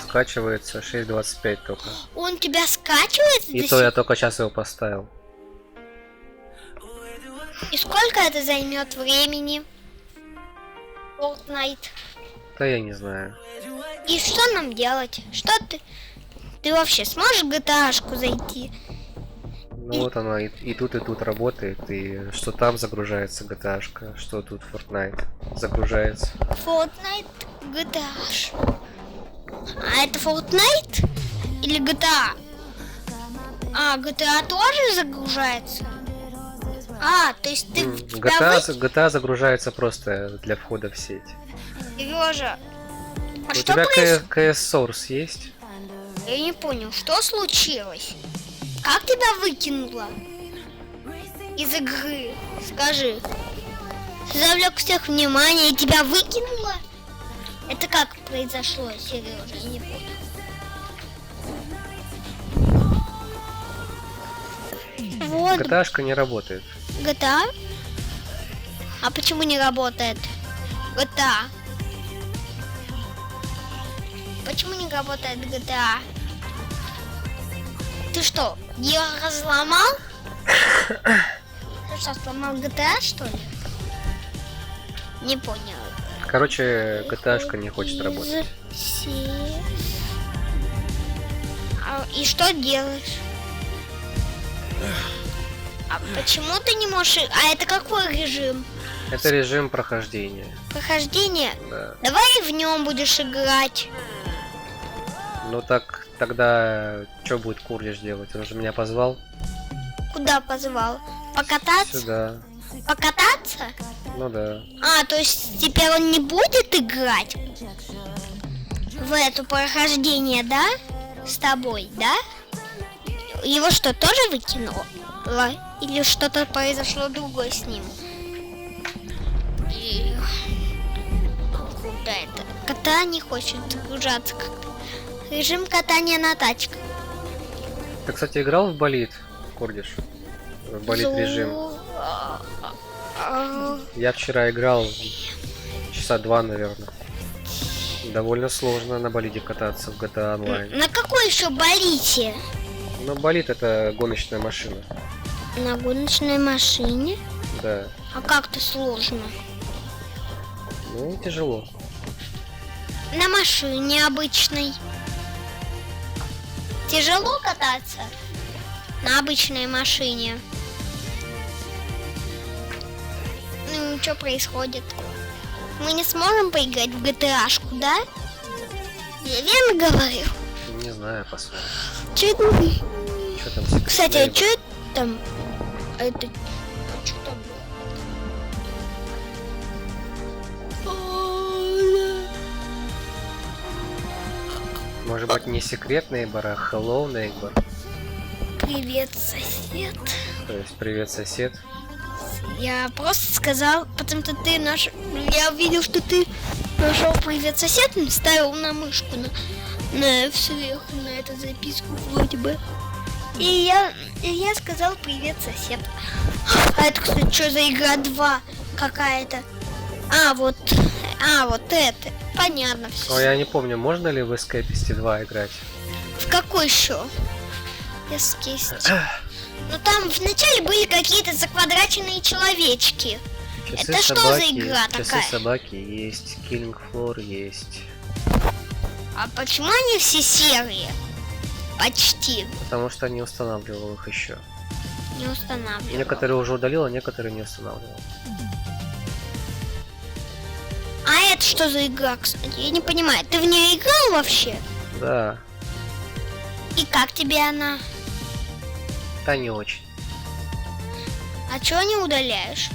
скачивается 6.25 только. Он тебя скачивает? И то я только сейчас его поставил. И сколько это займет времени? Fortnite. Да я не знаю. И что нам делать? Что ты? Ты вообще сможешь в GTA-шку зайти? Ну вот она и тут работает, и что там загружается GTA-шка, что тут Fortnite загружается. Fortnite, GTA. А это Fortnite или GTA? А, GTA тоже загружается? А, то есть ты... GTA загружается просто для входа в сеть. Сережа, а у что тебя происходит? CS Source есть? Я не понял, что случилось? Как тебя выкинуло из игры? Скажи. Завлек всех внимание и тебя выкинуло? Это как произошло, Сережа? Не понял. Вот. GTA-шка не работает. GTA? А почему не работает? GTA. Почему не работает GTA? Ты что, ее разломал? Ты что, сломал GTA, что ли? Не понял. Короче, GTA-шка не хочет работать. И что делаешь? А почему ты не можешь... А это какой режим? Это режим прохождения. Прохождение? Да. Давай в нем будешь играть. Ну так, тогда что будет Курдиш делать? Он же меня позвал. Куда позвал? Покататься? Сюда. Покататься? Ну да. А, то есть теперь он не будет играть в это прохождение, да? С тобой, да? Его что, тоже выкинуло? Или что-то произошло другое с ним? Куда это? Кота не хочет загружаться как-то. Режим катания на тачках. Ты, кстати, играл в болид, Курдиш? В болид режим. Я вчера играл часа 2, наверное. Довольно сложно на болиде кататься в GTA Online. На какой еще болите? Ну, болид это гоночная машина. На гоночной машине? Да. А как-то сложно. Ну, тяжело. На машине обычной. Тяжело кататься на обычной машине. Ну, что происходит? Мы не сможем поиграть в GTA-шку, да? Я верно говорю? Не знаю, посмотрим. Чё это? Что там? Secret Кстати, а Neighbor? что там? Это... Что там Может быть не Secret Neighbor, а Hello Neighbor. Привет, сосед. То есть привет, сосед. Я просто сказал, потому что ты наш... Я увидел, что ты нашел привет, сосед, ставил на мышку, на сверху, на эту записку вроде бы. И я сказал привет, сосед. А это, кстати, что за игра 2 какая-то? А, вот это. Понятно все. Но я не помню, можно ли в Escapist 2 играть? В какой еще? Escapist. Ну там вначале были какие-то заквадраченные человечки. Часы Это что собаки, за игра часы такая? собаки есть, Killing Floor есть. А почему они все серые? Почти. Потому что не устанавливал их еще. Не устанавливал. Некоторые уже удалил, а некоторые не устанавливал. А это что за игра, кстати? Я не понимаю. Ты в нее играл вообще? Да, И как тебе она? да не очень. А чего не удаляешь?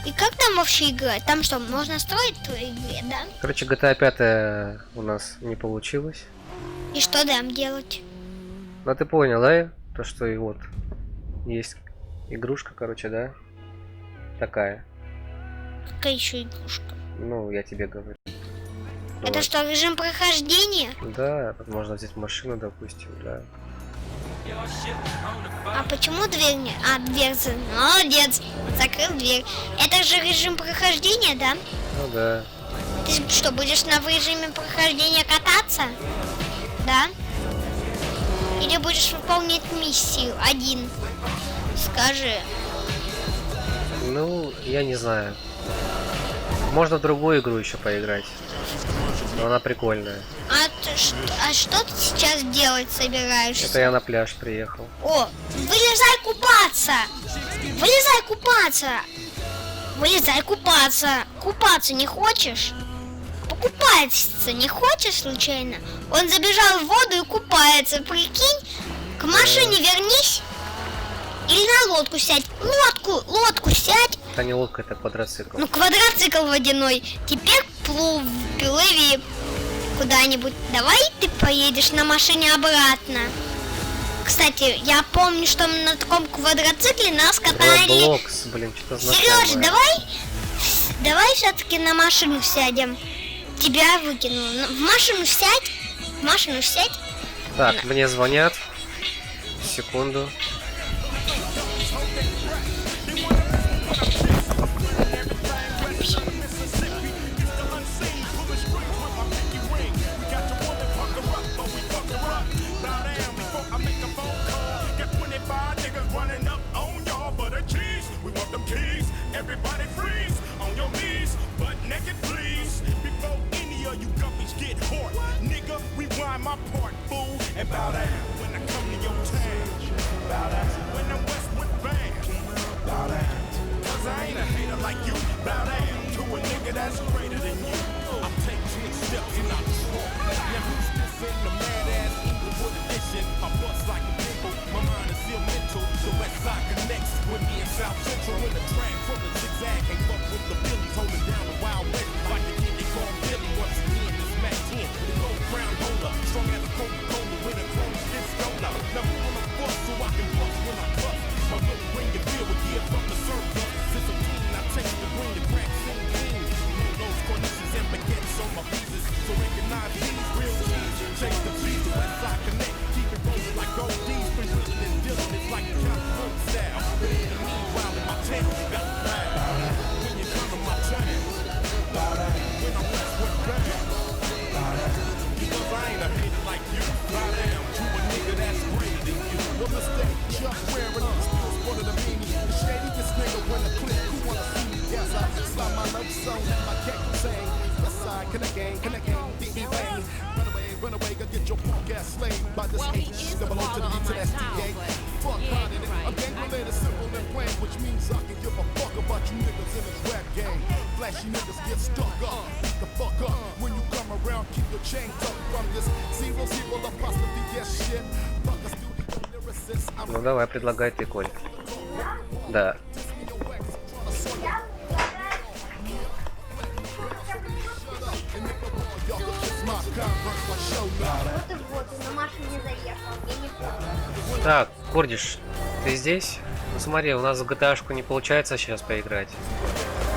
И как там вообще играть? Там что, можно строить в твоей игре, да? Короче, GTA 5 у нас не получилось. И что там делать? Ну ты понял, да? То, что и вот есть игрушка, короче, да? Такая. Какая еще игрушка? Ну, я тебе говорю. Это Вот. что, режим прохождения? Да, тут можно взять машину, допустим, да. А почему дверь не... А, дверь... Молодец! Закрыл дверь. Это же режим прохождения, да? Ну да. Ты что, будешь в режиме прохождения кататься? Да? Или будешь выполнять миссию один? Скажи. Ну, я не знаю. Можно в другую игру еще поиграть. Но она прикольная. А что ты сейчас делать собираешься? Это я на пляж приехал. О, вылезай купаться! Вылезай купаться! Вылезай купаться! Купаться не хочешь? Покупаться не хочешь случайно? Он забежал в воду и купается. Прикинь, к машине вернись. Или на лодку сядь. Лодку сядь. Это не лодка, это квадроцикл. Ну, квадроцикл водяной. Теперь плыви куда-нибудь. Давай ты поедешь на машине обратно. Кстати, я помню, что на таком квадроцикле нас катали. Roblox, блин, что-то знакомое. Сереж, давай все-таки на машину сядем. Тебя выкину. В машину сядь. В машину сядь. Так, мне звонят. Секунду. Everybody freeze on your knees, butt naked please. Before any of you guppies get hard, nigga, rewind my part, fool, and bow down when I come to your town. Bow down when I'm Westwood band. Bow down, 'cause I ain't a hater like you. Bow down to a nigga that's greater than you. I'll take 10 steps and I'll destroy. Now who's this in the mad ass Inglewood edition? I bust like a pimple, my mind is still mental. The West Side connects with me in South Central in the track from the zigzag. Ain't fuck with the Billies holding down the Wild West like the kid they call Billy. Once again, this Mac 10, the low crown holder, strong as a Coca-Cola with a chrome skin stoner. Now who on the bus so I can bust when I bust? My little ring and bill with gear from the surplus. Since a teen, I take the green to crack some jeans. Those cornices and baguettes on my pieces. So recognize these real G's. Chase the beat, the West Side connect. Keep it rolling like gold D's. Been drilling and dealing, it's like a California style. But in the meanwhile, in my town, you got the vibe. When you come to my town, when I'm Westwood bound. Because I ain't a hater like you. Bow down to a nigga that's greater than you. Well, mistake, Chuck wearing on the spills, one of the meanies. The shadiest nigga when the clip, who wanna see me? Yes, I slide my love song and my cat can sing. West Side, can I gang, bang, bang. Run away, Run away, go get your punk ass slayed by this hate. Double O to the D to the SDA. Fuck hiding it. I'm gang related, simple and plain, which means I can give a fuck about you niggas in this rap game. Flashy niggas get stuck up. Beat the fuck up. When you come around, keep your chain tucked from this 0 apostrophe yes shit. Fuck us through the lyricist. I'm Ну давай, предлагай ты, Коль. Да. Вот, на машине заехал, я не помню. Так, Кордиш, ты здесь? Ну смотри, у нас в GTA-шку не получается сейчас поиграть.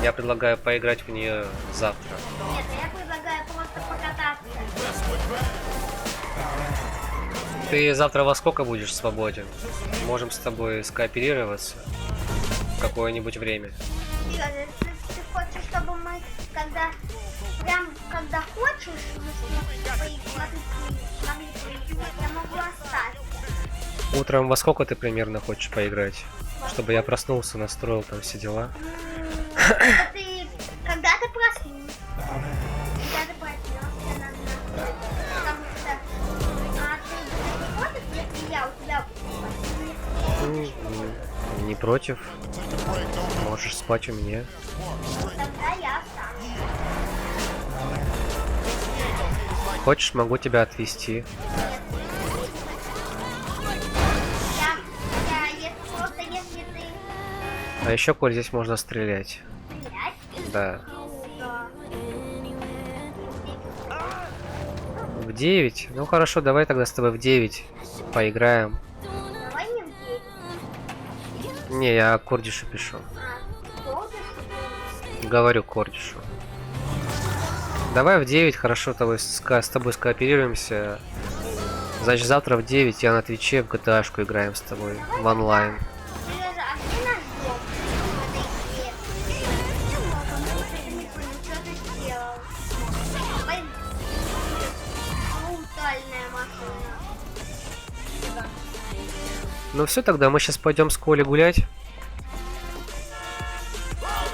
Я предлагаю поиграть в нее завтра. Нет, я предлагаю просто покататься. Ты завтра во сколько будешь свободен? Можем с тобой скооперироваться в какое-нибудь время. Ты хочешь, чтобы мы, когда хочешь, могли поиграть, я могу остаться. Утром во сколько ты примерно хочешь поиграть? Чтобы я проснулся, настроил там все дела. Когда ты проснулся? Когда ты проснешься, потому что ты против, если я у тебя буду? Не против. Можешь спать у меня. Тогда я останусь. Хочешь, могу тебя отвезти. Если ты... А еще, Коль, здесь можно стрелять. Стрелять? Да. Да. В 9? Ну хорошо, давай тогда с тобой в 9 поиграем. Давай не в 9. Не, я Кордишу пишу. Говорю Кордишу. Давай в 9, хорошо, с тобой скооперируемся. Значит, завтра в 9 я на Твиче в GTA-шку играем с тобой в онлайн. Ну все, тогда мы сейчас пойдем с Колей гулять.